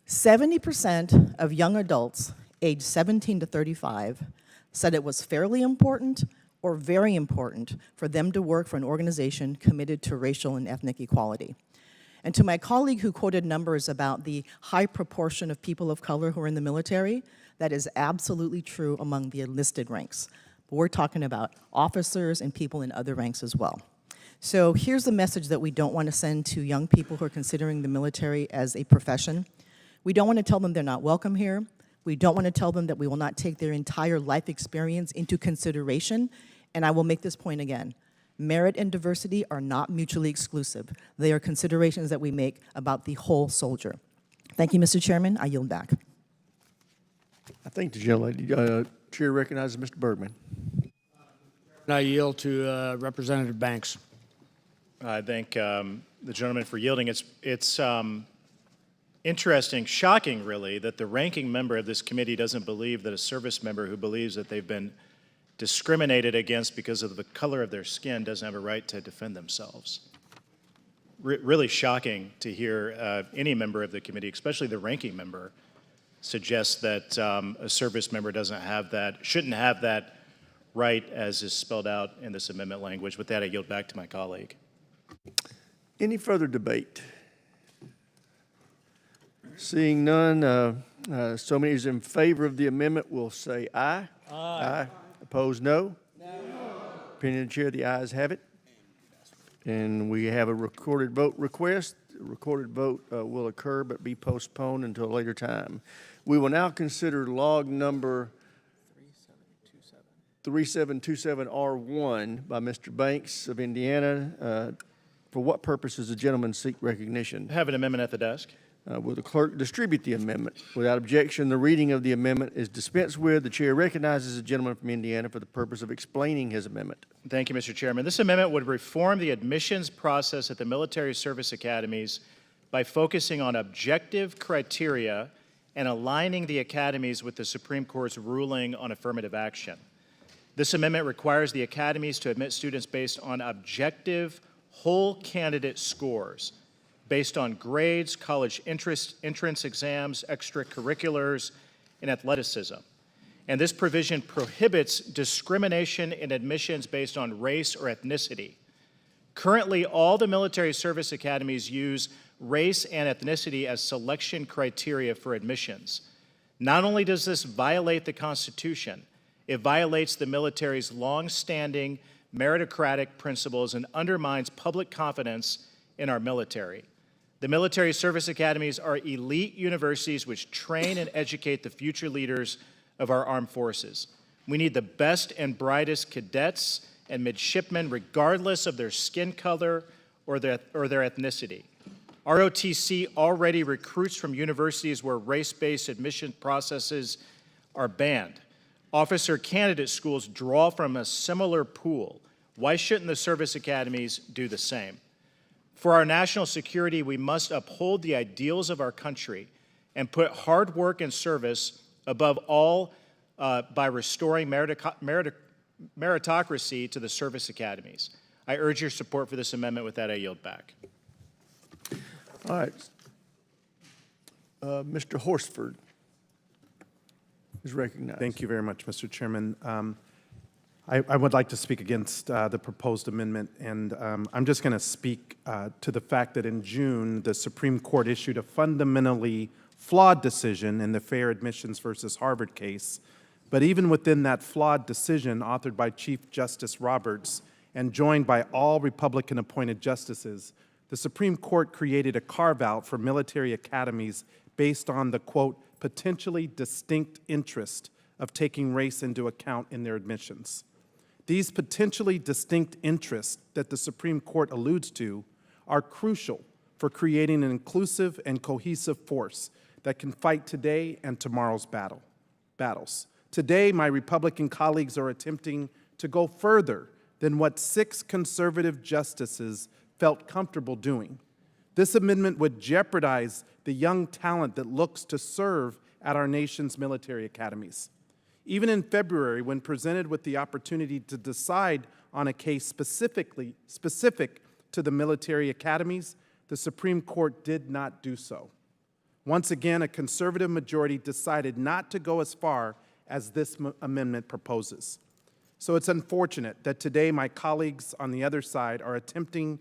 70% of young adults aged 17 to 35 said it was fairly important or very important for them to work for an organization committed to racial and ethnic equality. And to my colleague who quoted numbers about the high proportion of people of color who are in the military, that is absolutely true among the enlisted ranks. But we're talking about officers and people in other ranks as well. So here's the message that we don't want to send to young people who are considering the military as a profession. We don't want to tell them they're not welcome here. We don't want to tell them that we will not take their entire life experience into consideration. And I will make this point again. Merit and diversity are not mutually exclusive. They are considerations that we make about the whole soldier. Thank you, Mr. Chairman. I yield back. I thank the gentlelady. Chair recognizes Mr. Bergman. I yield to Representative Banks. I thank the gentleman for yielding. It's interesting, shocking really, that the ranking member of this committee doesn't believe that a service member who believes that they've been discriminated against because of the color of their skin doesn't have a right to defend themselves. Really shocking to hear any member of the committee, especially the ranking member, suggest that a service member doesn't have that, shouldn't have that right as is spelled out in this amendment language. With that, I yield back to my colleague. Any further debate? Seeing none, so many is in favor of the amendment will say aye. Aye. Opposed, no? No. Opinion of the chair, the ayes have it. And we have a recorded vote request. The recorded vote will occur but be postponed until a later time. We will now consider log number 3727R1 by Mr. Banks of Indiana. For what purpose does the gentleman seek recognition? I have an amendment at the desk. Will the clerk distribute the amendment? Without objection, the reading of the amendment is dispensed with. The chair recognizes the gentleman from Indiana for the purpose of explaining his amendment. Thank you, Mr. Chairman. This amendment would reform the admissions process at the military service academies by focusing on objective criteria and aligning the academies with the Supreme Court's ruling on affirmative action. This amendment requires the academies to admit students based on objective whole candidate scores, based on grades, college entrance exams, extracurriculars, and athleticism. And this provision prohibits discrimination in admissions based on race or ethnicity. Currently, all the military service academies use race and ethnicity as selection criteria for admissions. Not only does this violate the Constitution, it violates the military's long-standing meritocratic principles and undermines public confidence in our military. The military service academies are elite universities which train and educate the future leaders of our armed forces. We need the best and brightest cadets and midshipmen, regardless of their skin color or their ethnicity. ROTC already recruits from universities where race-based admission processes are banned. Officer candidate schools draw from a similar pool. Why shouldn't the service academies do the same? For our national security, we must uphold the ideals of our country and put hard work and service above all by restoring meritocracy to the service academies. I urge your support for this amendment. With that, I yield back. All right. Mr. Horsford is recognized. Thank you very much, Mr. Chairman. I would like to speak against the proposed amendment, and I'm just going to speak to the fact that in June, the Supreme Court issued a fundamentally flawed decision in the Fair Admissions versus Harvard case. But even within that flawed decision, authored by Chief Justice Roberts and joined by all Republican-appointed justices, the Supreme Court created a carve-out for military academies based on the, quote, potentially distinct interest of taking race into account in their admissions. These potentially distinct interests that the Supreme Court alludes to are crucial for creating an inclusive and cohesive force that can fight today and tomorrow's battles. Today, my Republican colleagues are attempting to go further than what 6 conservative justices felt comfortable doing. This amendment would jeopardize the young talent that looks to serve at our nation's military academies. Even in February, when presented with the opportunity to decide on a case specific to the military academies, the Supreme Court did not do so. Once again, a conservative majority decided not to go as far as this amendment proposes. So it's unfortunate that today my colleagues on the other side are attempting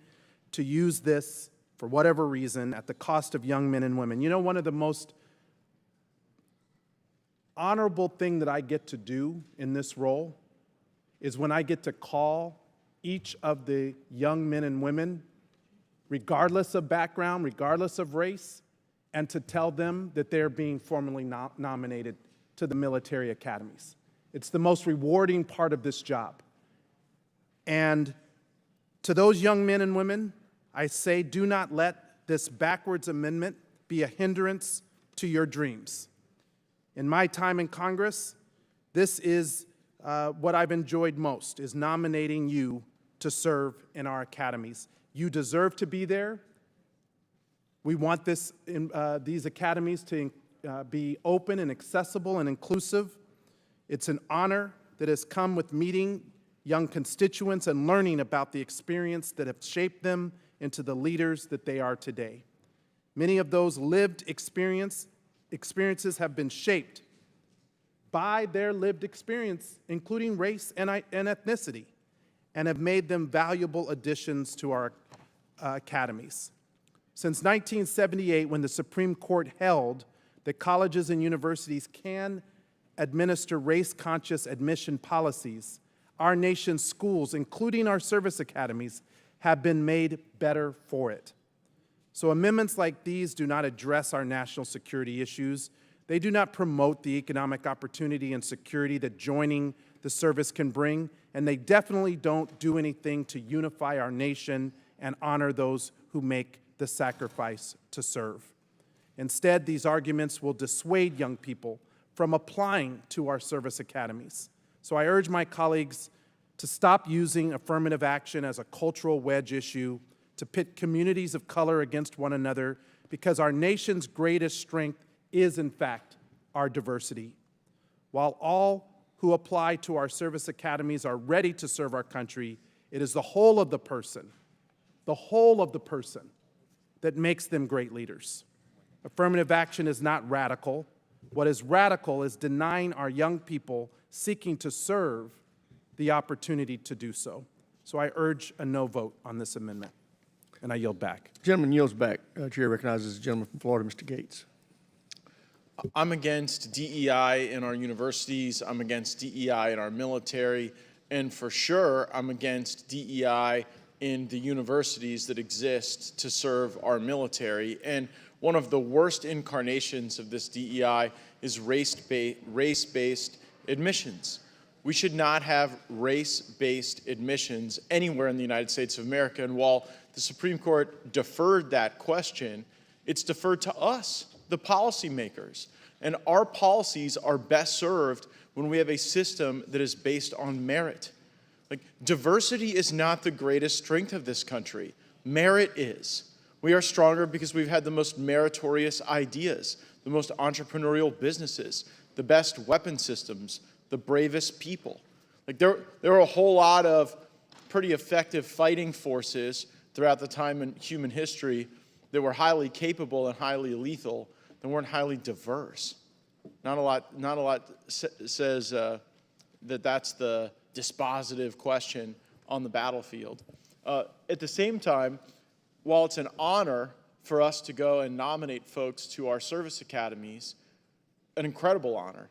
to use this for whatever reason at the cost of young men and women. You know, one of the most honorable thing that I get to do in this role is when I get to call each of the young men and women, regardless of background, regardless of race, and to tell them that they're being formally nominated to the military academies. It's the most rewarding part of this job. And to those young men and women, I say, do not let this backwards amendment be a hindrance to your dreams. In my time in Congress, this is what I've enjoyed most, is nominating you to serve in our academies. You deserve to be there. We want these academies to be open and accessible and inclusive. It's an honor that has come with meeting young constituents and learning about the experience that have shaped them into the leaders that they are today. Many of those lived experiences have been shaped by their lived experience, including race and ethnicity, and have made them valuable additions to our academies. Since 1978, when the Supreme Court held that colleges and universities can administer race-conscious admission policies, our nation's schools, including our service academies, have been made better for it. So amendments like these do not address our national security issues. They do not promote the economic opportunity and security that joining the service can bring, and they definitely don't do anything to unify our nation and honor those who make the sacrifice to serve. Instead, these arguments will dissuade young people from applying to our service academies. So I urge my colleagues to stop using affirmative action as a cultural wedge issue to pit communities of color against one another, because our nation's greatest strength is, in fact, our diversity. While all who apply to our service academies are ready to serve our country, it is the whole of the person that makes them great leaders. Affirmative action is not radical. What is radical is denying our young people seeking to serve the opportunity to do so. So I urge a no vote on this amendment, and I yield back. Gentleman yields back. Chair recognizes the gentleman from Florida, Mr. Gates. I'm against DEI in our universities. I'm against DEI in our military. And for sure, I'm against DEI in the universities that exist to serve our military. And one of the worst incarnations of this DEI is race-based admissions. We should not have race-based admissions anywhere in the United States of America. And while the Supreme Court deferred that question, it's deferred to us, the policymakers. And our policies are best served when we have a system that is based on merit. Like, diversity is not the greatest strength of this country. Merit is. We are stronger because we've had the most meritorious ideas, the most entrepreneurial businesses, the best weapon systems, the bravest people. Like, there are a whole lot of pretty effective fighting forces throughout the time in human history that were highly capable and highly lethal, that weren't highly diverse. Not a lot says that that's the dispositive question on the battlefield. At the same time, while it's an honor for us to go and nominate folks to our service academies, an incredible honor,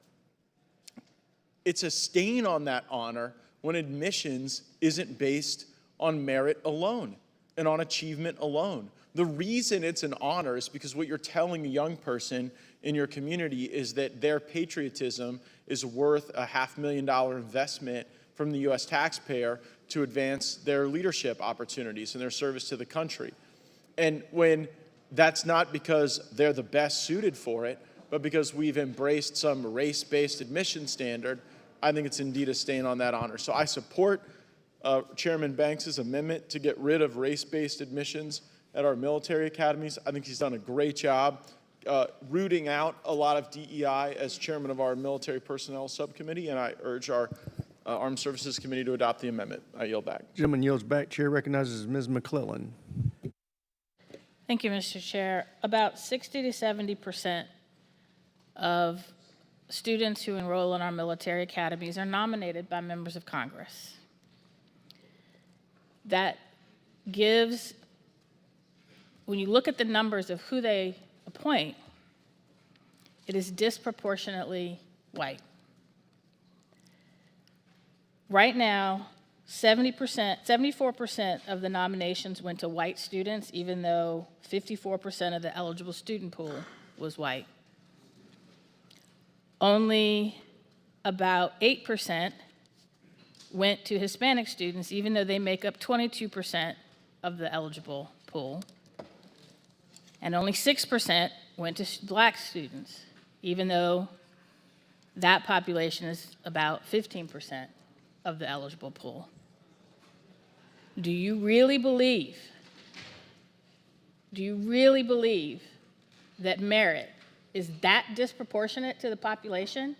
it's a stain on that honor when admissions isn't based on merit alone and on achievement alone. The reason it's an honor is because what you're telling a young person in your community is that their patriotism is worth a $500,000 investment from the U.S. taxpayer to advance their leadership opportunities and their service to the country. And when that's not because they're the best suited for it, but because we've embraced some race-based admission standard, I think it's indeed a stain on that honor. So I support Chairman Banks' amendment to get rid of race-based admissions at our military academies. I think he's done a great job rooting out a lot of DEI as chairman of our military personnel subcommittee, and I urge our Armed Services Committee to adopt the amendment. I yield back. Gentleman yields back. Chair recognizes Ms. McClellan. Thank you, Mr. Chair. About 60 to 70% of students who enroll in our military academies are nominated by members of Congress. That gives, when you look at the numbers of who they appoint, it is disproportionately white. Right now, 74% of the nominations went to white students, even though 54% of the eligible student pool was white. Only about 8% went to Hispanic students, even though they make up 22% of the eligible pool. And only 6% went to black students, even though that population is about 15% of the eligible pool. Do you really believe that merit is that disproportionate to the population?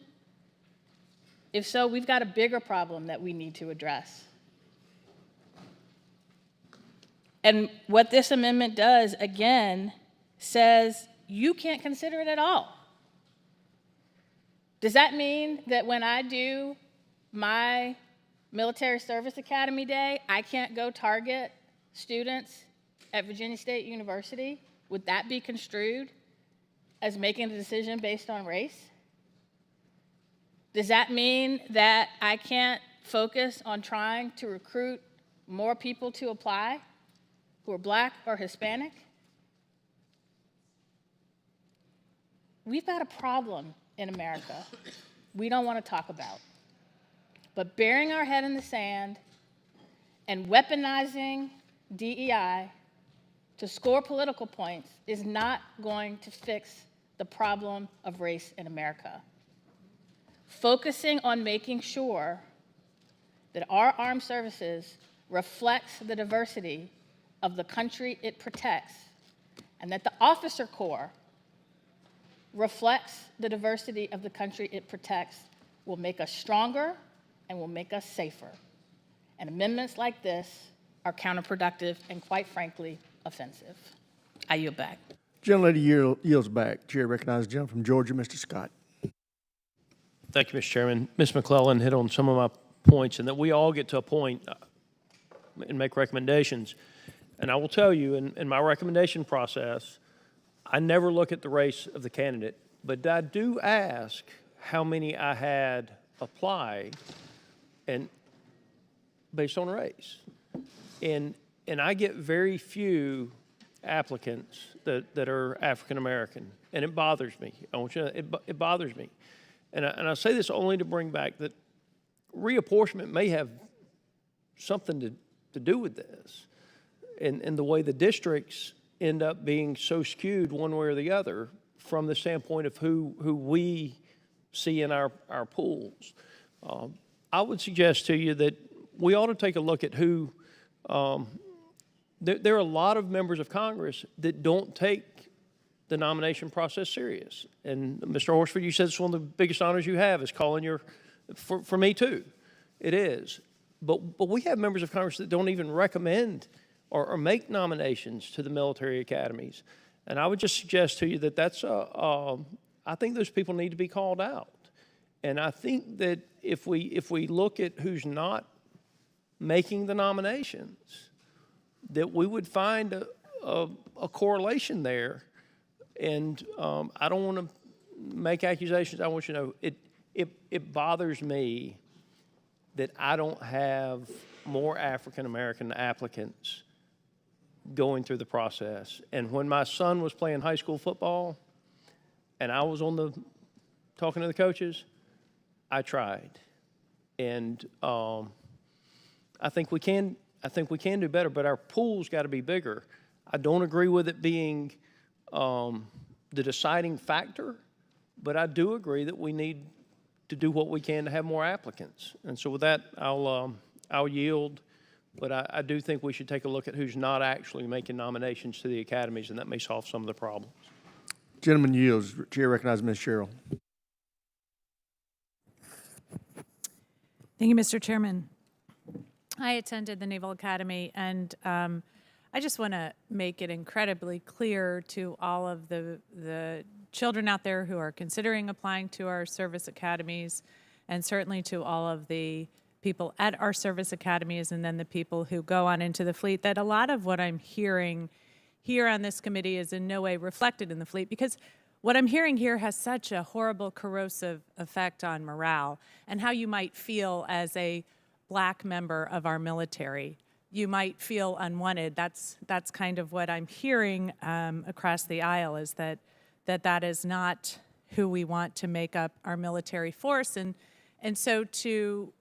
If so, we've got a bigger problem that we need to address. And what this amendment does, again, says you can't consider it at all. Does that mean that when I do my Military Service Academy Day, I can't go target students at Virginia State University? Would that be construed as making a decision based on race? Does that mean that I can't focus on trying to recruit more people to apply who are black or Hispanic? We've got a problem in America we don't want to talk about. But burying our head in the sand and weaponizing DEI to score political points is not going to fix the problem of race in America. Focusing on making sure that our armed services reflects the diversity of the country it protects, and that the officer corps reflects the diversity of the country it protects, will make us stronger and will make us safer. And amendments like this are counterproductive and, quite frankly, offensive. I yield back. Gentlelady yields back. Chair recognizes the gentleman from Georgia, Mr. Scott. Thank you, Mr. Chairman. Ms. McClellan hit on some of my points, and that we all get to a point and make recommendations. And I will tell you, in my recommendation process, I never look at the race of the candidate, but I do ask how many I had apply and based on race. And I get very few applicants that are African American, and it bothers me. I want you to know, it bothers me. And I say this only to bring back that reapportionment may have something to do with this, and the way the districts end up being so skewed one way or the other from the standpoint of who we see in our pools. I would suggest to you that we ought to take a look at who, there are a lot of members of Congress that don't take the nomination process serious. And Mr. Horsford, you said it's one of the biggest honors you have is calling your, for me too, it is. But we have members of Congress that don't even recommend or make nominations to the military academies. And I would just suggest to you that I think those people need to be called out. And I think that if we look at who's not making the nominations, that we would find a correlation there. And I don't want to make accusations. I want you to know it bothers me that I don't have more African American applicants going through the process. And when my son was playing high school football and I was talking to the coaches, I tried. And I think we can do better, but our pool's got to be bigger. I don't agree with it being the deciding factor, but I do agree that we need to do what we can to have more applicants. And so with that, I'll yield. But I do think we should take a look at who's not actually making nominations to the academies, and that may solve some of the problems. Gentleman yields. Chair recognizes Ms. Sherrill. Thank you, Mr. Chairman. I attended the Naval Academy, and I just want to make it incredibly clear to all of the children out there who are considering applying to our service academies, and certainly to all of the people at our service academies and then the people who go on into the fleet, that a lot of what I'm hearing here on this committee is in no way reflected in the fleet, because what I'm hearing here has such a horrible corrosive effect on morale and how you might feel as a black member of our military. You might feel unwanted. That's kind of what I'm hearing across the aisle, is that is not who we want to make up our military force. And so to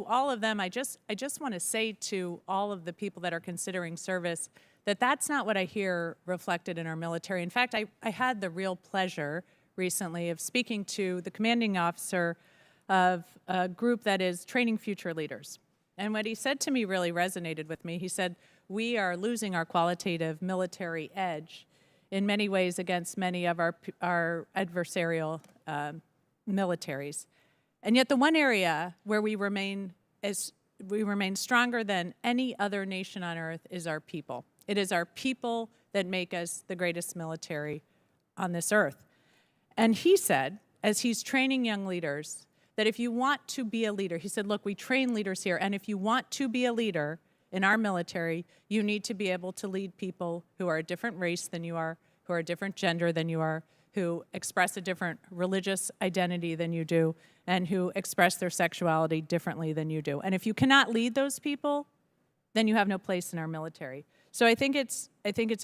all of them, I just want to say to all of the people that are considering service that that's not what I hear reflected in our military. In fact, I had the real pleasure recently of speaking to the commanding officer of a group that is training future leaders. And what he said to me really resonated with me. He said, we are losing our qualitative military edge in many ways against many of our adversarial militaries. And yet the one area where we remain stronger than any other nation on earth is our people. It is our people that make us the greatest military on this earth. And he said, as he's training young leaders, that if you want to be a leader, he said, look, we train leaders here, and if you want to be a leader in our military, you need to be able to lead people who are a different race than you are, who are a different gender than you are, who express a different religious identity than you do, and who express their sexuality differently than you do. And if you cannot lead those people, then you have no place in our military. So I think it's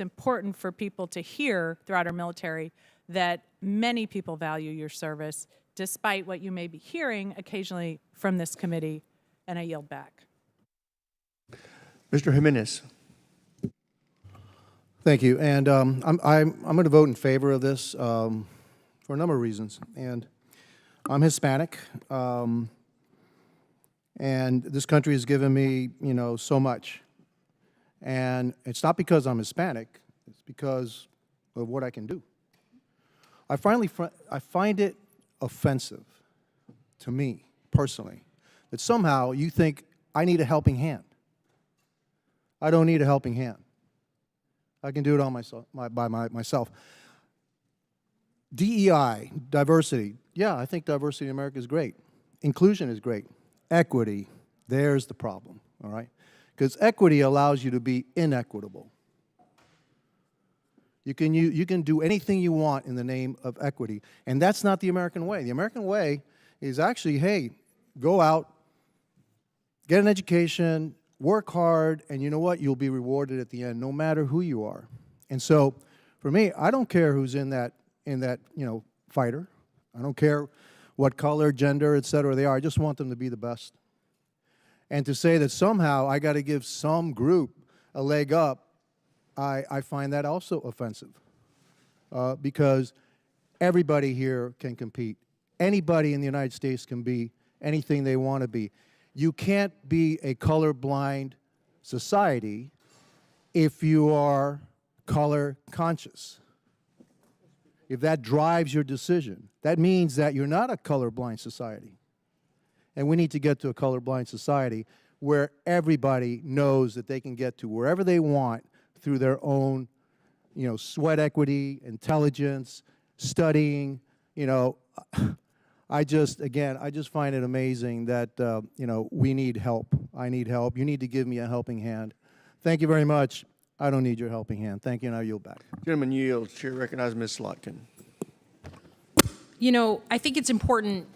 important for people to hear throughout our military that many people value your service, despite what you may be hearing occasionally from this committee, and I yield back. Mr. Jimenez. Thank you. And I'm going to vote in favor of this for a number of reasons. And I'm Hispanic, and this country has given me, so much. And it's not because I'm Hispanic; it's because of what I can do. I find it offensive to me personally that somehow you think I need a helping hand. I don't need a helping hand. I can do it on by myself. DEI, diversity. Yeah, I think diversity in America is great. Inclusion is great. Equity, there's the problem, all right? Because equity allows you to be inequitable. You can do anything you want in the name of equity, and that's not the American way. The American way is actually, hey, go out, get an education, work hard, and you know what? You'll be rewarded at the end, no matter who you are. And so, for me, I don't care who's in that fighter. I don't care what color, gender, et cetera they are. I just want them to be the best. And to say that somehow I got to give some group a leg up, I find that also offensive, because everybody here can compete. Anybody in the United States can be anything they want to be. You can't be a colorblind society if you are color conscious. If that drives your decision, that means that you're not a colorblind society. And we need to get to a colorblind society where everybody knows that they can get to wherever they want through their own, sweat equity, intelligence, studying, I just find it amazing that, we need help. I need help. You need to give me a helping hand. Thank you very much. I don't need your helping hand. Thank you, and I yield back. Gentleman yields. Chair recognizes Ms. Slotkin. I think it's important,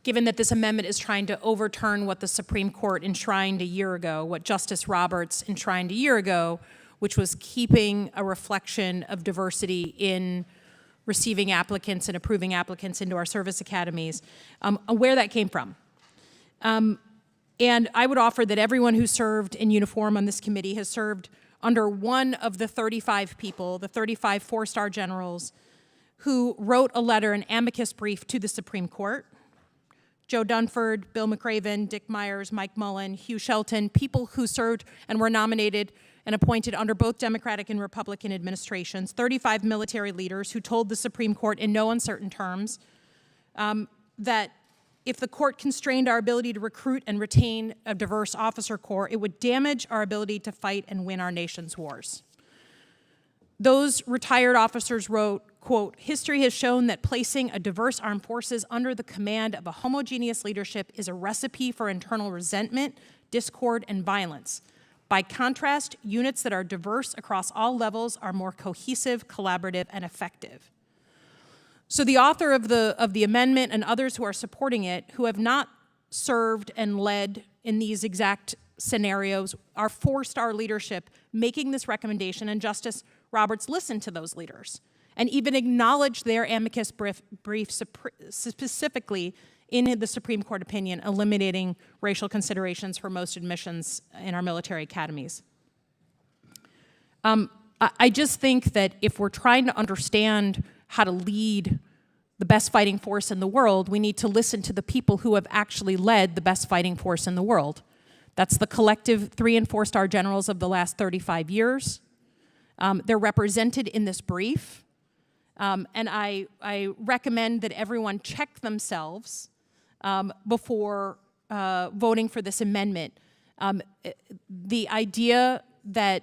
given that this amendment is trying to overturn what the Supreme Court enshrined a year ago, what Justice Roberts enshrined a year ago, which was keeping a reflection of diversity in receiving applicants and approving applicants into our service academies, where that came from. And I would offer that everyone who served in uniform on this committee has served under one of the 35 people, the 35 four-star generals, who wrote a letter, an amicus brief to the Supreme Court. Joe Dunford, Bill McRaven, Dick Myers, Mike Mullen, Hugh Shelton, people who served and were nominated and appointed under both Democratic and Republican administrations, 35 military leaders who told the Supreme Court in no uncertain terms that if the court constrained our ability to recruit and retain a diverse officer corps, it would damage our ability to fight and win our nation's wars. Those retired officers wrote, quote, "History has shown that placing a diverse armed forces under the command of a homogeneous leadership is a recipe for internal resentment, discord, and violence. By contrast, units that are diverse across all levels are more cohesive, collaborative, and effective." So the author of the amendment and others who are supporting it, who have not served and led in these exact scenarios, are four-star leadership making this recommendation, and Justice Roberts listened to those leaders and even acknowledged their amicus brief specifically in the Supreme Court opinion, eliminating racial considerations for most admissions in our military academies. I just think that if we're trying to understand how to lead the best fighting force in the world, we need to listen to the people who have actually led the best fighting force in the world. That's the collective 3- and 4-star generals of the last 35 years. They're represented in this brief. And I recommend that everyone check themselves before voting for this amendment. The idea that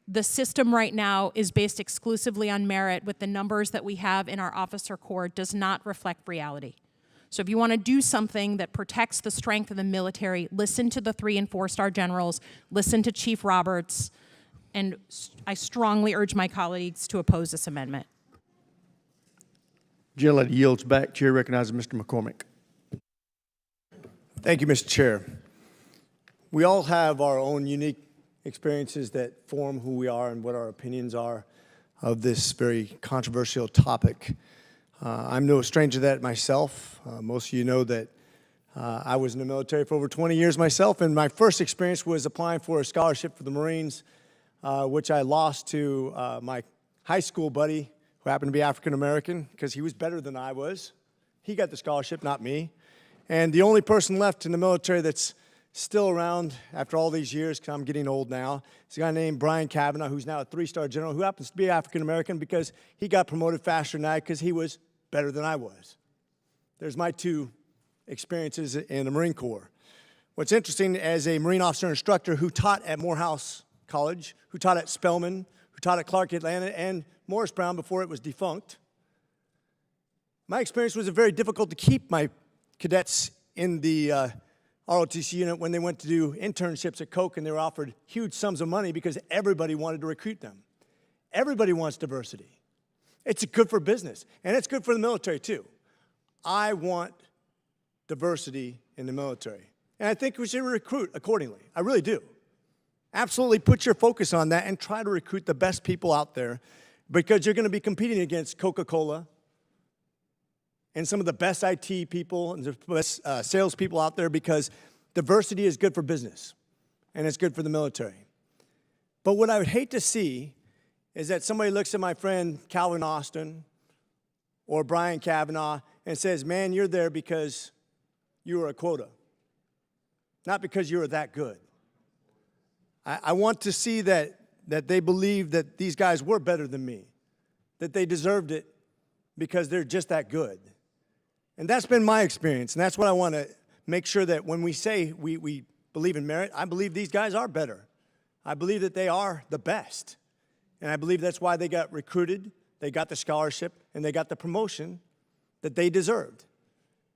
the system right now is based exclusively on merit with the numbers that we have in our officer corps does not reflect reality. So if you want to do something that protects the strength of the military, listen to the 3- and 4-star generals, listen to Chief Roberts, and I strongly urge my colleagues to oppose this amendment. Gentlelady yields back. Chair recognizes Mr. McCormick. Thank you, Mr. Chair. We all have our own unique experiences that form who we are and what our opinions are of this very controversial topic. I'm no stranger to that myself. Most of you know that I was in the military for over 20 years myself, and my first experience was applying for a scholarship for the Marines, which I lost to my high school buddy, who happened to be African-American, because he was better than I was. He got the scholarship, not me. And the only person left in the military that's still around after all these years, because I'm getting old now, is a guy named Brian Kavanaugh, who's now a 3-star general, who happens to be African-American because he got promoted faster than I because he was better than I was. There's my two experiences in the Marine Corps. What's interesting, as a Marine officer instructor who taught at Morehouse College, who taught at Spelman, who taught at Clark Atlanta, and Morris Brown before it was defunct, my experience was very difficult to keep my cadets in the ROTC unit when they went to do internships at Koch, and they were offered huge sums of money because everybody wanted to recruit them. Everybody wants diversity. It's good for business, and it's good for the military too. I want diversity in the military, and I think we should recruit accordingly. I really do. Absolutely put your focus on that and try to recruit the best people out there, because you're going to be competing against Coca-Cola and some of the best IT people and the best sales people out there, because diversity is good for business and it's good for the military. But what I would hate to see is that somebody looks at my friend Calvin Austin or Brian Kavanaugh and says, man, you're there because you were a quota, not because you were that good. I want to see that they believe that these guys were better than me, that they deserved it because they're just that good. And that's been my experience, and that's what I want to make sure that when we say we believe in merit, I believe these guys are better. I believe that they are the best. And I believe that's why they got recruited, they got the scholarship, and they got the promotion that they deserved.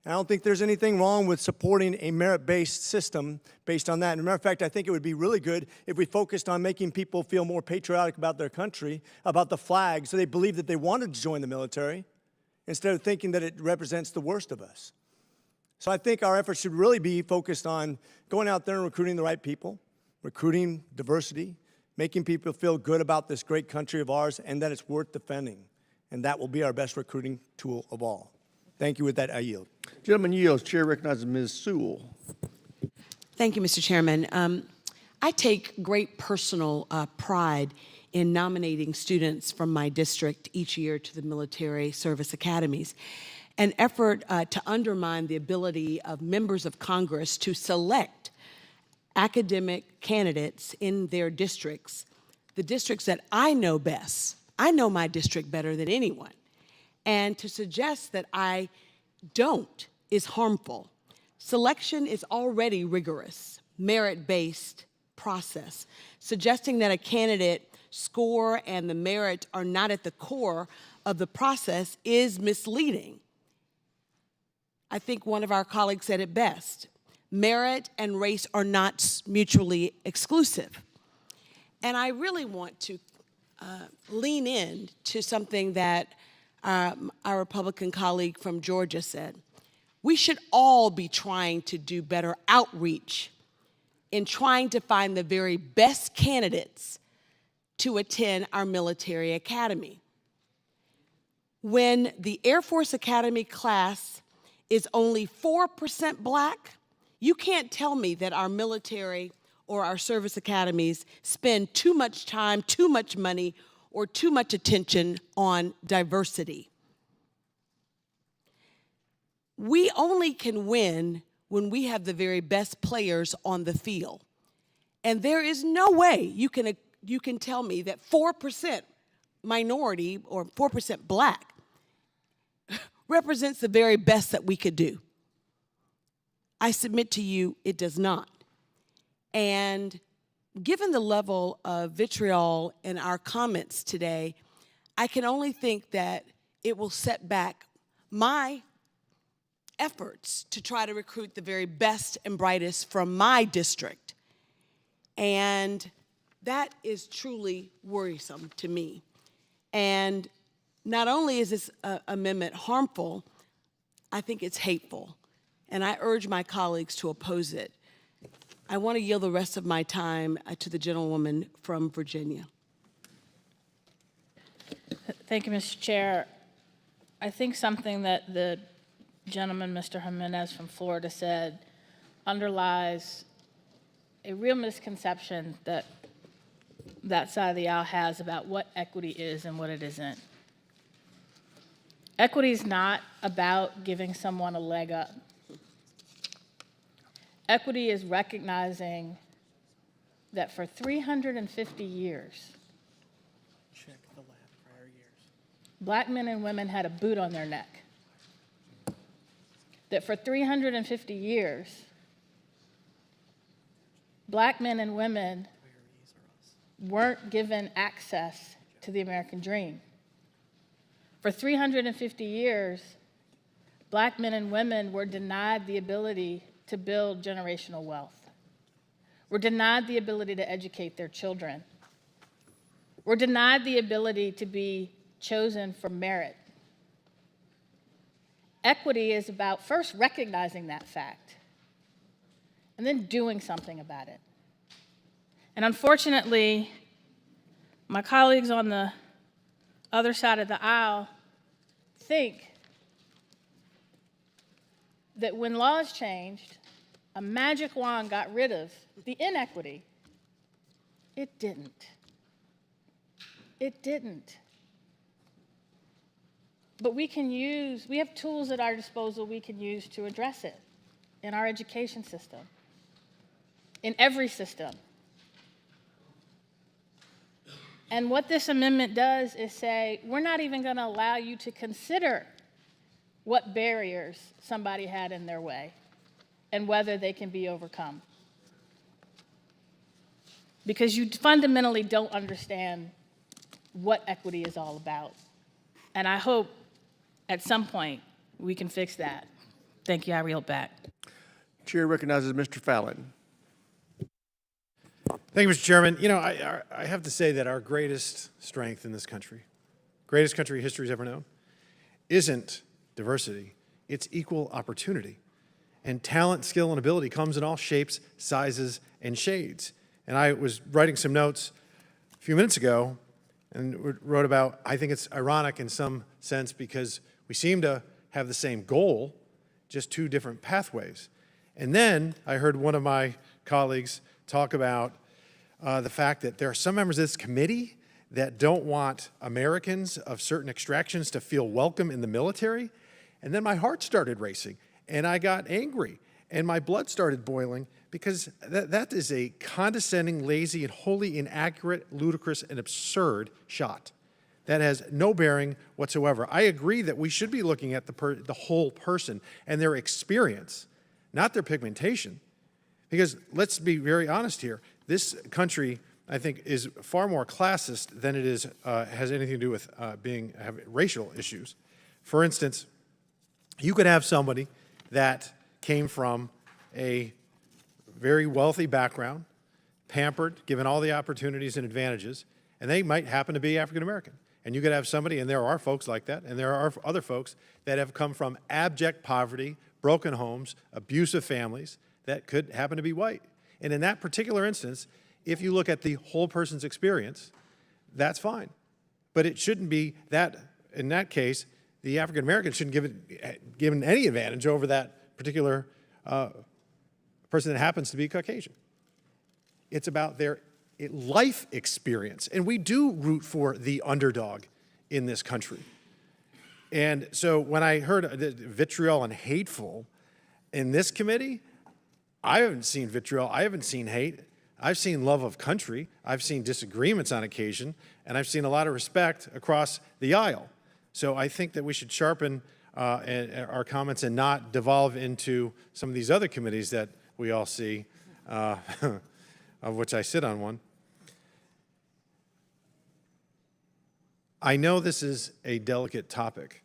And I don't think there's anything wrong with supporting a merit-based system based on that. And as a matter of fact, I think it would be really good if we focused on making people feel more patriotic about their country, about the flag, so they believe that they wanted to join the military, instead of thinking that it represents the worst of us. So I think our efforts should really be focused on going out there and recruiting the right people, recruiting diversity, making people feel good about this great country of ours, and that it's worth defending. And that will be our best recruiting tool of all. Thank you. With that, I yield. Gentleman yields. Chair recognizes Ms. Sewell. Thank you, Mr. Chairman. I take great personal pride in nominating students from my district each year to the military service academies, an effort to undermine the ability of members of Congress to select academic candidates in their districts, the districts that I know best. I know my district better than anyone. And to suggest that I don't is harmful. Selection is already rigorous, merit-based process. Suggesting that a candidate score and the merit are not at the core of the process is misleading. I think one of our colleagues said it best. Merit and race are not mutually exclusive. And I really want to lean in to something that our Republican colleague from Georgia said. We should all be trying to do better outreach in trying to find the very best candidates to attend our military academy. When the Air Force Academy class is only 4% Black, you can't tell me that our military or our service academies spend too much time, too much money, or too much attention on diversity. We only can win when we have the very best players on the field. And there is no way you can tell me that 4% minority or 4% Black represents the very best that we could do. I submit to you, it does not. And given the level of vitriol in our comments today, I can only think that it will set back my efforts to try to recruit the very best and brightest from my district. And that is truly worrisome to me. And not only is this amendment harmful, I think it's hateful. And I urge my colleagues to oppose it. I want to yield the rest of my time to the gentlewoman from Virginia. Thank you, Mr. Chair. I think something that the gentleman, Mr. Jimenez from Florida, said underlies a real misconception that that side of the aisle has about what equity is and what it isn't. Equity is not about giving someone a leg up. Equity is recognizing that for 350 years, Black men and women had a boot on their neck. That for 350 years, Black men and women weren't given access to the American dream. For 350 years, Black men and women were denied the ability to build generational wealth. Were denied the ability to educate their children. Were denied the ability to be chosen for merit. Equity is about first recognizing that fact and then doing something about it. And unfortunately, my colleagues on the other side of the aisle think that when laws changed, a magic wand got rid of the inequity. It didn't. It didn't. But we have tools at our disposal we can use to address it in our education system, in every system. And what this amendment does is say, we're not even going to allow you to consider what barriers somebody had in their way and whether they can be overcome. Because you fundamentally don't understand what equity is all about. And I hope at some point we can fix that. Thank you. I yield back. Chair recognizes Mr. Fallon. Thank you, Mr. Chairman. You know, I have to say that our greatest strength in this country, greatest country history's ever known, isn't diversity, it's equal opportunity. And talent, skill, and ability comes in all shapes, sizes, and shades. And I was writing some notes a few minutes ago and wrote about, I think it's ironic in some sense because we seem to have the same goal, just two different pathways. And then I heard one of my colleagues talk about the fact that there are some members of this committee that don't want Americans of certain extractions to feel welcome in the military. And then my heart started racing, and I got angry, and my blood started boiling because that is a condescending, lazy, and wholly inaccurate, ludicrous, and absurd shot. That has no bearing whatsoever. I agree that we should be looking at the whole person and their experience, not their pigmentation. Because let's be very honest here, this country, I think, is far more classist than it is has anything to do with having racial issues. For instance, you could have somebody that came from a very wealthy background, pampered, given all the opportunities and advantages, and they might happen to be African American. And you could have somebody, and there are folks like that, and there are other folks that have come from abject poverty, broken homes, abusive families, that could happen to be white. And in that particular instance, if you look at the whole person's experience, that's fine. But it shouldn't be that, in that case, the African American shouldn't given any advantage over that particular person that happens to be Caucasian. It's about their life experience. And we do root for the underdog in this country. And so when I heard vitriol and hateful in this committee, I haven't seen vitriol, I haven't seen hate. I've seen love of country, I've seen disagreements on occasion, and I've seen a lot of respect across the aisle. So I think that we should sharpen our comments and not devolve into some of these other committees that we all see, of which I sit on one. I know this is a delicate topic,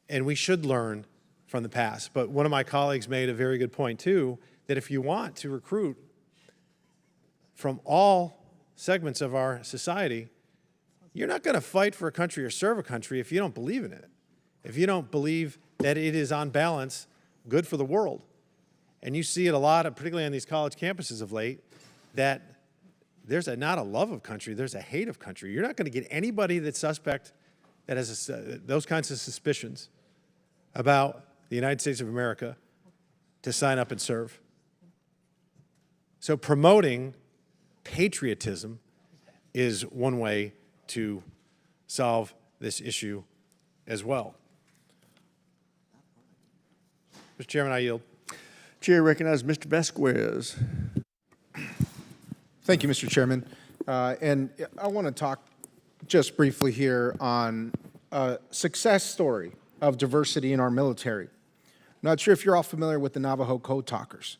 and we should learn from the past. But one of my colleagues made a very good point, too, that if you want to recruit from all segments of our society, you're not going to fight for a country or serve a country if you don't believe in it, if you don't believe that it is on balance good for the world. And you see it a lot, particularly on these college campuses of late, that there's not a love of country, there's a hate of country. You're not going to get anybody that's suspect, that has those kinds of suspicions about the United States of America to sign up and serve. So promoting patriotism is one way to solve this issue as well. Mr. Chairman, I yield. Chair recognizes Mr. Vasquez. Thank you, Mr. Chairman. And I want to talk just briefly here on a success story of diversity in our military. Not sure if you're all familiar with the Navajo Code Talkers,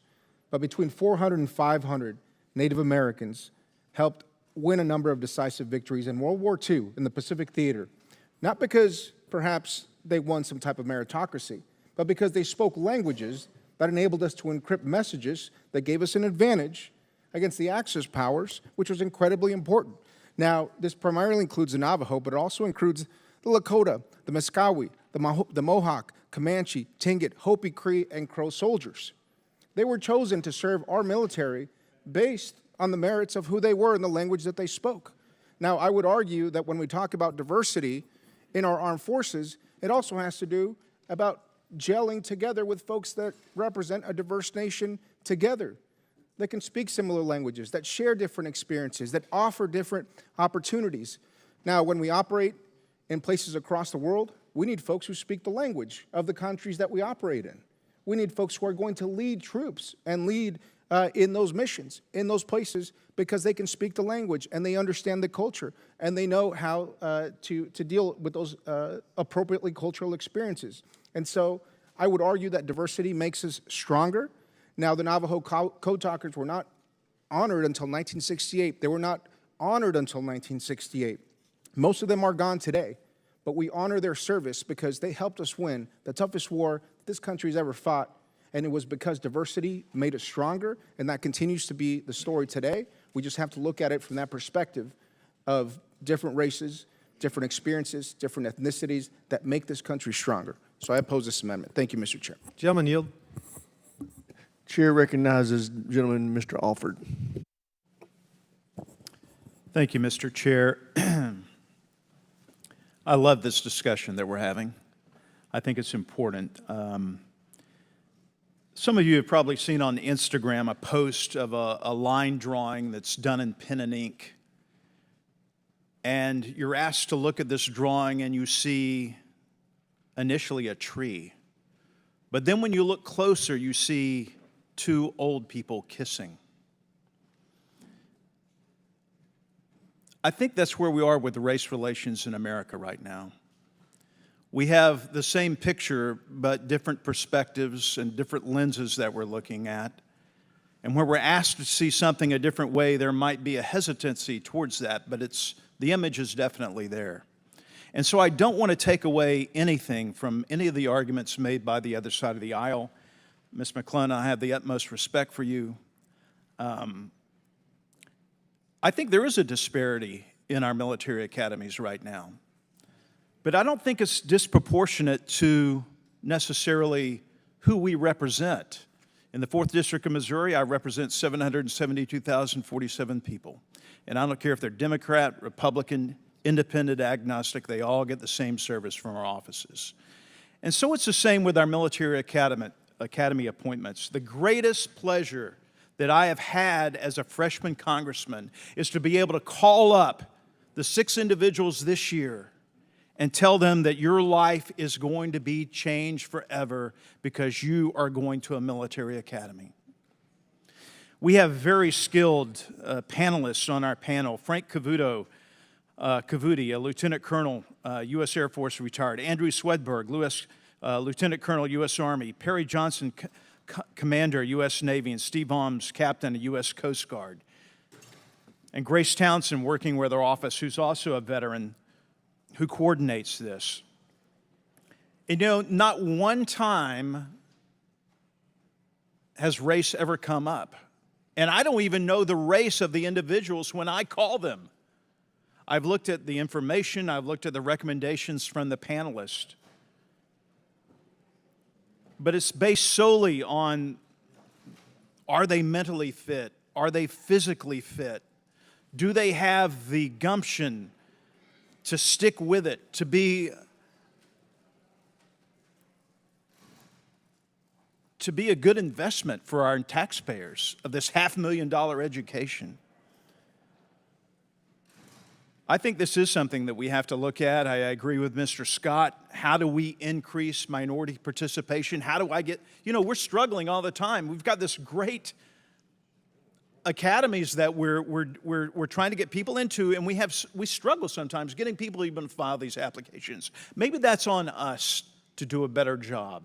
but between 400 and 500 Native Americans helped win a number of decisive victories in World War II in the Pacific Theater, not because perhaps they won some type of meritocracy, but because they spoke languages that enabled us to encrypt messages that gave us an advantage against the Axis powers, which was incredibly important. Now, this primarily includes the Navajo, but it also includes the Lakota, the Muscogee, the Mohawk, Comanche, Tlingit, Hopi, Cree, and Crow soldiers. They were chosen to serve our military based on the merits of who they were and the language that they spoke. Now, I would argue that when we talk about diversity in our armed forces, it also has to do about gelling together with folks that represent a diverse nation together, that can speak similar languages, that share different experiences, that offer different opportunities. Now, when we operate in places across the world, we need folks who speak the language of the countries that we operate in. We need folks who are going to lead troops and lead in those missions, in those places, because they can speak the language and they understand the culture and they know how to deal with those appropriately cultural experiences. And so I would argue that diversity makes us stronger. Now, the Navajo Code Talkers were not honored until 1968. They were not honored until 1968. Most of them are gone today, but we honor their service because they helped us win the toughest war this country's ever fought, and it was because diversity made us stronger, and that continues to be the story today. We just have to look at it from that perspective of different races, different experiences, different ethnicities that make this country stronger. So I oppose this amendment. Thank you, Mr. Chair. Gentleman, yield. Chair recognizes gentleman Mr. Alford. Thank you, Mr. Chair. I love this discussion that we're having. I think it's important. Some of you have probably seen on Instagram a post of a line drawing that's done in pen and ink. And you're asked to look at this drawing and you see initially a tree. But then when you look closer, you see two old people kissing. I think that's where we are with race relations in America right now. We have the same picture, but different perspectives and different lenses that we're looking at. And where we're asked to see something a different way, there might be a hesitancy towards that, but the image is definitely there. And so I don't want to take away anything from any of the arguments made by the other side of the aisle. Ms. McClellan, I have the utmost respect for you. I think there is a disparity in our military academies right now. But I don't think it's disproportionate to necessarily who we represent. In the 4th District of Missouri, I represent 772,047 people. And I don't care if they're Democrat, Republican, independent, agnostic, they all get the same service from our offices. And so it's the same with our military academy appointments. The greatest pleasure that I have had as a freshman congressman is to be able to call up the 6 individuals this year and tell them that your life is going to be changed forever because you are going to a military academy. We have very skilled panelists on our panel. Frank Cavuti, a lieutenant colonel, U.S. Air Force retired. Andrew Swedberg, lieutenant colonel, U.S. Army. Perry Johnson, commander, U.S. Navy. And Steve Holmes, captain of U.S. Coast Guard. And Grace Townsend, working with our office, who's also a veteran, who coordinates this. And, you know, not one time has race ever come up. And I don't even know the race of the individuals when I call them. I've looked at the information, I've looked at the recommendations from the panelists. But it's based solely on, are they mentally fit? Are they physically fit? Do they have the gumption to stick with it, to be a good investment for our taxpayers of this $500,000 education? I think this is something that we have to look at. I agree with Mr. Scott. How do we increase minority participation? How do I get, you know, we're struggling all the time. We've got this great academies that we're trying to get people into, and we struggle sometimes getting people to even file these applications. Maybe that's on us to do a better job.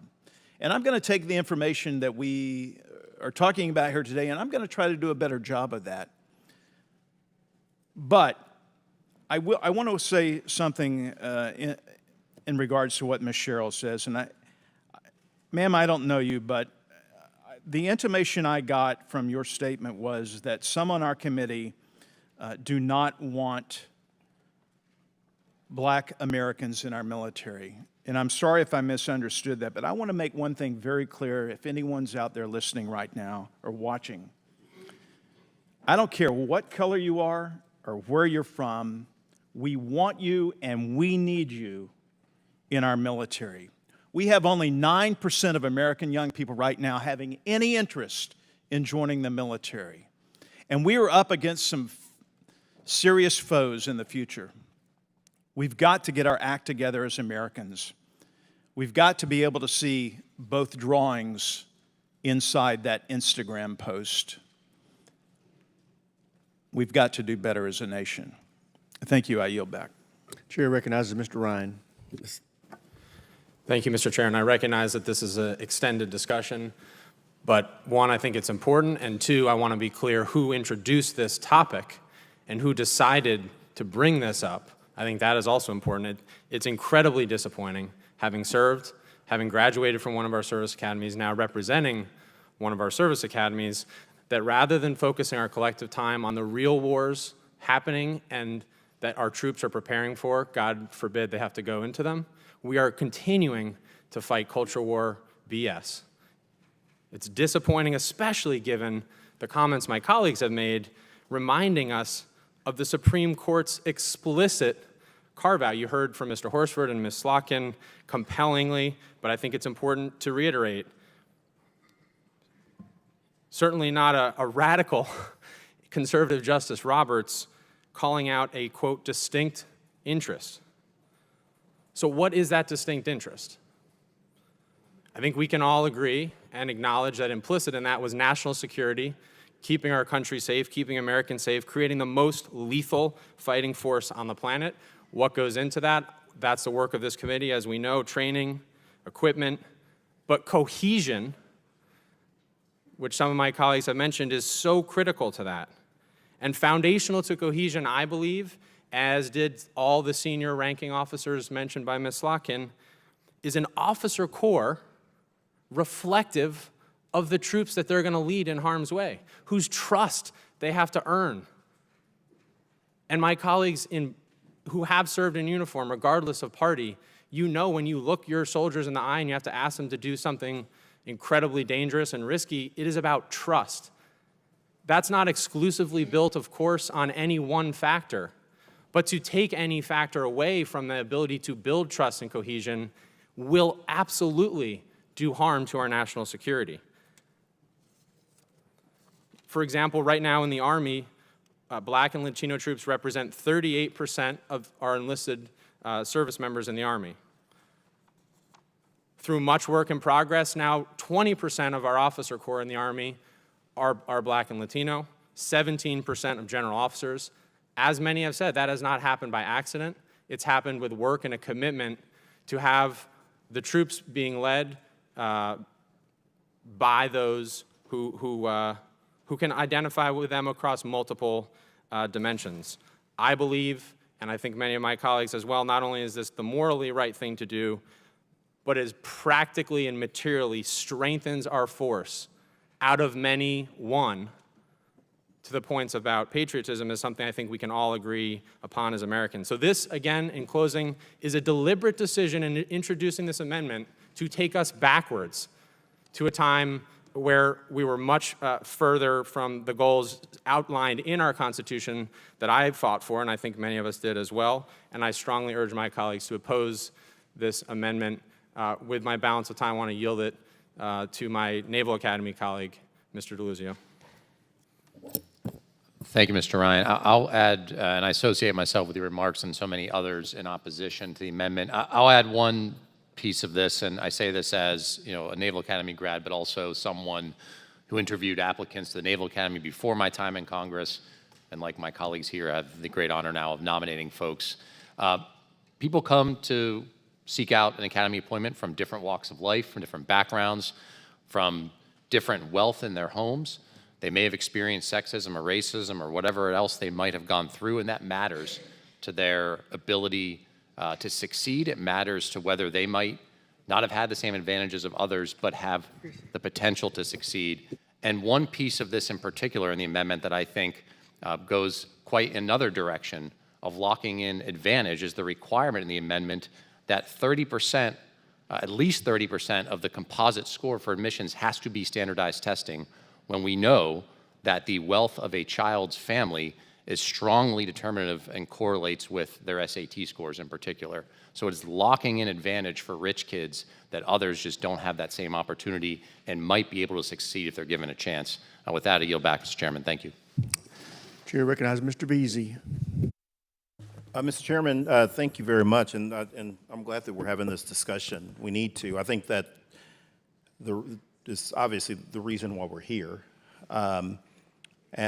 And I'm going to take the information that we are talking about here today, and I'm going to try to do a better job of that. But I want to say something in regards to what Ms. Sherrill says. And ma'am, I don't know you, but the intimation I got from your statement was that some on our committee do not want Black Americans in our military. And I'm sorry if I misunderstood that, but I want to make one thing very clear if anyone's out there listening right now or watching. I don't care what color you are or where you're from, we want you and we need you in our military. We have only 9% of American young people right now having any interest in joining the military. And we are up against some serious foes in the future. We've got to get our act together as Americans. We've got to be able to see both drawings inside that Instagram post. We've got to do better as a nation. Thank you. I yield back. Chair recognizes Mr. Ryan. Thank you, Mr. Chair, and I recognize that this is an extended discussion, but one, I think it's important, and two, I want to be clear who introduced this topic and who decided to bring this up. I think that is also important. It's incredibly disappointing, having served, having graduated from one of our service academies, now representing one of our service academies, that rather than focusing our collective time on the real wars happening and that our troops are preparing for, God forbid they have to go into them, we are continuing to fight culture war BS. It's disappointing, especially given the comments my colleagues have made, reminding us of the Supreme Court's explicit carve-out. You heard from Mr. Horsford and Ms. Slotkin compellingly, but I think it's important to reiterate. Certainly not a radical conservative Justice Roberts calling out a, quote, distinct interest. So what is that distinct interest? I think we can all agree and acknowledge that implicit in that was national security, keeping our country safe, keeping Americans safe, creating the most lethal fighting force on the planet. What goes into that? that's the work of this committee, as we know, training, equipment, but cohesion, which some of my colleagues have mentioned, is so critical to that. And foundational to cohesion, I believe, as did all the senior ranking officers mentioned by Ms. Slotkin, is an officer corps reflective of the troops that they're going to lead in harm's way, whose trust they have to earn. And my colleagues who have served in uniform, regardless of party, you know when you look your soldiers in the eye and you have to ask them to do something incredibly dangerous and risky, it is about trust. That's not exclusively built, of course, on any one factor, but to take any factor away from the ability to build trust and cohesion will absolutely do harm to our national security. For example, right now in the Army, Black and Latino troops represent 38% of our enlisted service members in the Army. Through much work in progress, now 20% of our officer corps in the Army are Black and Latino, 17% of general officers. As many have said, that has not happened by accident. It's happened with work and a commitment to have the troops being led by those who can identify with them across multiple dimensions. I believe, and I think many of my colleagues as well, not only is this the morally right thing to do, but is practically and materially strengthens our force out of many one, to the points about patriotism, is something I think we can all agree upon as Americans. So this, again, in closing, is a deliberate decision in introducing this amendment to take us backwards to a time where we were much further from the goals outlined in our Constitution that I fought for, and I think many of us did as well. And I strongly urge my colleagues to oppose this amendment. With my balance of time, I want to yield it to my Naval Academy colleague, Mr. DeLuzio. Thank you, Mr. Ryan. I'll add, and I associate myself with your remarks and so many others in opposition to the amendment. I'll add one piece of this, and I say this as, you know, a Naval Academy grad, but also someone who interviewed applicants to the Naval Academy before my time in Congress, and like my colleagues here, I have the great honor now of nominating folks. People come to seek out an academy appointment from different walks of life, from different backgrounds, from different wealth in their homes. They may have experienced sexism or racism or whatever else they might have gone through, and that matters to their ability to succeed. It matters to whether they might not have had the same advantages of others, but have the potential to succeed. And one piece of this in particular in the amendment that I think goes quite another direction of locking in advantage is the requirement in the amendment that 30%, at least 30% of the composite score for admissions has to be standardized testing, when we know that the wealth of a child's family is strongly determinative and correlates with their SAT scores in particular. So it is locking in advantage for rich kids that others just don't have that same opportunity and might be able to succeed if they're given a chance. With that, I yield back, Mr. Chairman. Thank you. Chair recognizes Mr. Veazey. Mr. Chairman, thank you very much, and I'm glad that we're having this discussion. We need to. I think that is obviously the reason why we're here, and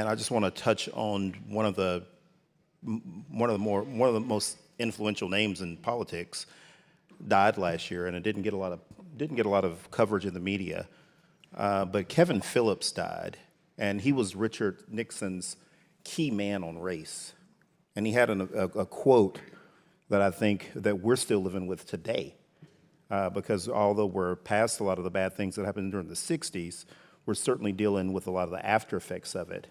I just want to touch on one of the most influential names in politics. Died last year, and it didn't get a lot of coverage in the media. But Kevin Phillips died, and he was Richard Nixon's key man on race. And he had a quote that I think that we're still living with today, because although we're past a lot of the bad things that happened during the 60s, we're certainly dealing with a lot of the after effects of it.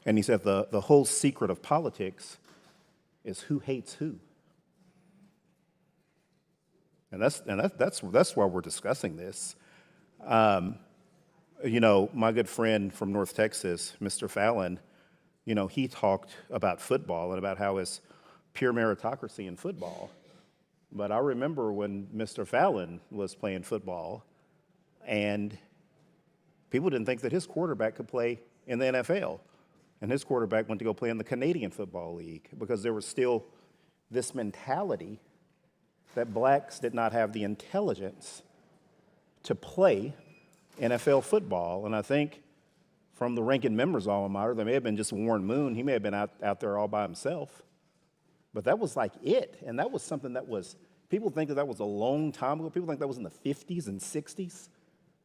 And he said the whole secret of politics is who hates who. And that's why we're discussing this. You know, my good friend from North Texas, Mr. Fallon, you know, he talked about football and about how it's pure meritocracy in football. But I remember when Mr. Fallon was playing football, and people didn't think that his quarterback could play in the NFL. And his quarterback went to go play in the Canadian Football League because there was still this mentality that blacks did not have the intelligence to play NFL football. And I think from the ranking member's alma mater, there may have been just Warren Moon. He may have been out there all by himself. But that was like it, and that was something that was, people think that was a long time ago. People think that was in the 50s and 60s.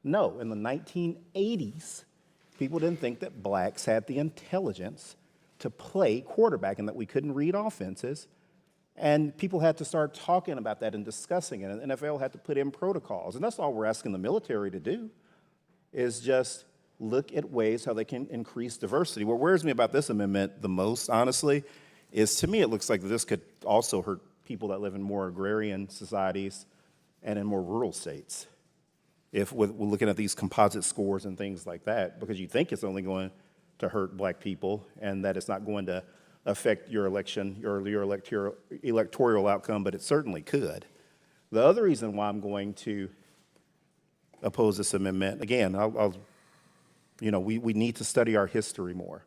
No, in the 1980s, people didn't think that blacks had the intelligence to play quarterback and that we couldn't read offenses. And people had to start talking about that and discussing it. And the NFL had to put in protocols. And that's all we're asking the military to do, is just look at ways how they can increase diversity. What worries me about this amendment the most, honestly, is to me it looks like this could also hurt people that live in more agrarian societies and in more rural states. If we're looking at these composite scores and things like that, because you think it's only going to hurt black people and that it's not going to affect your election, your electoral outcome, but it certainly could. The other reason why I'm going to oppose this amendment, again, we need to study our history more.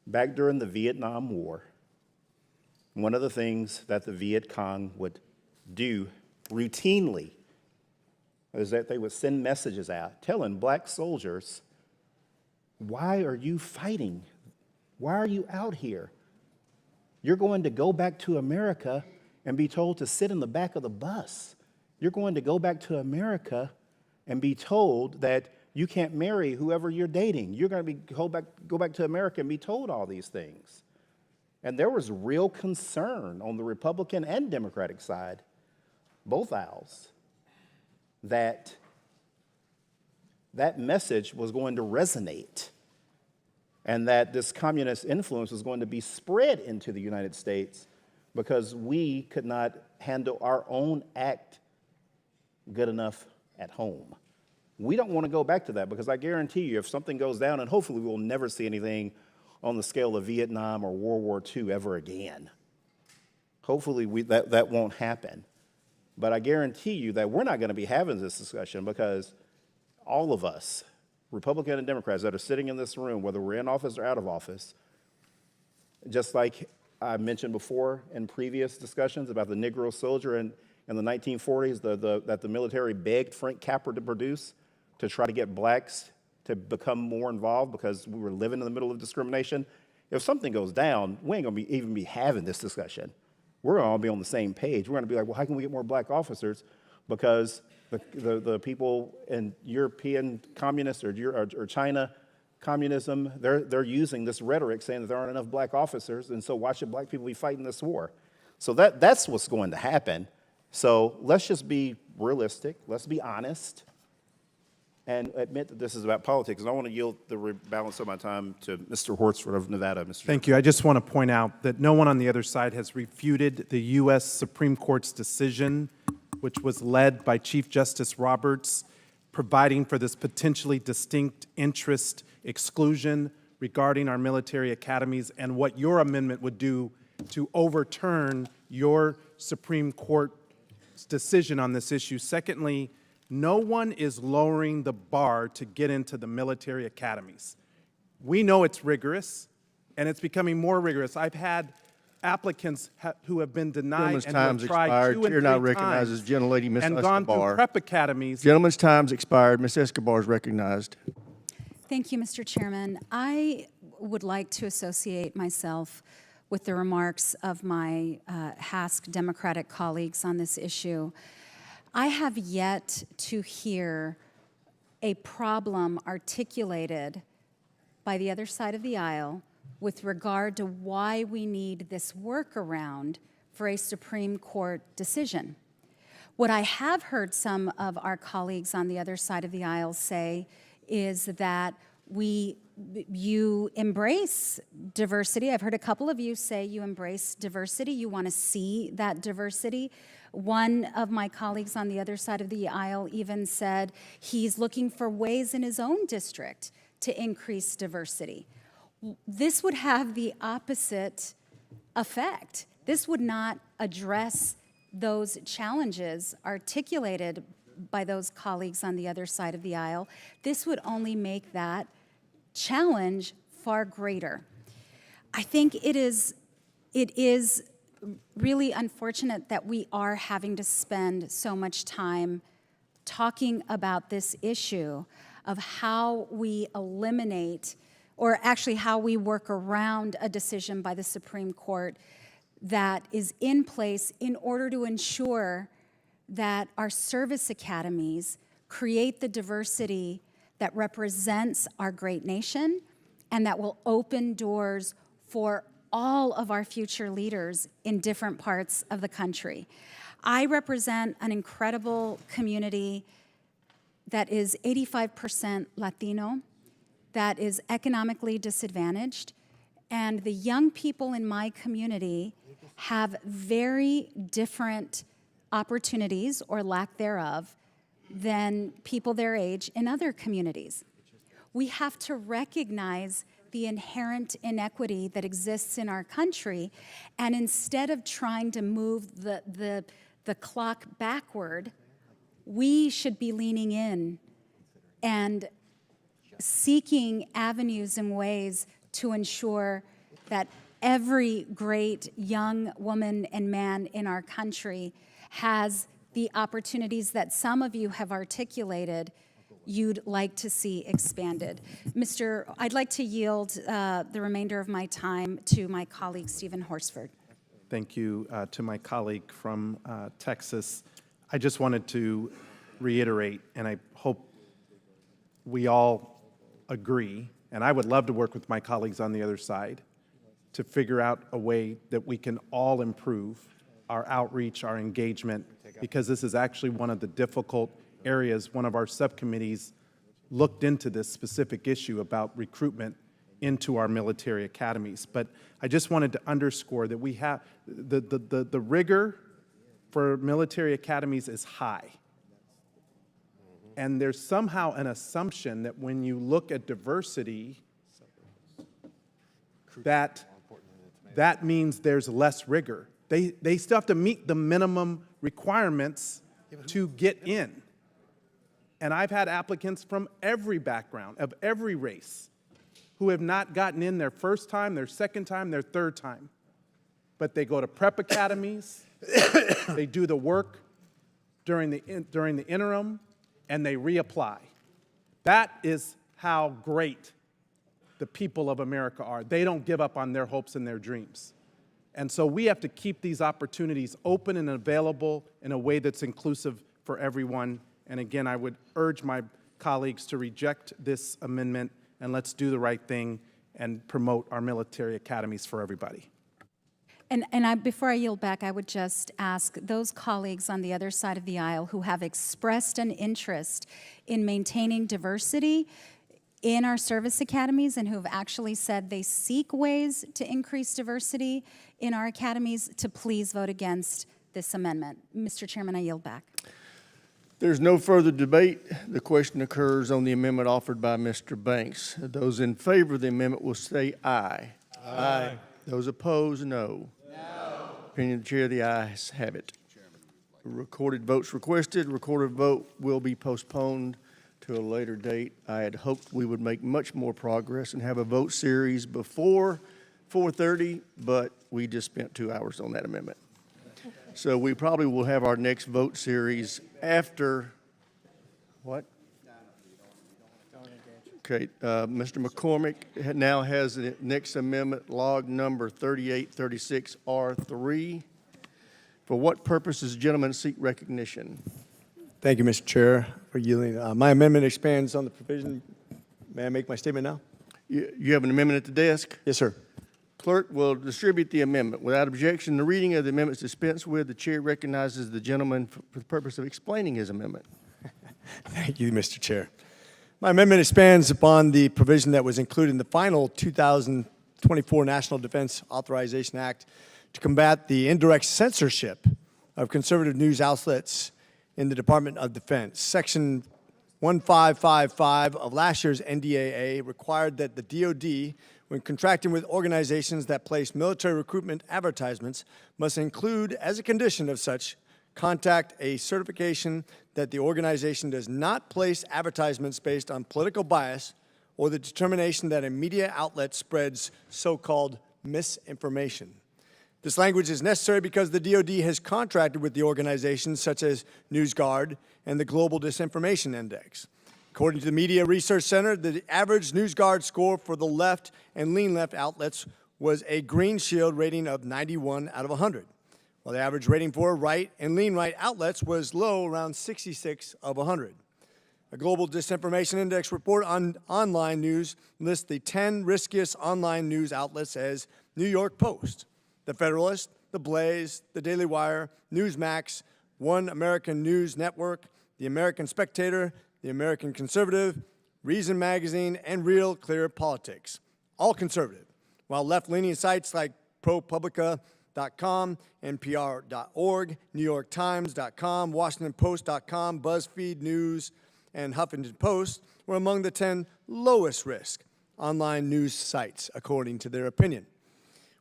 Back during the Vietnam War, one of the things that the Viet Cong would do routinely is that they would send messages out telling black soldiers, why are you fighting? Why are you out here? You're going to go back to America and be told to sit in the back of the bus. You're going to go back to America and be told that you can't marry whoever you're dating. You're going to go back to America and be told all these things. And there was real concern on the Republican and Democratic side, both aisles, that that message was going to resonate and that this communist influence was going to be spread into the United States because we could not handle our own act good enough at home. We don't want to go back to that because I guarantee you if something goes down, and hopefully we'll never see anything on the scale of Vietnam or World War II ever again. Hopefully that won't happen. But I guarantee you that we're not going to be having this discussion because all of us, Republican and Democrats that are sitting in this room, whether we're in office or out of office, just like I mentioned before in previous discussions about the Negro soldier in the 1940s that the military begged Frank Capra to produce to try to get blacks to become more involved because we were living in the middle of discrimination. If something goes down, we ain't going to even be having this discussion. We're going to all be on the same page. We're going to be like, well, how can we get more black officers? Because the people in European communists or China communism, they're using this rhetoric saying that there aren't enough black officers, and so why should black people be fighting this war? So that's what's going to happen. So let's just be realistic. Let's be honest and admit that this is about politics. And I want to yield the balance of my time to Mr. Horsford of Nevada. Mr. Thank you. I just want to point out that no one on the other side has refuted the U.S. Supreme Court's decision, which was led by Chief Justice Roberts, providing for this potentially distinct interest exclusion regarding our military academies and what your amendment would do to overturn your Supreme Court's decision on this issue. Secondly, no one is lowering the bar to get into the military academies. We know it's rigorous, and it's becoming more rigorous. I've had applicants who have been denied and who have tried 2 and 3 now times recognizes gentlelady Ms. and gone through Escobar. prep academies. Gentleman's time's expired. Ms. Escobar is recognized. Thank you, Mr. Chairman. I would like to associate myself with the remarks of my HASC Democratic colleagues on this issue. I have yet to hear a problem articulated by the other side of the aisle with regard to why we need this workaround for a Supreme Court decision. What I have heard some of our colleagues on the other side of the aisle say is that you embrace diversity. I've heard a couple of you say you embrace diversity. You want to see that diversity. One of my colleagues on the other side of the aisle even said he's looking for ways in his own district to increase diversity. This would have the opposite effect. This would not address those challenges articulated by those colleagues on the other side of the aisle. This would only make that challenge far greater. I think it is really unfortunate that we are having to spend so much time talking about this issue of how we eliminate, or actually how we work around a decision by the Supreme Court that is in place in order to ensure that our service academies create the diversity that represents our great nation and that will open doors for all of our future leaders in different parts of the country. I represent an incredible community that is 85% Latino, that is economically disadvantaged, and the young people in my community have very different opportunities or lack thereof than people their age in other communities. We have to recognize the inherent inequity that exists in our country, and instead of trying to move the clock backward, we should be leaning in and seeking avenues and ways to ensure that every great young woman and man in our country has the opportunities that some of you have articulated you'd like to see expanded. I'd like to yield the remainder of my time to my colleague, Stephen Horsford. Thank you to my colleague from Texas. I just wanted to reiterate, and I hope we all agree, and I would love to work with my colleagues on the other side to figure out a way that we can all improve our outreach, our engagement, because this is actually one of the difficult areas. One of our subcommittees looked into this specific issue about recruitment into our military academies. But I just wanted to underscore that we have the rigor for military academies is high. And there's somehow an assumption that when you look at diversity, that means there's less rigor. They still have to meet the minimum requirements to get in. And I've had applicants from every background, of every race, who have not gotten in their first time, their second time, their third time. But they go to prep academies, they do the work during the interim, and they reapply. That is how great the people of America are. They don't give up on their hopes and their dreams. And so we have to keep these opportunities open and available in a way that's inclusive for everyone. And again, I would urge my colleagues to reject this amendment, and let's do the right thing and promote our military academies for everybody. And before I yield back, I would just ask those colleagues on the other side of the aisle who have expressed an interest in maintaining diversity in our service academies and who have actually said they seek ways to increase diversity in our academies to please vote against this amendment. Mr. Chairman, I yield back. There's no further debate. The question occurs on the amendment offered by Mr. Banks. Those in favor of the amendment will say aye. Aye. Those opposed, no. No. Opinion of the chair, the ayes have it. Recorded votes requested. Recorded vote will be postponed to a later date. I had hoped we would make much more progress and have a vote series before 4:30, but we just spent 2 hours on that amendment. So we probably will have our next vote series after, what? Okay, Mr. McCormick now has the next amendment, log number 3836R3. For what purpose does the gentleman seek recognition? Thank you, Mr. Chair, for yielding. My amendment expands on the provision. May I make my statement now? You have an amendment at the desk? Yes, sir. Clerk will distribute the amendment. Without objection, the reading of the amendment is dispensed with. The chair recognizes the gentleman for the purpose of explaining his amendment. Thank you, Mr. Chair. My amendment expands upon the provision that was included in the final 2024 National Defense Authorization Act to combat the indirect censorship of conservative news outlets in the Department of Defense. Section 1555 of last year's NDAA required that the DoD, when contracting with organizations that place military recruitment advertisements, must include as a condition of such contact a certification that the organization does not place advertisements based on political bias or the determination that a media outlet spreads so-called misinformation. This language is necessary because the DoD has contracted with the organizations such as NewsGuard and the Global Disinformation Index. According to the Media Research Center, the average NewsGuard score for the left and lean left outlets was a Green Shield rating of 91 out of 100, while the average rating for right and lean right outlets was low, around 66 of 100. A global disinformation index report on online news lists the 10 riskiest online news outlets as New York Post, The Federalist, The Blaze, The Daily Wire, Newsmax, One American News Network, The American Spectator, The American Conservative, Reason Magazine, and Real Clear Politics, all conservative, while left-leaning sites like ProPublica.com, NPR.org, NewYorkTimes.com, WashingtonPost.com, BuzzFeed News, and Huffington Post were among the 10 lowest risk online news sites, according to their opinion.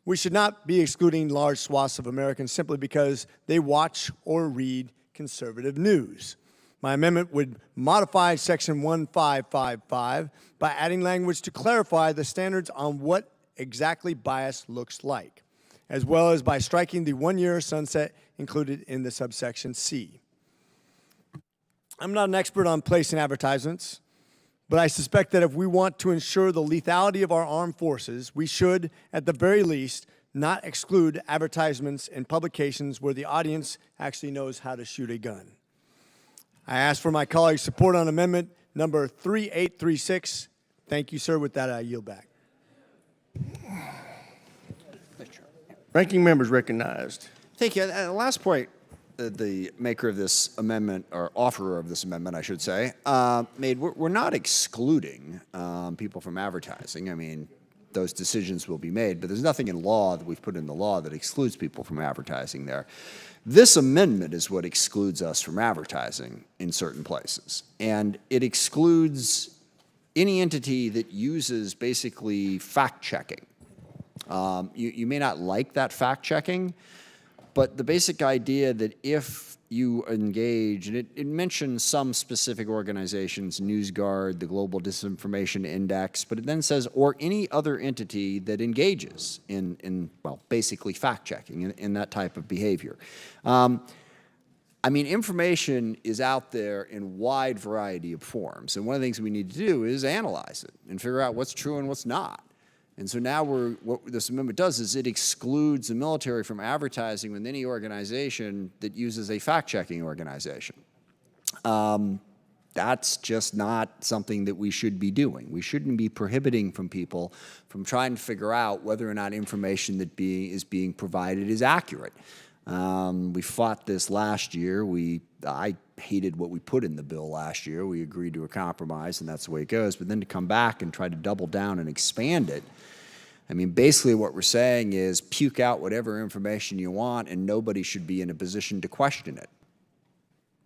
We should not be excluding large swaths of Americans simply because they watch or read conservative news. My amendment would modify Section 1555 by adding language to clarify the standards on what exactly bias looks like, as well as by striking the one-year sunset included in the subsection C. I'm not an expert on placing advertisements, but I suspect that if we want to ensure the lethality of our armed forces, we should, at the very least, not exclude advertisements in publications where the audience actually knows how to shoot a gun. I ask for my colleagues' support on amendment number 3836. Thank you, sir. With that, I yield back. Ranking members recognized. Thank you. The last point the maker of this amendment, or offerer of this amendment, I should say, made, we're not excluding people from advertising. I mean, those decisions will be made, but there's nothing in law that we've put in the law that excludes people from advertising there. This amendment is what excludes us from advertising in certain places, and it excludes any entity that uses basically fact-checking. You may not like that fact-checking, but the basic idea that if you engage, and it mentions some specific organizations, NewsGuard, the Global Disinformation Index, but it then says, or any other entity that engages in well, basically fact-checking in that type of behavior. I mean, information is out there in wide variety of forms, and one of the things we need to do is analyze it and figure out what's true and what's not. And so now what this amendment does is it excludes the military from advertising with any organization that uses a fact-checking organization. That's just not something that we should be doing. We shouldn't be prohibiting from people from trying to figure out whether or not information that is being provided is accurate. We fought this last year. I hated what we put in the bill last year. We agreed to a compromise, and that's the way it goes. But then to come back and try to double down and expand it, I mean, basically what we're saying is puke out whatever information you want, and nobody should be in a position to question it.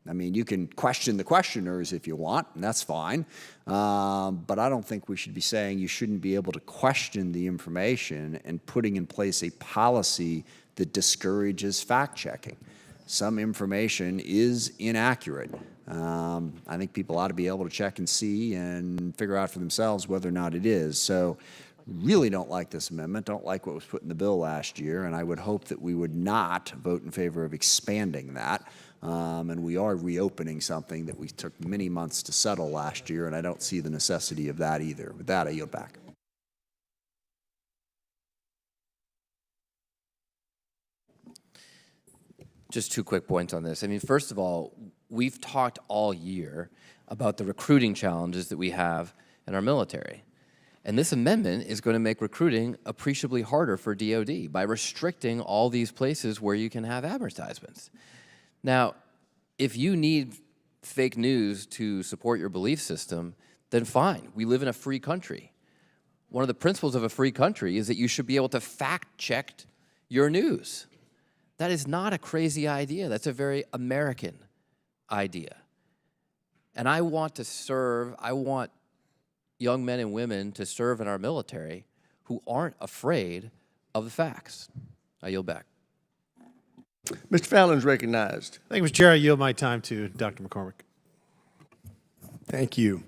I mean, you can question the questioners if you want, and that's fine. But I don't think we should be saying you shouldn't be able to question the information and putting in place a policy that discourages fact-checking. Some information is inaccurate. I think people ought to be able to check and see and figure out for themselves whether or not it is. So really don't like this amendment, don't like what was put in the bill last year, and I would hope that we would not vote in favor of expanding that. And we are reopening something that we took many months to settle last year, and I don't see the necessity of that either. With that, I yield back. Just two quick points on this. I mean, first of all, we've talked all year about the recruiting challenges that we have in our military. And this amendment is going to make recruiting appreciably harder for DoD by restricting all these places where you can have advertisements. Now, if you need fake news to support your belief system, then fine. We live in a free country. One of the principles of a free country is that you should be able to fact-check your news. That is not a crazy idea. That's a very American idea. And I want young men and women to serve in our military who aren't afraid of the facts. I yield back. Mr. Fallon's recognized. Thank you, Mr. Chair. I yield my time to Dr. McCormick. Thank you.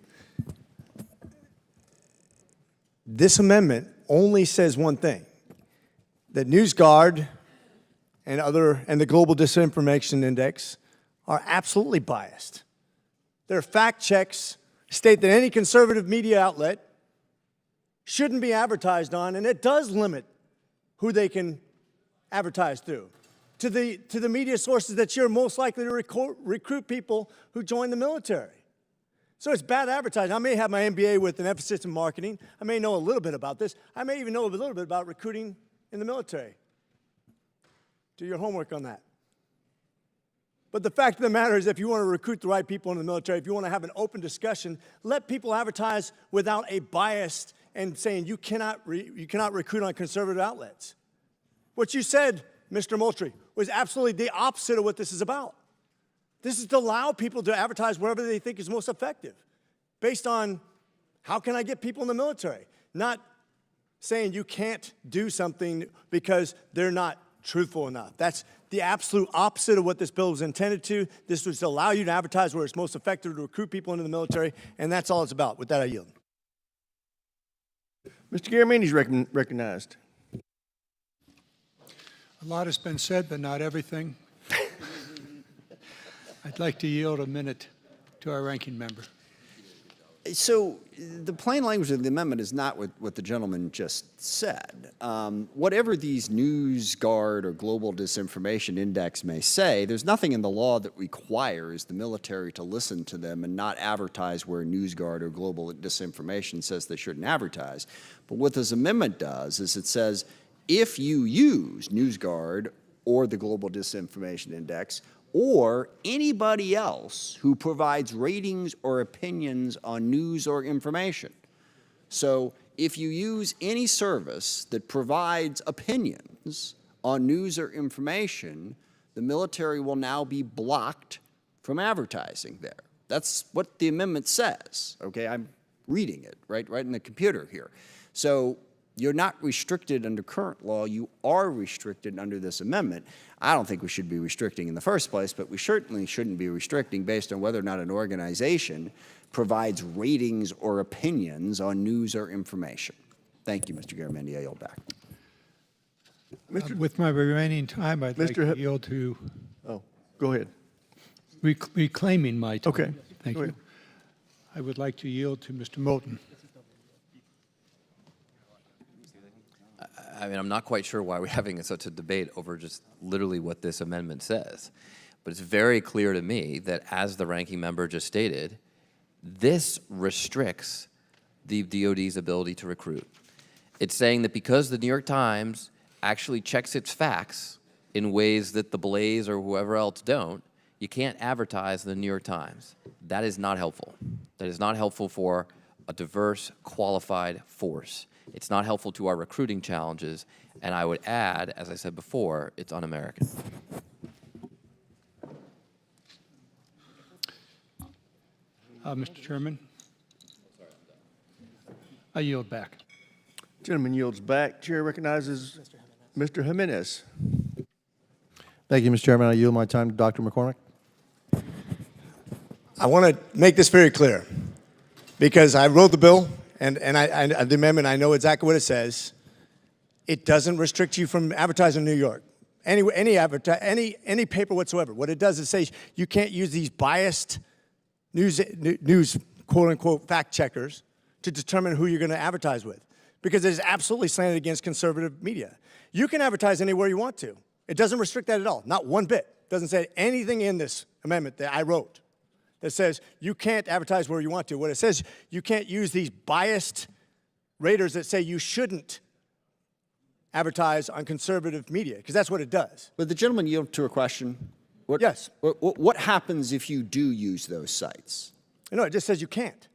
This amendment only says one thing, that NewsGuard and the Global Disinformation Index are absolutely biased. Their fact checks state that any conservative media outlet shouldn't be advertised on, and it does limit who they can advertise through, to the media sources that you're most likely to recruit people who join the military. So it's bad advertising. I may have my MBA with an emphasis in marketing. I may know a little bit about this. I may even know a little bit about recruiting in the military. Do your homework on that. But the fact of the matter is, if you want to recruit the right people in the military, if you want to have an open discussion, let people advertise without a bias and saying you cannot recruit on conservative outlets. What you said, Mr. Moultrie, was absolutely the opposite of what this is about. This is to allow people to advertise wherever they think is most effective, based on how can I get people in the military, not saying you can't do something because they're not truthful enough. That's the absolute opposite of what this bill was intended to. This was to allow you to advertise where it's most effective to recruit people into the military, and that's all it's about. With that, I yield. Mr. Garamendi is recognized. A lot has been said, but not everything. I'd like to yield a minute to our ranking member. So the plain language of the amendment is not what the gentleman just said. Whatever these NewsGuard or Global Disinformation Index may say, there's nothing in the law that requires the military to listen to them and not advertise where NewsGuard or Global Disinformation says they shouldn't advertise. But what this amendment does is it says, if you use NewsGuard or the Global Disinformation Index, or anybody else who provides ratings or opinions on news or information. So if you use any service that provides opinions on news or information, the military will now be blocked from advertising there. That's what the amendment says, okay? I'm reading it right in the computer here. So you're not restricted under current law, you are restricted under this amendment. I don't think we should be restricting in the first place, but we certainly shouldn't be restricting based on whether or not an organization provides ratings or opinions on news or information. Thank you, Mr. Garamendi. I yield back. With my remaining time, I'd like to yield to... Oh, go ahead. Reclaiming my time. Okay. Thank you. I would like to yield to Mr. Moulton. I mean, I'm not quite sure why we're having such a debate over just literally what this amendment says. But it's very clear to me that, as the ranking member just stated, this restricts the DoD's ability to recruit. It's saying that because the New York Times actually checks its facts in ways that the Blaze or whoever else don't, you can't advertise in the New York Times. That is not helpful. That is not helpful for a diverse, qualified force. It's not helpful to our recruiting challenges, and I would add, as I said before, it's un-American. Mr. Chairman, I yield back. Gentleman yields back. Chair recognizes Mr. Jimenez. Thank you, Mr. Chairman. I yield my time to Dr. McCormick. I want to make this very clear, because I wrote the bill, and the amendment, I know exactly what it says. It doesn't restrict you from advertising in New York. Any paper whatsoever. What it does is say you can't use these biased news quote-unquote fact checkers to determine who you're going to advertise with, because it is absolutely slanted against conservative media. You can advertise anywhere you want to. It doesn't restrict that at all, not one bit. It doesn't say anything in this amendment that I wrote that says you can't advertise where you want to. What it says, you can't use these biased raters that say you shouldn't advertise on conservative media, because that's what it does. Would the gentleman yield to a question? Yes. What happens if you do use those sites? No, it just says you can't.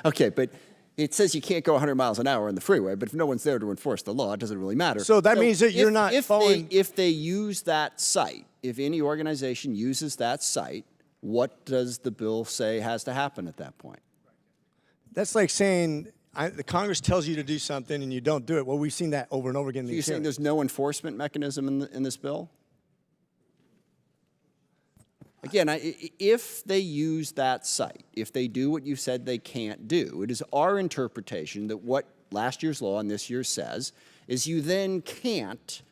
Okay, but it says you can't go 100 miles an hour on the freeway, but if no one's there to enforce the law, it doesn't really matter. So that means that you're not following... If they use that site, if any organization uses that site, what does the bill say has to happen at that point? That's like saying the Congress tells you to do something and you don't do it. Well, we've seen that over and over again. So you're saying there's no enforcement mechanism in this bill? Again, if they use that site, if they do what you said they can't do, it is our interpretation that what last year's law and this year says is you then can't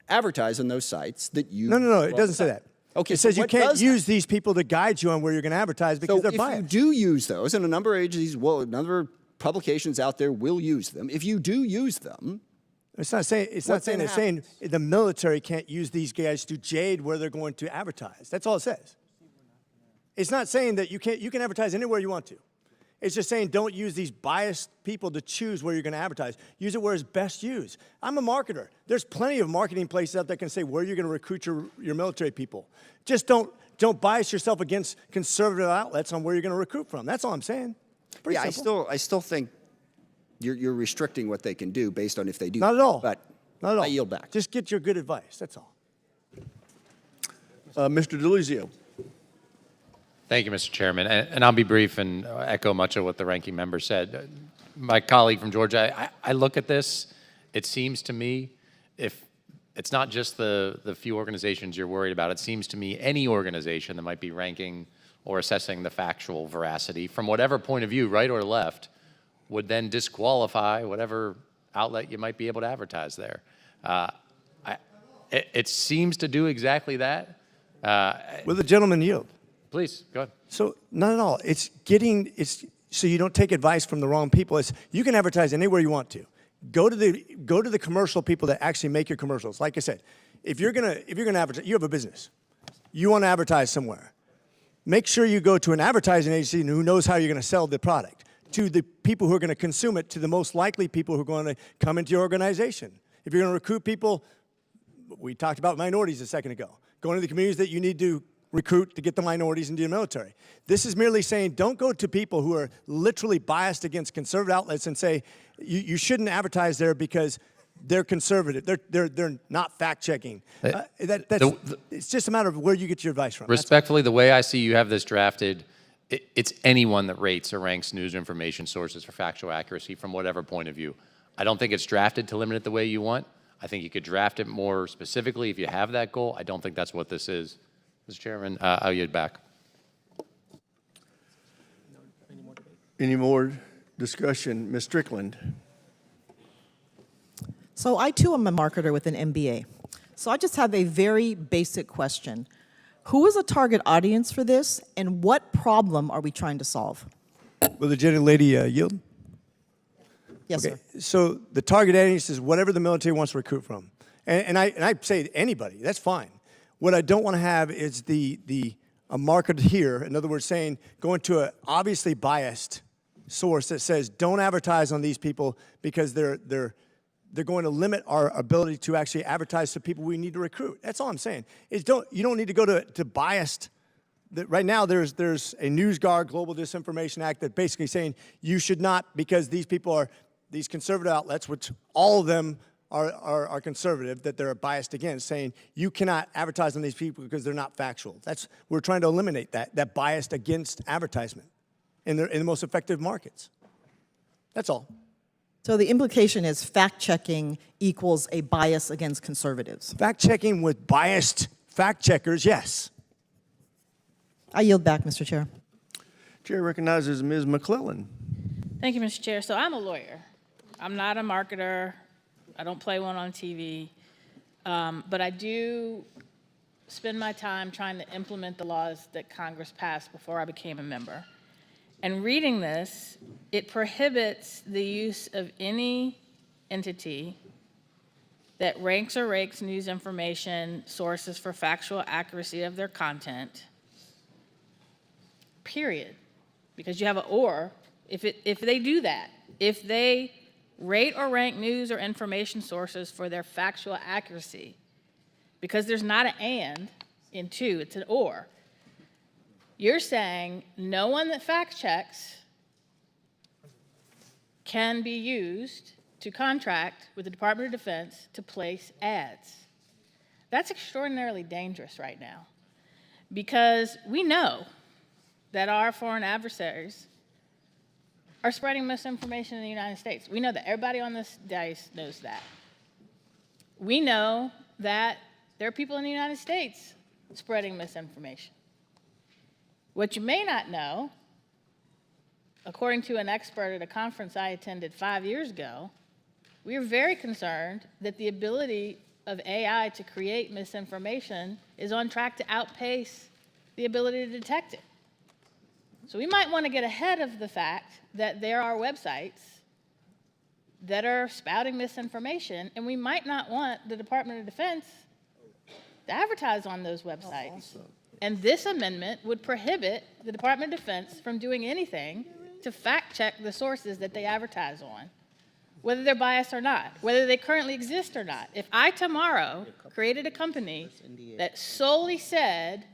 advertise on those sites that you... No, it doesn't say that. Okay, it says so you can't use these people to guide you on where you're going to advertise because they're biased. If you do use those, and a number of agencies will, a number of publications out there will use them, if you do use them, It's not saying it's saying the military can't use these guys to jade where they're going to advertise. That's all it says. It's not saying that you can advertise anywhere you want to. It's just saying don't use these biased people to choose where you're going to advertise. Use it where it's best used. I'm a marketer. There's plenty of marketing places out there that can say where you're going to recruit your military people. Just don't bias yourself against conservative outlets on where you're going to recruit from. That's all I'm saying. Pretty simple. I still think you're restricting what they can do based on if they do. Not at all. But not at all. I yield back. Just get your good advice. That's all. Mr. DeLuzio. Thank you, Mr. Chairman. And I'll be brief and echo much of what the ranking member said. My colleague from Georgia, I look at this, it seems to me, if it's not just the few organizations you're worried about, it seems to me any organization that might be ranking or assessing the factual veracity from whatever point of view, right or left, would then disqualify whatever outlet you might be able to advertise there. It seems to do exactly that. Will the gentleman yield? Please, go ahead. So not at all. It's so you don't take advice from the wrong people. You can advertise anywhere you want to. Go to the commercial people that actually make your commercials. Like I said, if you're gonna advertise, you have a business. You want to advertise somewhere. Make sure you go to an advertising agency who knows how you're going to sell the product, to the people who are going to consume it, to the most likely people who are going to come into your organization. If you're going to recruit people, we talked about minorities a second ago. Go into the communities that you need to recruit to get the minorities into the military. This is merely saying don't go to people who are literally biased against conservative outlets and say you shouldn't advertise there because they're conservative. They're not fact-checking. It's just a matter of where you get your advice from. Respectfully, the way I see you have this drafted, it's anyone that rates or ranks news or information sources for factual accuracy from whatever point of view. I don't think it's drafted to limit it the way you want. I think you could draft it more specifically if you have that goal. I don't think that's what this is. Mr. Chairman, I'll yield back. Any more discussion? Ms. Strickland. So I too am a marketer with an MBA. So I just have a very basic question. Who is a target audience for this, and what problem are we trying to solve? Will the gentlelady yield? Yes, okay. sir. So the target audience is whatever the military wants to recruit from. And I say anybody, that's fine. What I don't want to have is a market here, in other words, saying going to an obviously biased source that says don't advertise on these people because they're going to limit our ability to actually advertise to people we need to recruit. That's all I'm saying. You don't need to go to biased. Right now there's a NewsGuard Global Disinformation Act that basically saying you should not, because these people are these conservative outlets, which all of them are conservative, that they're biased against, saying you cannot advertise on these people because they're not factual. We're trying to eliminate that bias against advertisement in the most effective markets. That's all. So the implication is fact-checking equals a bias against conservatives. Fact-checking with biased fact-checkers, yes. I yield back, Mr. Chair. Chair recognizes Ms. McClellan. Thank you, Mr. Chair. So I'm a lawyer. I'm not a marketer. I don't play one on TV. But I do spend my time trying to implement the laws that Congress passed before I became a member. And reading this, it prohibits the use of any entity that ranks or rakes news information sources for factual accuracy of their content, period. Because you have an or. If they do that, if they rate or rank news or information sources for their factual accuracy, because there's not an and in two, it's an or. You're saying no one that fact checks can be used to contract with the Department of Defense to place ads. That's extraordinarily dangerous right now, because we know that our foreign adversaries are spreading misinformation in the United States. We know that. Everybody on this dais knows that. We know that there are people in the United States spreading misinformation. What you may not know, according to an expert at a conference I attended 5 years ago, we are very concerned that the ability of AI to create misinformation is on track to outpace the ability to detect it. So we might want to get ahead of the fact that there are websites that are spouting misinformation, and we might not want the Department of Defense to advertise on those websites. And this amendment would prohibit the Department of Defense from doing anything to fact check the sources that they advertise on, whether they're biased or not, whether they currently exist or not. If I tomorrow created a company that solely said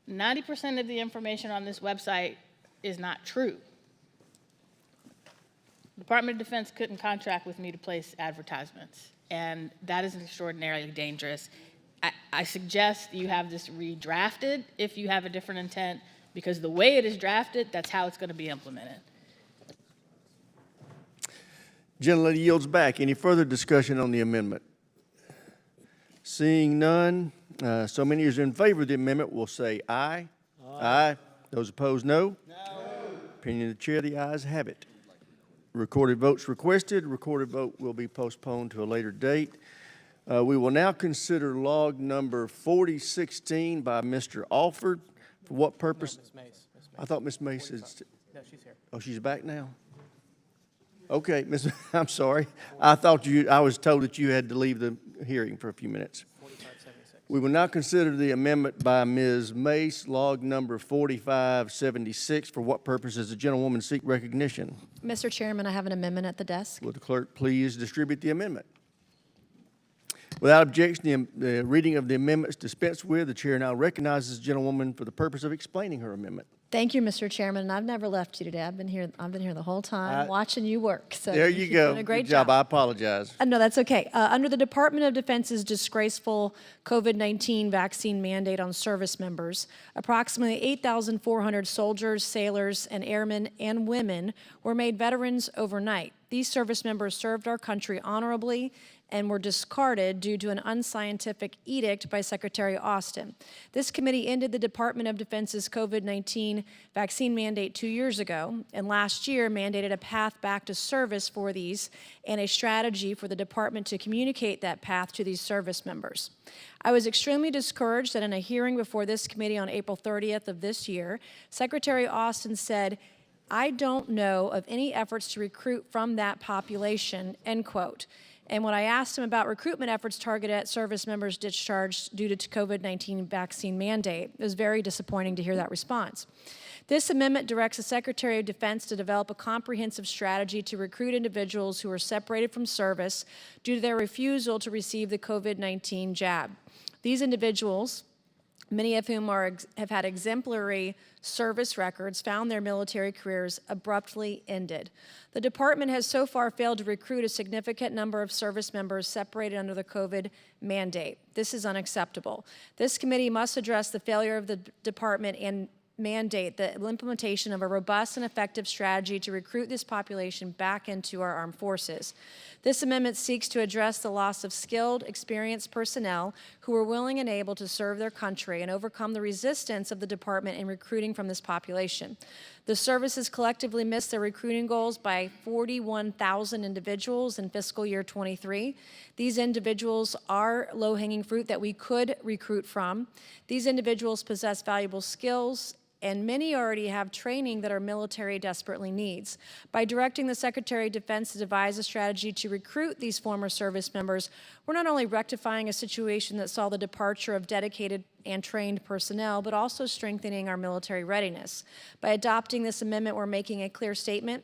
90% of the information on this website is not true, the Department of Defense couldn't contract with me to place advertisements, and that is extraordinarily dangerous. I suggest you have this redrafted if you have a different intent, because the way it is drafted, that's how it's going to be implemented. Gentlelady yields back. Any further discussion on the amendment? Seeing none, so many as in favor of the amendment will say aye. Aye. Those opposed, no. No. Opinion of the chair, the ayes have it. Recorded votes requested. Recorded vote will be postponed to a later date. We will now consider log number 4016 by Mr. Alford. For what purpose? No, Ms. Mace. I thought Ms. Mace is. No, she's here. Oh, she's back now? Okay, I'm sorry. I was told that you had to leave the hearing for a few minutes. 4576. We will now consider the amendment by Ms. Mace, log number 4576. For what purpose does the gentlewoman seek recognition? Mr. Chairman, I have an amendment at the desk. Will the clerk please distribute the amendment? Without objection, the reading of the amendments dispensed with. The chair now recognizes the gentlewoman for the purpose of explaining her amendment. Thank you, Mr. Chairman, and I've never left you today. I've been here the whole time watching you work. So there you you've go. done a great Good job. I apologize. No, that's okay. Under the Department of Defense's disgraceful COVID-19 vaccine mandate on service members, approximately 8,400 soldiers, sailors, and airmen and women were made veterans overnight. These service members served our country honorably and were discarded due to an unscientific edict by Secretary Austin. This committee ended the Department of Defense's COVID-19 vaccine mandate 2 years ago, and last year mandated a path back to service for these and a strategy for the department to communicate that path to these service members. I was extremely discouraged that in a hearing before this committee on April 30th of this year, Secretary Austin said, "I don't know of any efforts to recruit from that population," end quote. And when I asked him about recruitment efforts targeted at service members discharged due to COVID-19 vaccine mandate, it was very disappointing to hear that response. This amendment directs the Secretary of Defense to develop a comprehensive strategy to recruit individuals who are separated from service due to their refusal to receive the COVID-19 jab. These individuals, many of whom have had exemplary service records, found their military careers abruptly ended. The department has so far failed to recruit a significant number of service members separated under the COVID mandate. This is unacceptable. This committee must address the failure of the department and mandate the implementation of a robust and effective strategy to recruit this population back into our armed forces. This amendment seeks to address the loss of skilled, experienced personnel who are willing and able to serve their country and overcome the resistance of the department in recruiting from this population. The services collectively missed their recruiting goals by 41,000 individuals in fiscal year 23. These individuals are low-hanging fruit that we could recruit from. These individuals possess valuable skills, and many already have training that our military desperately needs. By directing the Secretary of Defense to devise a strategy to recruit these former service members, we're not only rectifying a situation that saw the departure of dedicated and trained personnel, but also strengthening our military readiness. By adopting this amendment, we're making a clear statement.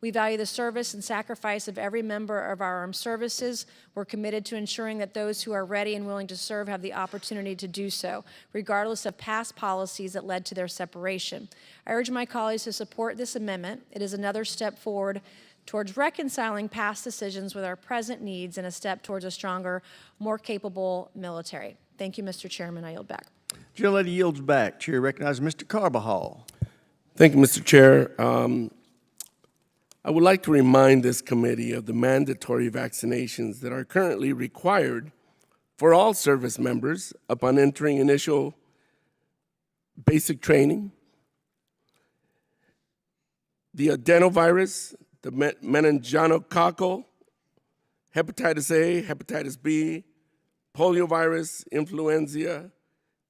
We value the service and sacrifice of every member of our armed services. We're committed to ensuring that those who are ready and willing to serve have the opportunity to do so, regardless of past policies that led to their separation. I urge my colleagues to support this amendment. It is another step forward towards reconciling past decisions with our present needs and a step towards a stronger, more capable military. Thank you, Mr. Chairman. I yield back. Gentlelady yields back. Chair recognizes Mr. Carbajal. Thank you, Mr. Chair. I would like to remind this committee of the mandatory vaccinations that are currently required for all service members upon entering initial basic training. The adenovirus, the meningococcal, hepatitis A, hepatitis B, poliovirus, influenza,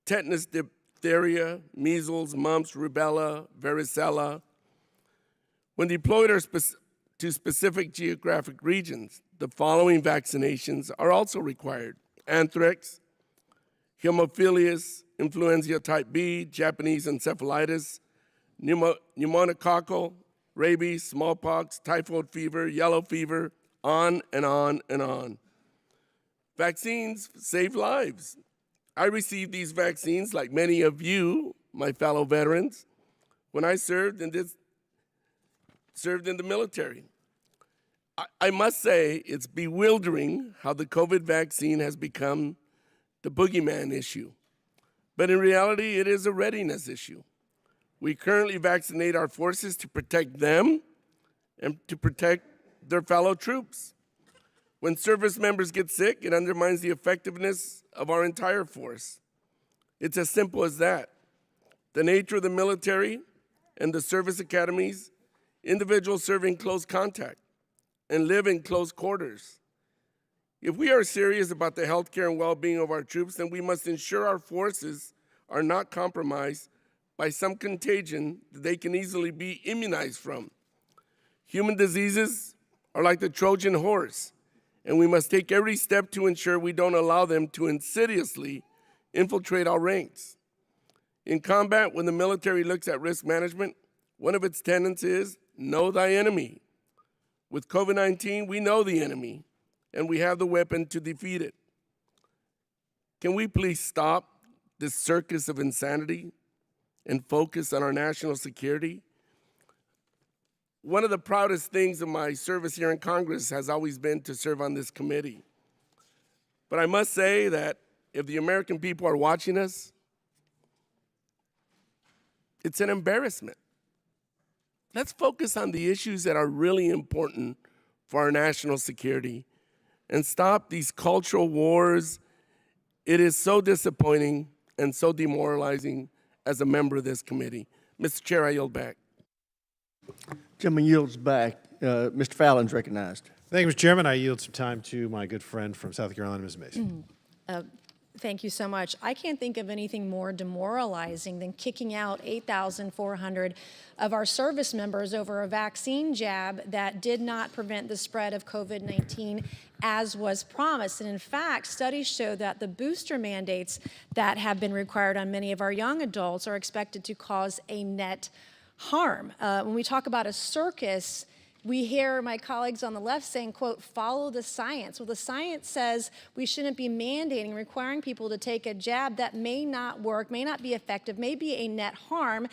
tetanus, diphtheria, measles, mumps, rubella, varicella. When deployed to to specific geographic regions. The following vaccinations are also required: anthrax, Haemophilus, influenza type B, Japanese encephalitis, pneumococcal, rabies, smallpox, typhoid fever, yellow fever, on and on and on. Vaccines save lives. I received these vaccines, like many of you, my fellow veterans, when I served in the military. I must say it's bewildering how the COVID vaccine has become the boogeyman issue. But in reality, it is a readiness issue. We currently vaccinate our forces to protect them and to protect their fellow troops. When service members get sick, it undermines the effectiveness of our entire force. It's as simple as that. The nature of the military and the service academies, individuals serve in close contact and live in close quarters. If we are serious about the health care and well-being of our troops, then we must ensure our forces are not compromised by some contagion that they can easily be immunized from. Human diseases are like the Trojan horse, and we must take every step to ensure we don't allow them to insidiously infiltrate our ranks. In combat, when the military looks at risk management, one of its tenets is know thy enemy. With COVID-19, we know the enemy, and we have the weapon to defeat it. Can we please stop this circus of insanity and focus on our national security? One of the proudest things of my service here in Congress has always been to serve on this committee. But I must say that if the American people are watching us, it's an embarrassment. Let's focus on the issues that are really important for our national security and stop these cultural wars. It is so disappointing and so demoralizing as a member of this committee. Mr. Chair, I yield back. Gentleman yields back. Mr. Fallon's recognized. Thank you, Mr. Chairman. I yield some time to my good friend from South Carolina, Ms. Mason. Thank you so much. I can't think of anything more demoralizing than kicking out 8,400 of our service members over a vaccine jab that did not prevent the spread of COVID-19 as was promised. And in fact, studies show that the booster mandates that have been required on many of our young adults are expected to cause a net harm. When we talk about a circus, we hear my colleagues on the left saying, quote, follow the science. Well, the science says we shouldn't be mandating, requiring people to take a jab that may not work, may not be effective, may be a net harm.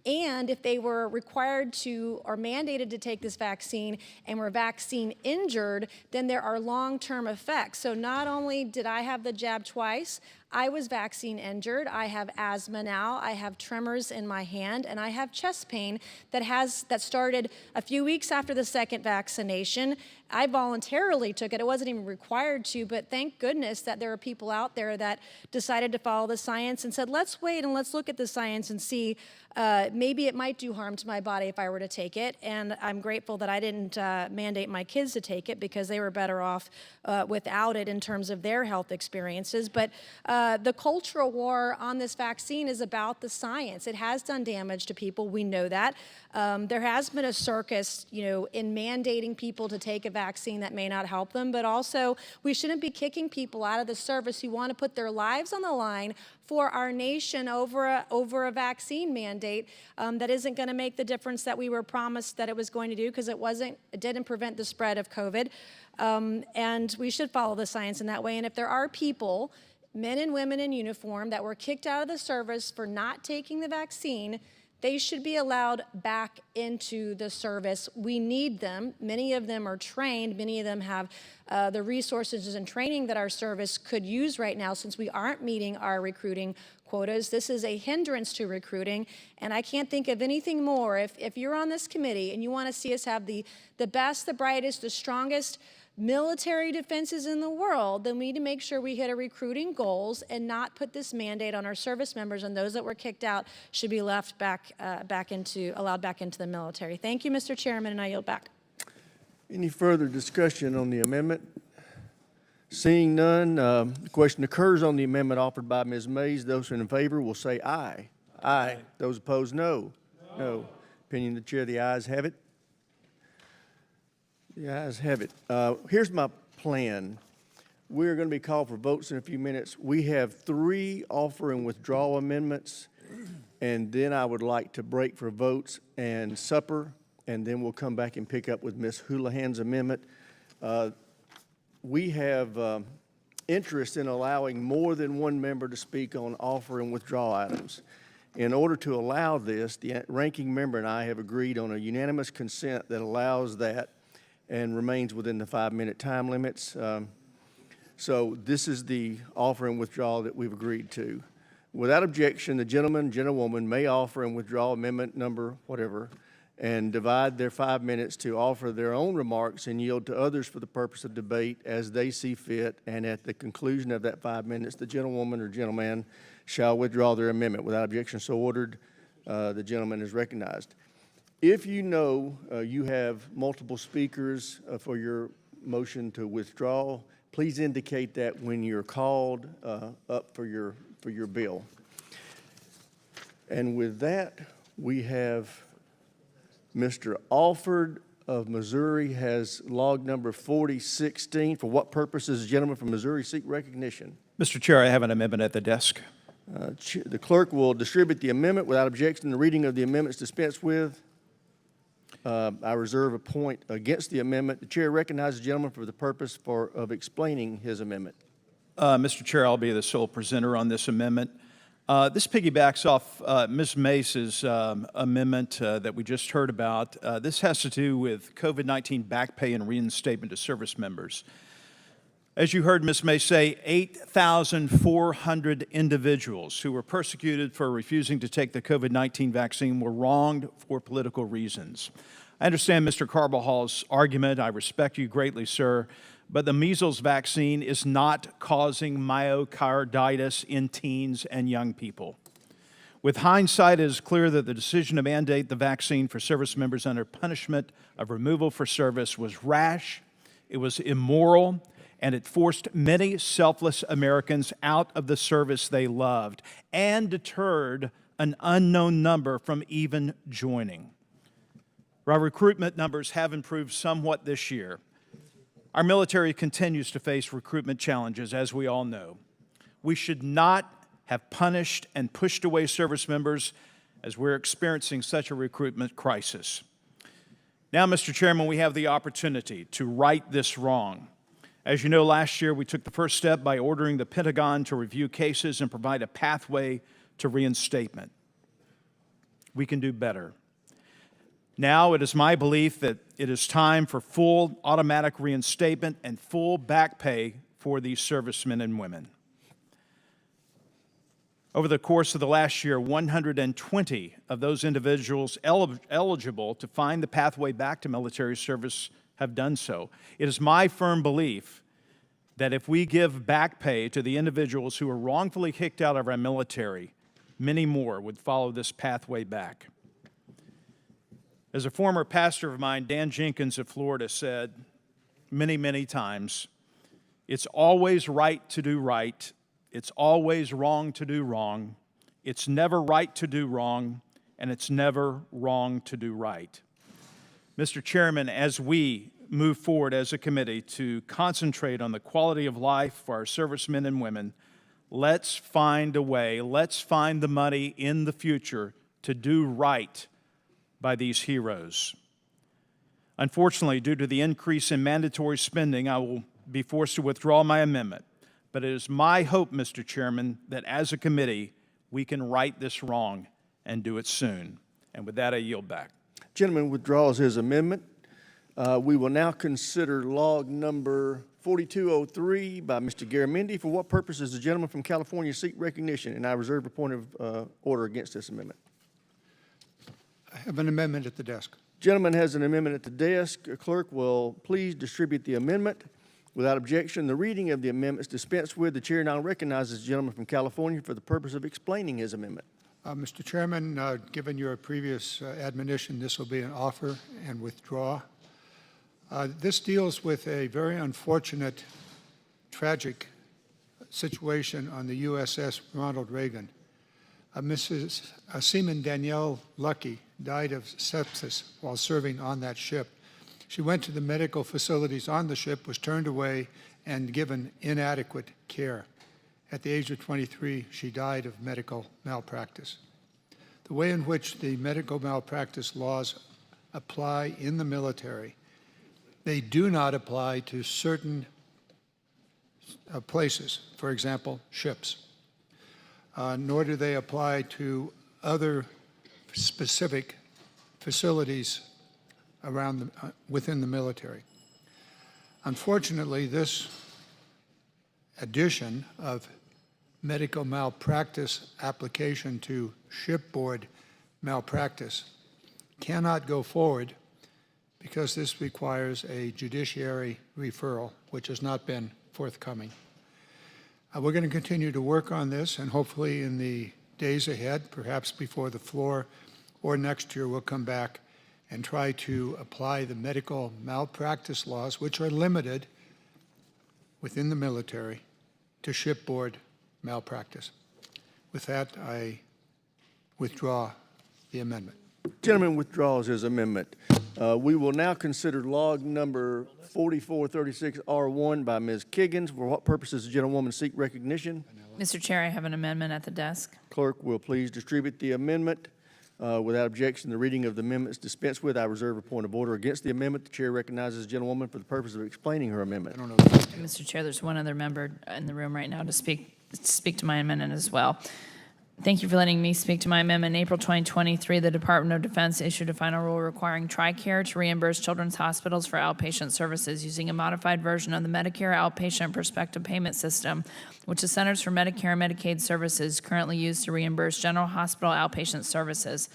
And if they were required to or mandated to take this vaccine and were vaccine injured, then there are long-term effects. So not only did I have the jab twice, I was vaccine injured. I have asthma now. I have tremors in my hand, and I have chest pain that started a few weeks after the second vaccination. I voluntarily took it. It wasn't even required to, but thank goodness that there are people out there that decided to follow the science and said, let's wait and let's look at the science and see maybe it might do harm to my body if I were to take it. And I'm grateful that I didn't mandate my kids to take it because they were better off without it in terms of their health experiences. But the cultural war on this vaccine is about the science. It has done damage to people. We know that. There has been a circus, in mandating people to take a vaccine that may not help them, but also we shouldn't be kicking people out of the service who want to put their lives on the line for our nation over a vaccine mandate that isn't going to make the difference that we were promised that it was going to do, because it didn't prevent the spread of COVID. And we should follow the science in that way. And if there are people, men and women in uniform, that were kicked out of the service for not taking the vaccine, they should be allowed back into the service. We need them. Many of them are trained. Many of them have the resources and training that our service could use right now, since we aren't meeting our recruiting quotas. This is a hindrance to recruiting, and I can't think of anything more. If you're on this committee and you want to see us have the best, the brightest, the strongest military defenses in the world, then we need to make sure we hit our recruiting goals and not put this mandate on our service members, and those that were kicked out should be left allowed back into the military. Thank you, Mr. Chairman, and I yield back. Any further discussion on the amendment? Seeing none, the question occurs on the amendment offered by Ms. Mays. Those who are in favor will say aye. Aye. Those opposed, no. No. Opinion of the chair, the ayes have it. The ayes have it. Here's my plan. We're going to be called for votes in a few minutes. We have 3 offer and withdrawal amendments, and then I would like to break for votes and supper, and then we'll come back and pick up with Ms. Houlihan's amendment. We have interest in allowing more than one member to speak on offer and withdrawal items. In order to allow this, the ranking member and I have agreed on a unanimous consent that allows that and remains within the 5-minute time limits. So this is the offer and withdrawal that we've agreed to. Without objection, the gentleman, gentlewoman may offer and withdraw amendment number whatever and divide their 5 minutes to offer their own remarks and yield to others for the purpose of debate as they see fit. And at the conclusion of that 5 minutes, the gentlewoman or gentleman shall withdraw their amendment. Without objection so ordered, the gentleman is recognized. If you know you have multiple speakers for your motion to withdraw, please indicate that when you're called up for your bill. And with that, we have Mr. Alford of Missouri has log number 4016. For what purpose does the gentleman from Missouri seek recognition? Mr. Chair, I have an amendment at the desk. The clerk will distribute the amendment. Without objection, the reading of the amendment is dispensed with. I reserve a point against the amendment. The chair recognizes the gentleman for the purpose of explaining his amendment. Mr. Chair, I'll be the sole presenter on this amendment. This piggybacks off Ms. Mace's amendment that we just heard about. This has to do with COVID-19 back pay and reinstatement to service members. As you heard Ms. Mace say, 8,400 individuals who were persecuted for refusing to take the COVID-19 vaccine were wronged for political reasons. I understand Mr. Carvajal's argument. I respect you greatly, sir. But the measles vaccine is not causing myocarditis in teens and young people. With hindsight, it is clear that the decision to mandate the vaccine for service members under punishment of removal for service was rash, it was immoral, and it forced many selfless Americans out of the service they loved and deterred an unknown number from even joining. While recruitment numbers have improved somewhat this year, our military continues to face recruitment challenges, as we all know. We should not have punished and pushed away service members as we're experiencing such a recruitment crisis. Now, Mr. Chairman, we have the opportunity to right this wrong. As you know, last year we took the first step by ordering the Pentagon to review cases and provide a pathway to reinstatement. We can do better. Now it is my belief that it is time for full automatic reinstatement and full back pay for these servicemen and women. Over the course of the last year, 120 of those individuals eligible to find the pathway back to military service have done so. It is my firm belief that if we give back pay to the individuals who were wrongfully kicked out of our military, many more would follow this pathway back. As a former pastor of mine, Dan Jenkins of Florida, said many, many times, it's always right to do right, it's always wrong to do wrong, it's never right to do wrong, and it's never wrong to do right. Mr. Chairman, as we move forward as a committee to concentrate on the quality of life for our servicemen and women, let's find a way, let's find the money in the future to do right by these heroes. Unfortunately, due to the increase in mandatory spending, I will be forced to withdraw my amendment. But it is my hope, Mr. Chairman, that as a committee, we can right this wrong and do it soon. And with that, I yield back. Gentleman withdraws his amendment. We will now consider log number 4203 by Mr. Garamendi. For what purpose does the gentleman from California seek recognition? And I reserve a point of order against this amendment. I have an amendment at the desk. Gentleman has an amendment at the desk. Clerk will please distribute the amendment. Without objection, the reading of the amendment is dispensed with. The chair now recognizes the gentleman from California for the purpose of explaining his amendment. Mr. Chairman, given your previous admonition, this will be an offer and withdraw. This deals with a very unfortunate, tragic situation on the USS Ronald Reagan. Mrs. Seaman Danielle Lucky died of sepsis while serving on that ship. She went to the medical facilities on the ship, was turned away, and given inadequate care. At the age of 23, she died of medical malpractice. The way in which the medical malpractice laws apply in the military, they do not apply to certain places, for example, ships, nor do they apply to other specific facilities around within the military. Unfortunately, this addition of medical malpractice application to shipboard malpractice cannot go forward because this requires a judiciary referral, which has not been forthcoming. We're going to continue to work on this, and hopefully in the days ahead, perhaps before the floor or next year, we'll come back and try to apply the medical malpractice laws, which are limited within the military, to shipboard malpractice. With that, I withdraw the amendment. Gentleman withdraws his amendment. We will now consider log number 4436R1 by Ms. Kiggins. For what purpose does the gentlewoman seek recognition? Mr. Chair, I have an amendment at the desk. Clerk will please distribute the amendment. Without objection, the reading of the amendment is dispensed with. I reserve a point of order against the amendment. The chair recognizes the gentlewoman for the purpose of explaining her amendment. Mr. Chair, there's one other member in the room right now to speak to my amendment as well. Thank you for letting me speak to my amendment. In April 2023, the Department of Defense issued a final rule requiring TRICARE to reimburse children's hospitals for outpatient services using a modified version of the Medicare Outpatient Prospective Payment System, which the Centers for Medicare and Medicaid Services currently use to reimburse general hospital outpatient services.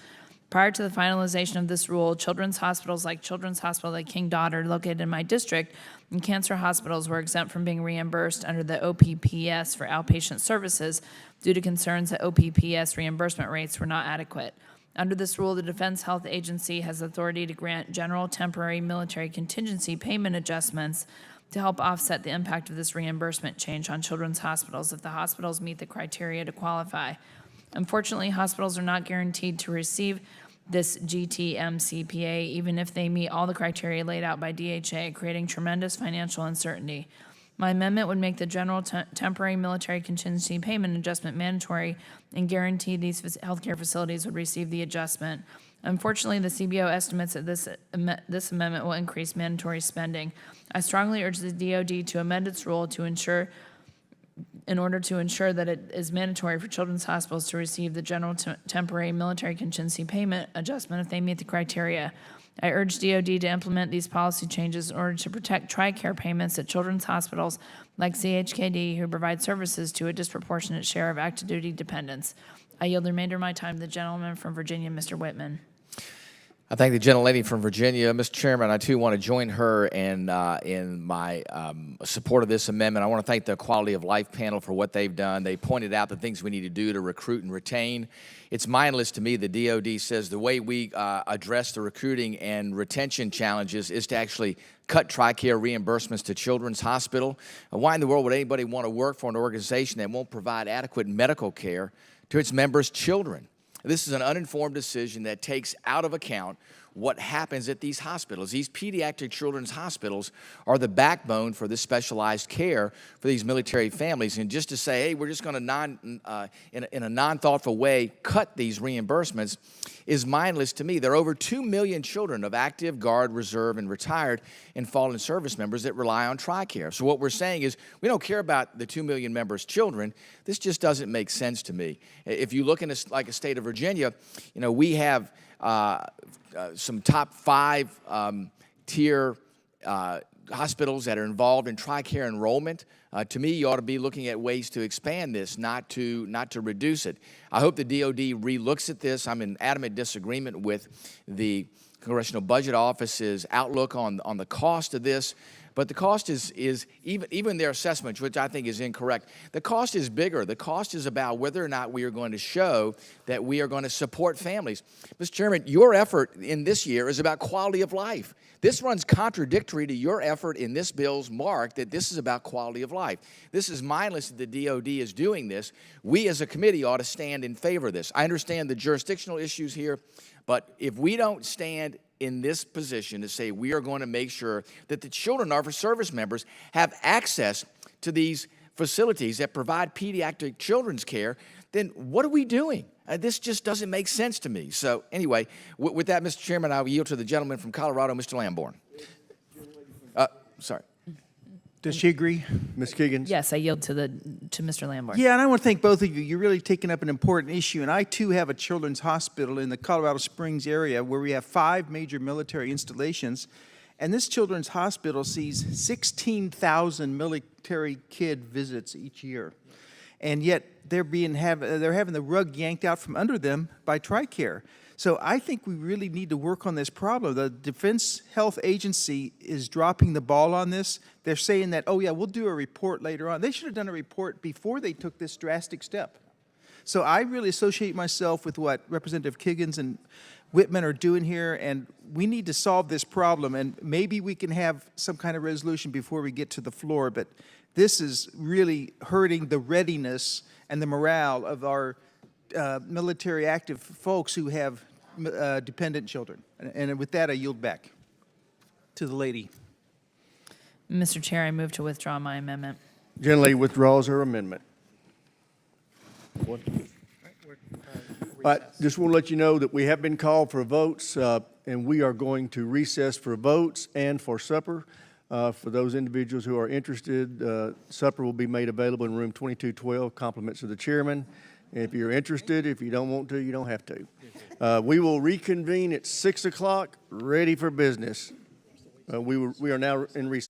Prior to the finalization of this rule, children's hospitals like Children's Hospital of King Goddard, located in my district, and cancer hospitals were exempt from being reimbursed under the OPPS for outpatient services due to concerns that OPPS reimbursement rates were not adequate. Under this rule, the Defense Health Agency has authority to grant general temporary military contingency payment adjustments to help offset the impact of this reimbursement change on children's hospitals if the hospitals meet the criteria to qualify. Unfortunately, hospitals are not guaranteed to receive this GTMCPA, even if they meet all the criteria laid out by DHA, creating tremendous financial uncertainty. My amendment would make the general temporary military contingency payment adjustment mandatory and guarantee these healthcare facilities would receive the adjustment. Unfortunately, the CBO estimates that this amendment will increase mandatory spending. I strongly urge the DoD to amend its rule in order to ensure that it is mandatory for children's hospitals to receive the general temporary military contingency payment adjustment if they meet the criteria. I urge DoD to implement these policy changes in order to protect TRICARE payments at children's hospitals like CHKD who provide services to a disproportionate share of active duty dependents. I yield the remainder of my time to the gentleman from Virginia, Mr. Whitman. I thank the gentlelady from Virginia. Mr. Chairman, I too want to join her in my support of this amendment. I want to thank the Quality of Life panel for what they've done. They pointed out the things we need to do to recruit and retain. It's mindless to me the DoD says the way we address the recruiting and retention challenges is to actually cut TRICARE reimbursements to Children's Hospital. Why in the world would anybody want to work for an organization that won't provide adequate medical care to its members' children? This is an uninformed decision that takes out of account what happens at these hospitals. These pediatric children's hospitals are the backbone for this specialized care for these military families. And just to say, hey, we're just going to in a non-thoughtful way cut these reimbursements is mindless to me. There are over 2 million children of active, Guard, Reserve, and retired and fallen service members that rely on TRICARE. So what we're saying is we don't care about the 2 million members' children. This just doesn't make sense to me. If you look in a state of Virginia, we have some top 5 tier hospitals that are involved in TRICARE enrollment. To me, you ought to be looking at ways to expand this, not to reduce it. I hope the DoD relooks at this. I'm in adamant disagreement with the Congressional Budget Office's outlook on the cost of this. But the cost is even their assessment, which I think is incorrect. The cost is bigger. The cost is about whether or not we are going to show that we are going to support families. Mr. Chairman, your effort in this year is about quality of life. This runs contradictory to your effort in this bill's mark that this is about quality of life. This is mindless that the DoD is doing this. We as a committee ought to stand in favor of this. I understand the jurisdictional issues here, but if we don't stand in this position to say we are going to make sure that the children of our service members have access to these facilities that provide pediatric children's care, then what are we doing? This just doesn't make sense to me. So anyway, with that, Mr. Chairman, I will yield to the gentleman from Colorado, Mr. Lamborn. Sorry. Does she agree? Ms. Keegan? Yes, I yield to Mr. Lamborn. Yeah, and I want to thank both of you. You're really taking up an important issue. And I, too, have a children's hospital in the Colorado Springs area where we have 5 major military installations. And this children's hospital sees 16,000 military kid visits each year. And yet they're having the rug yanked out from under them by TRICARE. So I think we really need to work on this problem. The Defense Health Agency is dropping the ball on this. They're saying that, oh yeah, we'll do a report later on. They should have done a report before they took this drastic step. So I really associate myself with what Representative Kiggins and Whitman are doing here, and we need to solve this problem, and maybe we can have some kind of resolution before we get to the floor, but this is really hurting the readiness and the morale of our military active folks who have dependent children. And with that, I yield back to the lady. Mr. Chair, I move to withdraw my amendment. Gentlelady withdraws her amendment. But just want to let you know that we have been called for votes, and we are going to recess for votes and for supper. For those individuals who are interested, supper will be made available in room 2212, compliments of the chairman. If you're interested, if you don't want to, you don't have to. We will reconvene at 6 o'clock, ready for business. We are now in recess.